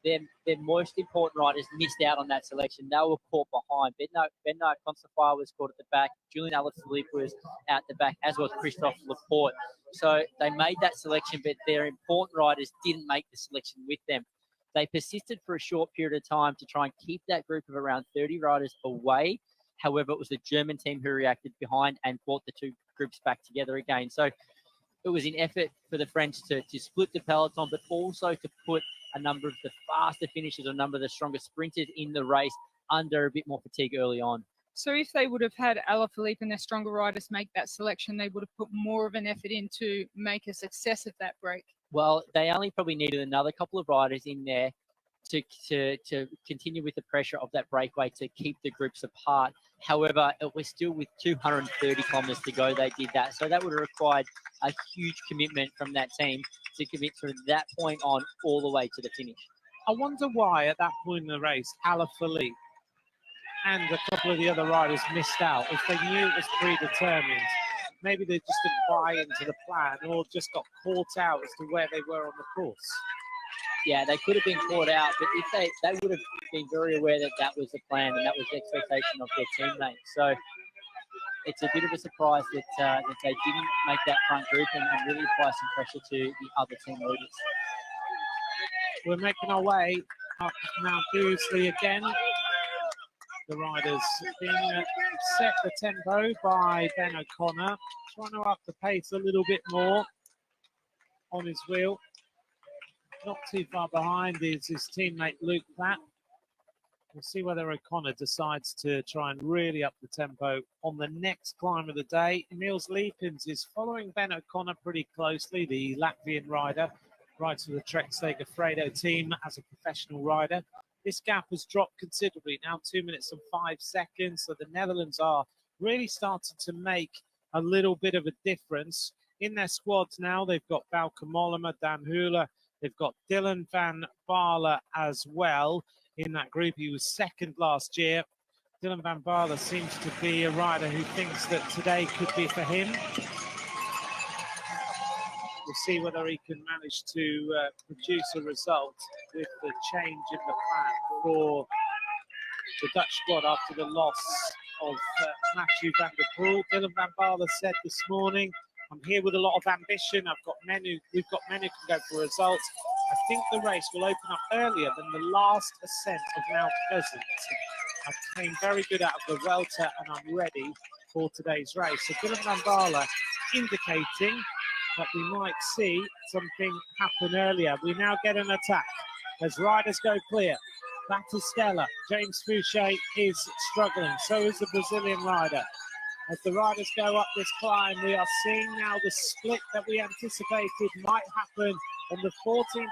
their most important riders missed out on that selection. They were caught behind. Benoit Constafire was caught at the back. Julian Alaphilippe was out the back, as was Christophe Laporte. So they made that selection, but their important riders didn't make the selection with them. They persisted for a short period of time to try and keep that group of around 30 riders away. However, it was the German team who reacted behind and brought the 2 groups back together again. So it was an effort for the French to split the peloton, but also to put a number of the faster finishers, a number of the stronger sprinters in the race under a bit more fatigue early on. So if they would have had Alaphilippe and their stronger riders make that selection, they would have put more of an effort in to make a success of that break. Well, they only probably needed another couple of riders in there to continue with the pressure of that breakaway to keep the groups apart. However, it was still with 230 kilometres to go they did that. So that would have required a huge commitment from that team to commit from that point on all the way to the finish. I wonder why at that point in the race, Alaphilippe and a couple of the other riders missed out. If they knew it was predetermined, maybe they just didn't buy into the plan or just got caught out as to where they were on the course. Yeah, they could have been caught out, but if they would have been very aware that that was the plan and that was the expectation of their teammates. So it's a bit of a surprise that they didn't make that front group and really apply some pressure to the other team leaders. We're making our way up Mount Goosley again. The riders being set the tempo by Ben O'Connor, trying to up the pace a little bit more on his wheel. Not too far behind is his teammate Luke Platt. We'll see whether O'Connor decides to try and really up the tempo on the next climb of the day. Emils Liepins is following Ben O'Connor pretty closely, the Latvian rider, rides for the Trek Segafredo team as a professional rider. This gap has dropped considerably, now 2 minutes and 5 seconds. So the Netherlands are really starting to make a little bit of a difference. In their squads now, they've got Bauke Mollema, Dan Hula, they've got Dylan van Baarle as well in that group. He was second last year. Dylan van Baarle seems to be a rider who thinks that today could be for him. We'll see whether he can manage to produce a result with the change in the plan for the Dutch squad after the loss of Mathieu van der Poel. Dylan van Baarle said this morning, I'm here with a lot of ambition. We've got men who can go for results. I think the race will open up earlier than the last ascent of Mount Pleasant. I came very good out of the welter and I'm ready for today's race. So Dylan van Baarle indicating that we might see something happen earlier. We now get an attack as riders go clear. Batistella, James Fouché is struggling. So is the Brazilian rider. As the riders go up this climb, we are seeing now the split that we anticipated might happen on the 14%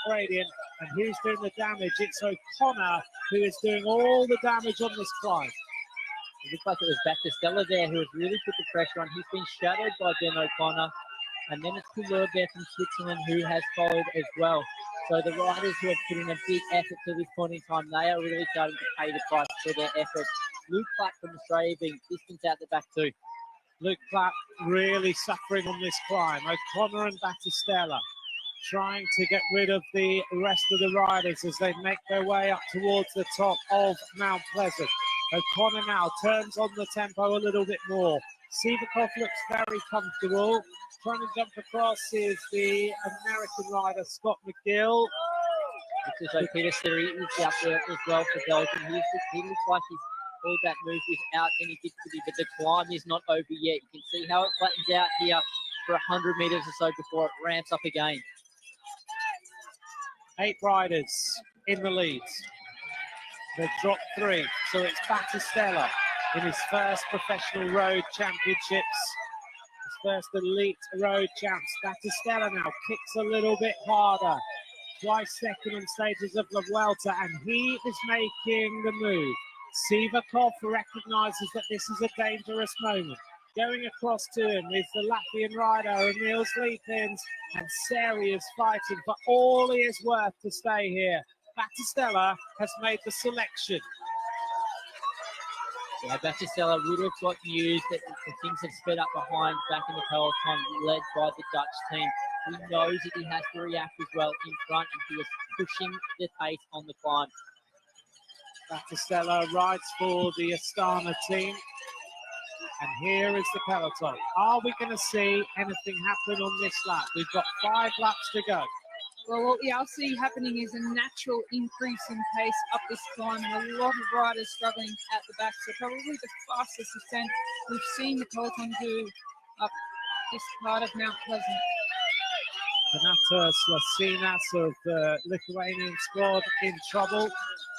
gradient. And who's doing the damage? It's O'Connor who is doing all the damage on this climb. It looks like it was Batistella there who has really put the pressure on. He's been shadowed by Ben O'Connor. And then it's Couleur there from Switzerland who has followed as well. So the riders who have put in a big effort to this point in time, they are really starting to pay the price for their effort. Luke Platt from Australia being distanced out the back too. Luke Platt really suffering on this climb. O'Connor and Batistella trying to get rid of the rest of the riders as they make their way up towards the top of Mount Pleasant. O'Connor now turns on the tempo a little bit more. Sivakov looks very comfortable. Trying to jump across is the American rider, Scott McGill. Looks as though Peter Siri is out there as well for Belgium. He looks like he's pulled that move without any difficulty, but the climb is not over yet. You can see how it flattens out here for 100 metres or so before it ramps up again. 8 riders in the lead. They've dropped 3, so it's Battistella in his first professional road championships. His first elite road champs. Battistella now kicks a little bit harder. Twice second on stages of La Vuelta, and he is making the move. Sivakov recognises that this is a dangerous moment. Going across to him is the Latvian rider, Emils Liepins, and Seri is fighting for all he is worth to stay here. Battistella has made the selection. Yeah, Battistella would have got news that things have sped up behind back in the peloton, led by the Dutch team. He knows that he has to react as well in front, and he was pushing the pace on the climb. Battistella rides for the Astana team. And here is the peloton. Are we going to see anything happen on this lap? We've got 5 laps to go. Well, what we are seeing happening is a natural increase in pace up this climb, and a lot of riders struggling at the back. So probably the fastest ascent we've seen the peloton do up this part of Mount Pleasant. Donatas Lasinas of the Lithuanian squad in trouble.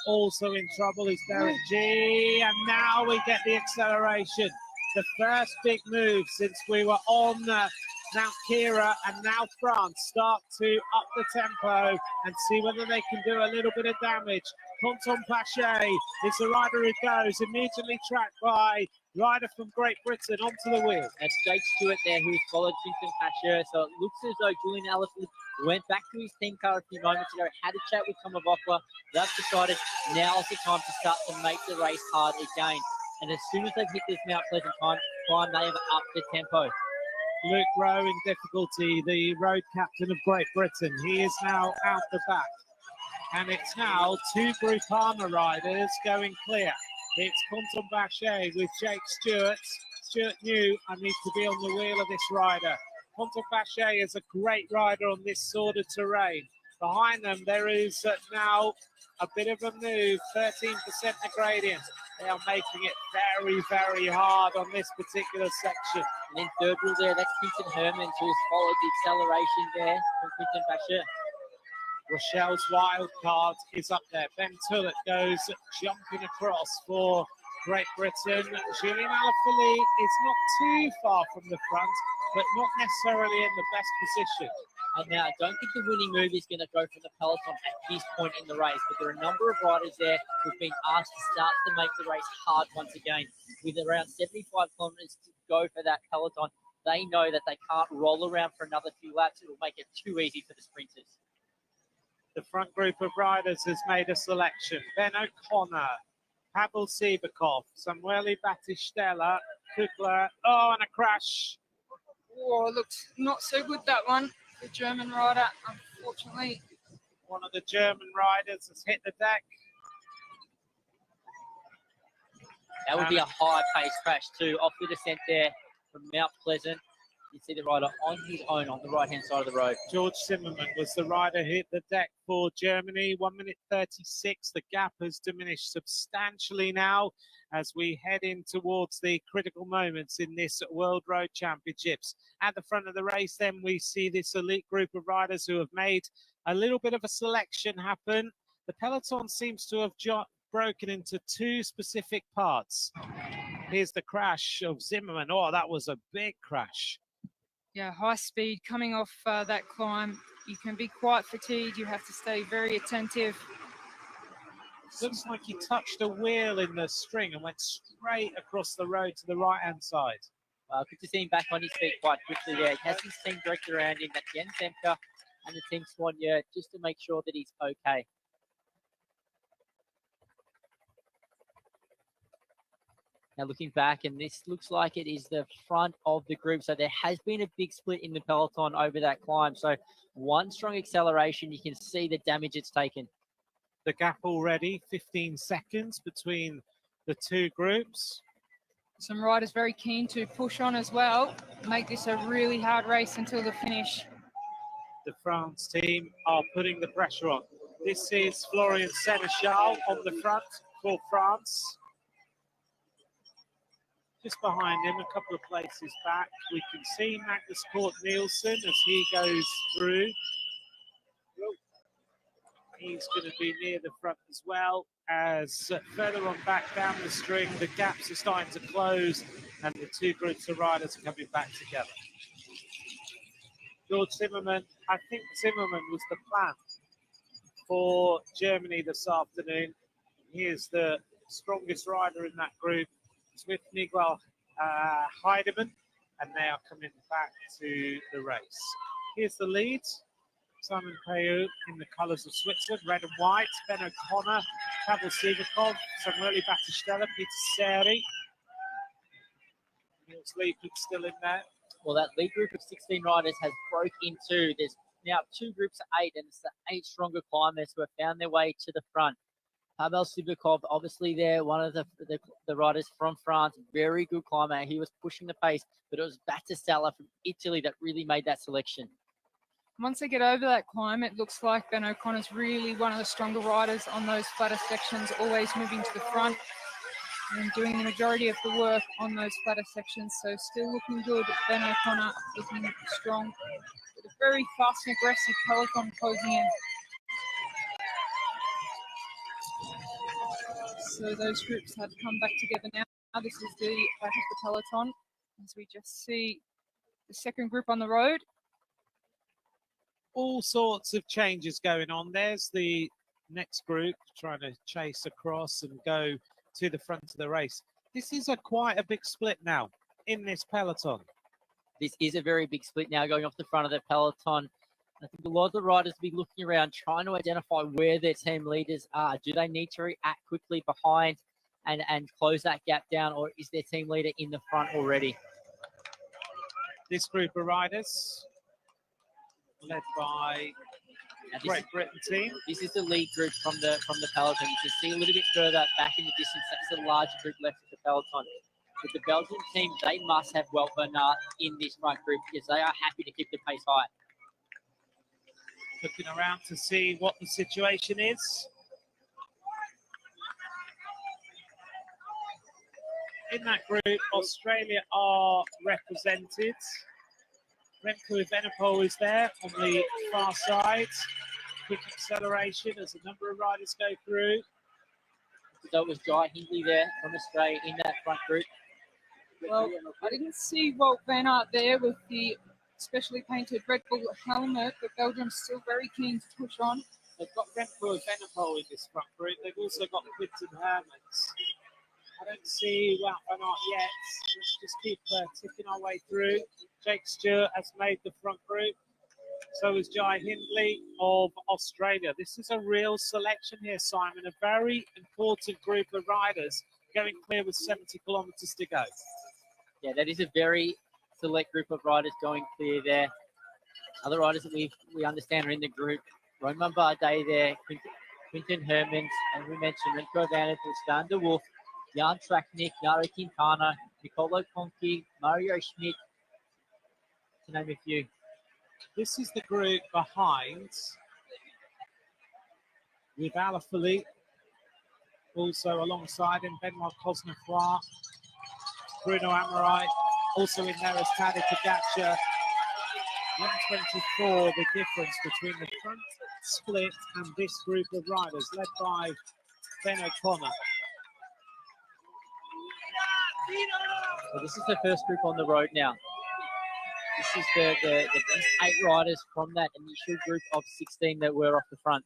Also in trouble is Derek G. And now we get the acceleration. The first big move since we were on Mount Kira, and now France start to up the tempo and see whether they can do a little bit of damage. Quentin Pache is the rider who goes, immediately tracked by rider from Great Britain onto the wheel. And Jake Stewart there, who's followed Quentin Pache. So it looks as though Julian Alaphilippe went back to his team car a few moments ago, had a chat with Tom Avokwa. They've decided now's the time to start to make the race hard again. And as soon as they've hit this Mount Pleasant climb, they have upped the tempo. Luke Rowe in difficulty, the road captain of Great Britain. He is now out the back. And it's now 2 Groupama riders going clear. It's Quentin Pache with Jake Stewart. Stewart knew I need to be on the wheel of this rider. Quentin Pache is a great rider on this sort of terrain. Behind them, there is now a bit of a move, 13% the gradient. They are making it very, very hard on this particular section. And in third wheel there, that's Quinton Hermans, who's followed the acceleration there from Quentin Pache. Rochelle's wild card is up there. Ben Tullett goes jumping across for Great Britain. Julian Alaphilippe is not too far from the front, but not necessarily in the best position. And now, I don't think the winning move is going to go from the peloton at this point in the race, but there are a number of riders there who've been asked to start to make the race hard once again. With around 75 kilometres to go for that peloton, they know that they can't roll around for another few laps. It will make it too easy for the sprinters. The front group of riders has made a selection. Ben O'Connor, Pavel Sivakov, Samuele Battistella, Kugler. Oh, and a crash. Oh, looks not so good, that one. The German rider, unfortunately. One of the German riders has hit the deck. That would be a high-paced crash too, off the descent there from Mount Pleasant. You see the rider on his own on the right-hand side of the road. George Zimmermann was the rider who hit the deck for Germany. 1 minute 36. The gap has diminished substantially now as we head in towards the critical moments in this World Road Championships. At the front of the race, then, we see this elite group of riders who have made a little bit of a selection happen. The peloton seems to have broken into 2 specific parts. Here's the crash of Zimmermann. Oh, that was a big crash. Yeah, high speed coming off that climb. You can be quite fatigued. You have to stay very attentive. Looks like he touched a wheel in the string and went straight across the road to the right-hand side. Well, good to see him back on his feet quite quickly there. He has his team director around him, that's Jens Semker and the team Soigneur, just to make sure that he's okay. Now looking back, and this looks like it is the front of the group. So there has been a big split in the peloton over that climb. So one strong acceleration, you can see the damage it's taken. The gap already, 15 seconds between the 2 groups. Some riders very keen to push on as well, make this a really hard race until the finish. The France team are putting the pressure on. This is Florian Seneschal on the front for France. Just behind him, a couple of places back, we can see Magnus Cort Nielsen as he goes through. He's going to be near the front as well, as further on back down the string, the gaps are starting to close and the two groups of riders are coming back together. George Zimmermann, I think Zimmermann was the plan for Germany this afternoon. He is the strongest rider in that group. It's with Miguel Heidemann, and they are coming back to the race. Here's the lead. Simon Poel in the colours of Switzerland, red and white. Ben O'Connor, Pavel Sivakov, Samuel Battistella, Peter Seri. Niels Lieping still in there. Well, that lead group of 16 riders has broke into. There's now two groups of 8, and it's the 8 stronger climbers who have found their way to the front. Pavel Sivakov, obviously there, one of the riders from France, very good climber. He was pushing the pace, but it was Battistella from Italy that really made that selection. Once they get over that climb, it looks like Ben O'Connor's really one of the stronger riders on those flatter sections, always moving to the front and doing the majority of the work on those flatter sections. So still looking good. Ben O'Connor looking strong with a very fast and aggressive peloton closing in. So those groups have come back together now. This is the back of the peloton as we just see the second group on the road. All sorts of changes going on. There's the next group trying to chase across and go to the front of the race. This is quite a big split now in this peloton. This is a very big split now going off the front of the peloton. I think a lot of the riders will be looking around trying to identify where their team leaders are. Do they need to react quickly behind and close that gap down, or is their team leader in the front already? This group of riders led by Great Britain team. This is the lead group from the peloton. You can see a little bit further back in the distance. That's the larger group left of the peloton. With the Belgian team, they must have Wout van Aert in this front group because they are happy to keep the pace high. Looking around to see what the situation is. In that group, Australia are represented. Remco Evenepoel is there on the far side. Quick acceleration as a number of riders go through. So it was Jai Hindley there from Australia in that front group. Well, I didn't see Wout van Aert there with the specially painted Red Bull helmet, but Belgium's still very keen to push on. They've got Remco Evenepoel in this front group. They've also got Quinten Hermans. I don't see Wout van Aert yet. Let's just keep ticking our way through. Jake Stewart has made the front group. So is Jai Hindley of Australia. This is a real selection here, Simon. A very important group of riders going clear with 70 kilometres to go. Yeah, that is a very select group of riders going clear there. Other riders that we understand are in the group. Romain Bardet there, Quinten Hermans, and we mentioned Remco Evenepoel, Stan de Wolf, Jan Traknik, Yari Quintana, Nicolo Conti, Mario Schmidt, to name a few. This is the group behind with Alaphilippe, also alongside him, Benoit Cosnefroy, Bruno Amorite, also in there as Tadej Pogačar. 124, the difference between the front split and this group of riders, led by Ben O'Connor. Well, this is the first group on the road now. This is the best 8 riders from that initial group of 16 that were off the front.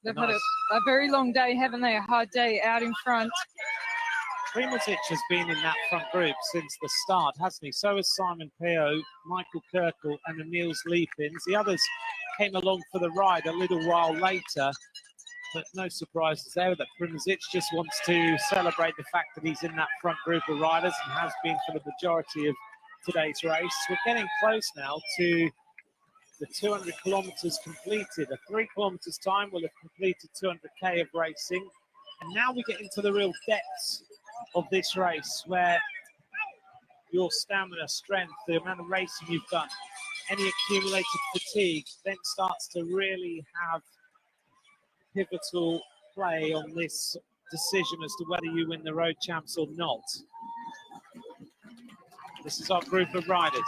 They've had a very long day, haven't they? A hard day out in front. Primozic has been in that front group since the start, hasn't he? So has Simon Peot, Michael Kirkle and Niels Lieping. The others came along for the ride a little while later, but no surprises there that Primozic just wants to celebrate the fact that he's in that front group of riders and has been for the majority of today's race. We're getting close now to the 200 kilometres completed. A 3 kilometres time will have completed 200k of racing. And now we get into the real depths of this race where your stamina, strength, the amount of racing you've done, any accumulated fatigue then starts to really have pivotal play on this decision as to whether you win the road champs or not. This is our group of riders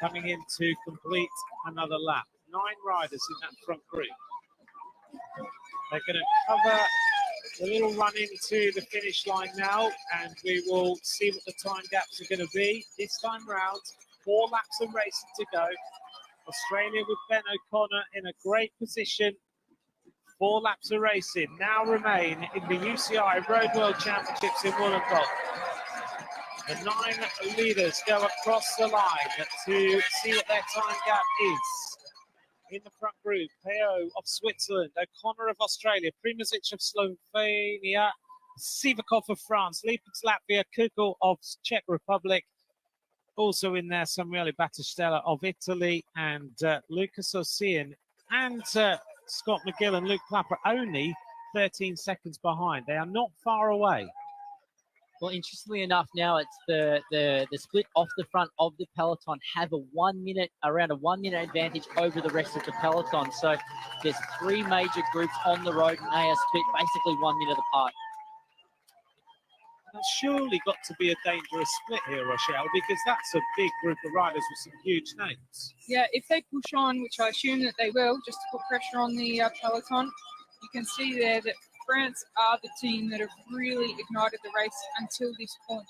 coming in to complete another lap. 9 riders in that front group. They're going to cover a little run into the finish line now, and we will see what the time gaps are going to be. This time round, 4 laps of racing to go. Australia with Ben O'Connor in a great position. 4 laps of racing now remain in the UCI Road World Championships in Wollongong. The 9 leaders go across the line to see what their time gap is. In the front group, Poel of Switzerland, O'Connor of Australia, Primozic of Slovenia, Sivakov of France, Liepins Latvia, Kukul of Czech Republic. Also in there, Samuele Battistella of Italy, and Lucas Ossian and Scott McGill and Luke Clapper only 13 seconds behind. They are not far away. Well, interestingly enough, now it's the split off the front of the peloton have around a 1 minute advantage over the rest of the peloton. So there's 3 major groups on the road, and they are split basically 1 minute apart. That's surely got to be a dangerous split here, Rochelle, because that's a big group of riders with some huge names. Yeah, if they push on, which I assume that they will, just to put pressure on the peloton, you can see there that France are the team that have really ignited the race until this point.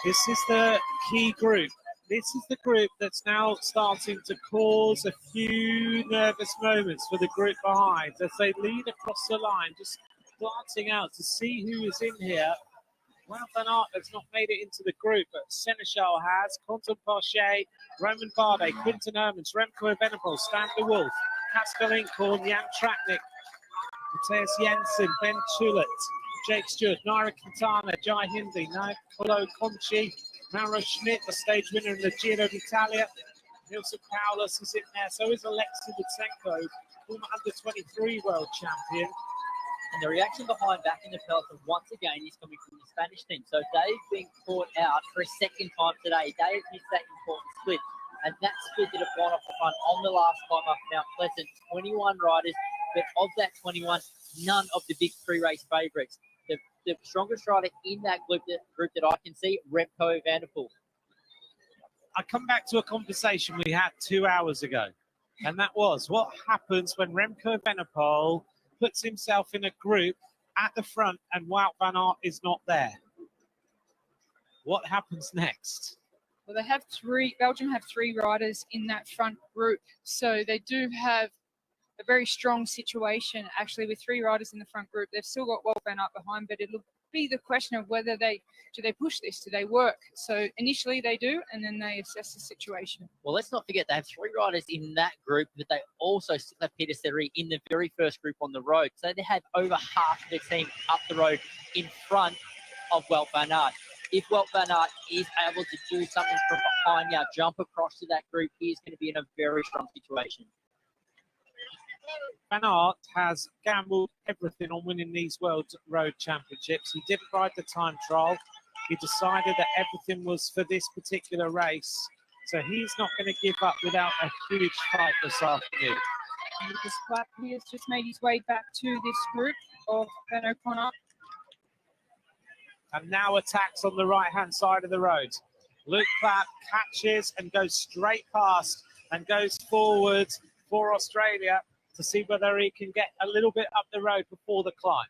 This is the key group. This is the group that's now starting to cause a few nervous moments for the group behind as they lead across the line, just glancing out to see who is in here. Wout van Aert has not made it into the group, but Seneschal has. Quentin Pache, Roman Bardet, Quinten Hermans, Remco Evenepoel, Stan de Wolf, Pascal Incorn, Jan Tratnik, Matthias Jensen, Ben Tulet, Jake Stewart, Nairo Quintana, Jai Hindley, Nicolo Conchi, Mauro Schmidt, the stage winner in the Giro d'Italia. Nilsson Paulus is in there, so is Alexei Lutsenko, former under-23 world champion. And the reaction behind back in the peloton once again is coming from the Spanish team. So they've been caught out for a second time today. They have missed that important split. And that split that have gone off the front on the last time up Mount Pleasant, 21 riders, but of that 21, none of the big pre-race favourites. The strongest rider in that group that I can see, Remco Evenepoel. I come back to a conversation we had 2 hours ago, and that was what happens when Remco Evenepoel puts himself in a group at the front and Wout van Aert is not there. What happens next? Well, Belgium have 3 riders in that front group, so they do have a very strong situation actually with 3 riders in the front group. They've still got Wout van Aert behind, but it'll be the question of whether do they push this, do they work? So initially they do, and then they assess the situation. Well, let's not forget they have 3 riders in that group, but they also still have Peter Serri in the very first group on the road. So they have over half of their team up the road in front of Wout van Aert. If Wout van Aert is able to do something from behind now, jump across to that group, he is going to be in a very strong situation. Van Aert has gambled everything on winning these World Road Championships. He didn't ride the time trial. He decided that everything was for this particular race. So he's not going to give up without a huge fight this afternoon. Lucas Clapp, he has just made his way back to this group of Ben O'Connor. And now attacks on the right-hand side of the road. Luke Clapp catches and goes straight past and goes forward for Australia to see whether he can get a little bit up the road before the climb.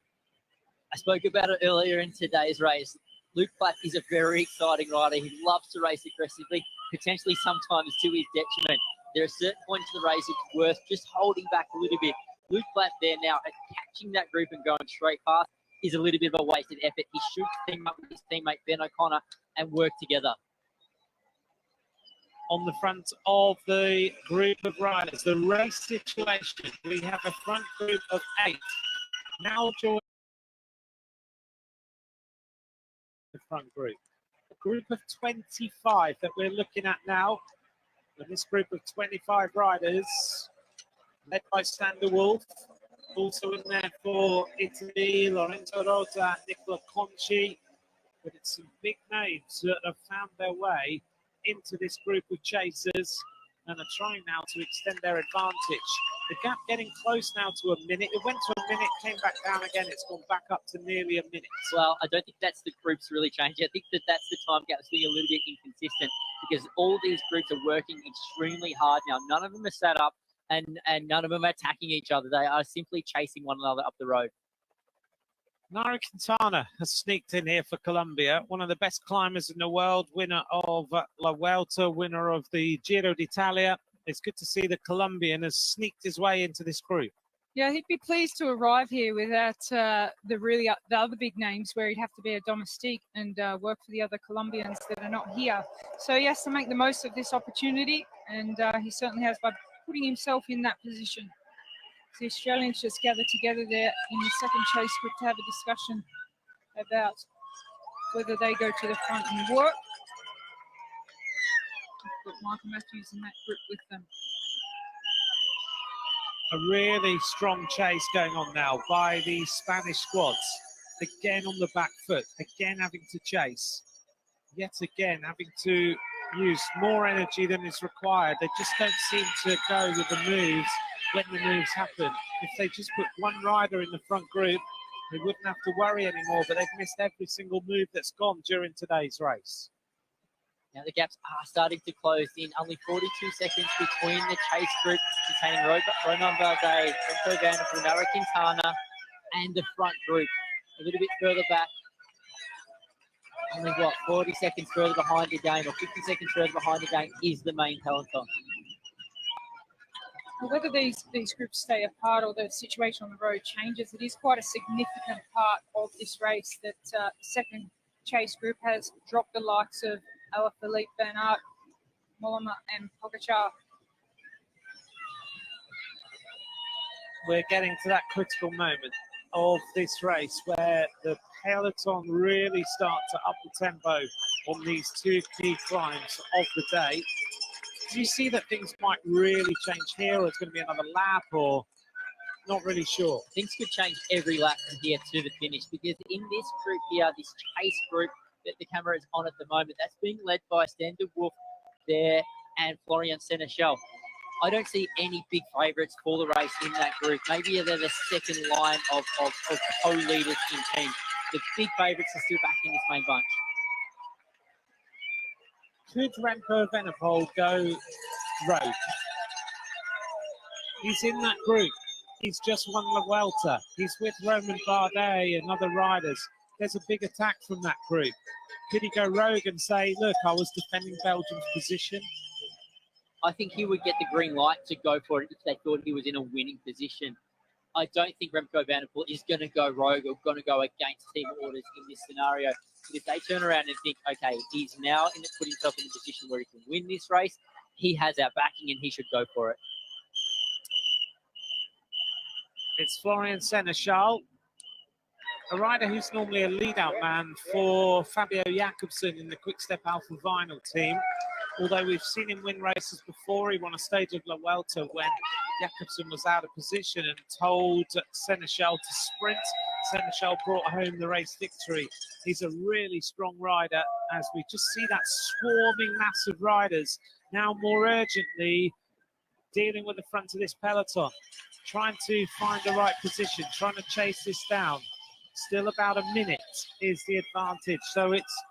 I spoke about it earlier in today's race. Luke Platt is a very exciting rider. He loves to race aggressively, potentially sometimes to his detriment. There are certain points of the race it's worth just holding back a little bit. Luke Platt there now, catching that group and going straight past is a little bit of a wasted effort. He should team up with his teammate Ben O'Connor and work together. On the front of the group of riders, the race situation, we have a front group of 8. Now join the front group. A group of 25 that we're looking at now. And this group of 25 riders, led by Stan de Wolf, also in there for Italy, Lorenzo Rota, Nicola Conchi. But it's some big names that have found their way into this group of chasers. and are trying now to extend their advantage. The gap getting close now to a minute. It went to a minute, came back down again. It's gone back up to nearly a minute. Well, I don't think that's the groups really changing. I think that's the time gap that's being a little bit inconsistent because all these groups are working extremely hard now. None of them are set up and none of them are attacking each other. They are simply chasing one another up the road. Nairo Quintana has sneaked in here for Colombia, one of the best climbers in the world, winner of La Vuelta, winner of the Giro d'Italia. It's good to see the Colombian has sneaked his way into this group. Yeah, he'd be pleased to arrive here without the other big names where he'd have to be a domestique and work for the other Colombians that are not here. So he has to make the most of this opportunity, and he certainly has by putting himself in that position. The Australians just gathered together there in the second chase group to have a discussion about whether they go to the front and work. Put Michael Matthews in that group with them. A really strong chase going on now by the Spanish squads. Again on the back foot, again having to chase. Yet again having to use more energy than is required. They just don't seem to go with the moves when the moves happen. If they just put one rider in the front group, they wouldn't have to worry anymore, but they've missed every single move that's gone during today's race. Now the gaps are starting to close in. Only 42 seconds between the chase group containing Romain Bardet, Remco Evenepoel, Nairo Quintana, and the front group. A little bit further back. Only, 40 seconds further behind again, or 50 seconds further behind again is the main peloton. Whether these groups stay apart or the situation on the road changes, it is quite a significant part of this race that the second chase group has dropped the likes of Alaphilippe, Van Aert, Mollema and Pogacar. We're getting to that critical moment of this race where the peloton really start to up the tempo on these two key climbs of the day. Do you see that things might really change here, or it's going to be another lap, or not really sure? Things could change every lap from here to the finish, because in this group here, this chase group that the camera is on at the moment, that's being led by Stan de Wolf there and Florian Seneschal. I don't see any big favourites for the race in that group. Maybe they're the second line of co-leaders in team. The big favourites are still back in this main bunch. Could Remco Evenepoel go rogue? He's in that group. He's just won La Vuelta. He's with Romain Bardet and other riders. There's a big attack from that group. Could he go rogue and say, look, I was defending Belgium's position? I think he would get the green light to go for it if they thought he was in a winning position. I don't think Remco Evenepoel is going to go rogue or going to go against team orders in this scenario. But if they turn around and think, okay, he's now put himself in a position where he can win this race, he has our backing and he should go for it. It's Florian Seneschal, a rider who's normally a lead-out man for Fabio Jakobsen in the Quick-Step Alpha Vinyl team. Although we've seen him win races before, he won a stage of La Vuelta when Jakobsen was out of position and told Seneschal to sprint. Seneschal brought home the race victory. He's a really strong rider as we just see that swarming mass of riders now more urgently dealing with the front of this peloton, trying to find the right position, trying to chase this down. Still about a minute is the advantage. So it's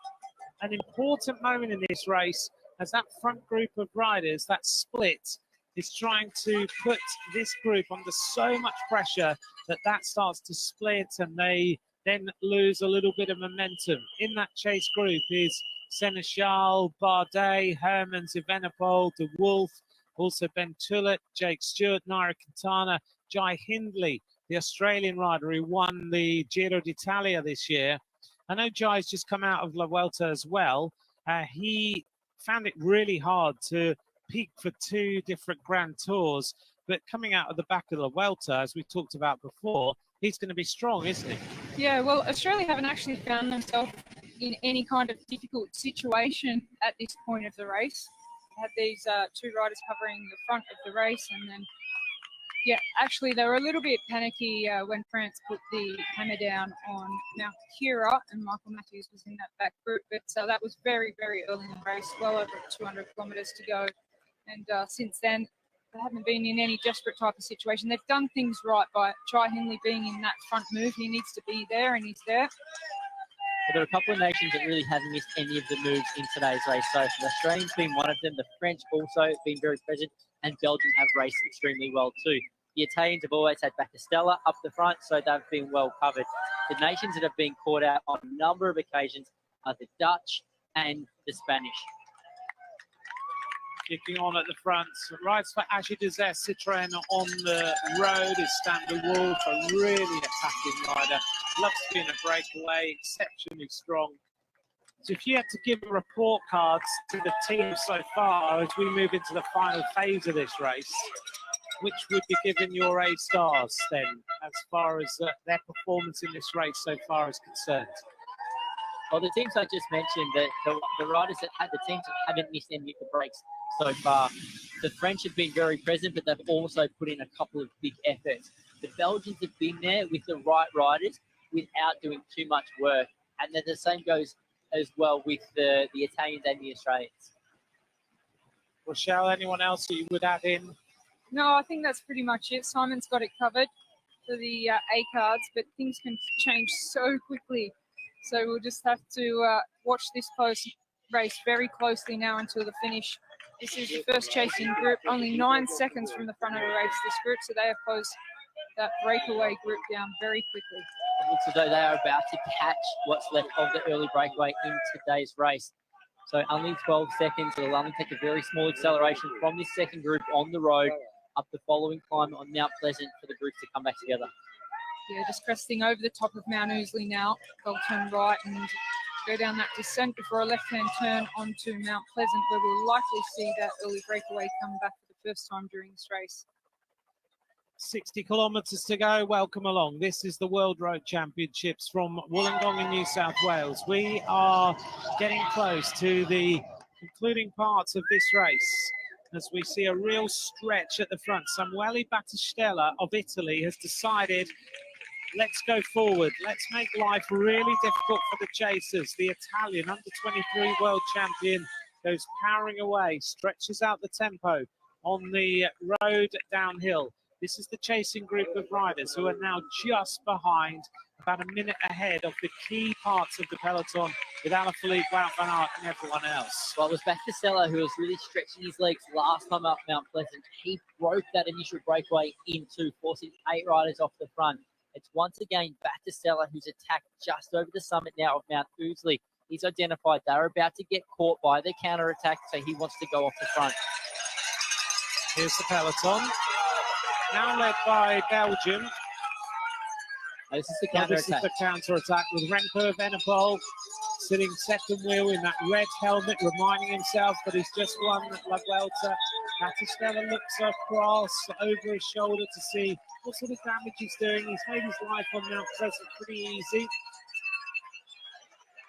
an important moment in this race as that front group of riders, that split, is trying to put this group under so much pressure that starts to split and they then lose a little bit of momentum. In that chase group is Seneschal, Bardet, Hermans, Evenepoel, De Wolf, also Ben Tullet, Jake Stewart, Nairo Quintana, Jai Hindley, the Australian rider who won the Giro d'Italia this year. I know Jai's just come out of La Vuelta as well. He found it really hard to peak for two different Grand Tours, but coming out of the back of La Vuelta, as we talked about before, he's going to be strong, isn't he? Yeah, well, Australia haven't actually found themselves in any kind of difficult situation at this point of the race. We had these two riders covering the front of the race, and then, yeah, actually they were a little bit panicky when France put the hammer down on Mount Kira, and Michael Matthews was in that back group, but that was very, very early in the race, well over 200 kilometres to go. And since then, they haven't been in any desperate type of situation. They've done things right by Try Hindley being in that front move. He needs to be there, and he's there. But there are a couple of nations that really haven't missed any of the moves in today's race. So the Australians being one of them, the French also been very present, and Belgium have raced extremely well too. The Italians have always had Battistella up the front, so they've been well covered. The nations that have been caught out on a number of occasions are the Dutch and the Spanish. Kicking on at the front, rides for Agir Desert Citroën on the road is Standard Wolf, a really attacking rider. Loves to be in a breakaway, exceptionally strong. So if you had to give report cards to the team so far as we move into the final phase of this race, which would be given your A stars then, as far as their performance in this race so far is concerned? Well, the teams I just mentioned, the riders that had the teams that haven't missed any of the breaks so far. The French have been very present, but they've also put in a couple of big efforts. The Belgians have been there with the right riders without doing too much work. And then the same goes as well with the Italians and the Australians. Rochelle, anyone else that you would add in? No, I think that's pretty much it. Simon's got it covered for the A cards, but things can change so quickly. So we'll just have to watch this race very closely now until the finish. This is the first chasing group, only 9 seconds from the front of the race, this group, so they have closed that breakaway group down very quickly. It looks as though they are about to catch what's left of the early breakaway in today's race. So only 12 seconds. It'll only take a very small acceleration from this second group on the road up the following climb on Mount Pleasant for the groups to come back together. Yeah, just cresting over the top of Mount Ousley now. They'll turn right and go down that descent before a left-hand turn onto Mount Pleasant, where we'll likely see that early breakaway come back for the first time during this race. 60 kilometres to go. Welcome along. This is the World Road Championships from Wollongong in New South Wales. We are getting close to the concluding parts of this race as we see a real stretch at the front. Samuele Battistella of Italy has decided, let's go forward. Let's make life really difficult for the chasers. The Italian under-23 world champion goes powering away, stretches out the tempo on the road downhill. This is the chasing group of riders who are now just behind, about a minute ahead of the key parts of the peloton with Alaphilippe, Wout van Aert and everyone else. Well, it was Battistella who was really stretching his legs last time up Mount Pleasant. He broke that initial breakaway in two, forcing 8 riders off the front. It's once again Battistella who's attacked just over the summit now of Mount Ousley. He's identified they're about to get caught by their counter-attack, so he wants to go off the front. Here's the peloton, now led by Belgium. This is the counter-attack. This is the counter-attack with Remco Evenepoel sitting second wheel in that red helmet, reminding himself that he's just won La Vuelta. Battistella looks across over his shoulder to see what sort of damage he's doing. He's made his life on Mount Pleasant pretty easy.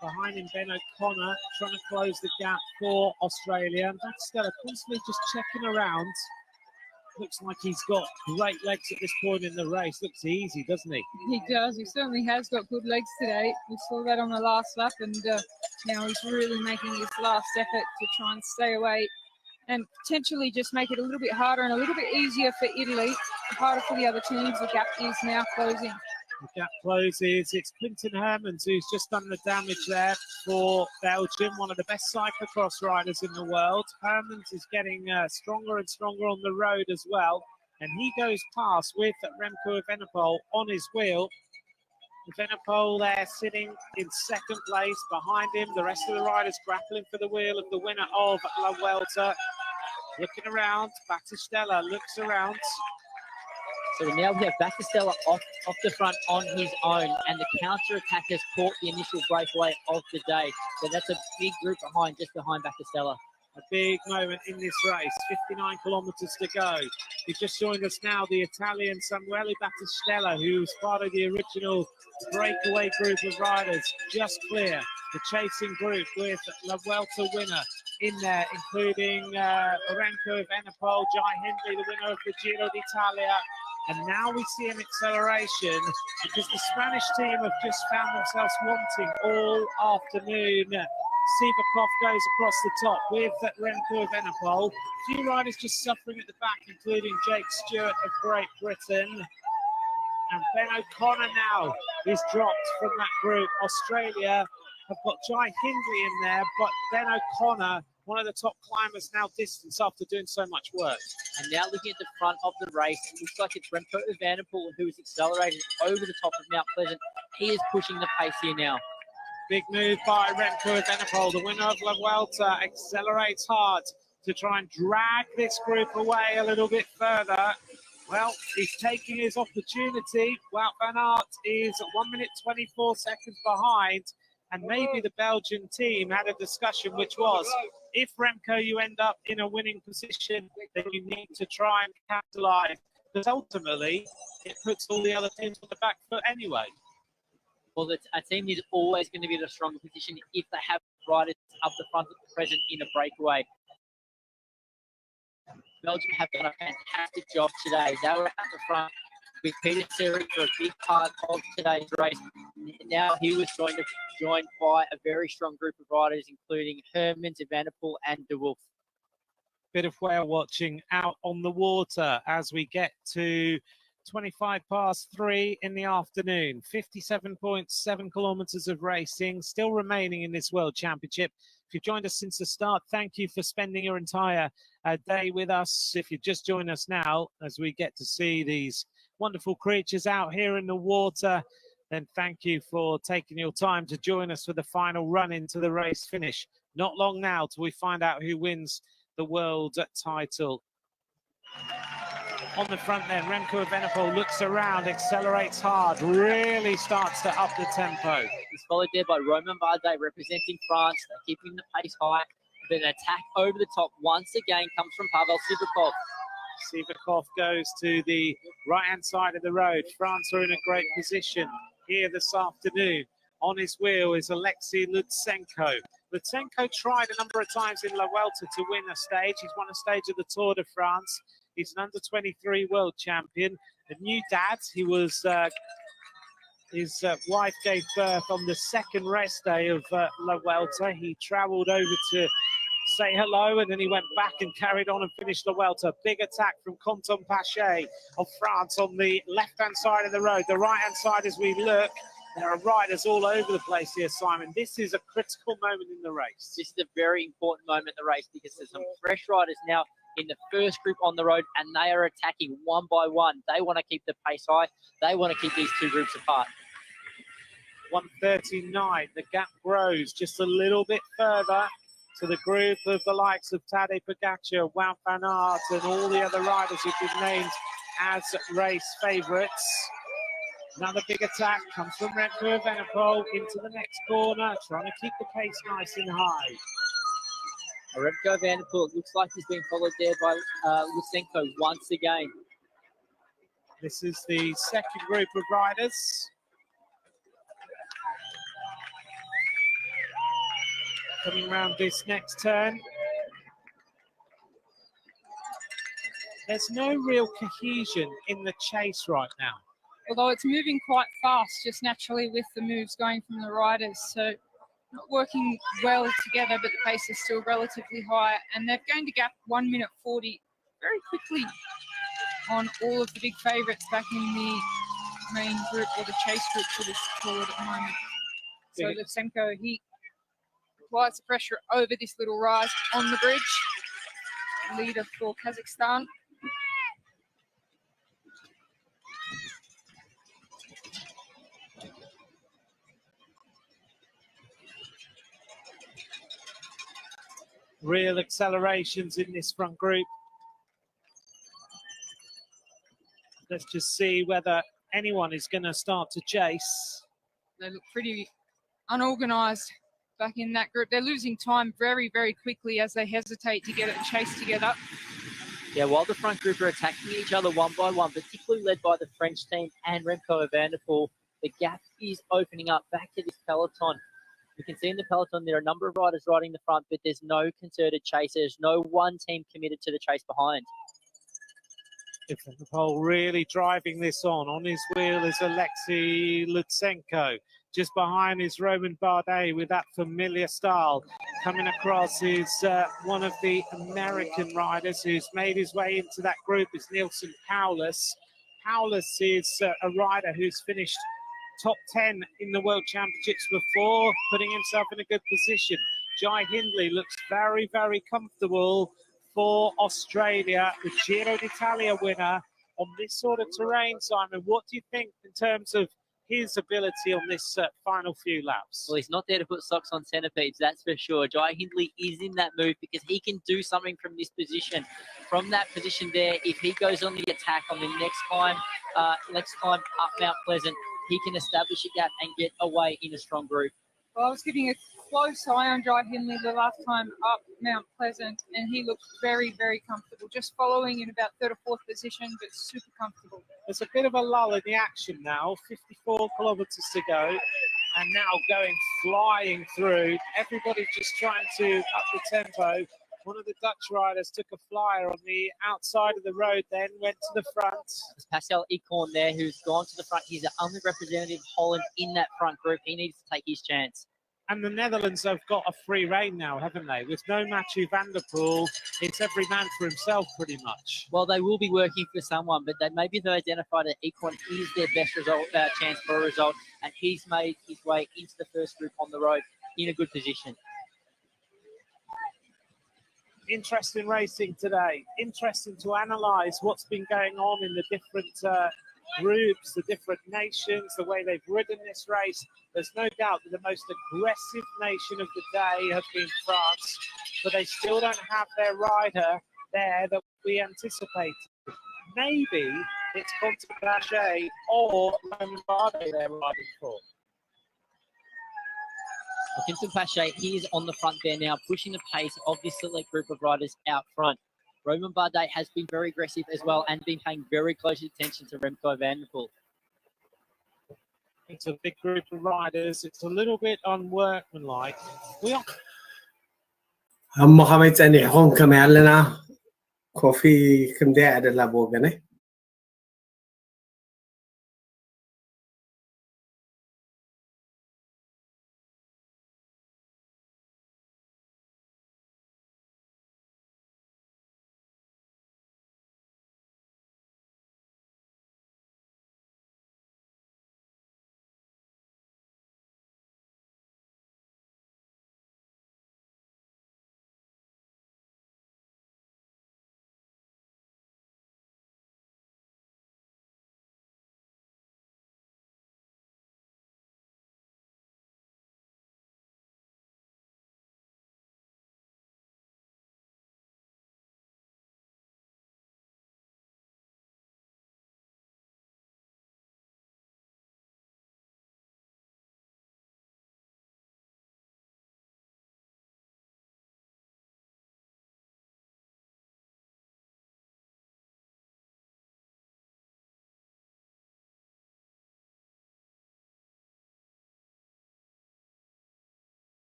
Behind him, Ben O'Connor trying to close the gap for Australia. And Battistella constantly just checking around. Looks like he's got great legs at this point in the race. Looks easy, doesn't he? He does. He certainly has got good legs today. We saw that on the last lap, and now he's really making his last effort to try and stay away and potentially just make it a little bit harder and a little bit easier for Italy, harder for the other teams. The gap is now closing. The gap closes. It's Quinten Hermans who's just done the damage there for Belgium, one of the best cyclocross riders in the world. Hermans is getting stronger and stronger on the road as well, and he goes past with Remco Evenepoel on his wheel. Evenepoel there sitting in second place. Behind him, the rest of the riders grappling for the wheel of the winner of La Vuelta. Looking around, Battistella looks around. So now we have Battistella off the front on his own, and the counter-attack has caught the initial breakaway of the day. So that's a big group behind, just behind Battistella. A big moment in this race, 59 kilometres to go. He just joined us now, the Italian Samuele Battistella, who's part of the original breakaway group of riders, just clear. The chasing group with La Vuelta winner in there, including Remco Evenepoel, Jai Hindley, the winner of the Giro d'Italia. And now we see an acceleration because the Spanish team have just found themselves wanting all afternoon. Sivakov goes across the top with Remco Evenepoel. A few riders just suffering at the back, including Jake Stewart of Great Britain. And Ben O'Connor now is dropped from that group. Australia have got Jai Hindley in there, but Ben O'Connor, one of the top climbers, now distanced after doing so much work. And now looking at the front of the race, it looks like it's Remco Evenepoel who is accelerating over the top of Mount Pleasant. He is pushing the pace here now. Big move by Remco Evenepoel, the winner of La Vuelta, accelerates hard to try and drag this group away a little bit further. Well, he's taking his opportunity. Wout van Aert is 1 minute 24 seconds behind, and maybe the Belgian team had a discussion, which was, if Remco, you end up in a winning position, then you need to try and capitalise, because ultimately it puts all the other teams on the back foot anyway. Well, a team is always going to be in a stronger position if they have riders up the front at the present in a breakaway. Belgium have done a fantastic job today. They were at the front with Peter Seri for a big part of today's race. Now he was joined by a very strong group of riders, including Hermans, Evenepoel and De Wolf. Bit of whale watching out on the water as we get to 3:25 in the afternoon. 57.7 kilometers of racing still remaining in this World Championship. If you've joined us since the start, thank you for spending your entire day with us. If you've just joined us now, as we get to see these wonderful creatures out here in the water, then thank you for taking your time to join us for the final run into the race finish. Not long now till we find out who wins the world title. On the front then, Remco Evenepoel looks around, accelerates hard, really starts to up the tempo. He's followed there by Romain Bardet representing France. They're keeping the pace high. But an attack over the top once again comes from Pavel Sivakov. Sivakov goes to the right-hand side of the road. France are in a great position here this afternoon. On his wheel is Alexei Lutsenko. Lutsenko tried a number of times in La Vuelta to win a stage. He's won a stage of the Tour de France. He's an under-23 world champion. A new dad. He was his wife gave birth on the second rest day of La Vuelta. He travelled over to say hello, and then he went back and carried on and finished La Vuelta. Big attack from Quentin Paché of France on the left-hand side of the road. The right-hand side, as we look, there are riders all over the place here, Simon. This is a critical moment in the race. This is a very important moment in the race because there's some fresh riders now in the first group on the road, and they are attacking one by one. They want to keep the pace high. They want to keep these two groups apart. 1:39, the gap grows just a little bit further to the group of the likes of Tadej Pogacar, Wout van Aert, and all the other riders who've been named as race favourites. Another big attack comes from Remco Evenepoel into the next corner, trying to keep the pace nice and high. Remco Evenepoel, it looks like he's being followed there by Lutsenko once again. This is the second group of riders. Coming around this next turn. There's no real cohesion in the chase right now. Although it's moving quite fast, just naturally with the moves going from the riders. So not working well together, but the pace is still relatively high. And they've gained a gap 1 minute 40 very quickly on all of the big favourites back in the main group or the chase group for this tour at the moment. So Lutsenko, he applies the pressure over this little rise on the bridge. Leader for Kazakhstan. Real accelerations in this front group. Let's just see whether anyone is going to start to chase. They look pretty unorganised back in that group. They're losing time very, very quickly as they hesitate to get it chased together. Yeah, while the front group are attacking each other one by one, particularly led by the French team and Remco Evenepoel, the gap is opening up back to this peloton. You can see in the peloton there are a number of riders riding the front, but there's no concerted chase. There's no one team committed to the chase behind. Evenepoel really driving this on. On his wheel is Alexei Lutsenko. Just behind is Roman Bardet with that familiar style. Coming across is one of the American riders who's made his way into that group is Nielsen Paulus. Paulus is a rider who's finished top 10 in the World Championships before, putting himself in a good position. Jai Hindley looks very, very comfortable for Australia, the Giro d'Italia winner on this sort of terrain. Simon, what do you think in terms of his ability on this final few laps? Well, he's not there to put socks on centipedes, that's for sure. Jai Hindley is in that move because he can do something from this position. From that position there, if he goes on the attack on the next climb up Mount Pleasant, he can establish a gap and get away in a strong group. Well, I was keeping a close eye on Jai Hindley the last time up Mount Pleasant, and he looked very, very comfortable. Just following in about third or fourth position, but super comfortable. There's a bit of a lull in the action now. 54 kilometres to go, and now flying through. Everybody's just trying to up the tempo. One of the Dutch riders took a flyer on the outside of the road, then went to the front. It's Pascal Ekorn there who's gone to the front. He's the only representative of Holland in that front group. He needs to take his chance. And the Netherlands have got a free rein now, haven't they? With no Mathieu van der Poel, it's every man for himself pretty much. Well, they will be working for someone, but maybe they've identified that Ekorn is their best chance for a result, and he's made his way into the first group on the road in a good position. Interesting racing today. Interesting to analyse what's been going on in the different groups, the different nations, the way they've ridden this race. There's no doubt that the most aggressive nation of the day has been France, but they still don't have their rider there that we anticipated. Maybe it's Conte or Roman Bardet they're riding for. Vincent Pache, he is on the front there now, pushing the pace of this select group of riders out front. Roman Bardet has been very aggressive as well and been paying very close attention to Remco van der Poel. It's a big group of riders. It's a little bit unworkmanlike. أما خميت أني حون كم يعلنا كوفي كم ده عدد لابوغني.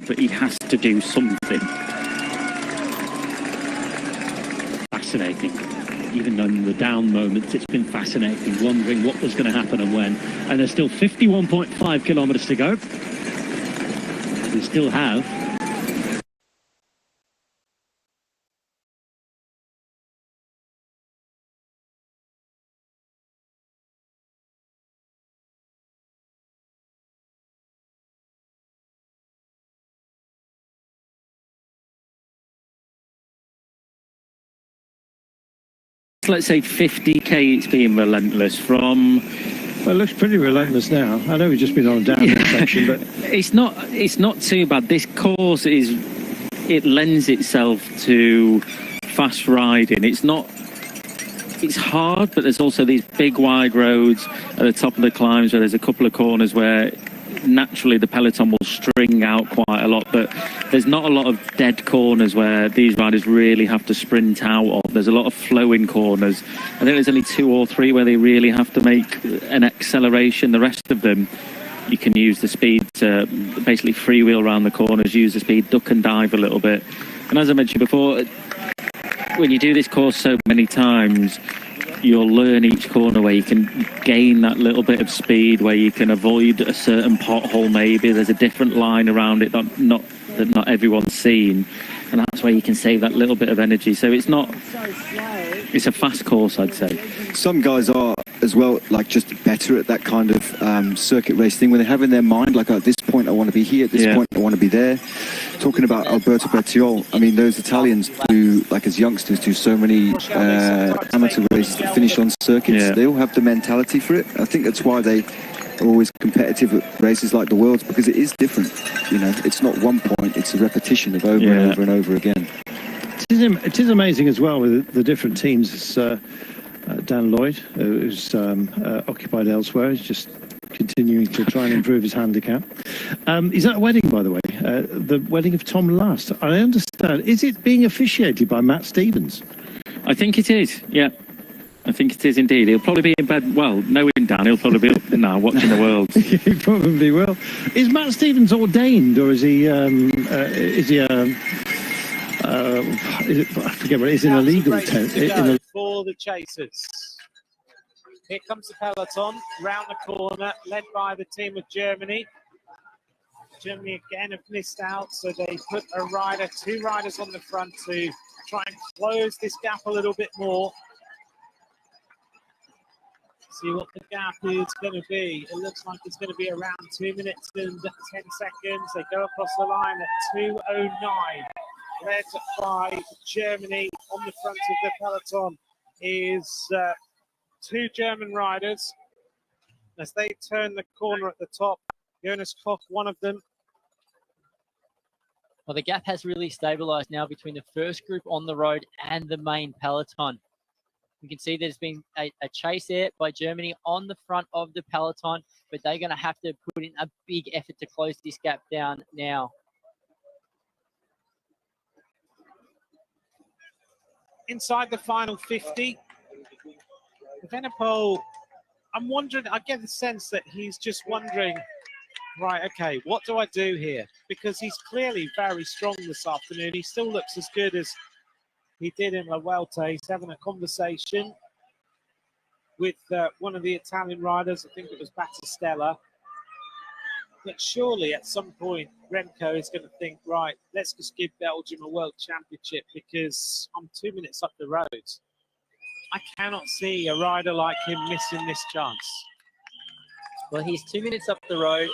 But he has to do something. Fascinating. Even in the down moments, it's been fascinating, wondering what was going to happen and when. And there's still 51.5 kilometres to go. We still have. Let's say 50k, it's being relentless from. Well, it looks pretty relentless now. I know we've just been on a downhill section, but it's not too bad. This course it lends itself to fast riding. It's hard, but there's also these big wide roads at the top of the climbs where there's a couple of corners where naturally the peloton will string out quite a lot, but there's not a lot of dead corners where these riders really have to sprint out of. There's a lot of flowing corners. I think there's only 2 or 3 where they really have to make an acceleration. The rest of them, you can use the speed to basically freewheel around the corners, use the speed, duck and dive a little bit. And as I mentioned before, when you do this course so many times, you'll learn each corner where you can gain that little bit of speed, where you can avoid a certain pothole. Maybe there's a different line around it that not everyone's seen, and that's where you can save that little bit of energy. So it's a fast course, I'd say. Some guys are as well, like just better at that kind of circuit race thing, when they have in their mind, like, at this point I want to be here, at this point I want to be there. Talking about Alberto Bettiol, I mean, those Italians do, like, as youngsters, do so many amateur races that finish on circuits. They all have the mentality for it. I think that's why they are always competitive at races like the Worlds, because it is different. You know, it's not one point, it's a repetition of over and over and over again. It is amazing as well with the different teams. It's, Dan Lloyd, who's occupied elsewhere, is just continuing to try and improve his handicap. He's at a wedding, by the way, the wedding of Tom Last. I understand. Is it being officiated by Matt Stevens? I think it is, yeah. I think it is indeed. He'll probably be in bed, well, knowing Dan, he'll probably be up now watching the Worlds. He probably will. Is Matt Stevens ordained, or is he I forget what it is, in a legal tent? For the chasers. Here comes the peloton round the corner, led by the team of Germany. Germany again have missed out, so they put two riders on the front to try and close this gap a little bit more. See what the gap is going to be. It looks like it's going to be around 2 minutes and 10 seconds. They go across the line at 2:09. Led by Germany. On the front of the peloton is two German riders. As they turn the corner at the top, Jonas Koch, one of them. Well, the gap has really stabilised now between the first group on the road and the main peloton. You can see there's been a chase there by Germany on the front of the peloton, but they're going to have to put in a big effort to close this gap down now. Inside the final 50, Evenepoel, I'm wondering, I get the sense that he's just wondering, right, okay, what do I do here? Because he's clearly very strong this afternoon. He still looks as good as he did in La Vuelta. He's having a conversation with one of the Italian riders. I think it was Battistella. But surely at some point, Remco is going to think, right, let's just give Belgium a world championship because I'm 2 minutes up the road. I cannot see a rider like him missing this chance. Well, he's 2 minutes up the road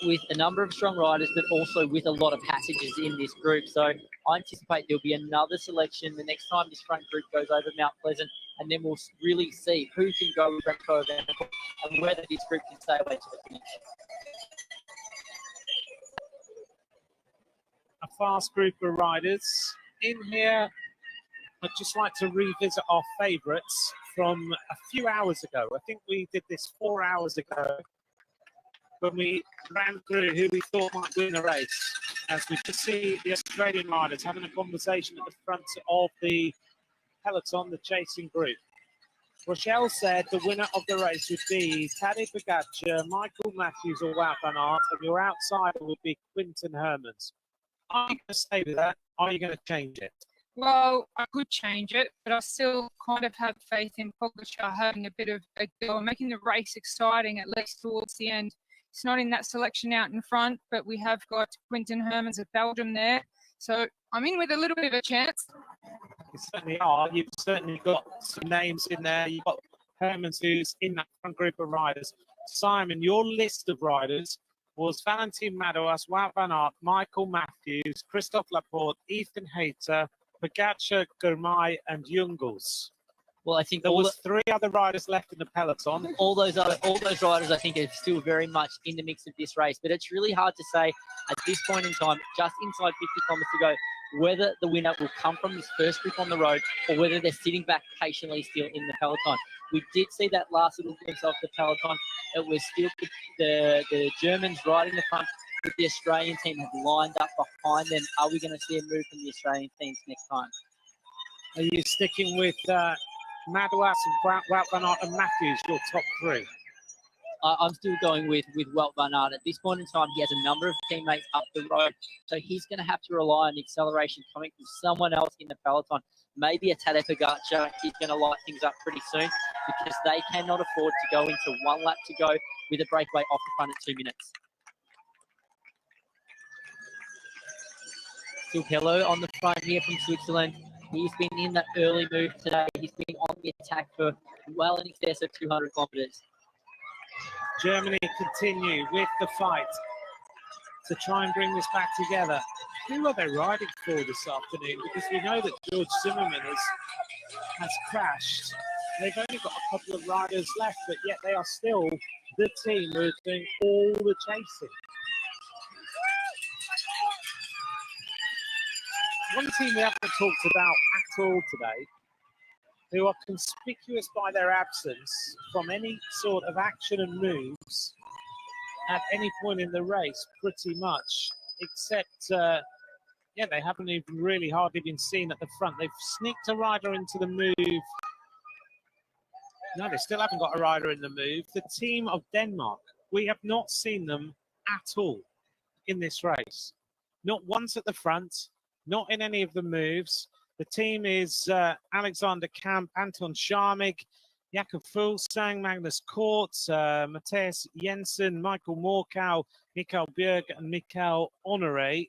with a number of strong riders, but also with a lot of passages in this group. So I anticipate there'll be another selection the next time this front group goes over Mount Pleasant, and then we'll really see who can go with Remco and whether this group can stay away to the finish. A fast group of riders. In here, I'd just like to revisit our favourites from a few hours ago. I think we did this 4 hours ago when we ran through who we thought might win the race. As we could see the Australian riders having a conversation at the front of the peloton, the chasing group. Rochelle said the winner of the race would be Tadej Pogačar, Michael Matthews or Wout van Aert, and your outsider would be Quinten Hermans. Are you going to stay with that? Are you going to change it? Well, I could change it, but I still kind of have faith in Pogačar having a bit of a go, making the race exciting, at least towards the end. It's not in that selection out in front, but we have got Quinten Hermans of Belgium there. So I'm in with a little bit of a chance. You certainly are. You've certainly got some names in there. You've got Hermans who's in that front group of riders. Simon, your list of riders was Valentin Madouas, Wout van Aert, Michael Matthews, Christophe Laporte, Ethan Hayter, Pogačar, Gourmay and Jungels. Well, I think there was three other riders left in the peloton. All those riders, I think, are still very much in the mix of this race. But it's really hard to say at this point in time, just inside 50 kilometres to go, whether the winner will come from this first group on the road or whether they're sitting back patiently still in the peloton. We did see that last little glimpse of the peloton. It was still the Germans riding the front, but the Australian team had lined up behind them. Are we going to see a move from the Australian teams next time? Are you sticking with Madouas and Wout van Aert and Matthews, your top three? I'm still going with Wout van Aert. At this point in time, he has a number of teammates up the road, so he's going to have to rely on the acceleration coming from someone else in the peloton. Maybe a Tadej Pogacar is going to light things up pretty soon because they cannot afford to go into one lap to go with a breakaway off the front at 2 minutes. Still Pillow on the front here from Switzerland. He's been in that early move today. He's been on the attack for well in excess of 200 kilometres. Germany continue with the fight to try and bring this back together. Who are they riding for this afternoon? Because we know that George Zimmerman has crashed. They've only got a couple of riders left, but yet they are still the team who are doing all the chasing. One team we haven't talked about at all today, who are conspicuous by their absence from any sort of action and moves at any point in the race, pretty much, except, they haven't even really hardly been seen at the front. They've sneaked a rider into the move. No, they still haven't got a rider in the move. The team of Denmark, we have not seen them at all in this race. Not once at the front, not in any of the moves. The team is Alexander Kamp, Anton Scharmig, Jakob Fuglsang, Magnus Kort, Matthias Jensen, Michael Morkau, Mikael Bjerg and Mikael Honoré.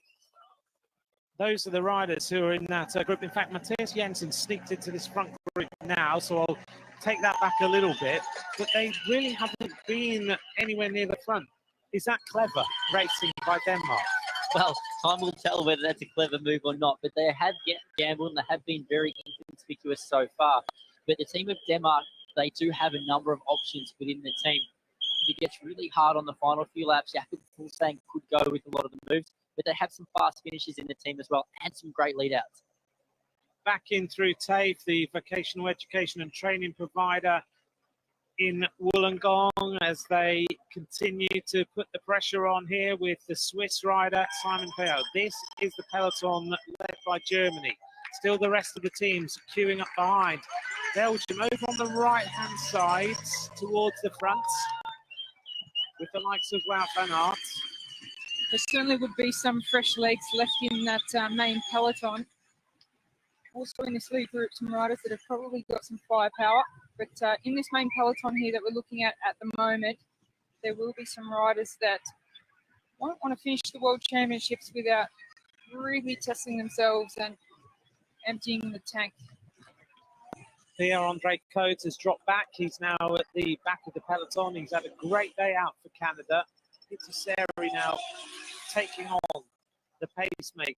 Those are the riders who are in that group. In fact, Matthias Jensen sneaked into this front group now, so I'll take that back a little bit. But they really haven't been anywhere near the front. Is that clever racing by Denmark? Well, time will tell whether that's a clever move or not, but they have gambled and they have been very inconspicuous so far. But the team of Denmark, they do have a number of options within the team. If it gets really hard on the final few laps, Jakob Fuglsang could go with a lot of the moves, but they have some fast finishes in the team as well and some great lead-outs. Back in through TAFE, the vocational education and training provider in Wollongong, as they continue to put the pressure on here with the Swiss rider Simon Poel. This is the peloton led by Germany. Still the rest of the teams queuing up behind. Belgium over on the right-hand side towards the front with the likes of Wout van Aert. There certainly would be some fresh legs left in that main peloton. Also in this lead group, some riders that have probably got some firepower. But in this main peloton here that we're looking at the moment, there will be some riders that won't want to finish the World Championships without really testing themselves and emptying the tank. Pierre-Andre Coates has dropped back. He's now at the back of the peloton. He's had a great day out for Canada. It's Seri now taking on the pacemaking.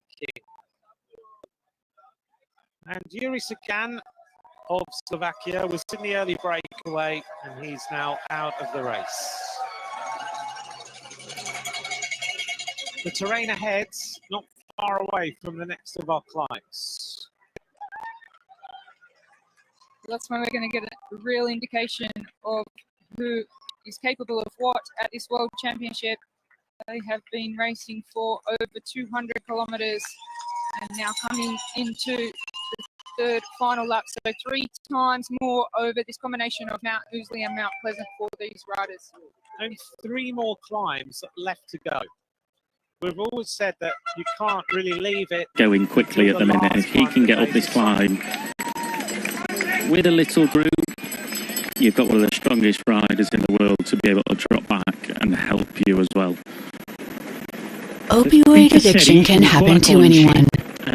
And Yuri Sagan of Slovakia was in the early breakaway, and he's now out of the race. The terrain ahead, not far away from the next of our climbs. That's when we're going to get a real indication of who is capable of what at this World Championship. They have been racing for over 200 kilometres and now coming into the third final lap. So 3 times more over this combination of Mount Ousley and Mount Pleasant for these riders. Only 3 more climbs left to go. We've always said that you can't really leave it. Going quickly at the minute. If he can get up this climb with a little group, you've got one of the strongest riders in the world to be able to drop back and help you as well. Opioid addiction can happen to anyone,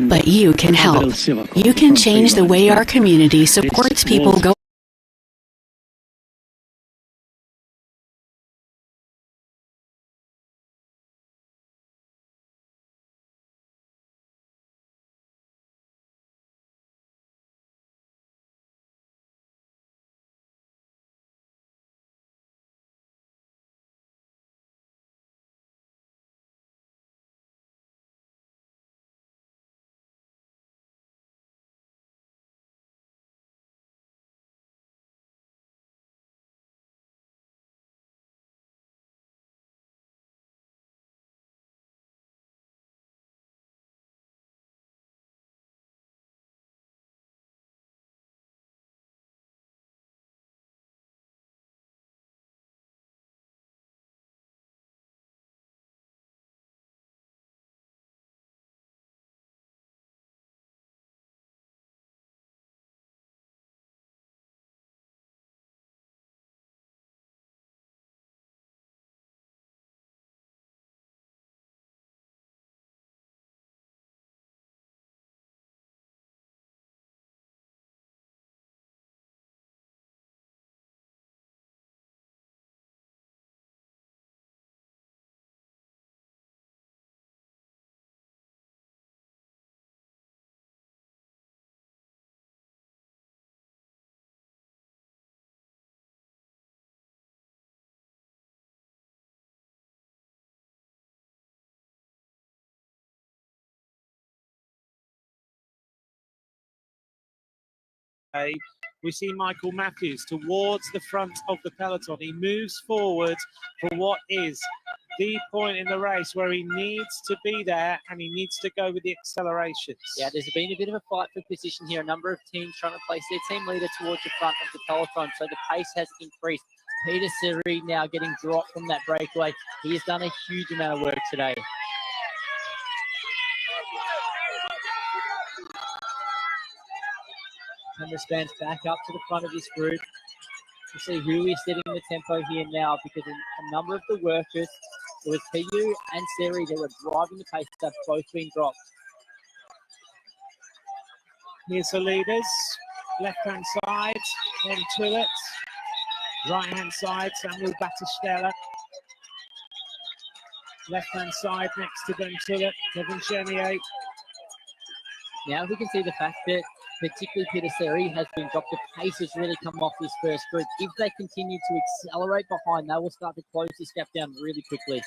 but you can help. You can change the way our community supports people going we see Michael Matthews towards the front of the peloton. He moves forward for what is the point in the race where he needs to be there and he needs to go with the accelerations. Yeah, there's been a bit of a fight for position here. A number of teams trying to place their team leader towards the front of the peloton, so the pace has increased. Peter Siri now getting dropped from that breakaway. He has done a huge amount of work today. Camera spans back up to the front of this group to see who is setting the tempo here now, because a number of the workers, it was Piyu and Seri that were driving the pace, have both been dropped. Here's the leaders. Left-hand side, Ben Tullett. Right-hand side, Samuel Battistella. Left-hand side next to Ben Tullett, Kevin Chenier. Now we can see the fact that particularly Peter Seri has been dropped. The pace has really come off this first group. If they continue to accelerate behind, they will start to close this gap down really quickly.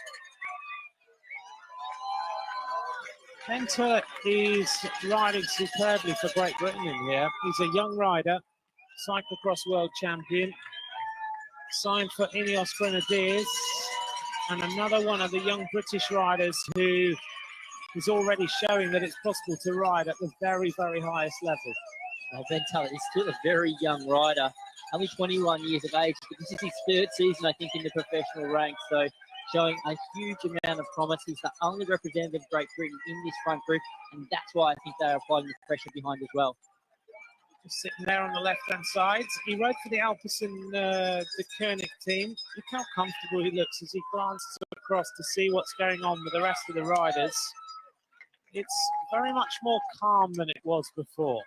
Ben Tullett is riding superbly for Great Britain in here. He's a young rider, cyclocross world champion, signed for Ineos Grenadiers, and another one of the young British riders who is already showing that it's possible to ride at the very, very highest level. Well, Ben Tullett is still a very young rider, only 21 years of age, but this is his third season, I think, in the professional ranks, so showing a huge amount of promise. He's the only representative of Great Britain in this front group, and that's why I think they are applying the pressure behind as well. Just sitting there on the left-hand side. He rode for the Alpecin de Koenig team. Look how comfortable he looks as he glances across to see what's going on with the rest of the riders. It's very much more calm than it was before.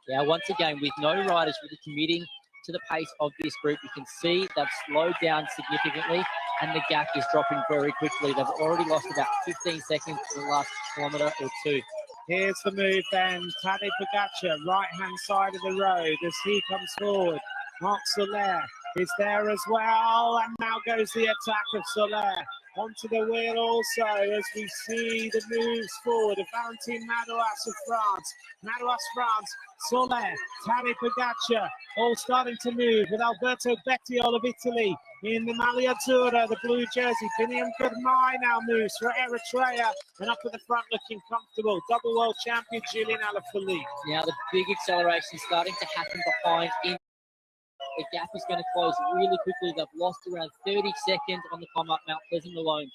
Yeah, once again, with no riders really committing to the pace of this group, you can see they've slowed down significantly and the gap is dropping very quickly. They've already lost about 15 seconds in the last kilometre or two. Here's the move then. Tadej Pogačar, right-hand side of the road as he comes forward. Marc Soler is there as well, and now goes the attack of Soler. Onto the wheel also as we see the moves forward of Valentin Madouas of France. Madouas, France, Soler, Tadej Pogačar, all starting to move with Alberto Bettiol of Italy in the Maglia Azzurra, the blue jersey. Biniam Girmay now moves for Eritrea, and up at the front looking comfortable. Double world champion Julian Alaphilippe. Now the big acceleration is starting to happen behind in. The gap is going to close really quickly. They've lost around 30 seconds on the come up Mount Pleasant alone.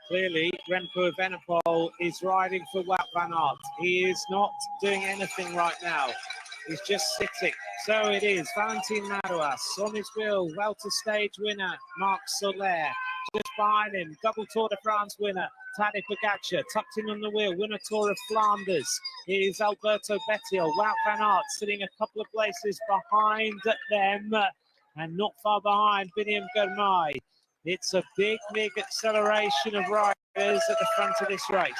Clearly, Remco Evenepoel is riding for Wout van Aert. He is not doing anything right now. He's just sitting. So it is Valentin Madouas on his wheel. Welter stage winner, Marc Soler. Just behind him, double Tour de France winner, Tadej Pogačar, tucked in on the wheel, winner Tour of Flanders is Alberto Bettiol. Wout van Aert sitting a couple of places behind them, and not far behind Biniam Girmay. It's a big acceleration of riders at the front of this race.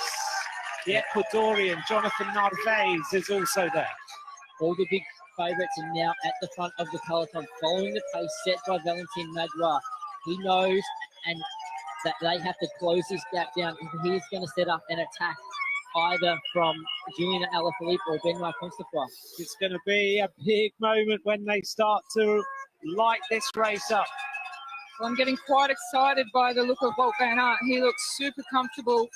The Ecuadorian Jonathan Narvaez is also there. All the big favourites are now at the front of the peloton, following the pace set by Valentin Madouas. He knows and that they have to close this gap down, and he's going to set up an attack either from Julian Alaphilippe or Benoit Constefroy. It's going to be a big moment when they start to light this race up. Well, I'm getting quite excited by the look of Wout van Aert. He looks super comfortable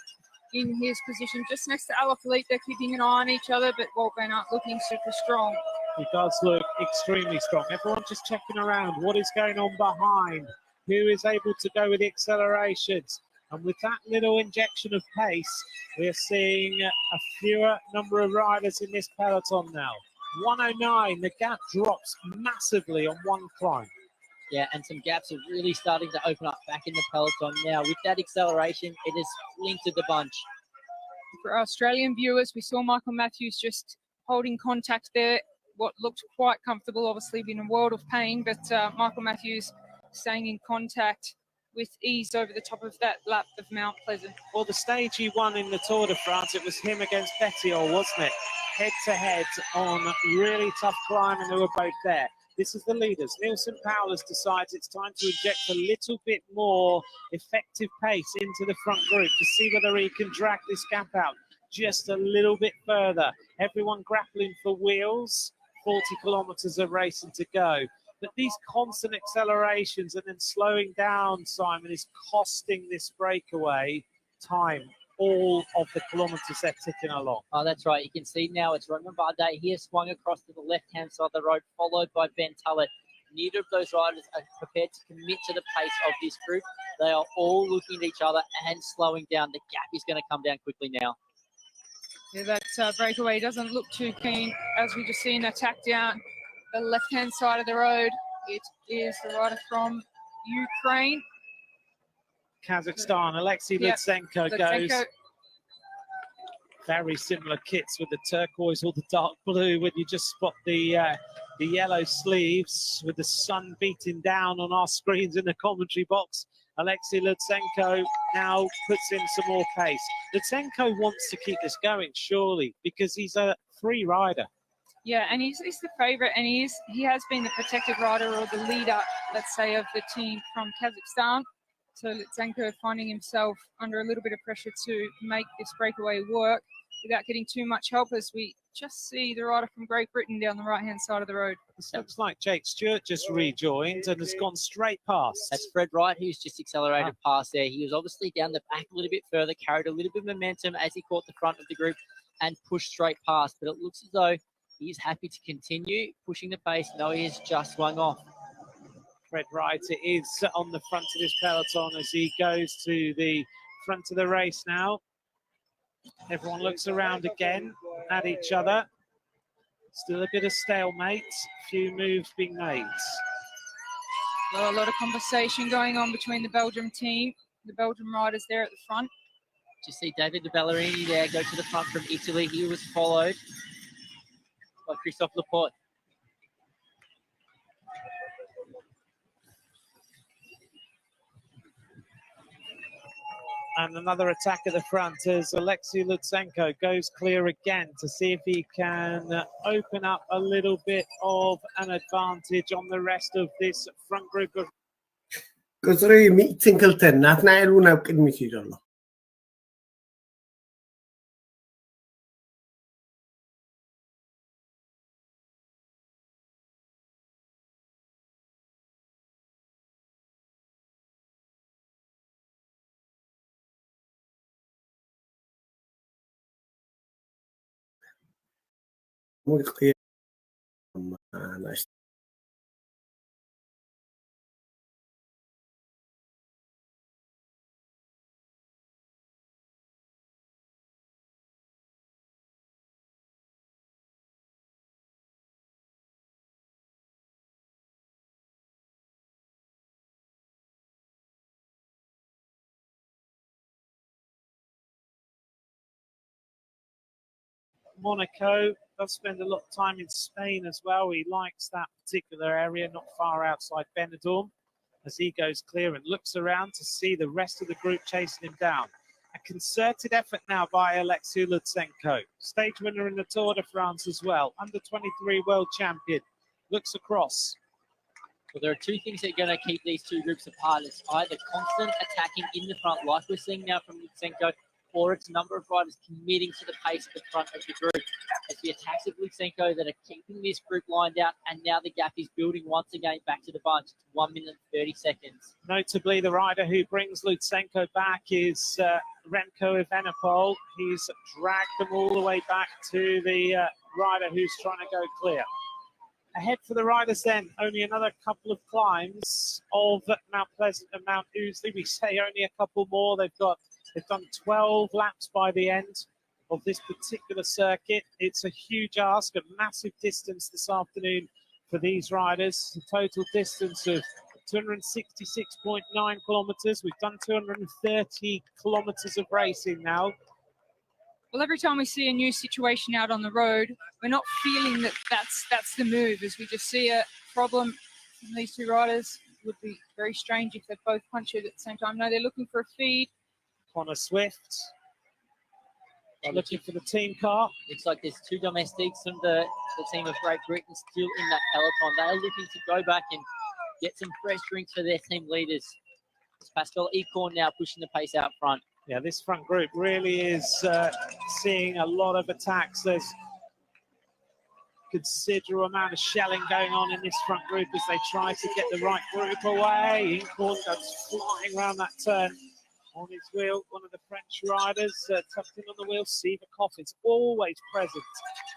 in his position just next to Alaphilippe. They're keeping an eye on each other, but Wout van Aert looking super strong. He does look extremely strong. Everyone just checking around what is going on behind. Who is able to go with the accelerations? And with that little injection of pace, we're seeing a fewer number of riders in this peloton now. 109, the gap drops massively on one climb. Yeah, and some gaps are really starting to open up back in the peloton now. With that acceleration, it has splintered the bunch. For our Australian viewers, we saw Michael Matthews just holding contact there, what looked quite comfortable, obviously been a world of pain, but Michael Matthews staying in contact with ease over the top of that lap of Mount Pleasant. Well, the stage he won in the Tour de France, it was him against Bettiol, wasn't it? Head-to-head on really tough climb, and they were both there. This is the leaders. Neilson Powless decides it's time to inject a little bit more effective pace into the front group to see whether he can drag this gap out. just a little bit further. Everyone grappling for wheels. 40 kilometres of racing to go. But these constant accelerations and then slowing down, Simon, is costing this breakaway time. All of the kilometres they're ticking along. Oh, that's right. You can see now it's Roman Bardet. He has swung across to the left-hand side of the road, followed by Ben Tullett. Neither of those riders are prepared to commit to the pace of this group. They are all looking at each other and slowing down. The gap is going to come down quickly now. Yeah, that breakaway doesn't look too keen, as we just seen attack down the left-hand side of the road. It is the rider from Ukraine. Kazakhstan, Alexei Lutsenko goes. Very similar kits with the turquoise or the dark blue when you just spot the yellow sleeves with the sun beating down on our screens in the commentary box. Alexei Lutsenko now puts in some more pace. Lutsenko wants to keep this going, surely, because he's a free rider. Yeah, and he's the favourite, and he has been the protected rider or the leader, let's say, of the team from Kazakhstan. So Lutsenko finding himself under a little bit of pressure to make this breakaway work without getting too much help, as we just see the rider from Great Britain down the right-hand side of the road. This looks like Jake Stewart just rejoined and has gone straight past. That's Fred Wright, who's just accelerated past there. He was obviously down the back a little bit further, carried a little bit of momentum as he caught the front of the group and pushed straight past. But it looks as though he's happy to continue pushing the pace. No, he has just swung off. Fred Wright is on the front of this peloton as he goes to the front of the race now. Everyone looks around again at each other. Still a bit of stalemate, few moves being made. Well, a lot of conversation going on between the Belgium team, the Belgium riders there at the front. Just see David de Ballerini there go to the front from Italy. He was followed by Christophe Laporte. And another attack at the front as Alexei Lutsenko goes clear again to see if he can open up a little bit of an advantage on the rest of this front group of... Gosri mi Singleton, natna eluna kidmiti dolo. Monaco does spend a lot of time in Spain as well. He likes that particular area, not far outside Benidorm, as he goes clear and looks around to see the rest of the group chasing him down. A concerted effort now by Alexei Lutsenko, stage winner in the Tour de France as well, under 23 world champion, looks across. Well, there are two things that are going to keep these two groups apart. It's either constant attacking in the front, like we're seeing now from Lutsenko, or it's a number of riders committing to the pace at the front of the group. It's the attacks of Lutsenko that are keeping this group lined out, and now the gap is building once again back to the bunch. It's 1 minute and 30 seconds. Notably, the rider who brings Lutsenko back is Remco Evenepoel. He's dragged them all the way back to the rider who's trying to go clear. Ahead for the riders then, only another couple of climbs of Mount Pleasant and Mount Ousley. We say only a couple more. They've done 12 laps by the end of this particular circuit. It's a huge ask, a massive distance this afternoon for these riders. A total distance of 266.9 kilometres. We've done 230 kilometres of racing now. Well, every time we see a new situation out on the road, we're not feeling that that's the move. As we just see a problem from these two riders, it would be very strange if they both punch it at the same time. No, they're looking for a feed. Connor Swift looking for the team car. Looks like there's two domestics from the team of Great Britain still in that peloton. They are looking to go back and get some fresh drinks for their team leaders. It's Pascal Ecorn now pushing the pace out front. Yeah, this front group really is seeing a lot of attacks. There's considerable amount of shelling going on in this front group as they try to get the right group away. Incorn goes flying around that turn on his wheel. One of the French riders tucked in on the wheel. Sivakov is always present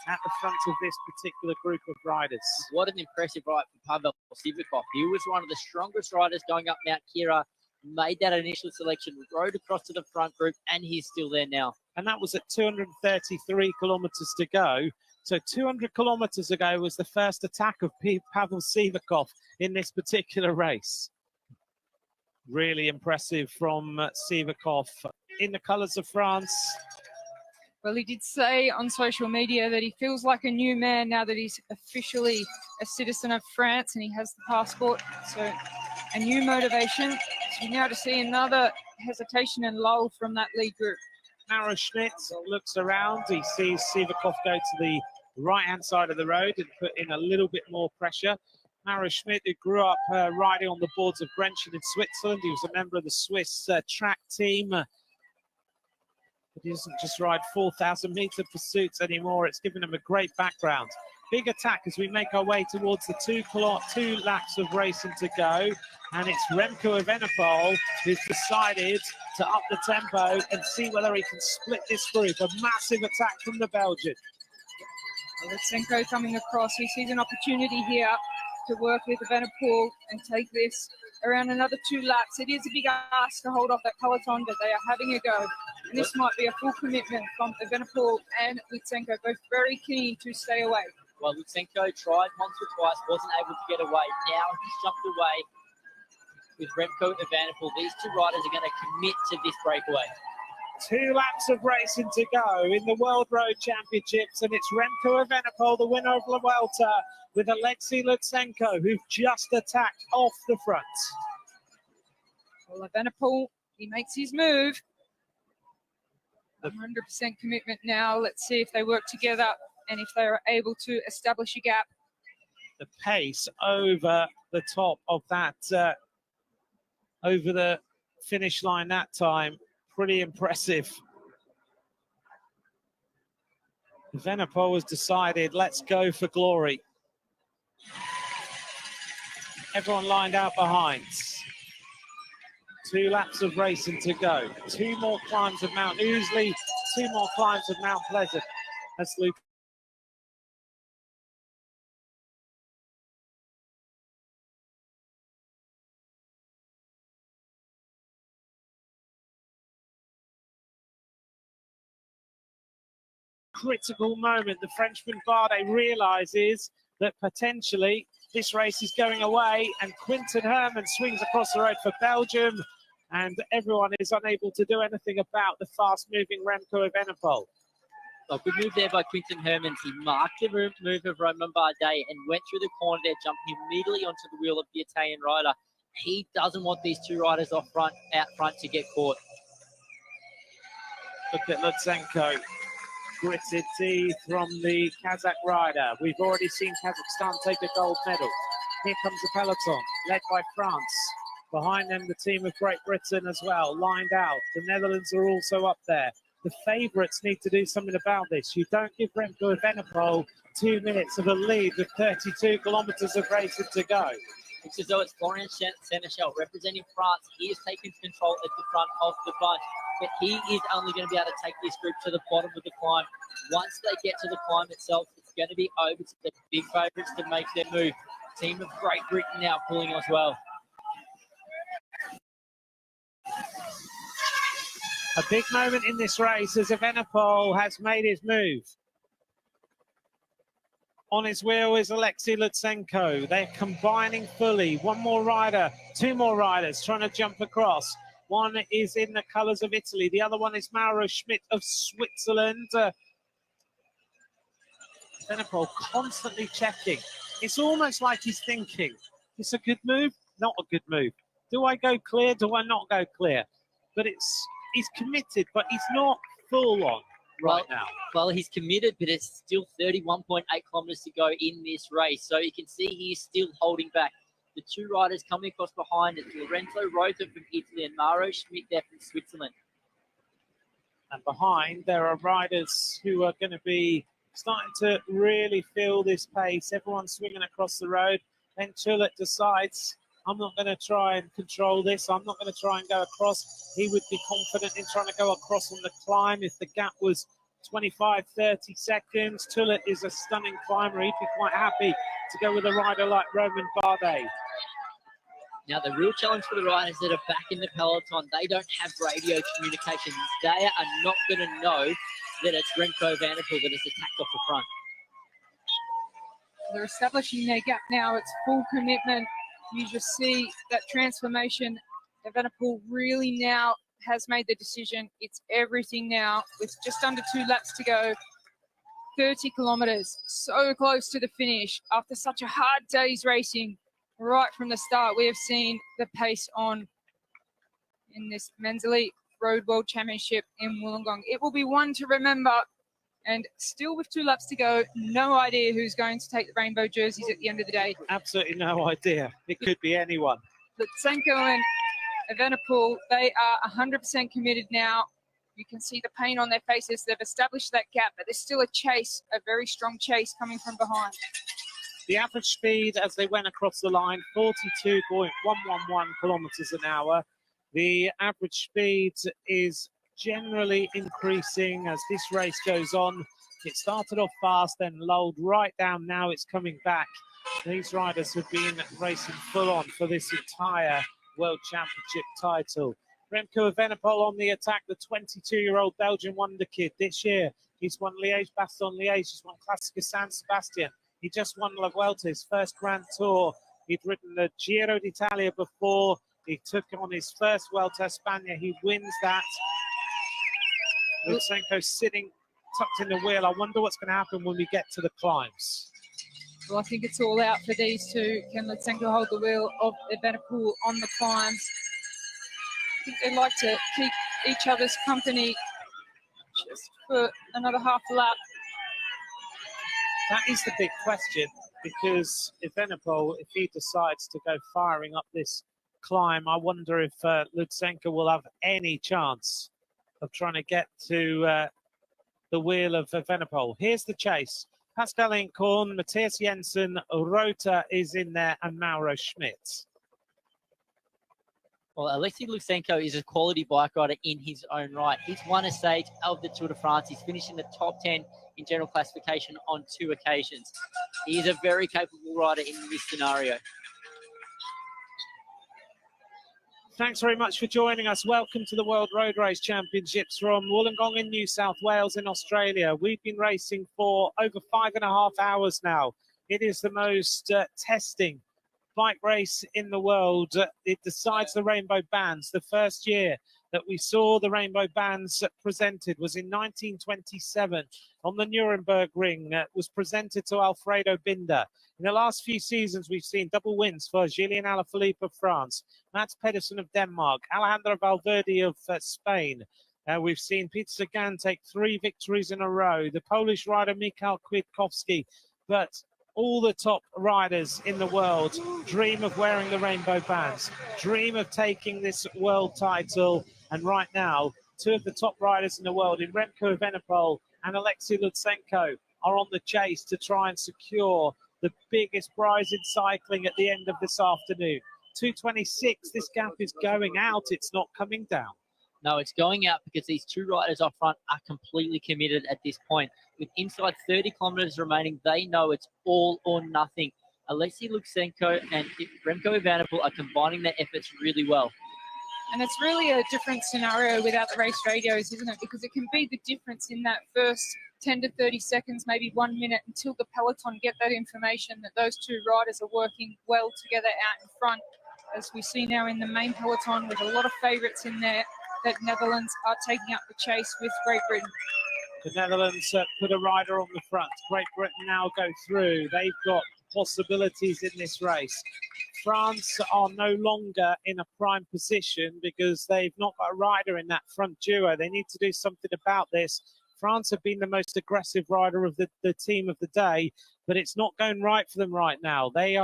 at the front of this particular group of riders. What an impressive ride for Pavel Sivakov. He was one of the strongest riders going up Mount Kira, made that initial selection, rode across to the front group, and he's still there now. And that was at 233 kilometers to go. So 200 kilometers ago was the first attack of Pavel Sivakov in this particular race. Really impressive from Sivakov in the colours of France. Well, he did say on social media that he feels like a new man now that he's officially a citizen of France and he has the passport. So a new motivation. So now to see another hesitation and lull from that lead group. Maro Schmidt looks around. He sees Sivakov go to the right-hand side of the road and put in a little bit more pressure. Maro Schmidt, who grew up riding on the boards of Grenchen in Switzerland. He was a member of the Swiss track team. But he doesn't just ride 4,000-meter pursuits anymore. It's given him a great background. Big attack as we make our way towards the two laps of racing to go. And it's Remco Evenepoel who's decided to up the tempo and see whether he can split this group. A massive attack from the Belgian. Lutsenko coming across. He sees an opportunity here to work with Evenepoel and take this around another 2 laps. It is a big ask to hold off that peloton, but they are having a go. And this might be a full commitment from Evenepoel and Lutsenko, both very keen to stay away. Well, Lutsenko tried once or twice, wasn't able to get away. Now he's jumped away with Remco Evenepoel. These two riders are going to commit to this breakaway. 2 laps of racing to go in the World Road Championships, and it's Remco Evenepoel, the winner of La Vuelta, with Alexei Lutsenko, who've just attacked off the front. Well, Evenepoel, he makes his move. 100% commitment now. Let's see if they work together and if they are able to establish a gap. The pace over the top of that, over the finish line that time, pretty impressive. Evenepoel has decided, let's go for glory. Everyone lined out behind. 2 laps of racing to go. 2 more climbs of Mount Ousley, 2 more climbs of Mount Pleasant. That's Luke. Critical moment. The Frenchman Bardet realizes that potentially this race is going away, and Quinten Herman swings across the road for Belgium, and everyone is unable to do anything about the fast-moving Remco Evenepoel. A good move there by Quinten Hermans. He marked the move of Romain Bardet and went through the corner there, jumping immediately onto the wheel of the Italian rider. He doesn't want these 2 riders out front to get caught. Look at Lutsenko. Gritted teeth from the Kazakh rider. We've already seen Kazakhstan take a gold medal. Here comes the peloton, led by France. Behind them, the team of Great Britain as well, lined out. The Netherlands are also up there. The favourites need to do something about this. You don't give Remco Evenepoel 2 minutes of a lead with 32 kilometres of racing to go. It's as though it's Florian Seneschal representing France. He is taking control at the front of the bunch, but he is only going to be able to take this group to the bottom of the climb. Once they get to the climb itself, it's going to be over to the big favourites to make their move. Team of Great Britain now pulling as well. A big moment in this race as Evenepoel has made his move. On his wheel is Alexei Lutsenko. They're combining fully. 1 more rider, 2 more riders trying to jump across. One is in the colours of Italy. The other one is Maro Schmidt of Switzerland. Evenepoel constantly checking. It's almost like he's thinking, it's a good move, not a good move. Do I go clear? Do I not go clear? But he's committed, but he's not full on right now. Well, he's committed, but it's still 31.8 kilometres to go in this race. So you can see he's still holding back. The 2 riders coming across behind it, Lorenzo Rota from Italy and Maro Schmidt there from Switzerland. And behind, there are riders who are going to be starting to really feel this pace. Everyone's swinging across the road. Then Chullet decides, I'm not going to try and control this. I'm not going to try and go across. He would be confident in trying to go across on the climb if the gap was 25, 30 seconds. Chullet is a stunning climber. He'd be quite happy to go with a rider like Roman Bardet. Now, the real challenge for the riders that are back in the peloton, they don't have radio communication. They are not going to know that it's Remco van der Poel that is attacked off the front. They're establishing their gap now. It's full commitment. You just see that transformation. Van der Poel really now has made the decision. It's everything now with just under 2 laps to go. 30 kilometres, so close to the finish. After such a hard day's racing, right from the start, we have seen the pace on in this Men's Elite Road World Championship in Wollongong. It will be one to remember. And still with 2 laps to go, no idea who's going to take the rainbow jerseys at the end of the day. Absolutely no idea. It could be anyone. Lutsenko and Van der Poel, they are 100% committed now. You can see the pain on their faces. They've established that gap, but there's still a chase, a very strong chase coming from behind. The average speed as they went across the line, 42.111 kilometres an hour. The average speed is generally increasing as this race goes on. It started off fast, then lulled right down. Now it's coming back. These riders have been racing full on for this entire World Championship title. Remco Evenepoel on the attack, the 22-year-old Belgian wonder kid. This year, he's won Liège-Bastogne-Liège. He's won Classica San Sebastian. He just won La Vuelta, his first Grand Tour. He'd ridden the Giro d'Italia before. He took on his first Vuelta a España. He wins that. Lutsenko sitting tucked in the wheel. I wonder what's going to happen when we get to the climbs. Well, I think it's all out for these two. Can Lutsenko hold the wheel of Evenepoel on the climbs? I think they like to keep each other's company just for another half lap. That is the big question, because Evenepoel, if he decides to go firing up this climb, I wonder if Lutsenko will have any chance of trying to get to the wheel of Evenepoel. Here's the chase. Pascal Incorn, Matthias Jensen, Rota is in there, and Mauro Schmidt. Well, Alexei Lutsenko is a quality bike rider in his own right. He's won a stage of the Tour de France. He's finished in the top 10 in general classification on 2 occasions. He is a very capable rider in this scenario. Thanks very much for joining us. Welcome to the World Road Race Championships from Wollongong in New South Wales in Australia. We've been racing for over 5.5 hours now. It is the most testing bike race in the world. It decides the rainbow bands. The first year that we saw the rainbow bands presented was in 1927 on the Nuremberg Ring. Was presented to Alfredo Binder. In the last few seasons, we've seen double wins for Julien Alaphilippe of France, Mats Pedersen of Denmark, Alejandro Valverde of Spain. We've seen Peter Sagan take 3 victories in a row, the Polish rider Mikhail Kwiatkowski, but all the top riders in the world dream of wearing the rainbow bands, dream of taking this world title. And right now, 2 of the top riders in the world, in Remco Evenepoel and Alexei Lutsenko, are on the chase to try and secure the biggest prize in cycling at the end of this afternoon. 2:26, this gap is going out, it's not coming down. No, it's going out because these 2 riders up front are completely committed at this point. With inside 30 kilometres remaining, they know it's all or nothing. Alexei Lutsenko and Remco Evenepoel are combining their efforts really well. And it's really a different scenario without the race radios, isn't it? Because it can be the difference in that first 10 to 30 seconds, maybe 1 minute, until the peloton get that information that those 2 riders are working well together out in front. As we see now in the main peloton with a lot of favourites in there, that Netherlands are taking up the chase with Great Britain. The Netherlands put a rider on the front. Great Britain now go through. They've got possibilities in this race. France are no longer in a prime position because they've not got a rider in that front duo. They need to do something about this. France have been the most aggressive rider of the team of the day, but it's not going right for them right now. They've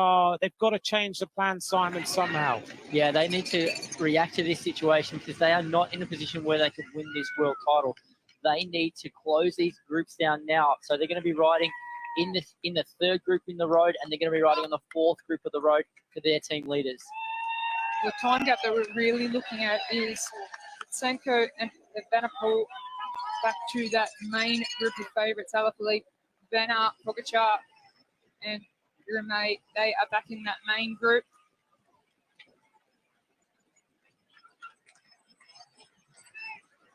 got to change the plan, Simon, somehow. Yeah, they need to react to this situation because they are not in a position where they could win this world title. They need to close these groups down now. So they're going to be riding in the third group in the road, and they're going to be riding on the fourth group of the road for their team leaders. The time gap that we're really looking at is Senko and Evenepoel back to that main group of favourites. Alaphilippe, Van Aert, Pogacar, and Remco. They are back in that main group.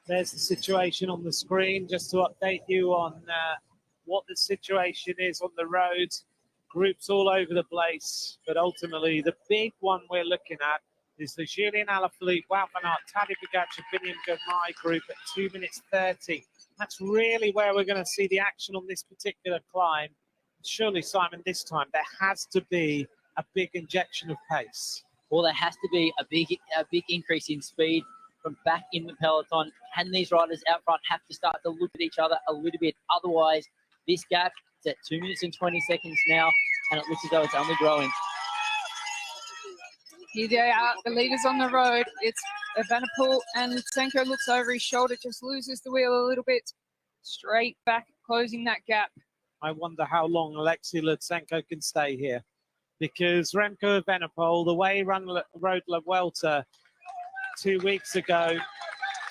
There's the situation on the screen, just to update you on what the situation is on the road. Groups all over the place, but ultimately the big one we're looking at is the Julian Alaphilippe, Wout van Aert, Tadej Pogacar, Biniam Girmay group at 2 minutes 30. That's really where we're going to see the action on this particular climb. Surely, Simon, this time there has to be a big injection of pace. Well, there has to be a big increase in speed from back in the peloton, and these riders out front have to start to look at each other a little bit. Otherwise, this gap is at 2 minutes and 20 seconds now, and it looks as though it's only growing. Here they are, the leaders on the road. It's Evenepoel, and Lutsenko looks over his shoulder, just loses the wheel a little bit. Straight back, closing that gap. I wonder how long Alexei Lutsenko can stay here, because Remco Evenepoel, the way he rode La Vuelta 2 weeks ago,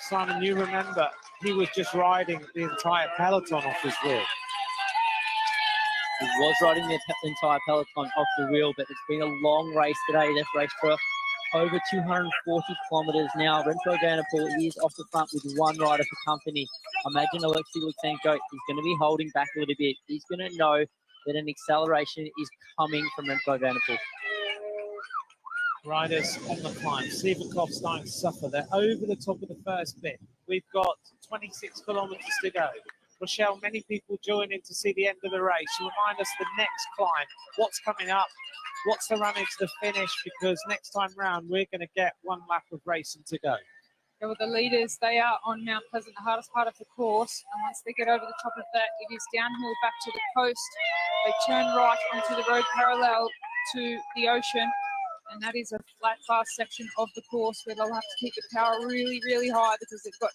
Simon, you remember, he was just riding the entire peloton off his wheel. He was riding the entire peloton off the wheel, but it's been a long race today. They've raced for over 240 kilometres now. Remco Evenepoel is off the front with one rider for company. Imagine Alexei Lutsenko is going to be holding back a little bit. He's going to know that an acceleration is coming from Remco Evenepoel. Riders on the climb. Sivakov starting to suffer. They're over the top of the first bit. We've got 26 kilometres to go. Rochelle, many people joining to see the end of the race. Remind us the next climb. What's coming up? What's the run into the finish? Because next time round, we're going to get one lap of racing to go. Yeah, well, the leaders, they are on Mount Pleasant, the hardest part of the course. And once they get over the top of that, it is downhill back to the coast. They turn right onto the road parallel to the ocean. And that is a flat, fast section of the course where they'll have to keep the power really, really high, because they've got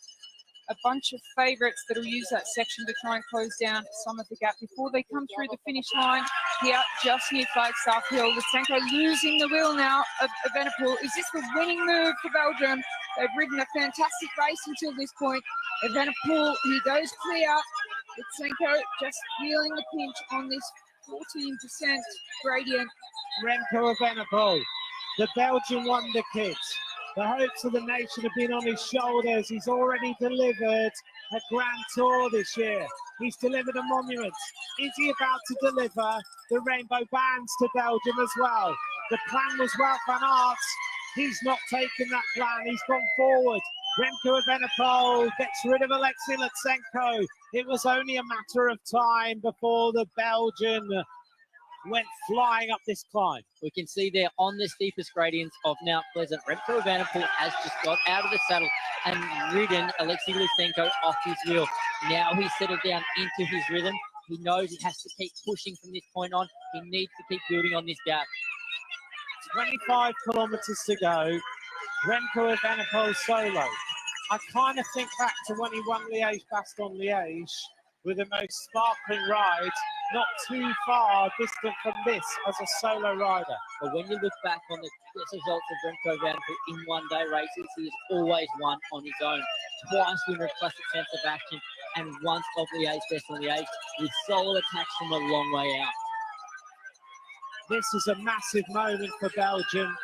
a bunch of favourites that will use that section to try and close down some of the gap before they come through the finish line here just near Flagstaff Hill. Lutsenko losing the wheel now of Evenepoel. Is this the winning move for Belgium? They've ridden a fantastic race until this point. Evenepoel, he goes clear. Lutsenko just feeling the pinch on this 14% gradient. Remco Evenepoel, the Belgian wonder kid. The hopes of the nation have been on his shoulders. He's already delivered a Grand Tour this year. He's delivered a monument. Is he about to deliver the rainbow bands to Belgium as well? The plan was Wout van Aert. He's not taken that plan. He's gone forward. Remco Evenepoel gets rid of Alexei Lutsenko. It was only a matter of time before the Belgian went flying up this climb. We can see there on the steepest gradients of Mount Pleasant, Remco Evenepoel has just got out of the saddle and ridden Alexei Lutsenko off his wheel. Now he's settled down into his rhythm. He knows he has to keep pushing from this point on. He needs to keep building on this gap. 25 kilometres to go. Remco Evenepoel solo. I kind of think back to when he won Liège-Bastogne-Liège with the most sparkling ride, not too far distant from this as a solo rider. But when you look back on the results of Remco Evenepoel in one-day races, he has always won on his own. Twice winner of Classic Sense of Action, and once of Liège-Bastogne-Liège, with solo attacks from a long way out. This is a massive moment for Belgium.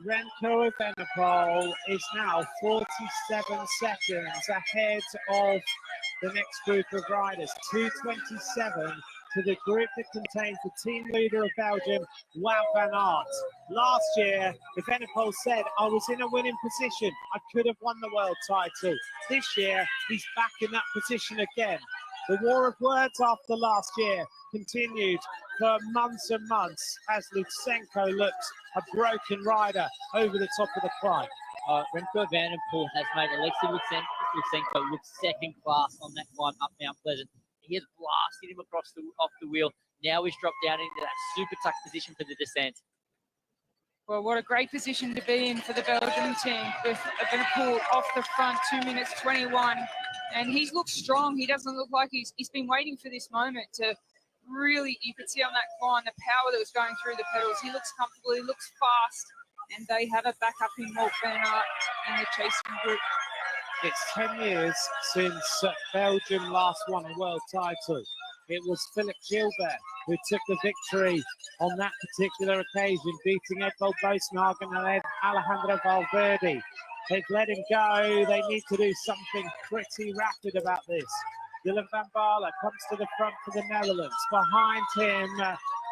Remco Evenepoel is now 47 seconds ahead of the next group of riders. 2:27 to the group that contains the team leader of Belgium, Wout van Aert. Last year, Evenepoel said, I was in a winning position. I could have won the world title. This year, he's back in that position again. The war of words after last year continued for months and months as Lutsenko looks a broken rider over the top of the climb. Remco Evenepoel has made Alexei Lutsenko look second class on that climb up Mount Pleasant. He has blasted him off the wheel. Now he's dropped down into that super tuck position for the descent. Well, what a great position to be in for the Belgium team with Evenepoel off the front, 2 minutes 21. And he's looked strong. He doesn't look like he's been waiting for this moment to really, you could see on that climb, the power that was going through the pedals. He looks comfortable, he looks fast, and they have a backup in Wout van Aert in the chasing group. It's 10 years since Belgium last won a world title. It was Philippe Gilbert who took the victory on that particular occasion, beating Edvald Boasmagen and Alejandro Valverde. They've let him go. They need to do something pretty rapid about this. Dylan van Baarle comes to the front for the Netherlands. Behind him,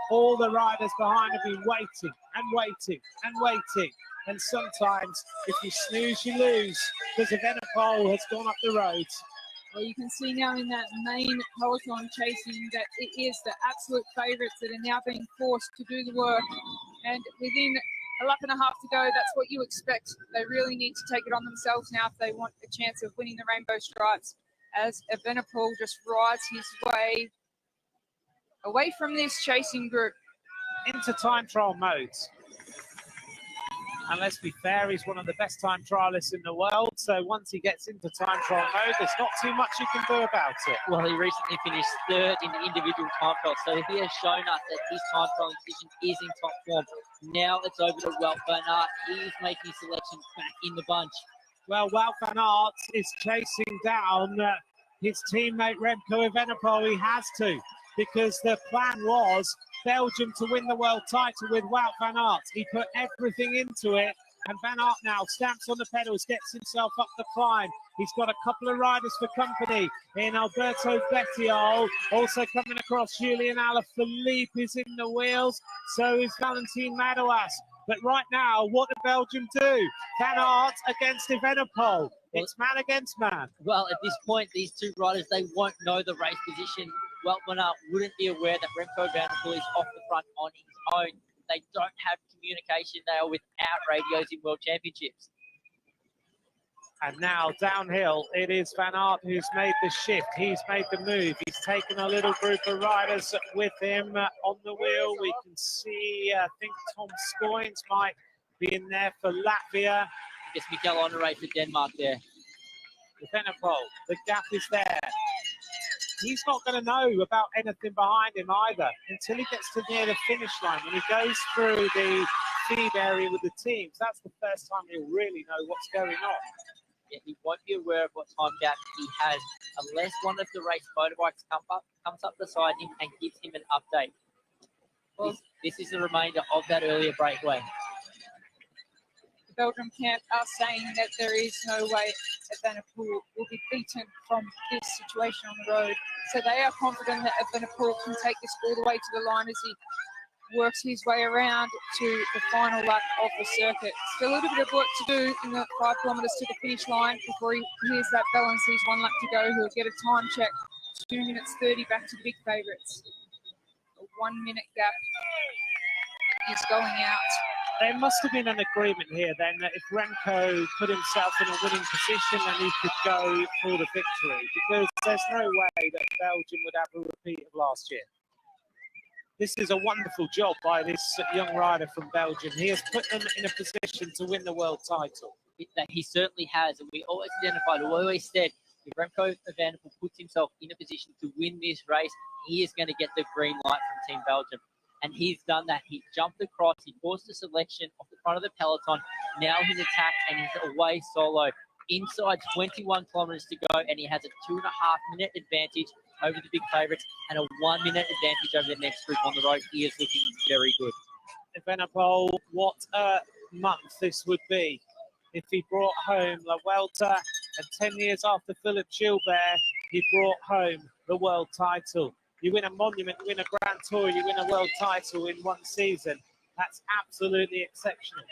all the riders behind have been waiting and waiting and waiting. And sometimes, if you snooze, you lose, because Evenepoel has gone up the road. Well, you can see now in that main peloton chasing that it is the absolute favourites that are now being forced to do the work. And within a lap and a half to go, that's what you expect. They really need to take it on themselves now if they want a chance of winning the Rainbow Stripes, as Evenepoel just rides his way away from this chasing group. Into time trial mode. And let's be fair, he's one of the best time trialists in the world. So once he gets into time trial mode, there's not too much you can do about it. Well, he recently finished third in the individual time trial, so he has shown us that his time trial position is in top form. Now it's over to Wout van Aert. He's making selections back in the bunch. Well, Wout van Aert is chasing down his teammate Remco Evenepoel. He has to, because the plan was Belgium to win the world title with Wout van Aert. He put everything into it, and Van Aert now stamps on the pedals, gets himself up the climb. He's got a couple of riders for company in Alberto Bettiol. Also coming across, Julian Alaphilippe is in the wheels. So is Valentin Madouas. But right now, what do Belgium do? Van Aert against Evenepoel. It's man against man. Well, at this point, these two riders, they won't know the race position. Wout van Aert wouldn't be aware that Remco Evenepoel is off the front on his own. They don't have communication. They are without radios in World Championships. And now downhill, it is Van Aert who's made the shift. He's made the move. He's taken a little group of riders with him on the wheel. We can see, I think Tom Scoynes might be in there for Latvia. I guess Mikel Honoré for Denmark there. Evenepoel, the gap is there. He's not going to know about anything behind him either until he gets to near the finish line. When he goes through the feed area with the teams, that's the first time he'll really know what's going on. Yeah, he won't be aware of what time gap he has unless one of the race motorbikes comes up beside him and gives him an update. Well, this is the remainder of that earlier breakaway. The Belgium camp are saying that there is no way Evenepoel will be beaten from this situation on the road. So they are confident that Evenepoel can take this all the way to the line as he works his way around to the final lap of the circuit. Still a little bit of work to do in the 5 kilometres to the finish line before he hears that bell and sees 1 lap to go. He'll get a time check, 2 minutes 30 back to the big favourites. A 1 minute gap is going out. There must have been an agreement here then that if Remco put himself in a winning position, then he could go for the victory, because there's no way that Belgium would have a repeat of last year. This is a wonderful job by this young rider from Belgium. He has put them in a position to win the world title. He certainly has, and we always identified, we always said, if Remco Evenepoel puts himself in a position to win this race, he is going to get the green light from Team Belgium. And he's done that. He jumped across, he forced a selection off the front of the peloton. Now he's attacked and he's away solo. Inside 21 kilometres to go, and he has a 2.5 minute advantage over the big favourites and a 1 minute advantage over the next group on the road. He is looking very good. Evenepoel, what a month this would be if he brought home La Vuelta, and 10 years after Philippe Gilbert, he brought home the world title. You win a monument, you win a Grand Tour, you win a world title in one season. That's absolutely exceptional.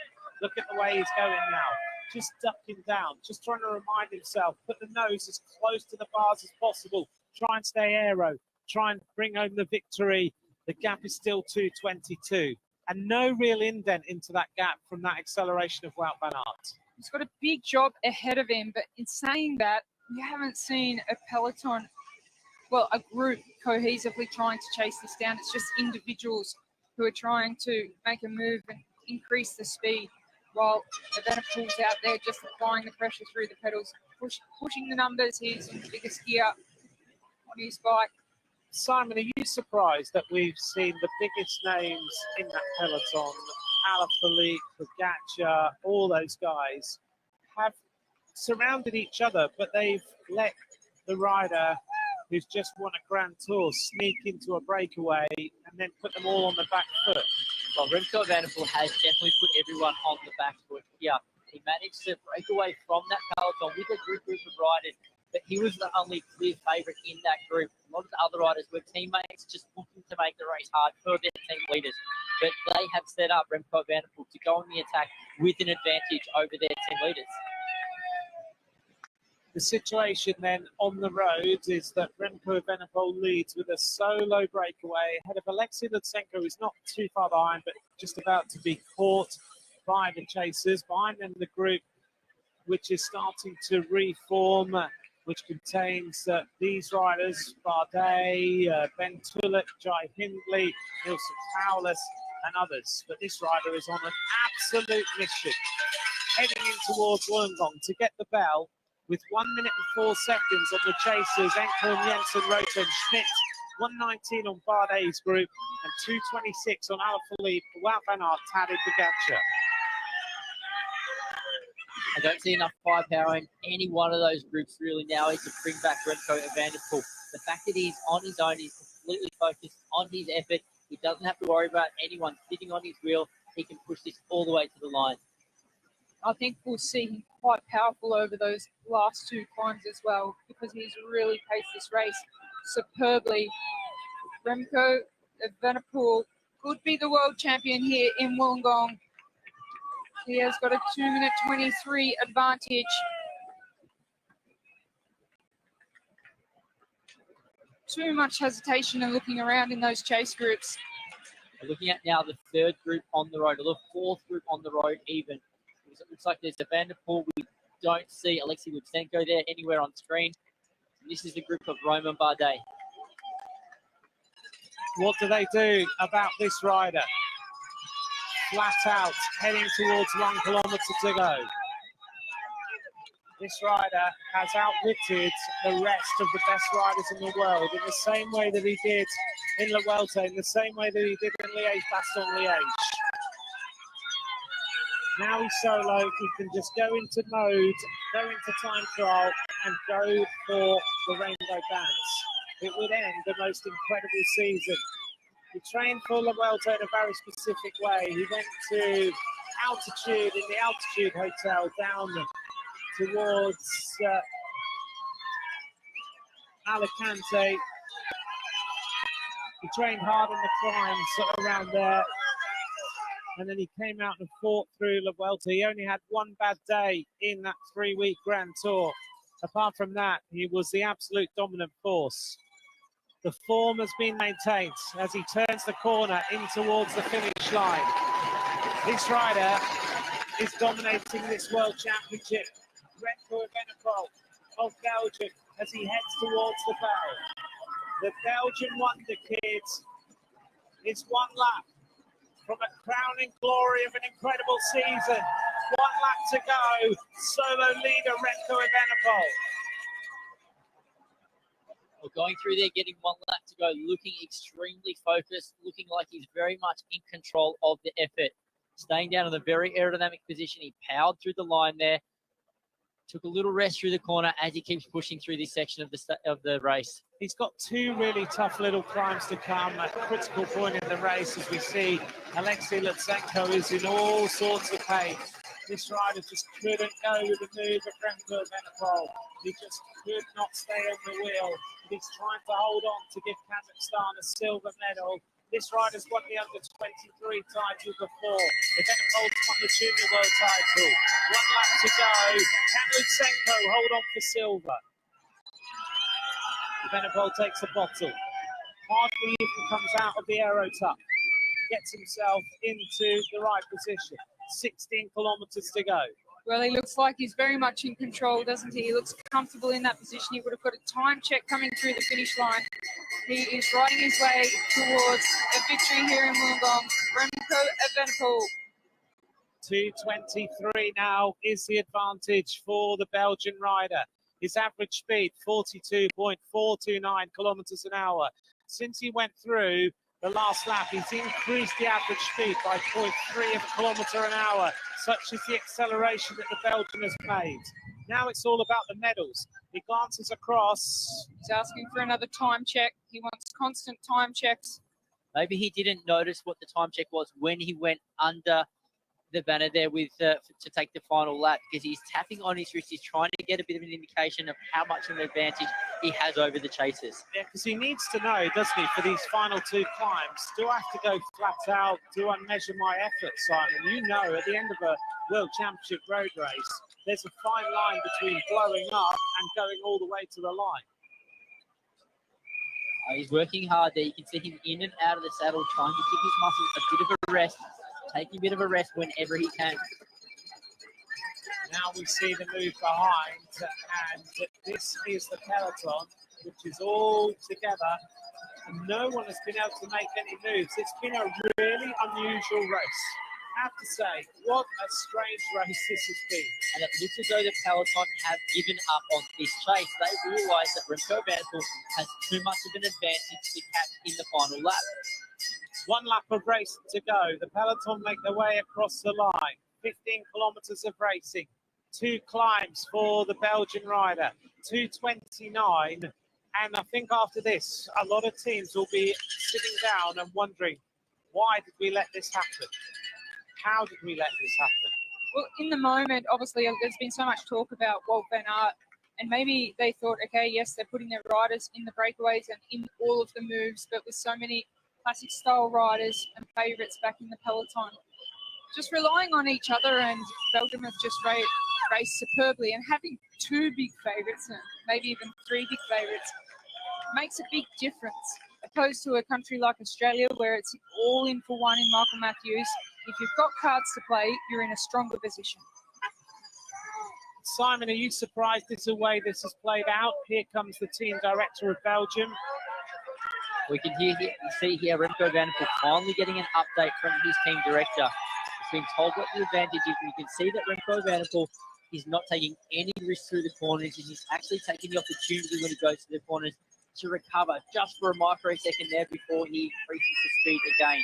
Look at the way he's going now. Just ducking down, just trying to remind himself, put the nose as close to the bars as possible. Try and stay aero. Try and bring home the victory. The gap is still 2:22. And no real indent into that gap from that acceleration of Wout van Aert. He's got a big job ahead of him, but in saying that, we haven't seen a peloton, well, a group cohesively trying to chase this down. It's just individuals who are trying to make a move and increase the speed, while Evenepoel's out there just applying the pressure through the pedals, pushing the numbers. He's in the biggest gear on his bike. Simon, are you surprised that we've seen the biggest names in that peloton, Alaphilippe, Pogacar, all those guys, have surrounded each other, but they've let the rider who's just won a Grand Tour sneak into a breakaway and then put them all on the back foot? Well, Remco Evenepoel has definitely put everyone on the back foot here. He managed to break away from that peloton with a good group of riders, but he was the only clear favourite in that group. A lot of the other riders were teammates just looking to make the race hard for their team leaders. But they have set up Remco Evenepoel to go on the attack with an advantage over their team leaders. The situation then on the roads is that Remco Evenepoel leads with a solo breakaway ahead of Alexei Lutsenko, who's not too far behind, but just about to be caught by the chasers. Behind them, the group which is starting to reform, which contains these riders, Bardet, Ben Tulloch, Jai Hindley, Nilsson Paulus, and others. But this rider is on an absolute mission, heading in towards Wollongong to get the bell with 1 minute and 4 seconds on the chasers, Enkel, Jensen, Rota and Schmidt, 1:19 on Bardet's group, and 2:26 on Alaphilippe, Wout van Aert, Tadej Pogacar. I don't see enough firepower in any one of those groups really now to bring back Remco Evenepoel. The fact that he's on his own, he's completely focused on his effort. He doesn't have to worry about anyone sitting on his wheel. He can push this all the way to the line. I think we'll see him quite powerful over those last 2 climbs as well, because he's really paced this race superbly. Remco Evenepoel could be the world champion here in Wollongong. He has got a 2-minute 23 advantage. Too much hesitation and looking around in those chase groups. We're looking at now the 3rd group on the road, or the 4th group on the road even. Because it looks like there's Evenepoel. We don't see Alexei Lutsenko there anywhere on screen. And this is the group of Romain Bardet. What do they do about this rider? Flat out, heading towards 1 kilometre to go. This rider has outwitted the rest of the best riders in the world in the same way that he did in La Vuelta, in the same way that he did in Liège-Bastogne-Liège. Now he's solo, he can just go into mode, go into time trial, and go for the rainbow dance. It would end the most incredible season. He trained for La Vuelta in a very specific way. He went to altitude in the altitude hotel down towards Alicante. He trained hard on the climbs around there. And then he came out and fought through La Vuelta. He only had 1 bad day in that 3-week Grand Tour. Apart from that, he was the absolute dominant force. The form has been maintained as he turns the corner in towards the finish line. This rider is dominating this World Championship. Remco Evenepoel of Belgium as he heads towards the bell. The Belgian wonder kid is 1 lap from a crowning glory of an incredible season. 1 lap to go. Solo leader Remco Evenepoel. Well, going through there, getting 1 lap to go, looking extremely focused, looking like he's very much in control of the effort. Staying down in a very aerodynamic position. He powered through the line there. Took a little rest through the corner as he keeps pushing through this section of the race. He's got 2 really tough little climbs to come at a critical point in the race, as we see Alexei Lutsenko is in all sorts of pain. This rider just couldn't go with the move of Remco Evenepoel. He just could not stay on the wheel. He's trying to hold on to give Kazakhstan a silver medal. This rider's won the under-23 title before. Evenepoel's won the junior world title. 1 lap to go. Can Lutsenko hold on for silver? Evenepoel takes the bottle. Hardly even comes out of the aero tuck. Gets himself into the right position. 16 kilometres to go. Well, he looks like he's very much in control, doesn't he? He looks comfortable in that position. He would have got a time check coming through the finish line. He is riding his way towards a victory here in Wollongong. Remco Evenepoel 2:23 now is the advantage for the Belgian rider. His average speed, 42.429 kilometers an hour. Since he went through the last lap, he's increased the average speed by 0.3 of a kilometre an hour. Such is the acceleration that the Belgian has made. Now it's all about the medals. He glances across. He's asking for another time check. He wants constant time checks. Maybe he didn't notice what the time check was when he went under the banner there with to take the final lap, because he's tapping on his wrist. He's trying to get a bit of an indication of how much of an advantage he has over the chasers. Yeah, because he needs to know, doesn't he, for these final two climbs, do I have to go flat out? Do I measure my effort, Simon? You know, at the end of a World Championship road race, there's a fine line between blowing up and going all the way to the line. He's working hard there. You can see him in and out of the saddle, trying to give his muscles a bit of a rest, taking a bit of a rest whenever he can. Now we see the move behind, and this is the peloton, which is all together, and no one has been able to make any moves. It's been a really unusual race. I have to say, what a strange race this has been. And it looks as though the peloton have given up on this chase. They realise that Remco Evenepoel has too much of an advantage to catch in the final lap. One lap of race to go. The peloton make their way across the line. 15 kilometres of racing. 2 climbs for the Belgian rider. 2:29. And I think after this, a lot of teams will be sitting down and wondering, why did we let this happen? How did we let this happen? Well, in the moment, obviously, there's been so much talk about Wout van Aert, and maybe they thought, okay, yes, they're putting their riders in the breakaways and in all of the moves, but with so many classic style riders and favourites back in the peloton, just relying on each other, and Belgium have just raced superbly, and having 2 big favourites and maybe even 3 big favourites makes a big difference, opposed to a country like Australia where it's all in for one in Michael Matthews. If you've got cards to play, you're in a stronger position. Simon, are you surprised it's the way this has played out? Here comes the team director of Belgium. We can see here Remco Evenepoel finally getting an update from his team director. He's been told what the advantage is. You can see that Remco Evenepoel is not taking any risks through the corners, and he's actually taking the opportunity when he goes to the corners to recover just for a microsecond there before he increases the speed again.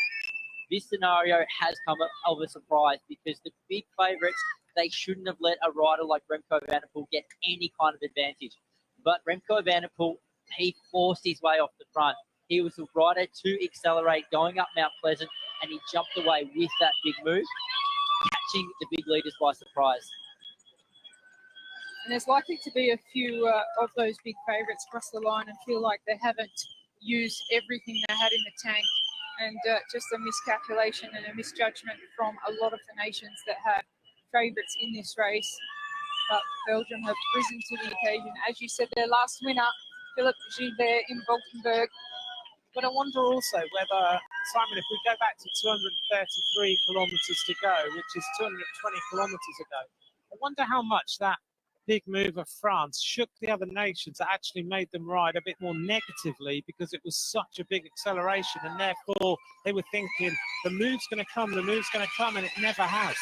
This scenario has come of a surprise, because the big favourites, they shouldn't have let a rider like Remco Evenepoel get any kind of advantage. But Remco Evenepoel, he forced his way off the front. He was the rider to accelerate going up Mount Pleasant, and he jumped away with that big move, catching the big leaders by surprise. And there's likely to be a few of those big favourites cross the line and feel like they haven't used everything they had in the tank, and just a miscalculation and a misjudgment from a lot of the nations that have favourites in this race. But Belgium have risen to the occasion. As you said, their last winner, Philippe Gilbert in Valkenburg. But I wonder also whether, Simon, if we go back to 233 kilometres to go, which is 220 kilometres ago, I wonder how much that big move of France shook the other nations, that actually made them ride a bit more negatively, because it was such a big acceleration, and therefore they were thinking the move's going to come, and it never has.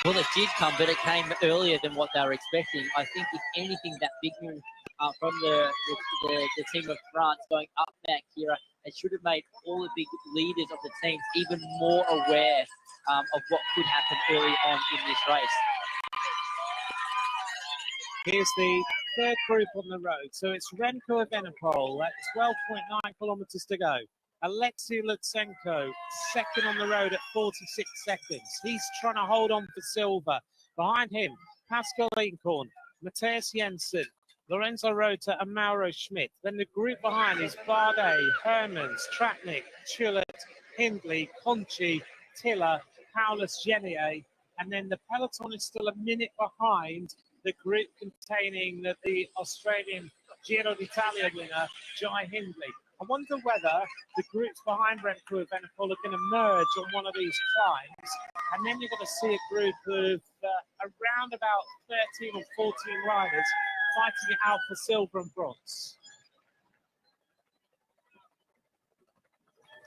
Well, it did come, but it came earlier than what they were expecting. I think, if anything, that big move from the team of France going up Mount Kira, it should have made all the big leaders of the teams even more aware of what could happen early on in this race. Here's the third group on the road. So it's Remco Evenepoel at 12.9 kilometres to go. Alexei Lutsenko, second on the road at 46 seconds. He's trying to hold on for silver. Behind him, Pascal Incorn, Matthias Jensen, Lorenzo Rota and Mauro Schmidt. Then the group behind is Bardet, Hermans, Tratnik, Chullet, Hindley, Conchi, Tiller, Paulus Genier. And then the peloton is still a minute behind the group containing the Australian Giro d'Italia winner, Jai Hindley. I wonder whether the groups behind Remco Evenepoel are going to merge on one of these climbs, and then you're going to see a group of around about 13 or 14 riders fighting it out for silver and bronze.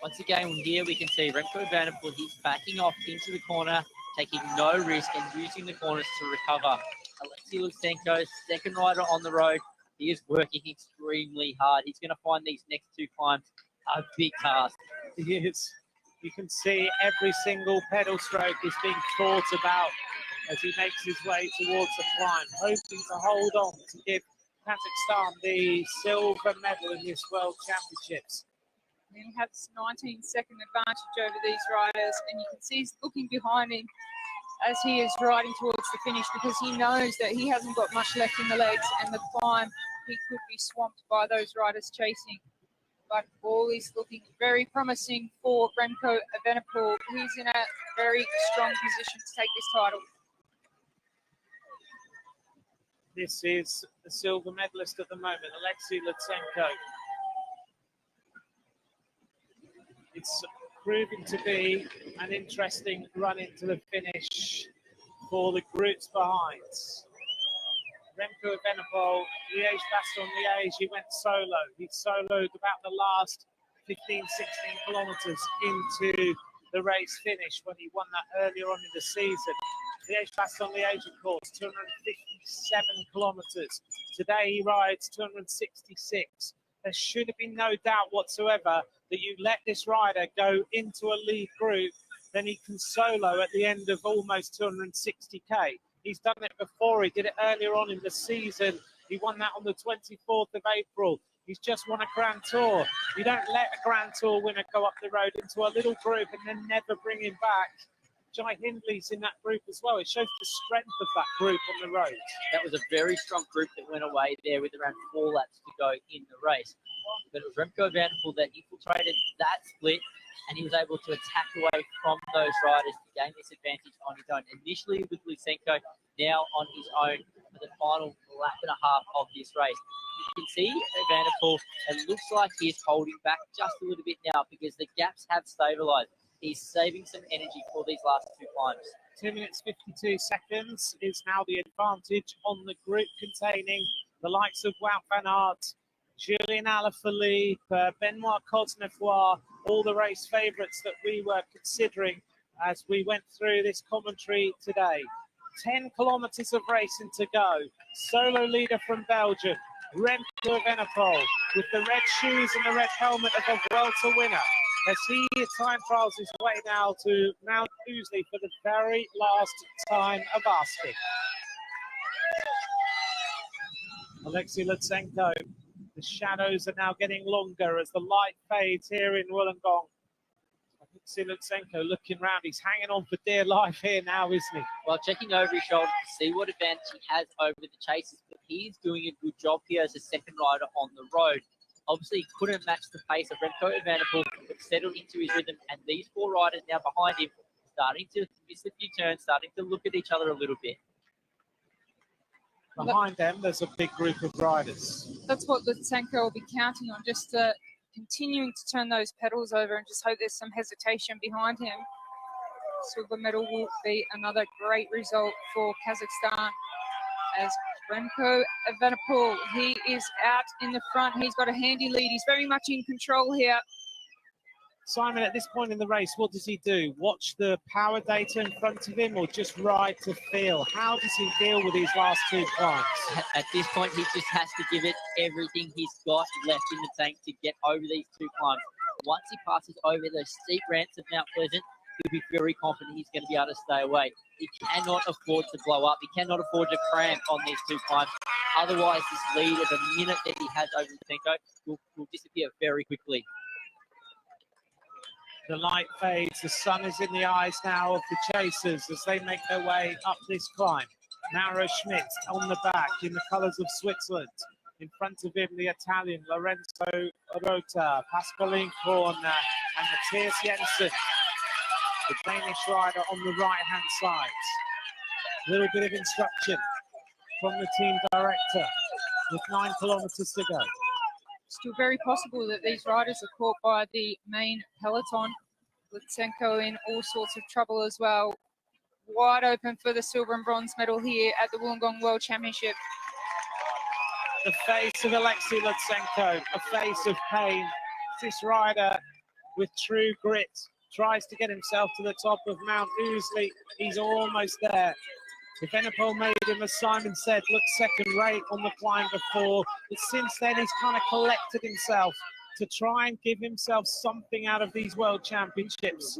Once again, here we can see Remco Evenepoel, he's backing off into the corner taking no risk and using the corners to recover. Alexei Lutsenko, second rider on the road. He is working extremely hard. He's going to find these next two climbs a big task. He is. You can see every single pedal stroke is being thought about as he makes his way towards the climb, hoping to hold on to give Kazakhstan the silver medal in this World Championships. And he has 19-second advantage over these riders, and you can see he's looking behind him as he is riding towards the finish because he knows that he hasn't got much left in the legs, and the climb he could be swamped by those riders chasing. But all is looking very promising for Remco Evenepoel. He's in a very strong position to take this title. This is the silver medalist at the moment, Alexei Lutsenko. It's proving to be an interesting run into the finish for the groups behind. Remco Evenepoel, Liège-Bastogne-Liège, he went solo. He soloed about the last 15, 16 kilometres into the race finish when he won that earlier on in the season. Liège-Bastogne-Liège, of course, 257 kilometres. Today he rides 266. There should have been no doubt whatsoever that you let this rider go into a lead group, then he can solo at the end of almost 260k. He's done it before. He did it earlier on in the season. He won that on the 24th of April. He's just won a Grand Tour. You don't let a Grand Tour winner go up the road into a little group and then never bring him back. Jai Hindley's in that group as well. It shows the strength of that group on the road. That was a very strong group that went away there with around 4 laps to go in the race. But it was Remco Evenepoel that infiltrated that split, and he was able to attack away from those riders to gain this advantage on his own. Initially with Lutsenko, now on his own for the final lap and a half of this race. You can see Evenepoel, it looks like he's holding back just a little bit now because the gaps have stabilised. He's saving some energy for these last two climbs. 2 minutes 52 seconds is now the advantage on the group containing the likes of Wout van Aert, Julien Alaphilippe, Benoit Cosnefroy, all the race favourites that we were considering as we went through this commentary today. 10 kilometres of racing to go. Solo leader from Belgium, Remco Evenepoel, with the red shoes and the red helmet of a Vuelta winner, as he time trials his way now to Mount Ousley for the very last time of asking. Alexei Lutsenko, the shadows are now getting longer as the light fades here in Wollongong. Alexei Lutsenko looking round, he's hanging on for dear life here now, isn't he? Well, checking over his shoulder to see what advantage he has over the chasers, but he's doing a good job here as a second rider on the road. Obviously, he couldn't match the pace of Remco Evenepoel, but settled into his rhythm, and these 4 riders now behind him starting to miss a few turns, starting to look at each other a little bit. Behind them, there's a big group of riders. That's what Lutsenko will be counting on, just continuing to turn those pedals over and just hope there's some hesitation behind him. Silver medal will be another great result for Kazakhstan as Remco Evenepoel, he is out in the front. He's got a handy lead. He's very much in control here. Simon, at this point in the race, what does he do? Watch the power data in front of him or just ride to feel? How does he deal with these last 2 climbs? At this point, he just has to give it everything he's got left in the tank to get over these 2 climbs. Once he passes over those steep ramps of Mount Pleasant, he'll be very confident he's going to be able to stay away. He cannot afford to blow up. He cannot afford to cramp on these 2 climbs. Otherwise, this lead of a minute that he has over Lutsenko will disappear very quickly. The light fades, the sun is in the eyes now of the chasers as they make their way up this climb. Mauro Schmidt on the back in the colours of Switzerland. In front of him, the Italian Lorenzo Rota, Pascal Incorn and Matthias Jensen. The Danish rider on the right-hand side. A little bit of instruction from the team director with 9 kilometres to go. Still very possible that these riders are caught by the main peloton. Lutsenko in all sorts of trouble as well. Wide open for the silver and bronze medal here at the Wollongong World Championship. The face of Alexei Lutsenko, a face of pain. This rider with true grit tries to get himself to the top of Mount Ousley. He's almost there. If Evenepoel made him, as Simon said, look second rate on the climb before, but since then he's kind of collected himself to try and give himself something out of these World Championships.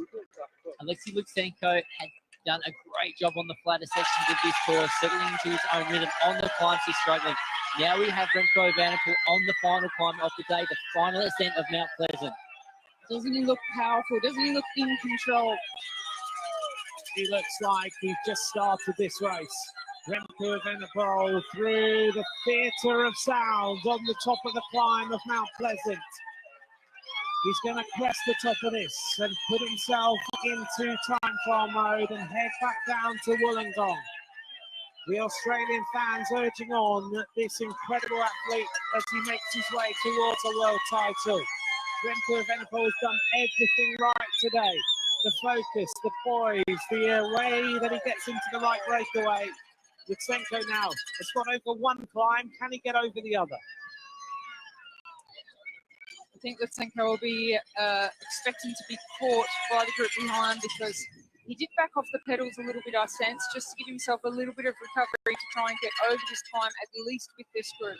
Alexei Lutsenko had done a great job on the flatter sections of this course, settling into his own rhythm. On the climbs, he's struggling. Now we have Remco Evenepoel on the final climb of the day, the final ascent of Mount Pleasant. Doesn't he look powerful? Doesn't he look in control? He looks like he's just started this race. Remco Evenepoel through the theatre of sounds on the top of the climb of Mount Pleasant. He's going to crest the top of this and put himself into time trial mode and head back down to Wollongong. The Australian fans urging on this incredible athlete as he makes his way towards a world title. Remco Evenepoel has done everything right today. The focus, the poise, the way that he gets into the right breakaway. Lutsenko now has got over one climb. Can he get over the other? I think Lutsenko will be expecting to be caught by the group behind because he did back off the pedals a little bit, I sense, just to give himself a little bit of recovery to try and get over this climb, at least with this group.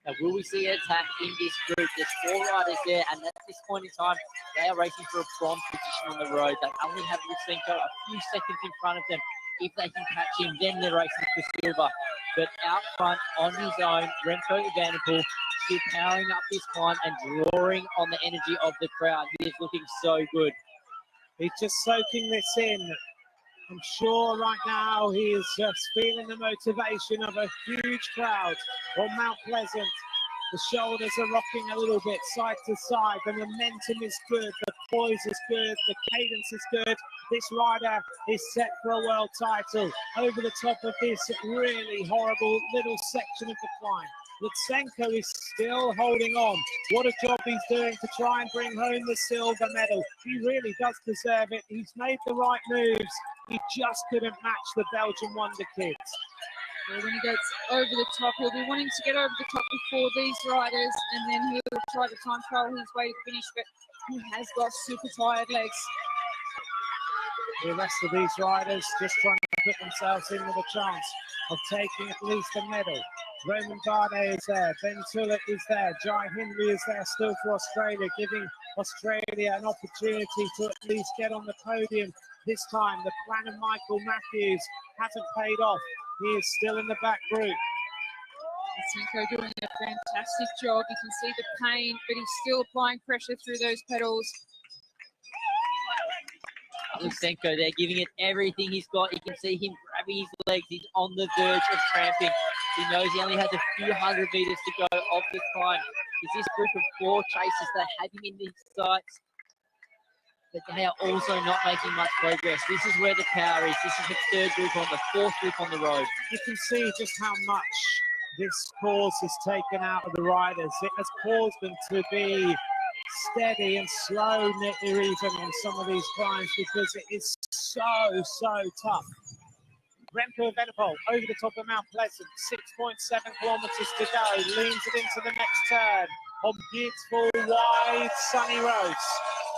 Now, will we see an attack in this group? There's 4 riders there, and at this point in time, they are racing for a bronze position on the road. They only have Lutsenko a few seconds in front of them. If they can catch him, then they're racing for silver. But out front, on his own, Remco Evenepoel still powering up this climb and drawing on the energy of the crowd. He is looking so good. He's just soaking this in. I'm sure right now he is just feeling the motivation of a huge crowd on Mount Pleasant. The shoulders are rocking a little bit side to side. The momentum is good. The poise is good. The cadence is good. This rider is set for a world title over the top of this really horrible little section of the climb. Lutsenko is still holding on. What a job he's doing to try and bring home the silver medal. He really does deserve it. He's made the right moves. He just couldn't match the Belgian Wonder Kids. Well, when he gets over the top, he'll be wanting to get over the top before these riders, and then he'll try to time trial his way to finish, but he has got super tired legs. The rest of these riders just trying to put themselves in with a chance of taking at least a medal. Roman Bardet is there, Ben Tullet is there, Jai Hindley is there still for Australia, giving Australia an opportunity to at least get on the podium this time. The plan of Michael Matthews hasn't paid off. He is still in the back group. Lutsenko doing a fantastic job. You can see the pain, but he's still applying pressure through those pedals. Lutsenko, they're giving it everything he's got. You can see him grabbing his legs. He's on the verge of cramping. He knows he only has a few hundred meters to go of this climb. It's this group of 4 chasers that have him in these sights, but they are also not making much progress. This is where the power is. This is the 3rd group on the 4th group on the road. You can see just how much this course has taken out of the riders. It has caused them to be steady and slow even on some of these climbs because it is so tough. Remco Evenepoel over the top of Mount Pleasant, 6.7 kilometers to go, leans it into the next turn on beautiful, wide, sunny roads.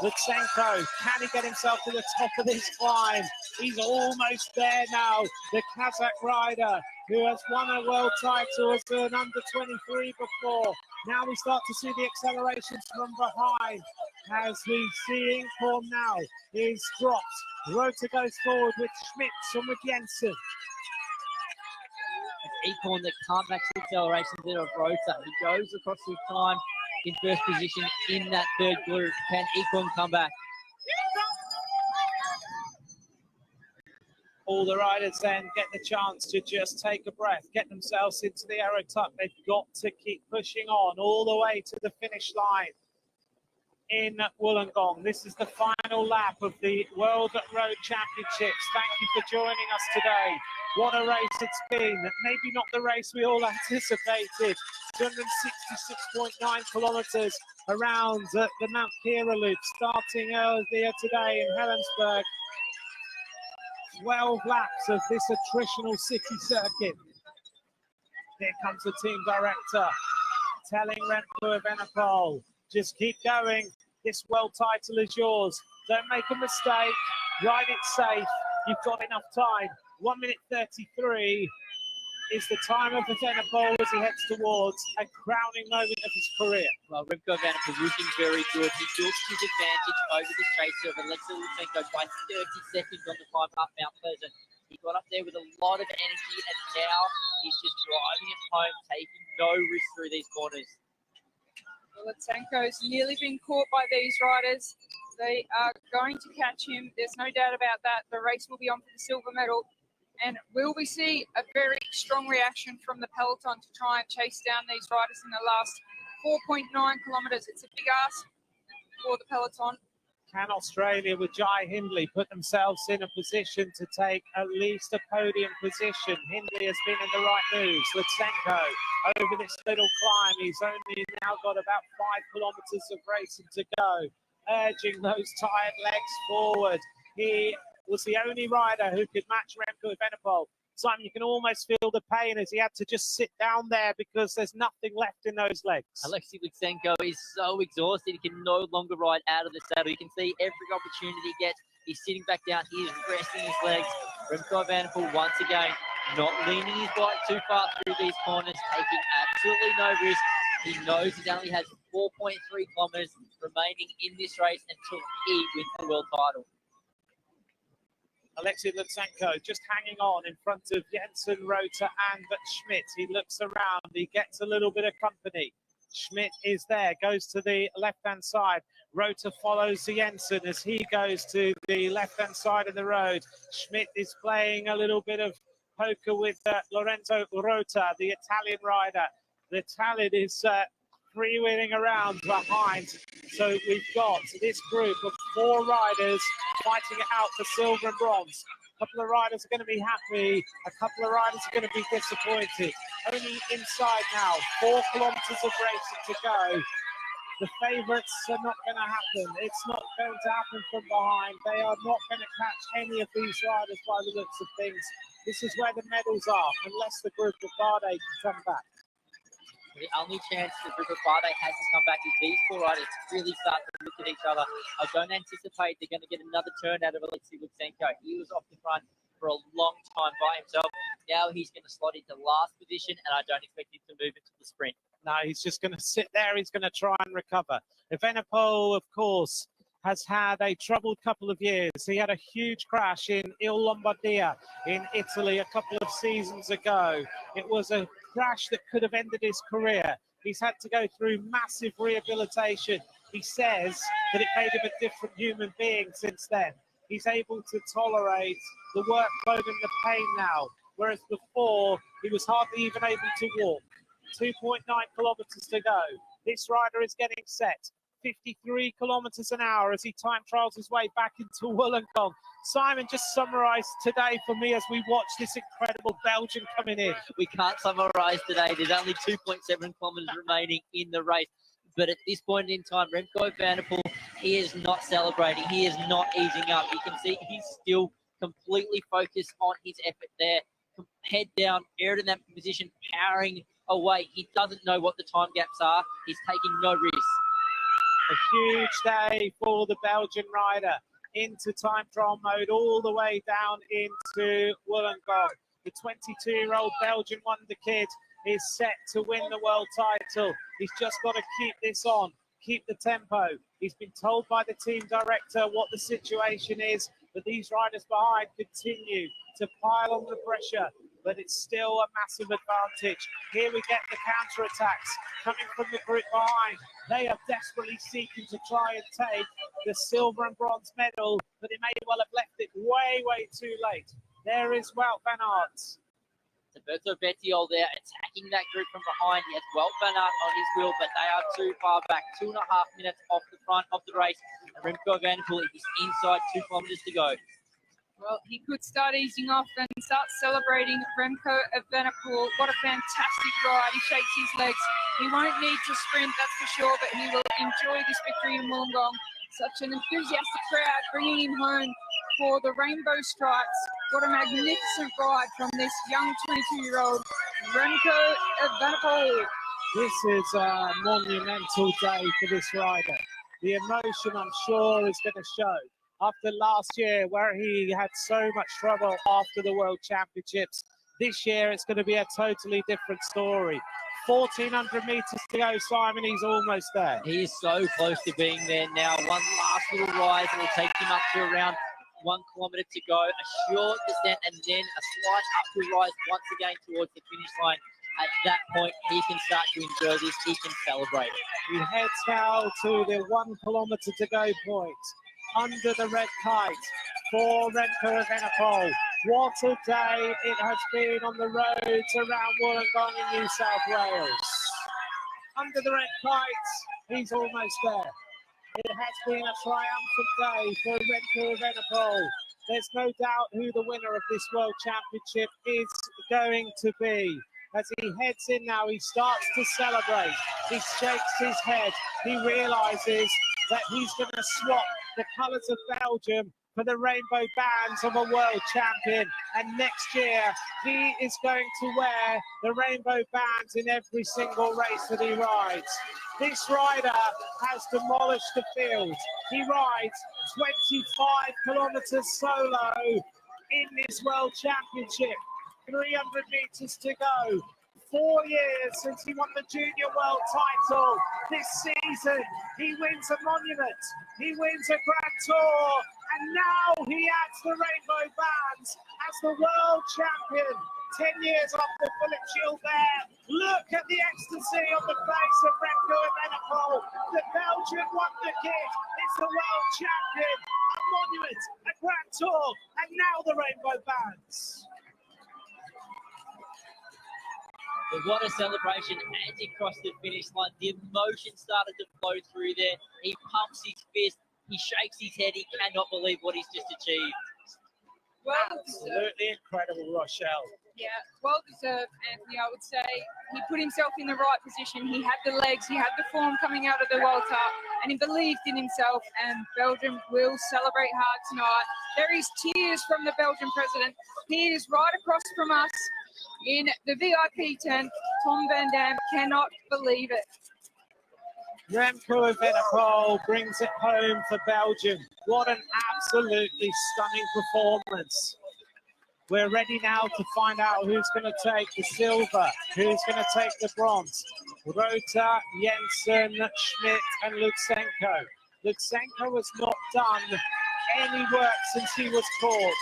Lutsenko, can he get himself to the top of this climb? He's almost there now. The Kazakh rider who has won a world title as an under-23 before. Now we start to see the accelerations from behind as we see Incorn now is dropped. Rota goes forward with Schmitz and with Jensen. It's Ecorn that can't match the accelerations there of Rota. He goes across the climb in first position in that 3rd group. Can Ecorn come back? All the riders then get the chance to just take a breath, get themselves into the aero tuck. They've got to keep pushing on all the way to the finish line in Wollongong. This is the final lap of the World Road Championships. Thank you for joining us today. What a race it's been. Maybe not the race we all anticipated. 266.9 kilometres around the Mount Kira loop, starting earlier today in Helensburgh. 12 laps of this attritional city circuit. Here comes the team director telling Remco Evenepoel, just keep going. This world title is yours. Don't make a mistake. Ride it safe. You've got enough time. 1 minute 33 is the time of Evenepoel as he heads towards a crowning moment of his career. Well, Remco Evenepoel looking very good. He built his advantage over the chaser of Alexei Lutsenko by 30 seconds on the climb up Mount Pleasant. He got up there with a lot of energy, and now he's just driving it home, taking no risk through these corners. Well, Lutsenko's nearly been caught by these riders. They are going to catch him. There's no doubt about that. The race will be on for the silver medal. And will we see a very strong reaction from the peloton to try and chase down these riders in the last 4.9 kilometres? It's a big ask for the peloton. Can Australia with Jai Hindley put themselves in a position to take at least a podium position? Hindley has been in the right moves. Lutsenko over this little climb. He's only now got about 5 kilometres of racing to go, urging those tired legs forward. He was the only rider who could match Remco Evenepoel. Simon, you can almost feel the pain as he had to just sit down there because there's nothing left in those legs. Alexei Lutsenko is so exhausted, he can no longer ride out of the saddle. You can see every opportunity he gets, he's sitting back down, he's resting his legs. Remco Evenepoel, once again, not leaning his bike too far through these corners, taking absolutely no risk. He knows he only has 4.3 kilometres remaining in this race until he wins the world title. Alexei Lutsenko just hanging on in front of Jensen, Rota and Schmidt. He looks around, he gets a little bit of company. Schmidt is there, goes to the left-hand side. Rota follows Jensen as he goes to the left-hand side of the road. Schmidt is playing a little bit of poker with Lorenzo Rota, the Italian rider. The Italian is freewheeling around behind. So we've got this group of 4 riders fighting it out for silver and bronze. A couple of riders are going to be happy. A couple of riders are going to be disappointed. Only inside now, 4 kilometres of racing to go. The favourites are not going to happen. It's not going to happen from behind. They are not going to catch any of these riders by the looks of things. This is where the medals are, unless the group of Bardet can come back. The only chance the group of Bardet has to come back is these 4 riders really start to look at each other. I don't anticipate they're going to get another turn out of Alexei Lutsenko. He was off the front for a long time by himself. Now he's going to slot into last position, and I don't expect him to move into the sprint. No, he's just going to sit there. He's going to try and recover. Evenepoel, of course, has had a troubled couple of years. He had a huge crash in Il Lombardia in Italy a couple of seasons ago. It was a crash that could have ended his career. He's had to go through massive rehabilitation. He says that it made him a different human being since then. He's able to tolerate the workload and the pain now, whereas before he was hardly even able to walk. 2.9 kilometres to go. This rider is getting set. 53 kilometres an hour as he time trials his way back into Wollongong. Simon, just summarise today for me as we watch this incredible Belgian coming in. We can't summarise today. There's only 2.7 kilometres remaining in the race. But at this point in time, Remco Evenepoel, he is not celebrating. He is not easing up. You can see he's still completely focused on his effort there. Head down, aired in that position, powering away. He doesn't know what the time gaps are. He's taking no risk. A huge day for the Belgian rider into time trial mode all the way down into Wollongong. The 22-year-old Belgian wonder kid is set to win the world title. He's just got to keep this on, keep the tempo. He's been told by the team director what the situation is, but these riders behind continue to pile on the pressure, but it's still a massive advantage. Here we get the counter-attacks coming from the group behind. They are desperately seeking to try and take the silver and bronze medal, but they may well have left it way, way too late. There is Wout van Aert. Alberto Bettiol there attacking that group from behind. He has Wout van Aert on his wheel, but they are too far back. 2.5 minutes off the front of the race. And Remco Evenepoel is inside 2 kilometres to go. Well, he could start easing off and start celebrating Remco Evenepoel. What a fantastic ride. He shakes his legs. He won't need to sprint, that's for sure, but he will enjoy this victory in Wollongong. Such an enthusiastic crowd bringing him home for the rainbow stripes. What a magnificent ride from this young 22-year-old Remco Evenepoel. This is a monumental day for this rider. The emotion, I'm sure, is going to show. After last year, where he had so much trouble after the World Championships, this year it's going to be a totally different story. 1,400 metres to go, Simon. He's almost there. He is so close to being there now. One last little rise and will take him up to around 1 kilometre to go. A short descent and then a slight uphill rise once again towards the finish line. At that point, he can start to enjoy this. He can celebrate. He heads now to the 1 kilometre to go point. Under the red kite for Remco Evenepoel. What a day it has been on the roads around Wollongong in New South Wales. Under the red kite, he's almost there. It has been a triumphant day for Remco Evenepoel. There's no doubt who the winner of this World Championship is going to be. As he heads in now, he starts to celebrate. He shakes his head. He realises that he's going to swap the colours of Belgium for the rainbow bands of a world champion. And next year, he is going to wear the rainbow bands in every single race that he rides. This rider has demolished the field. He rides 25 kilometres solo in this world championship. 300 metres to go. 4 years since he won the Junior World title. This season, he wins a monument. He wins a Grand Tour. And now he adds the rainbow bands as the world champion. 10 years after Philip Gilbert. Look at the ecstasy on the face of Remco Evenepoel. The Belgian wonder kid is the world champion. A monument, a Grand Tour, and now the rainbow bands. But what a celebration as he crossed the finish line. The emotion started to flow through there. He pumps his fist. He shakes his head. He cannot believe what he's just achieved. Well Absolutely incredible, Rochelle. Yeah, well deserved, Anthony, I would say. He put himself in the right position. He had the legs, he had the form coming out of the World Cup, and he believed in himself, and Belgium will celebrate hard tonight. There is tears from the Belgian president. He is right across from us in the VIP tent. Tom Van Dam cannot believe it. Remco Evenepoel brings it home for Belgium. What an absolutely stunning performance. We're ready now to find out who's going to take the silver, who's going to take the bronze. Rota, Jensen, Schmidt and Lutsenko. Lutsenko has not done any work since he was caught.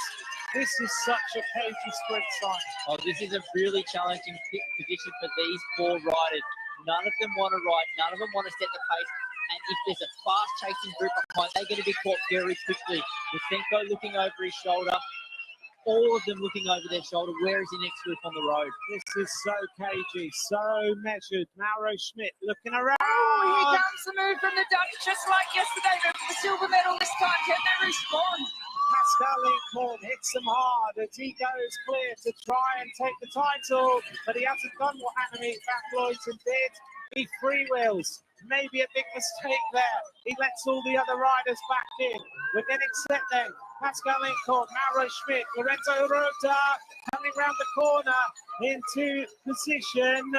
This is such a cagey sprint sign. Oh, this is a really challenging position for these 4 riders. None of them want to ride. None of them want to set the pace. And if there's a fast chasing group behind, they're going to be caught very quickly. Lutsenko looking over his shoulder. All of them looking over their shoulder. Where is the next group on the road? This is so cagey, so measured. Mauro Schmidt looking around. Oh, here comes the move from the Dutch, just like yesterday, but for the silver medal this time. Can they respond? Pascal Lincoln hits him hard as he goes clear to try and take the title, but he hasn't done what Annemiek van Vleuten did. He freewheels. Maybe a big mistake there. He lets all the other riders back in. We're getting set then. Pascal Lincoln, Mauro Schmidt, Lorenzo Rota coming round the corner into position.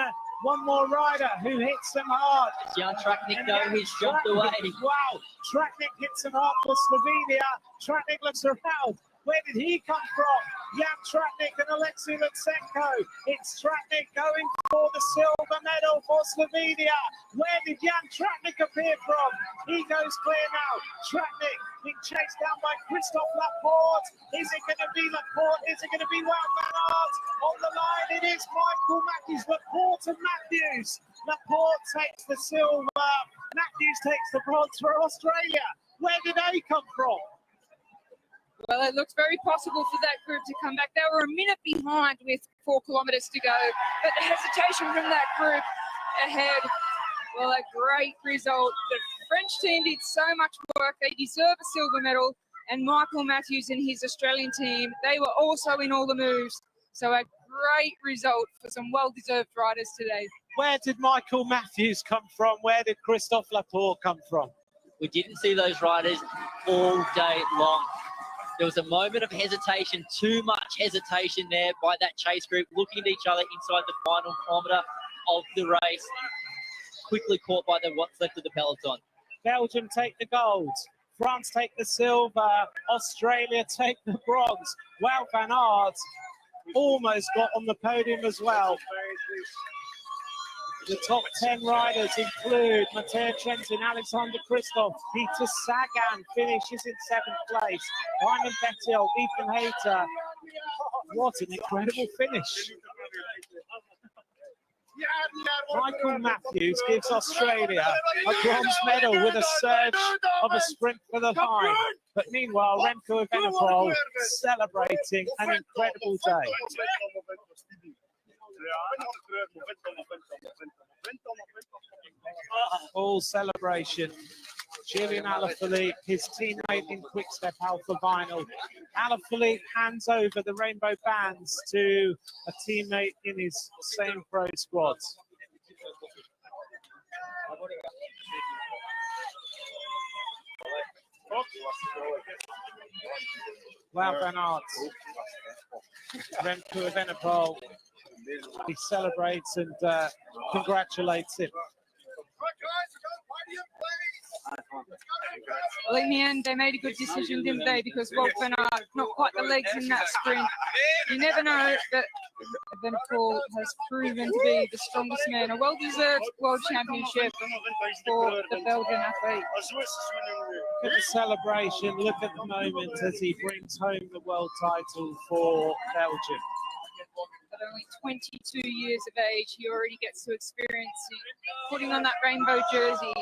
One more rider who hits them hard. Jan Tratnik, though, he's jumped away. Wow, Tratnik hits him hard for Slovenia. Tratnik looks around. Where did he come from? Jan Tratnik and Alexei Lutsenko. It's Tratnik going for the silver medal for Slovenia. Where did Jan Tratnik appear from? He goes clear now. Tratnik being chased down by Christophe Laporte. Is it going to be Laporte? Is it going to be Wout van Aert? On the line it is Michael Matthews. Laporte and Matthews. Laporte takes the silver. Matthews takes the bronze for Australia. Where did they come from? Well, it looks very possible for that group to come back. They were a minute behind with 4 kilometres to go, but the hesitation from that group ahead, well, a great result. The French team did so much work. They deserve a silver medal, and Michael Matthews and his Australian team, they were also in all the moves. So a great result for some well-deserved riders today. Where did Michael Matthews come from? Where did Christophe Laporte come from? We didn't see those riders all day long. There was a moment of hesitation, too much hesitation there by that chase group, looking at each other inside the final kilometre of the race. Quickly caught by what's left of the peloton. Belgium take the gold. France take the silver. Australia take the bronze. Wout van Aert almost got on the podium as well. The top 10 riders include Matej Trentin, Alexander Kristoff, Peter Sagan finishes in 7th place. Raymond Bettiol, Ethan Hayter. What an incredible finish. Michael Matthews gives Australia a bronze medal with a surge of a sprint for the line. But meanwhile, Remco Evenepoel celebrating an incredible day. All celebration. Julian Alaphilippe, his teammate in Quickstep Alpha Vinyl. Alaphilippe hands over the rainbow bands to a teammate in his same pro squad. Wout van Aert, Remco Evenepoel, he celebrates and congratulates him. Well, in the end, they made a good decision, didn't they? Because Wout van Aert, not quite the legs in that sprint. You never know, but Evenepoel has proven to be the strongest man. A well-deserved world championship for the Belgian athlete. Look at the celebration, look at the moment as he brings home the world title for Belgium. At only 22 years of age, he already gets to experience putting on that rainbow jersey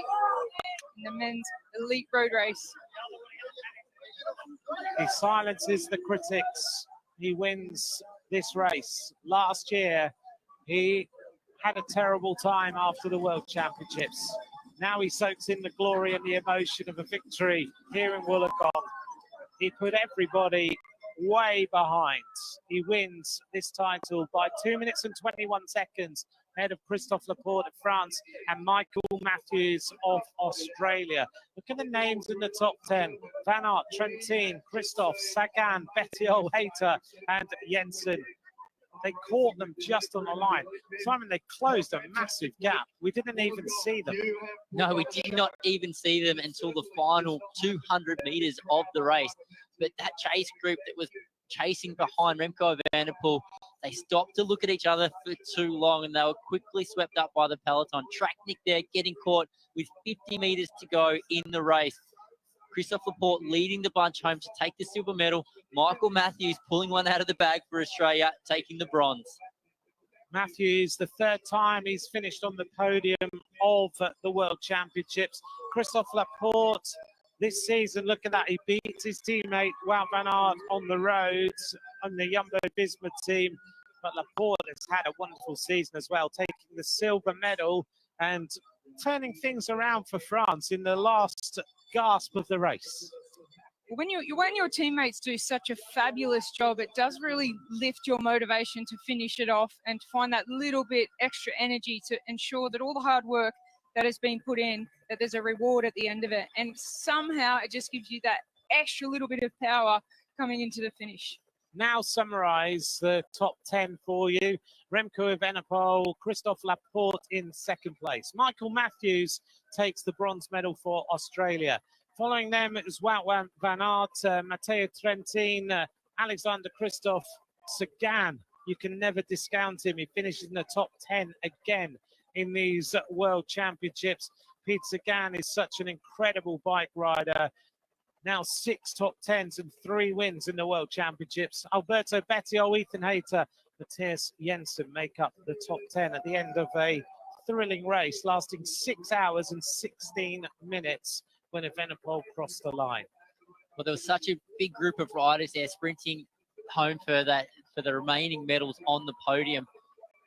in the men's elite road race. He silences the critics. He wins this race. Last year, he had a terrible time after the World Championships. Now he soaks in the glory and the emotion of a victory here in Wollongong. He put everybody way behind. He wins this title by 2 minutes and 21 seconds ahead of Christophe Laporte of France and Michael Matthews of Australia. Look at the names in the top 10. Van Aert, Trentin, Christophe, Sagan, Bettiol, Hayter and Jensen. They caught them just on the line. Simon, they closed a massive gap. We didn't even see them. No, we did not even see them until the final 200 metres of the race. But that chase group that was chasing behind Remco Evenepoel, they stopped to look at each other for too long and they were quickly swept up by the peloton. Traknik there getting caught with 50 metres to go in the race. Christophe Laporte leading the bunch home to take the silver medal. Michael Matthews pulling one out of the bag for Australia, taking the bronze. Matthews, the third time he's finished on the podium of the World Championships. Christophe Laporte, this season, look at that, he beats his teammate Wout van Aert on the roads on the Jumbo-Visma team. But Laporte has had a wonderful season as well, taking the silver medal and turning things around for France in the last gasp of the race. When your teammates do such a fabulous job, it does really lift your motivation to finish it off and to find that little bit extra energy to ensure that all the hard work that has been put in, that there's a reward at the end of it. And somehow it just gives you that extra little bit of power coming into the finish. Now summarise the top 10 for you. Remco Evenepoel, Christophe Laporte in second place. Michael Matthews takes the bronze medal for Australia. Following them is Wout van Aert, Matej Trentin, Alexander Kristoff, Sagan. You can never discount him. He finishes in the top 10 again in these World Championships. Pete Sagan is such an incredible bike rider. Now 6 top 10s and 3 wins in the World Championships. Alberto Bettiol, Ethan Hayter, Matthias Jensen make up the top 10 at the end of a thrilling race lasting 6 hours and 16 minutes when Evenepoel crossed the line. Well, there was such a big group of riders there sprinting home for the remaining medals on the podium.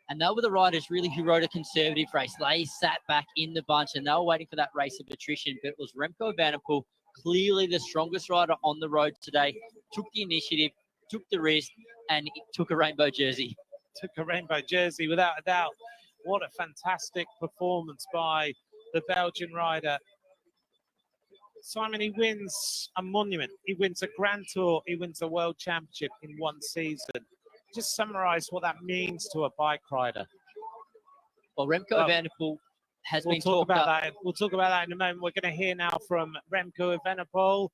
And they were the riders really who rode a conservative race. They sat back in the bunch and they were waiting for that race of attrition. But it was Remco Evenepoel, clearly the strongest rider on the road today, took the initiative, took the risk, and took a rainbow jersey. Took a rainbow jersey, without a doubt. What a fantastic performance by the Belgian rider. Simon, he wins a monument. He wins a Grand Tour. He wins a World Championship in one season. Just summarise what that means to a bike rider. Well, Remco Evenepoel We'll talk about that in a moment. We're going to hear now from Remco Evenepoel.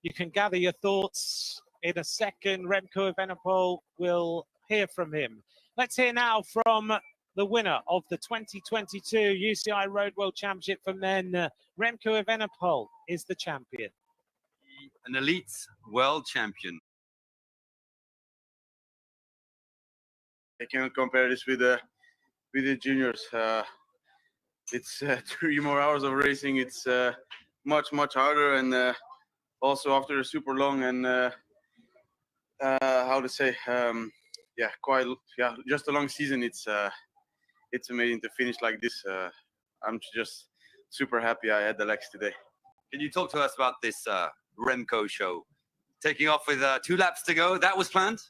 You can gather your thoughts in a second. Remco Evenepoel, will hear from him. Let's hear now from the winner of the 2022 UCI Road World Championship for men. Remco Evenepoel is the champion. An elite world champion. I cannot compare this with the juniors. It's 3 more hours of racing. It's much harder, and also after a super long and how to say, just a long season. It's amazing to finish like this. I'm just super happy I had the legs today. Can you talk to us about this Remco show? Taking off with 2 laps to go. That was planned.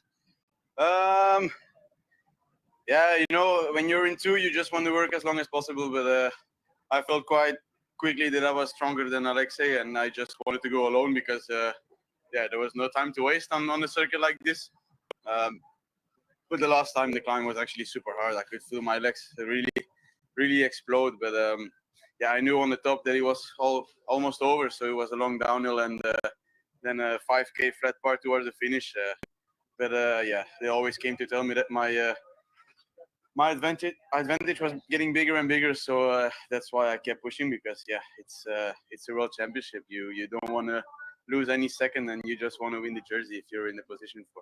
Yeah, you know, when you're in 2, you just want to work as long as possible. But I felt quite quickly that I was stronger than Alexei, and I just wanted to go alone because, there was no time to waste on a circuit like this. But the last time the climb was actually super hard. I could feel my legs really explode. But I knew on the top that it was almost over, so it was a long downhill and then a 5K flat part towards the finish. But they always came to tell me that my advantage was getting bigger and bigger, so that's why I kept pushing, because it's a world championship. You don't want to lose any second, and you just want to win the jersey if you're in the position for.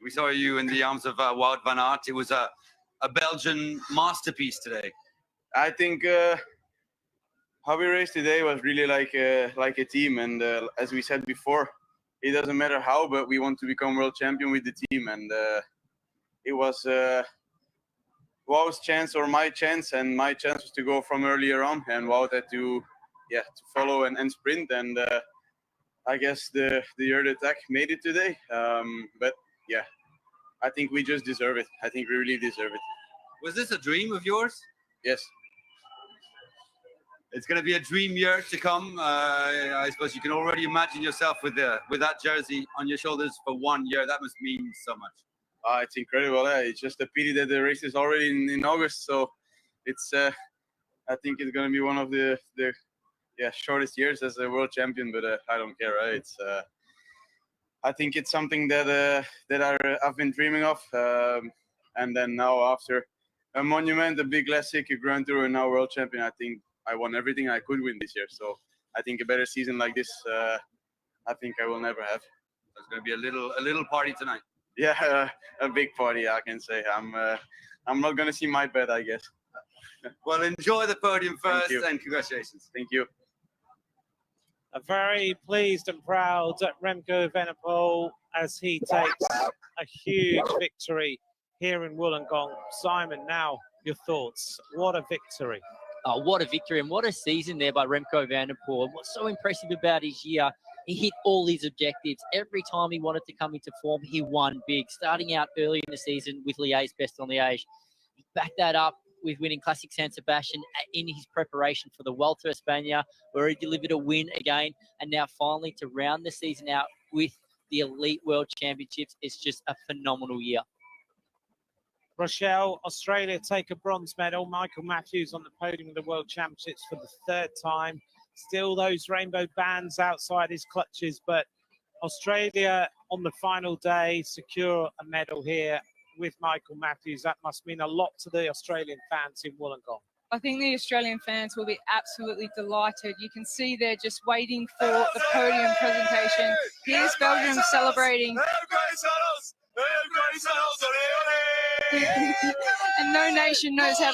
We saw you in the arms of Wout van Aert. It was a Belgian masterpiece today. I think how we raced today was really like a team, and as we said before, it doesn't matter how, but we want to become world champion with the team, and it was Wout's chance or my chance, and my chance was to go from earlier on, and Wout had to follow and sprint, and I guess the early attack made it today, but I think we just deserve it. I think we really deserve it. Was this a dream of yours? Yes. It's going to be a dream year to come. I suppose you can already imagine yourself with that jersey on your shoulders for 1 year. That must mean so much. It's incredible. It's just a pity that the race is already in August. So it's I think it's going to be one of the shortest years as a world champion. But I don't care. Right? It's I think it's something that I've been dreaming of. And then now after a monument, a big classic, a Grand Tour, and now world champion, I think I won everything I could win this year. So I think a better season like this, I think I will never have. There's going to be a little party tonight. Yeah, a big party, I can say. I'm not going to see my bed, I guess. Well, enjoy the podium first, and congratulations. Thank you. A very pleased and proud Remco Evenepoel as he takes a huge victory here in Wollongong. Simon, now your thoughts. What a victory. Oh, what a victory and what a season there by Remco Evenepoel. And what's so impressive about his year, he hit all his objectives. Every time he wanted to come into form, he won big. Starting out early in the season with Liège, best on Liège. He backed that up with winning Classic San Sebastian in his preparation for the Vuelta a España, where he delivered a win again. And now finally to round the season out with the Elite World Championships. It's just a phenomenal year. Rochelle, Australia take a bronze medal. Michael Matthews on the podium of the World Championships for the 3rd time. Still those rainbow bands outside his clutches, but Australia on the final day secure a medal here with Michael Matthews. That must mean a lot to the Australian fans in Wollongong. I think the Australian fans will be absolutely delighted. You can see they're just waiting for the podium presentation. Here's Belgium celebrating. And no nation knows how